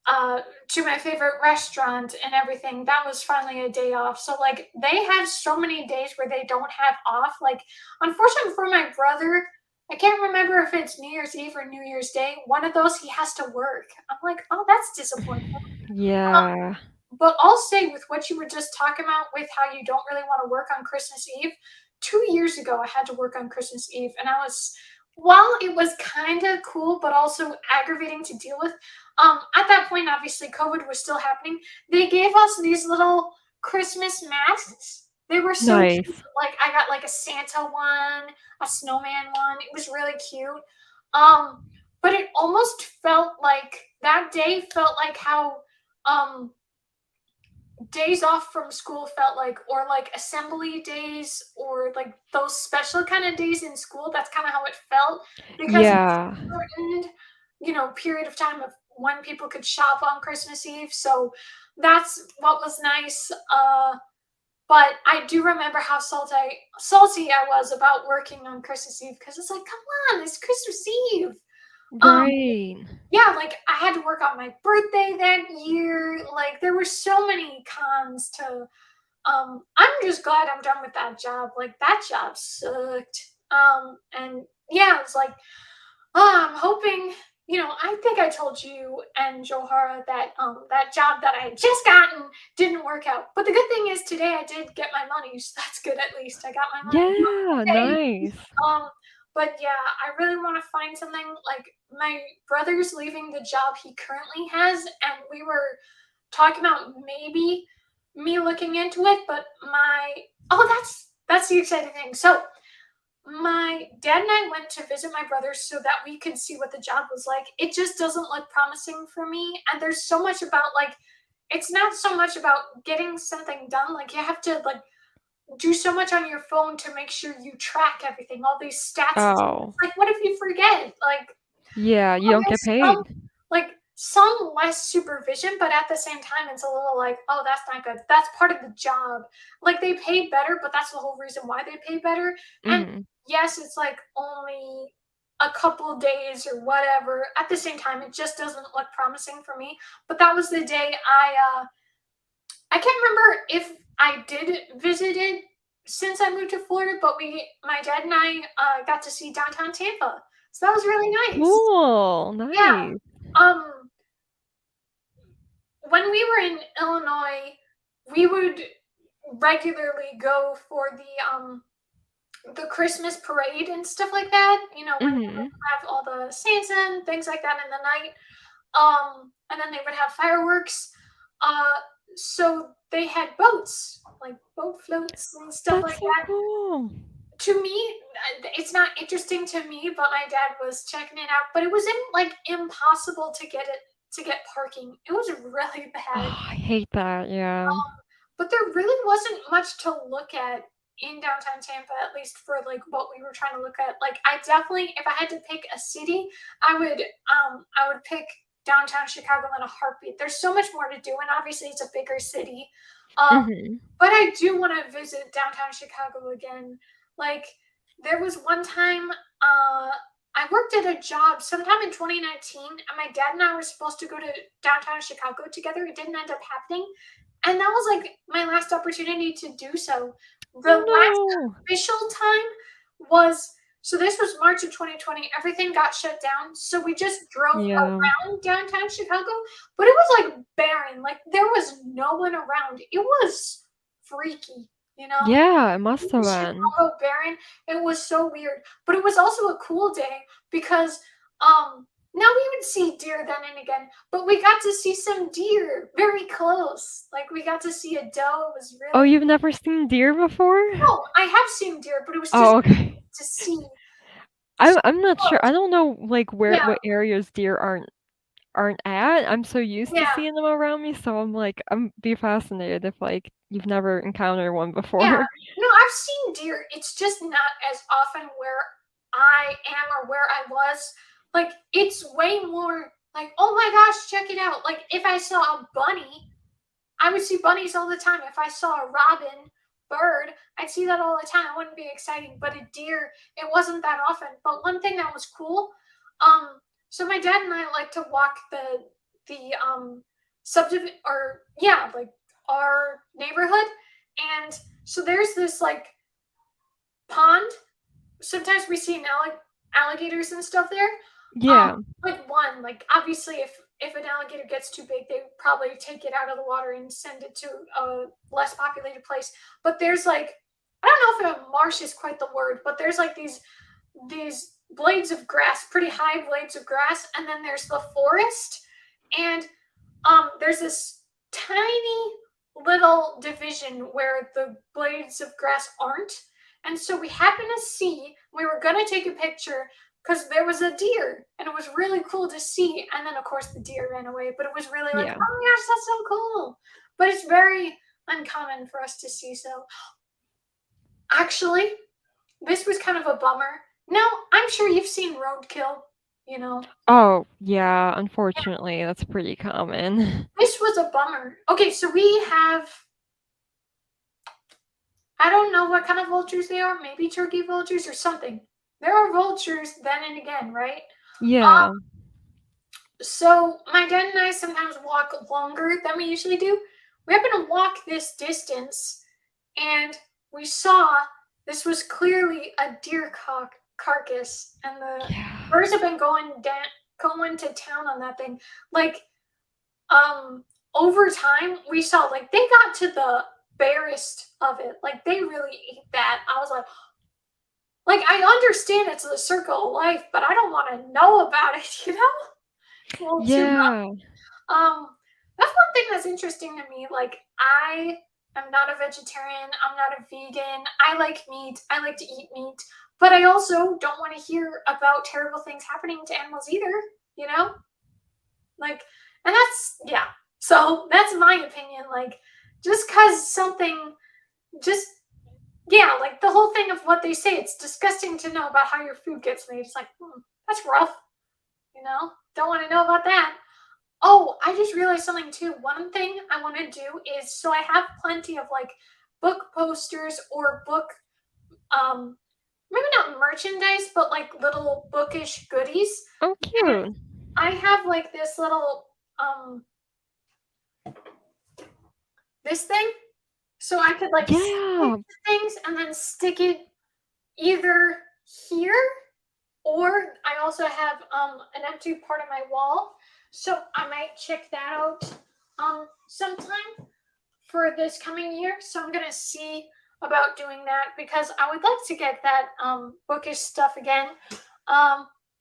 uh to my favorite restaurant and everything, that was finally a day off. So like they have so many days where they don't have off. Like unfortunately for my brother, I can't remember if it's New Year's Eve or New Year's Day. One of those he has to work. I'm like, oh, that's disappointing. Um, Yeah. but I'll say with what you were just talking about with how you don't really want to work on Christmas Eve, 2 years ago I had to work on Christmas Eve and I was, while it was kind of cool but also aggravating to deal with, at that point obviously COVID was still happening. They gave us these little Christmas masks. They were so cute. Nice. Like I got like a Santa one, a snowman one. It was really cute. Um, but it almost felt like that day felt like how um days off from school felt like, or like assembly days, or like those special kind of days in school. That's kind of how it felt because it's Yeah. a shortened, period of time of when people could shop on Christmas Eve. So that's what was nice. But I do remember how salty I was about working on Christmas Eve because it's like, come on, it's Christmas Eve. Um, Right. yeah, like I had to work on my birthday that year. Like there were so many cons to I'm just glad I'm done with that job. Like that job sucked. And yeah, it's like, I'm hoping, I think I told you and Johara that that job that I had just gotten didn't work out. But the good thing is today I did get my money, so that's good at least. I got my money. Yeah, Okay. nice. Um, but yeah, I really want to find something. Like my brother's leaving the job he currently has, and we were talking about maybe me looking into it. But that's the exciting thing. So my dad and I went to visit my brother so that we could see what the job was like. It just doesn't look promising for me, and there's so much about like it's not so much about getting something done. Like you have to like do so much on your phone to make sure you track everything, all these stats and stuff. Oh, It's like, what if you forget? Like, yeah, you oh, don't get there's paid. some less supervision, but at the same time, it's a little like, oh, that's not good. That's part of the job. Like they pay better, but that's the whole reason why they pay better. And Mhm. yes, it's like only a couple days or whatever. At the same time, it just doesn't look promising for me. But that was the day I can't remember if I did visit it since I moved to Florida, but my dad and I, got to see downtown Tampa, so that was really nice. Cool, Yeah. nice. Um, when we were in Illinois, we would regularly go for the Christmas parade and stuff like that. When they would Mhm. have all the Santa and things like that in the night. And then they would have fireworks. Uh, so they had boats, like boat floats and stuff That's like so that. cool. To me, it's not interesting to me, but my dad was checking it out. But it was like impossible to get parking. It was really bad. Oh, I hate that, yeah. But there really wasn't much to look at in downtown Tampa, at least for like what we were trying to look at. Like I definitely, if I had to pick a city, I would pick downtown Chicago in a heartbeat. There's so much more to do, and obviously it's a bigger city. Um, Mhm. but I do want to visit downtown Chicago again. Like there was one time I worked at a job sometime in 2019, and my dad and I were supposed to go to downtown Chicago together. It didn't end up happening. And that was like my last opportunity to do so. The Oh, last no. official time was, so this was March of 2020. Everything got shut down. So we just drove Yeah. around downtown Chicago, but it was like barren. Like there was no one around. It was freaky, you know? Yeah, it must have been. Chicago barren. It was so weird. But it was also a cool day because now we would see deer then and again, but we got to see some deer very close. Like we got to see a doe. It was Oh, really you've never seen deer before? no, I have seen deer, but it was just Oh, okay. to see I'm not sure. I close. don't know, like, Yeah, what areas deer aren't at. I'm so used to yeah, seeing them around me, so I'm like, I'm be fascinated if, like, you've never encountered one yeah. before. No, I've seen deer. It's just not as often where I am or where I was. Like it's way more like, oh my gosh, check it out. Like if I saw a bunny, I would see bunnies all the time. If I saw a robin bird, I'd see that all the time. It wouldn't be exciting, but a deer, it wasn't that often. But one thing that was cool, so my dad and I like to walk the subdivision, or yeah, like our neighborhood, and so there's this like pond. Sometimes we see alligators and stuff there. Yeah. Like one, like obviously if an alligator gets too big, they would probably take it out of the water and send it to a less populated place. But there's like, I don't know if a marsh is quite the word, but there's like these blades of grass, pretty high blades of grass, and then there's the forest, and there's this tiny little division where the blades of grass aren't. And so we happened to see, we were gonna take a picture because there was a deer and it was really cool to see. And then of course the deer ran away, but it was really like, Yeah. oh my gosh, that's so cool. But it's very uncommon for us to see. So actually, this was kind of a bummer. Now, I'm sure you've seen roadkill, you know. Oh, yeah, unfortunately, that's pretty common. This was a bummer. Okay, so we have, I don't know what kind of vultures they are, maybe turkey vultures or something. There are vultures then and again, right? Yeah. So my dad and I sometimes walk longer than we usually do. We happen to walk this distance, and we saw this was clearly a deer carcass, and the Yeah. birds have been going to town on that thing. Like, over time, we saw like they got to the barest of it. Like they really ate that. I was like I understand it's the circle of life, but I don't want to know about it. You know, it's a little too much. Yeah. That's one thing that's interesting to me. Like, I am not a vegetarian. I'm not a vegan. I like meat. I like to eat meat, but I also don't want to hear about terrible things happening to animals either. You know, like, and that's yeah. So that's my opinion. Like, just because something, just yeah, like the whole thing of what they say, it's disgusting to know about how your food gets made. It's like, that's rough. You know, don't want to know about that. Oh, I just realized something too. One thing I want to do is, so I have plenty of like book posters or book, maybe not merchandise, but like little bookish goodies. Oh, And cute. I have like this little, this thing, so I could like stick Yeah. things and then stick it either here, or I also have an empty part of my wall, so I might check that out sometime for this coming year. So I'm gonna see about doing that because I would like to get that bookish stuff again.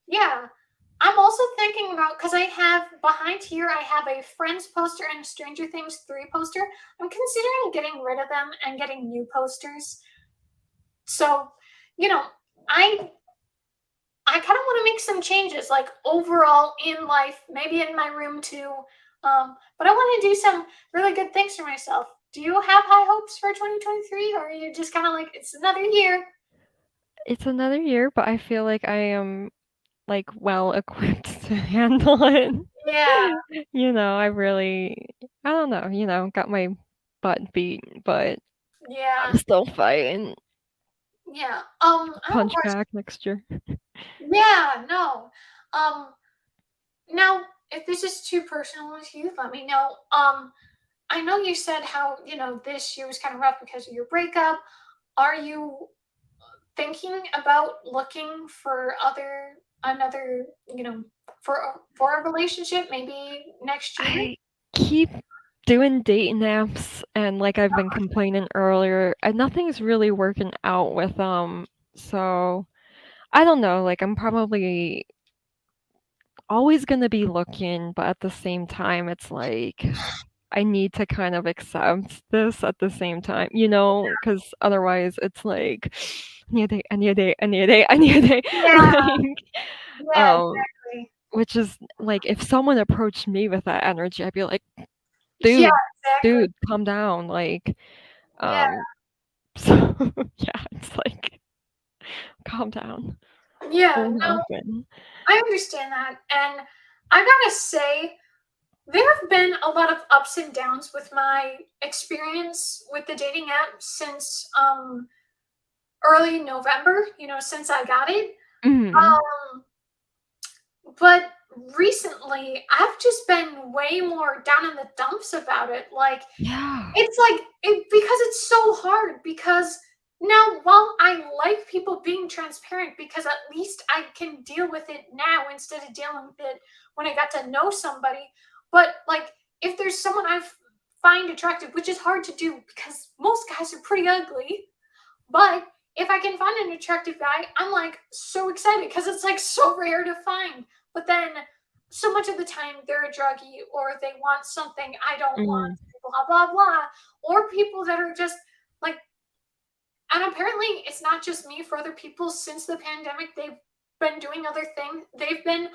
Yeah. I'm also thinking about, because I have behind here, I have a Friends poster and a Stranger Things 3 poster. I'm considering getting rid of them and getting new posters. So, you know, I I kind of want to make some changes, like overall in life, maybe in my room too. But I want to do some really good things for myself. Do you have high hopes for 2023, or are you just kind of like, it's another year? It's another year, but I feel like I am, like, well equipped to handle it. Yeah, I really I don't know, got my butt beat, but yeah, I'm still fighting. yeah. I don't Punch watch. back next year. Yeah, no. Um, Now, if this is too personal with you, let me know. I know you said how, this year was kind of rough because of your breakup. Are you thinking about looking for another, for a relationship maybe next year? I keep doing dating apps, and like I've been complaining earlier, and nothing's really working out with them. So I don't know, like I'm probably always gonna be looking, but at the same time, it's like I need to kind of accept this at the same time, because otherwise it's like I need a date, I need a date, I need a date, I need a date. Yeah, Like, yeah, exactly. which is like if someone approached me with that energy, I'd be like, Yeah, dude, exactly. dude, calm down. Like, Yeah, um, so yeah, it's like calm down. yeah. Won't No, happen. I understand that, and I gotta say, there have been a lot of ups and downs with my experience with the dating app since early November, since I got it. Mhm. Um, but recently I've just been way more down in the dumps about it. Like Yeah. it's like because it's so hard because now while I like people being transparent because at least I can deal with it now instead of dealing with it when I got to know somebody. But like if there's someone I find attractive, which is hard to do because most guys are pretty ugly, but if I can find an attractive guy, I'm like so excited because it's like so rare to find. But then so much of the time they're a druggie or they want something I don't want, Mm. blah blah blah. Or people that are just like, and apparently it's not just me, for other people since the pandemic, they've been doing other things. They've been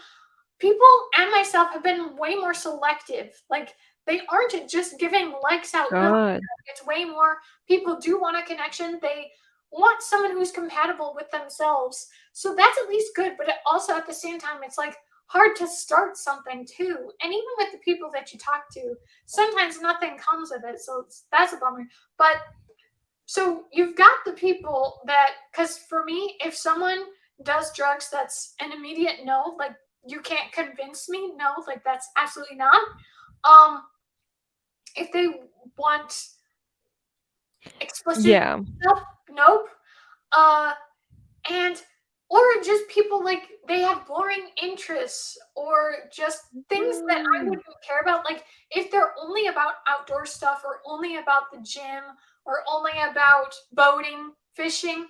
people and myself have been way more selective. Like they aren't just giving likes out left. Good. It's way more people do want a connection. They want someone who's compatible with themselves. So that's at least good. But it also at the same time, it's like hard to start something too. And even with the people that you talk to, sometimes nothing comes of it. So that's a bummer. But so you've got the people that, because for me, if someone does drugs, that's an immediate no. Like you can't convince me. No, like that's absolutely not. Um, if they want explicit Yeah. stuff, nope. Uh, and or just people like they have boring interests or just things that I Mm. wouldn't care about. Like if they're only about outdoor stuff or only about the gym or only about boating, fishing,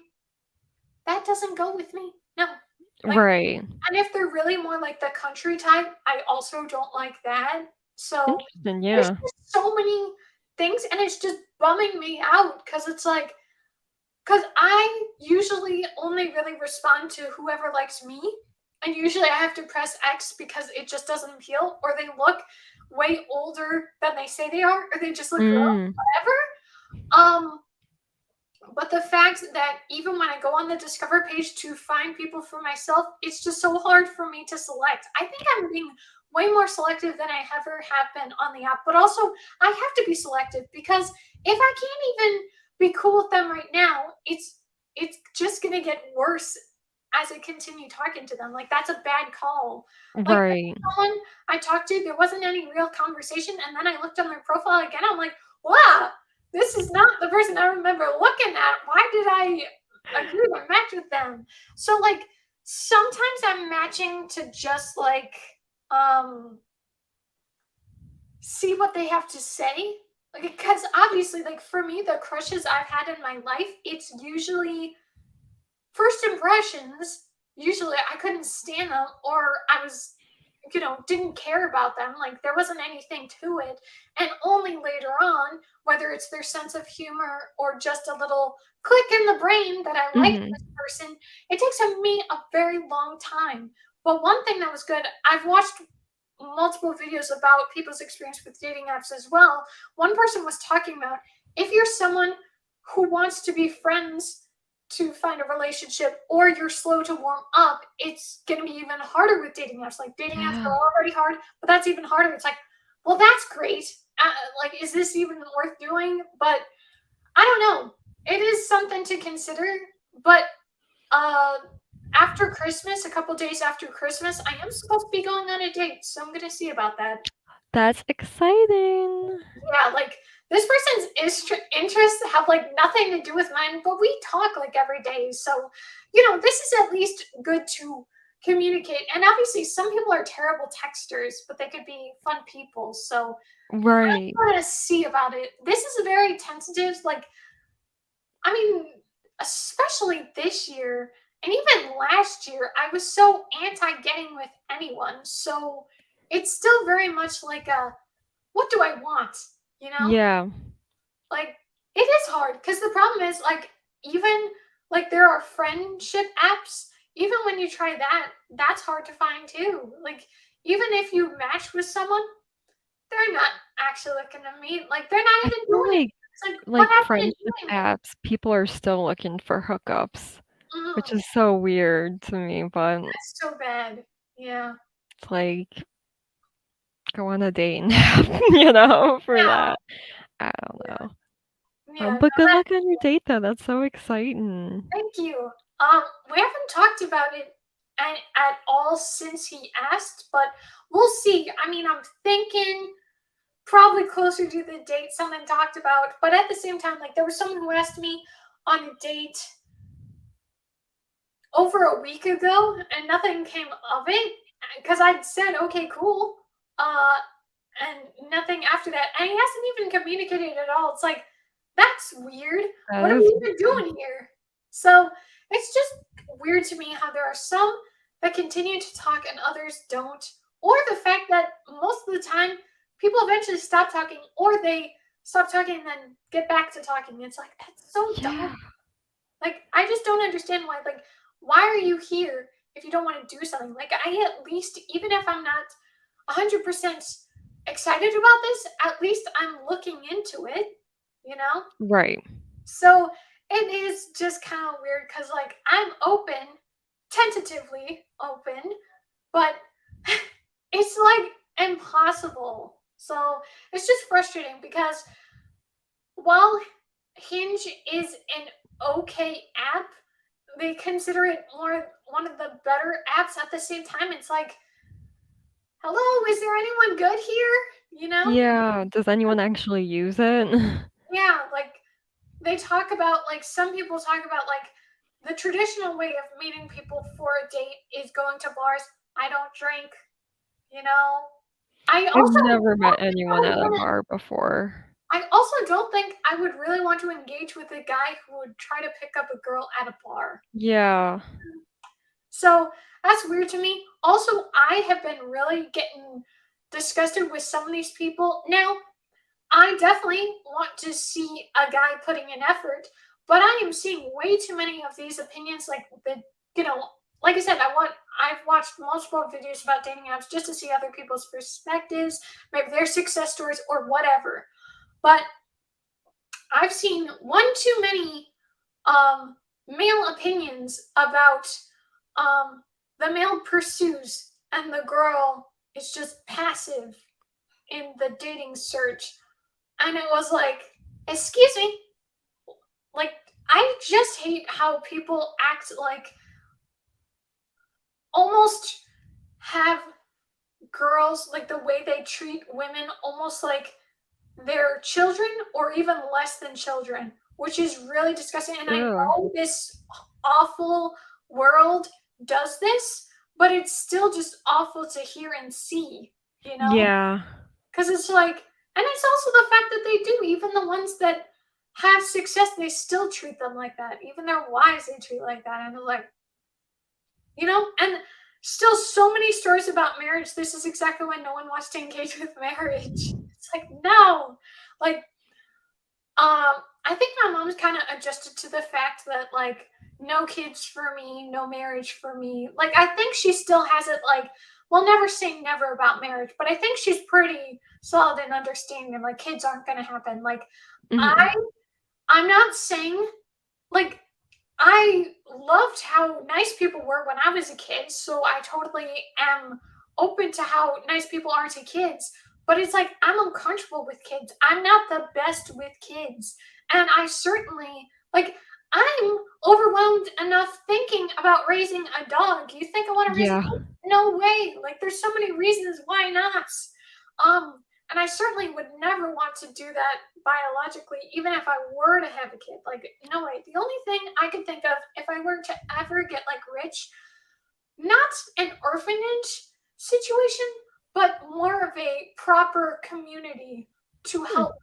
that doesn't go with me. No. Like, Right. and if they're really more like the country type, I also don't like that. So Interesting, there's yeah. just so many things, and it's just bumming me out because it's like, because I usually only really respond to whoever likes me. And usually I have to press X because it just doesn't appeal, or they look way older than they say they are, or they just look gross, Mm. whatever. But the fact that even when I go on the Discover page to find people for myself, it's just so hard for me to select. I think I'm being way more selective than I ever have been on the app. But also, I have to be selective because if I can't even be cool with them right now, it's just gonna get worse as I continue talking to them. Like that's a bad call. Like Right. someone I talked to, there wasn't any real conversation, and then I looked on their profile again. I'm like, wow, this is not the person I remember looking at. Why did I agree to match with them? So like sometimes I'm matching to just like um see what they have to say. Like because obviously like for me the crushes I've had in my life, it's usually first impressions. Usually I couldn't stand them or I was didn't care about them. Like there wasn't anything to it. And only later on, whether it's their sense of humor or just a little click in the brain that I like Mhm. this person, it takes me a very long time. But one thing that was good, I've watched multiple videos about people's experience with dating apps as well. One person was talking about if you're someone who wants to be friends to find a relationship or you're slow to warm up, it's going to be even harder with dating apps. Like dating apps Yeah. are already hard, but that's even harder. It's like, well, that's great. Like, is this even worth doing? But I don't know. It is something to consider. But uh, after Christmas, a couple days after Christmas, I am supposed to be going on a date. So I'm going to see about that. That's exciting. Yeah, like this person's interests have like nothing to do with mine, but we talk like every day. So, this is at least good to communicate. And obviously, some people are terrible texters, but they could be fun people. So, Right. I'm gonna see about it. This is a very tentative, like, I mean, especially this year and even last year, I was so anti getting with anyone. So, it's still very much like a what do I want? You know? Yeah. Like it is hard because the problem is like even like there are friendship apps. Even when you try that, that's hard to find too. Like even if you match with someone, they're not actually looking to meet. Like they're not I even feel doing it. It's like what like happened in friendship doing? apps, people are still looking for hookups, which Mm, is so weird to me, but that's so bad. Yeah. it's like go on a date and have, you know, for Yeah, that. I don't yeah, know. yeah. No, But good that, luck on your date though. That's so exciting. thank you. We haven't talked about it at all since he asked, but we'll see. I mean, I'm thinking probably closer to the date someone talked about, but at the same time, like there was someone who asked me on a date over a week ago and nothing came of it because I'd said, okay, cool. Uh, and nothing after that. And he hasn't even communicated at all. It's like, that's weird. That What are is we even weird. doing here? So it's just weird to me how there are some that continue to talk and others don't. Or the fact that most of the time people eventually stop talking or they stop talking and then get back to talking. It's like, that's so dumb. Yeah. Like, I just don't understand why are you here if you don't want to do something? Like, I at least, even if I'm not 100% excited about this, at least I'm looking into it, you know? Right. So it is just kind of weird because, like, I'm open, tentatively open, but it's like impossible. So it's just frustrating because while Hinge is an okay app, they consider it more one of the better apps at the same time. It's like, hello, is there anyone good here? You know? Yeah. Does anyone actually use it? Yeah, like they talk about like some people talk about like the traditional way of meeting people for a date is going to bars. I don't drink, you know. I I've also never met don't think I anyone would at a wanna bar before. I also don't think I would really want to engage with a guy who would try to pick up a girl at a bar. Yeah. So that's weird to me. Also, I have been really getting disgusted with some of these people. Now, I definitely want to see a guy putting in effort, but I am seeing way too many of these opinions like you know, like I said, I've watched multiple videos about dating apps just to see other people's perspectives, maybe their success stories or whatever. But I've seen one too many um male opinions about um the male pursues and the girl is just passive in the dating search. And it was like, excuse me, like I just hate how people act like almost have girls like the way they treat women almost like they're children or even less than children, which is really disgusting. And I Ugh. know this awful world does this, but it's still just awful to hear and see, you know? Yeah. Because it's like, and it's also the fact that they do, even the ones that have success, they still treat them like that. Even their wives, they treat like that. And it's like, and still so many stories about marriage. This is exactly why no one wants to engage with marriage. It's like, no. Like, I think my mom's kind of adjusted to the fact that like no kids for me, no marriage for me. Like I think she still has it like we'll never say never about marriage, but I think she's pretty solid in understanding like kids aren't gonna happen. Like Mhm. I I'm not saying like I loved how nice people were when I was a kid, so I totally am open to how nice people are to kids. But it's like I'm uncomfortable with kids. I'm not the best with kids. And I certainly like I'm overwhelmed enough thinking about raising a dog. You think I want to raise a Yeah. dog? No way. Like there's so many reasons why not. And I certainly would never want to do that biologically, even if I were to have a kid. Like, no way. The only thing I could think of if I were to ever get like rich, not an orphanage situation, but more of a proper community to Hmm. help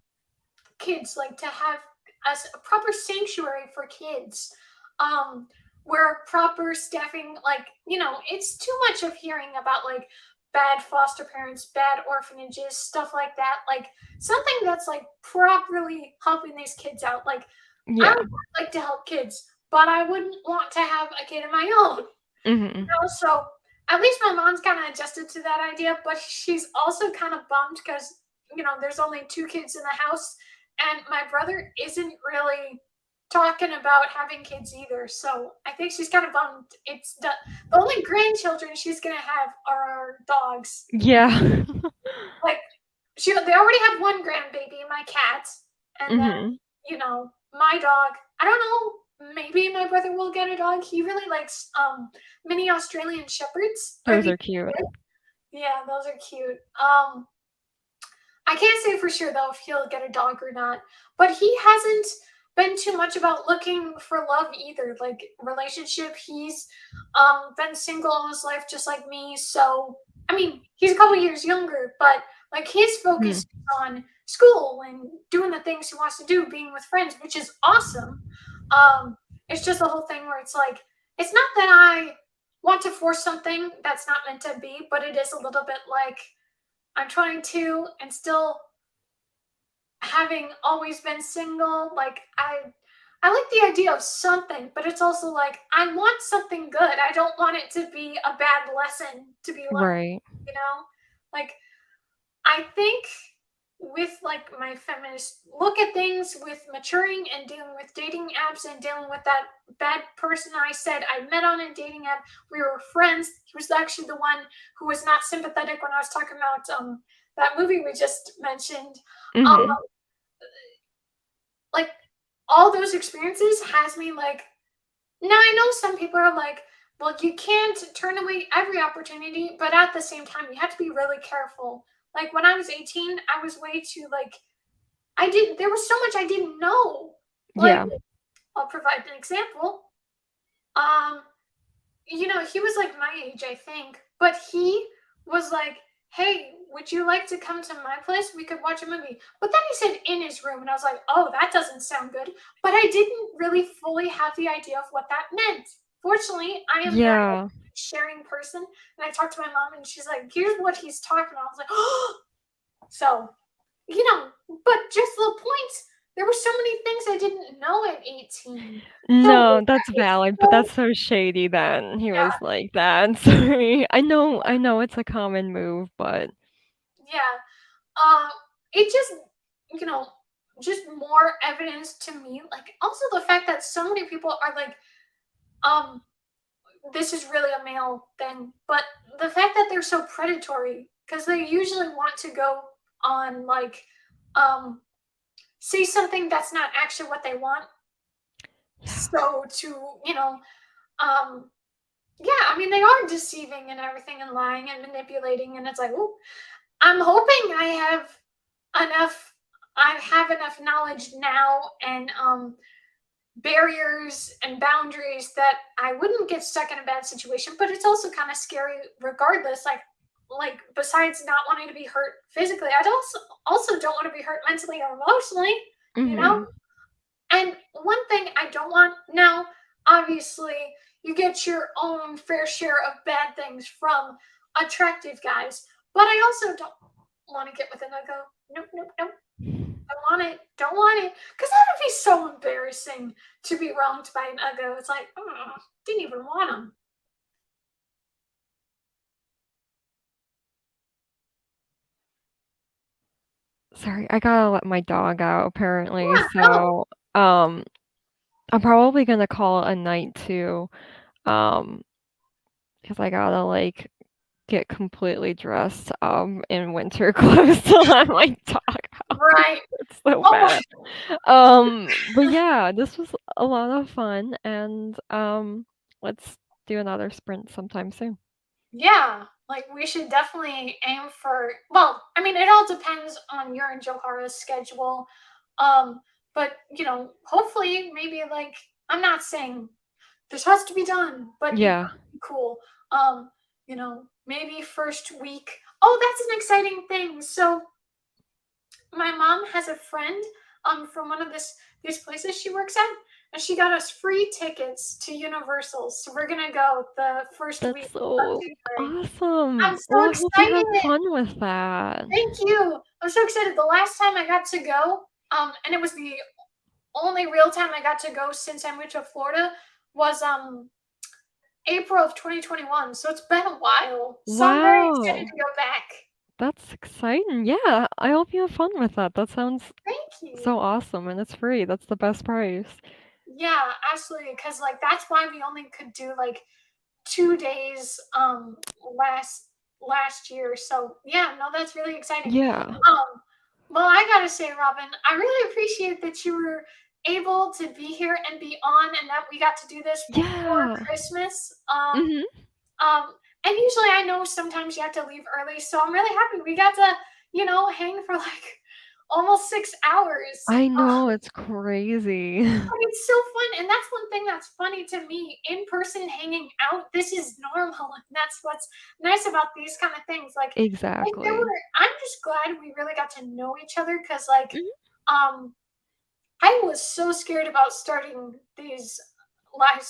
kids, like to have a proper sanctuary for kids. Um, where proper staffing, like, it's too much of hearing about like bad foster parents, bad orphanages, stuff like that. Like something that's like properly helping these kids out. Like I Yeah. would like to help kids, but I wouldn't want to have a kid of my own. Mhm. So at least my mom's kind of adjusted to that idea, but she's also kind of bummed because there's only two kids in the house, and my brother isn't really talking about having kids either. So I think she's kind of bummed. It's the only grandchildren she's gonna have are our dogs. Yeah. Like they already have one grandbaby, my cat, and then Mhm. my dog. I don't know. Maybe my brother will get a dog. He really likes mini Australian shepherds. Are Those these are cute. good? Yeah, those are cute. I can't say for sure though if he'll get a dog or not, but he hasn't been too much about looking for love either. Like relationship, he's been single all his life just like me. So I mean, he's a couple years younger, but like his focus Mhm. is on school and doing the things he wants to do, being with friends, which is awesome. It's just the whole thing where it's like it's not that I want to force something that's not meant to be, but it is a little bit like I'm trying to and still having always been single, like I like the idea of something, but it's also like I want something good. I don't want it to be a bad lesson to be learned, Right. you know? Like I think with like my feminist look at things with maturing and dealing with dating apps and dealing with that bad person I said I met on a dating app. We were friends. He was actually the one who was not sympathetic when I was talking about that movie we just mentioned. Um, Mhm. like all those experiences has me like now I know some people are like, well, you can't turn away every opportunity, but at the same time, you have to be really careful. Like when I was 18, I was way too like I didn't there was so much I didn't know. Like Yeah. I'll provide an example. Um, he was like my age, I think, but he was like, "Hey, would you like to come to my place? We could watch a movie." But then he said in his room, and I was like, "Oh, that doesn't sound good." But I didn't really fully have the idea of what that meant. Fortunately, I am very Yeah. sharing person, and I talked to my mom, and she's like, "Here's what he's talking about." I was like, "Oh!" So, but just the point. There were so many things I didn't know at 18. So No, that that's is valid, but so that's so shady that he yeah, was like that. Sorry. I know it's a common move, but yeah. Uh, it just, you know, just more evidence to me. Like, also the fact that so many people are like, um, this is really a male thing, but the fact that they're so predatory because they usually want to go on like, um, say something that's not actually what they want. yeah. So um, yeah, I mean, they are deceiving and everything and lying and manipulating, and it's like, oh, I'm hoping enough I have enough knowledge now and barriers and boundaries that I wouldn't get stuck in a bad situation, but it's also kind of scary regardless. Like besides not wanting to be hurt physically, I'd also don't want to be hurt mentally or emotionally, you know? Mhm. And one thing I don't want now, obviously, you get your own fair share of bad things from attractive guys, but I also don't want to get with an ego. Nope, nope, nope. Don't want it. Don't want it. Because that would be so embarrassing to be wronged by an uggo. It's like, didn't even want him. Sorry, I gotta let my dog out apparently, Yeah, no. so, um, I'm probably gonna call it a night too, um, because I gotta, like, get completely dressed, in winter clothes to let my dog out. Right. It's so Oh, bad. But yeah, this was a lot of fun, and, let's do another sprint sometime soon. yeah. Like, we should definitely aim for, well, I mean, it all depends on your and Johara's schedule. Um, but, hopefully, maybe like, I'm not saying this has to be done, but Yeah. cool. Maybe first week. Oh, that's an exciting thing. So my mom has a friend from one of these places she works at, and she got us free tickets to Universal. So we're gonna go the first week That's of so January. I'm awesome. so Well, I hope you have excited. fun with that. Thank you. I'm so excited. The last time I got to go, and it was the only real time I got to go since I moved to Florida, was April of 2021. So it's been a while. So I'm very excited Wow. to go back. That's exciting. Yeah, I hope you have fun with that. That sounds Thank you. so awesome, and it's free. That's the best price. Yeah, absolutely. Because like that's why we only could do like 2 days last year. So yeah, no, that's really exciting. Yeah. Well, I gotta say, Robin, I really appreciate that you were able to be here and be on, and that we got to do this before Yeah. Christmas. Mhm. And usually I know sometimes you have to leave early, so I'm really happy we got to, hang for like almost 6 hours. I know, it's crazy. But it's so fun, and that's one thing that's funny to me. In person hanging out, this is normal, and that's what's nice about these kind of things. Like there Exactly. were. I'm just glad we really got to know each other because, like, Mhm. um, I was so scared about starting these live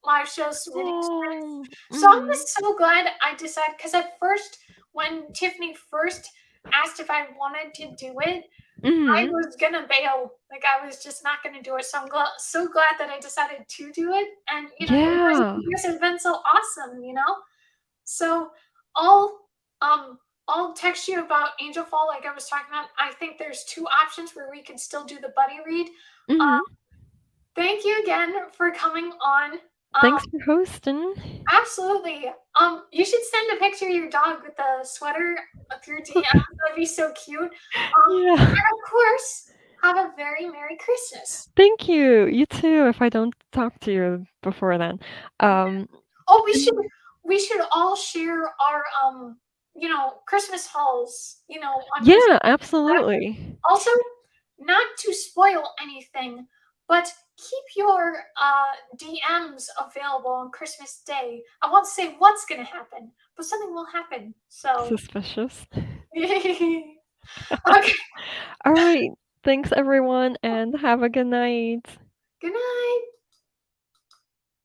live shows to an extent. Oh. So I'm Mhm. just so glad I decided because at first, when Tiffany first asked if I wanted to do it, I Mhm. was gonna bail. Like I was just not gonna do it. So I'm so glad that I decided to do it. And Yeah. you guys have been so awesome. So I'll I'll text you about Angel Fall like I was talking about. I think there's two options where we can still do the buddy read. Mhm. Thank you again for coming on. Um, Thanks for hosting. Absolutely. You should send a picture of your dog with the sweater through DM. That'd be so cute. Yeah. And of course, have a very Merry Christmas. Thank you. You too, if I don't talk to you before then. Um, Oh, we should and we should all share our Christmas hauls, on Instagram. yeah, absolutely. Also, not to spoil anything, but keep your DMs available on Christmas Day. I won't say what's gonna happen, but something will happen. So Suspicious. okay. Alright, thanks everyone, and have a good night. Good night.